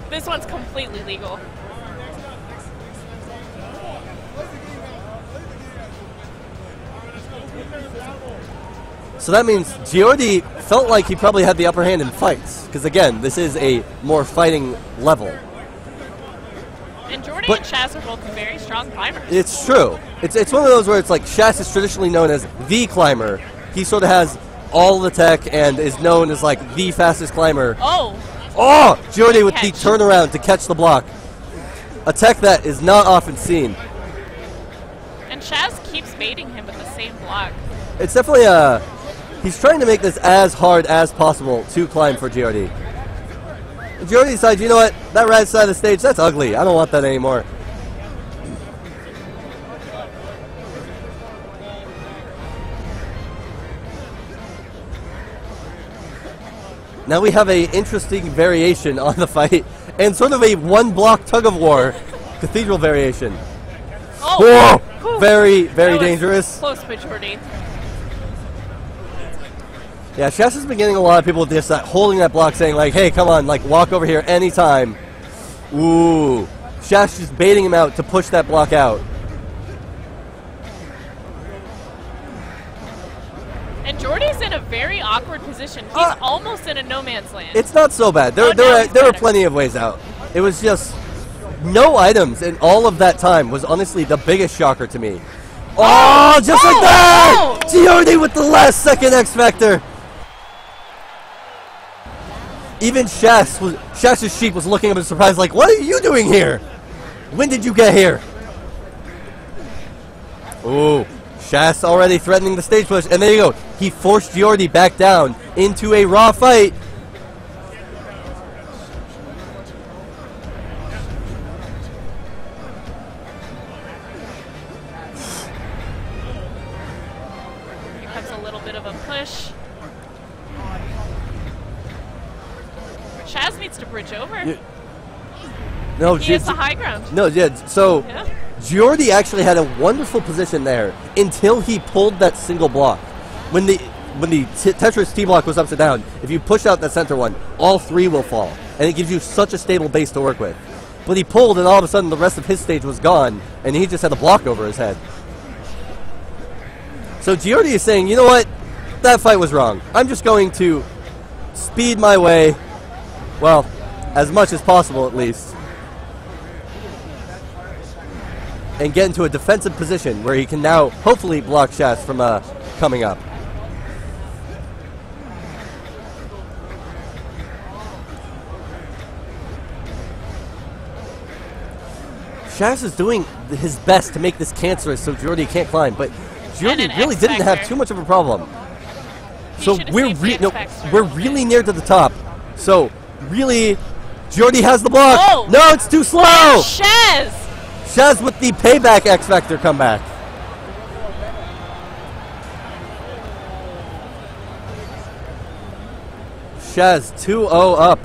This one's completely legal. So that means Jordy felt like he probably had the upper hand in fights, because again, this is a more fighting level. And Jordy and Chaz are both very strong climbers. It's true. It's one of those where it's like Shas is traditionally known as the climber. He sort of has all the tech and is known as like the fastest climber. Oh! Oh! Jordy with the turnaround to catch the block. A tech that is not often seen. And Chaz keeps baiting him with the same block. It's definitely he's trying to make this as hard as possible to climb for Jordy. Jordy decides, you know what, that right side of the stage, that's ugly. I don't want that anymore. Now we have a interesting variation on the fight, and sort of a one-block tug-of-war Cathedral variation. Oh! Whoa! Very, very dangerous. Close by Jordy. Yeah, Shas has been getting a lot of people just holding that block saying, like, hey, come on, like, walk over here anytime. Ooh. Shas just baiting him out to push that block out. And Jordy's in a very awkward position. He's almost in a no man's land. It's not so bad. There were plenty of ways out. It was just no items in all of that time was honestly the biggest shocker to me. Oh, just like that! Jordy with the last second X Factor. Even Shas's sheep was looking up in surprise like, what are you doing here? When did you get here? Ooh, Shas already threatening the stage push, and there you go. He forced Jordy back down into a raw fight. Here comes a little bit of a push. Chaz needs to bridge over. Yeah. No, he has the high ground. No, yeah. So Yeah. Jordy actually had a wonderful position there until he pulled that single block. When when the Tetris T-block was upside down, if you push out that center one, all 3 will fall. And it gives you such a stable base to work with. But he pulled, and all of a sudden the rest of his stage was gone, and he just had a block over his head. So Giordi is saying, you know what? That fight was wrong. I'm just going to speed my way, well, as much as possible at least, and get into a defensive position where he can now hopefully block Shas from coming up. Shas is doing his best to make this cancerous so Giordi can't climb, but Giordi really didn't have too much of a problem. So we're really near to the top. So really, Giordi has the block. Oh. No, it's too slow. Shaz! Shaz with the payback X Factor comeback. Shaz 2-0 up.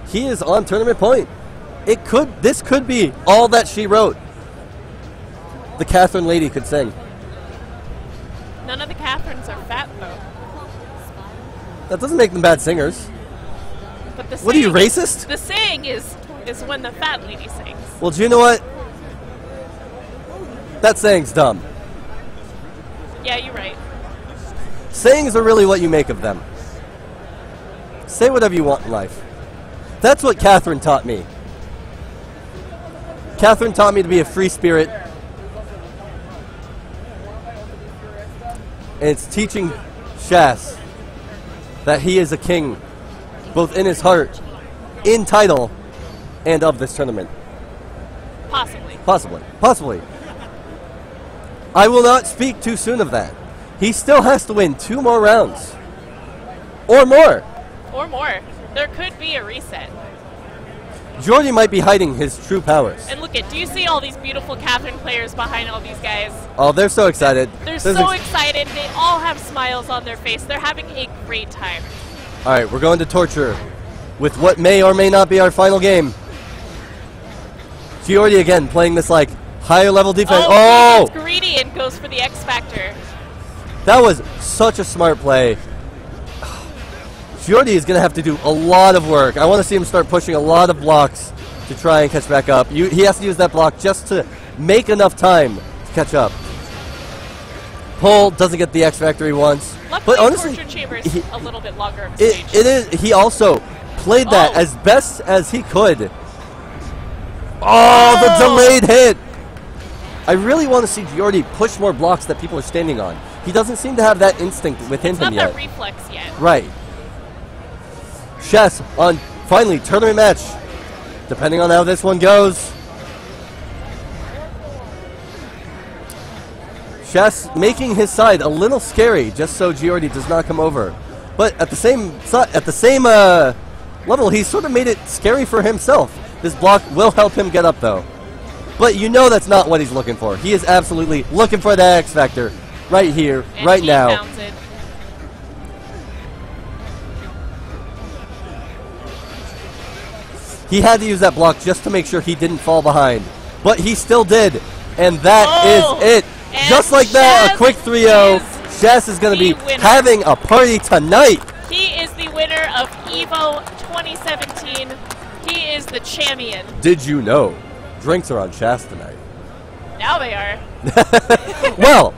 He is on tournament point. This could be all that she wrote. The Catherine lady could sing. None of the Catherines are fat, though. That doesn't make them bad singers. But the What are you, racist? The saying is when the fat lady sings. Well, do you know what? That saying's dumb. Yeah, you're right. Sayings are really what you make of them. Say whatever you want in life. That's what Catherine taught me. Catherine taught me to be a free spirit. And it's teaching Shas that he is a king, both in his heart, in title, and of this tournament. Possibly. Possibly. I will not speak too soon of that. He still has to win 2 more rounds. Or more. Or more. There could be a reset. Giordi might be hiding his true powers. And look do you see all these beautiful Catherine players behind all these guys? Oh, they're so excited. They're so excited. They all have smiles on their face. They're having a great time. All right, we're going to torture with what may or may not be our final game. Giordi again playing this like higher level defense. Oh! He gets greedy and goes for the X Factor. That was such a smart play. Giordi is going to have to do a lot of work. I want to see him start pushing a lot of blocks to try and catch back up. He has to use that block just to make enough time to catch up. Pull doesn't get the X Factor he wants. Luckily, but honestly, Torture Chamber is a little bit longer of a stage. it is. He also played that as best as he could. Oh, the delayed hit! I really want to see Giordi push more blocks that people are standing on. He doesn't seem to have that instinct within him yet. Not that reflex yet. Right. Shas on finally tournament match. Depending on how this one goes. Shas making his side a little scary just so Giordi does not come over. But at the same level, he sort of made it scary for himself. This block will help him get up though. But you know that's not what he's looking for. He is absolutely looking for that X Factor right here, and right now. Found it. He had to use that block just to make sure he didn't fall behind. But he still did. And that is it. And just like that, a quick 3-0. Shas is going to be having a party tonight. He is the winner of EVO 2017. He is the champion. Did you know? Drinks are on Shas tonight. Now they are. Well,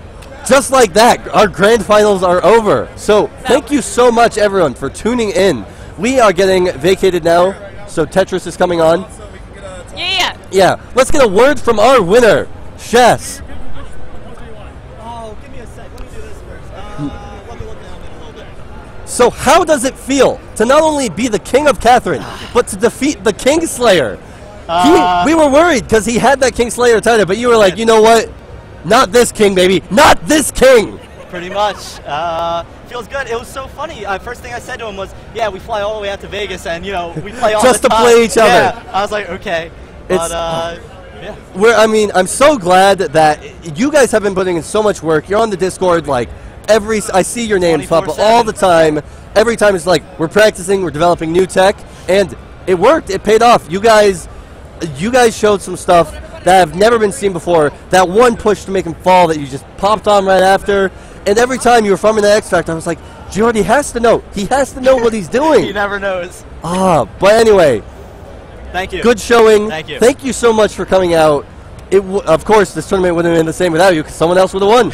just like that, our grand finals are over. So thank you so much, everyone, for tuning in. We are getting vacated now, so Tetris is coming on. Yeah, let's get a word from our winner, Shas. Oh, give me a sec. Let me do this first. Let me look down a little bit. So how does it feel to not only be the king of Catherine, but to defeat the Kingslayer? We were worried because he had that Kingslayer title, but you were like, you know what? Not this king, baby. Not this king. Pretty much. Feels good. It was so funny. First thing I said to him was, yeah, we fly all the way out to Vegas and, you know, we play all just the time. to play each other. Yeah. I was like, okay. But, yeah. I'm so glad that you guys have been putting in so much work. You're on the Discord, like, I see your names pop up all the time. Every time it's like, we're practicing, we're developing new tech, and it worked. It paid off. You guys showed some stuff that have never been seen before. That one push to make him fall that you just popped on right after. And every time you were farming that X Factor, I was like, Jordy has to know. He has to know what he's doing. He never knows. But anyway. Thank you. Good showing. Thank you. Thank you so much for coming out. Of course, this tournament wouldn't have been the same without you, because someone else would have won.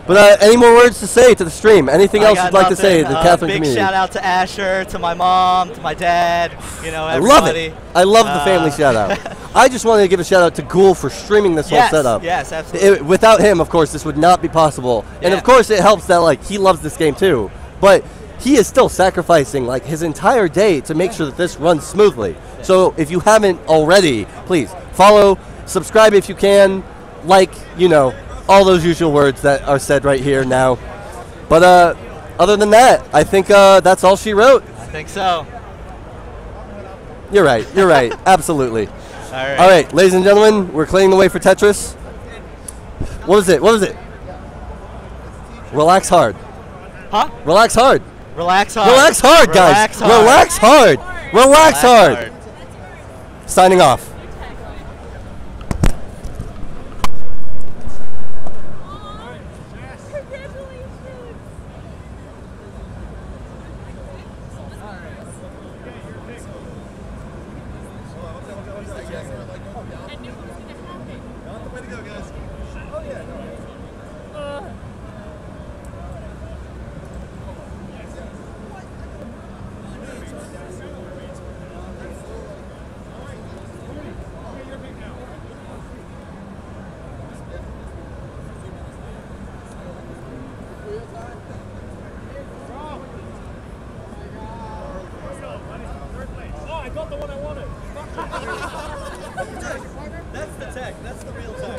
But any more words to say to the stream? Anything else you'd like to say to the Catherine big community? Shout out to Asher, to my mom, to my dad, you know, I love everybody. it. I love the family shout out. I just wanted to give a shout out to Ghoul for streaming this whole setup. Yes, absolutely. Without him, of course, this would not be possible. And Yeah. of course, it helps that like he loves this game too. But he is still sacrificing like his entire day to make sure that this runs smoothly. So if you haven't already, please follow, subscribe if you can, like, you know, all those usual words that are said right here now. But other than that, I think that's all she wrote. I think so. You're right. You're right. Absolutely. All right. All right, ladies and gentlemen, we're clearing the way for Tetris. What is it? What is it? Relax hard. Huh? Relax hard. Relax hard. Relax hard, guys. Relax hard. Relax hard. Relax hard. Signing off. Oh, I got the one I wanted. That's the tech. That's the real tech.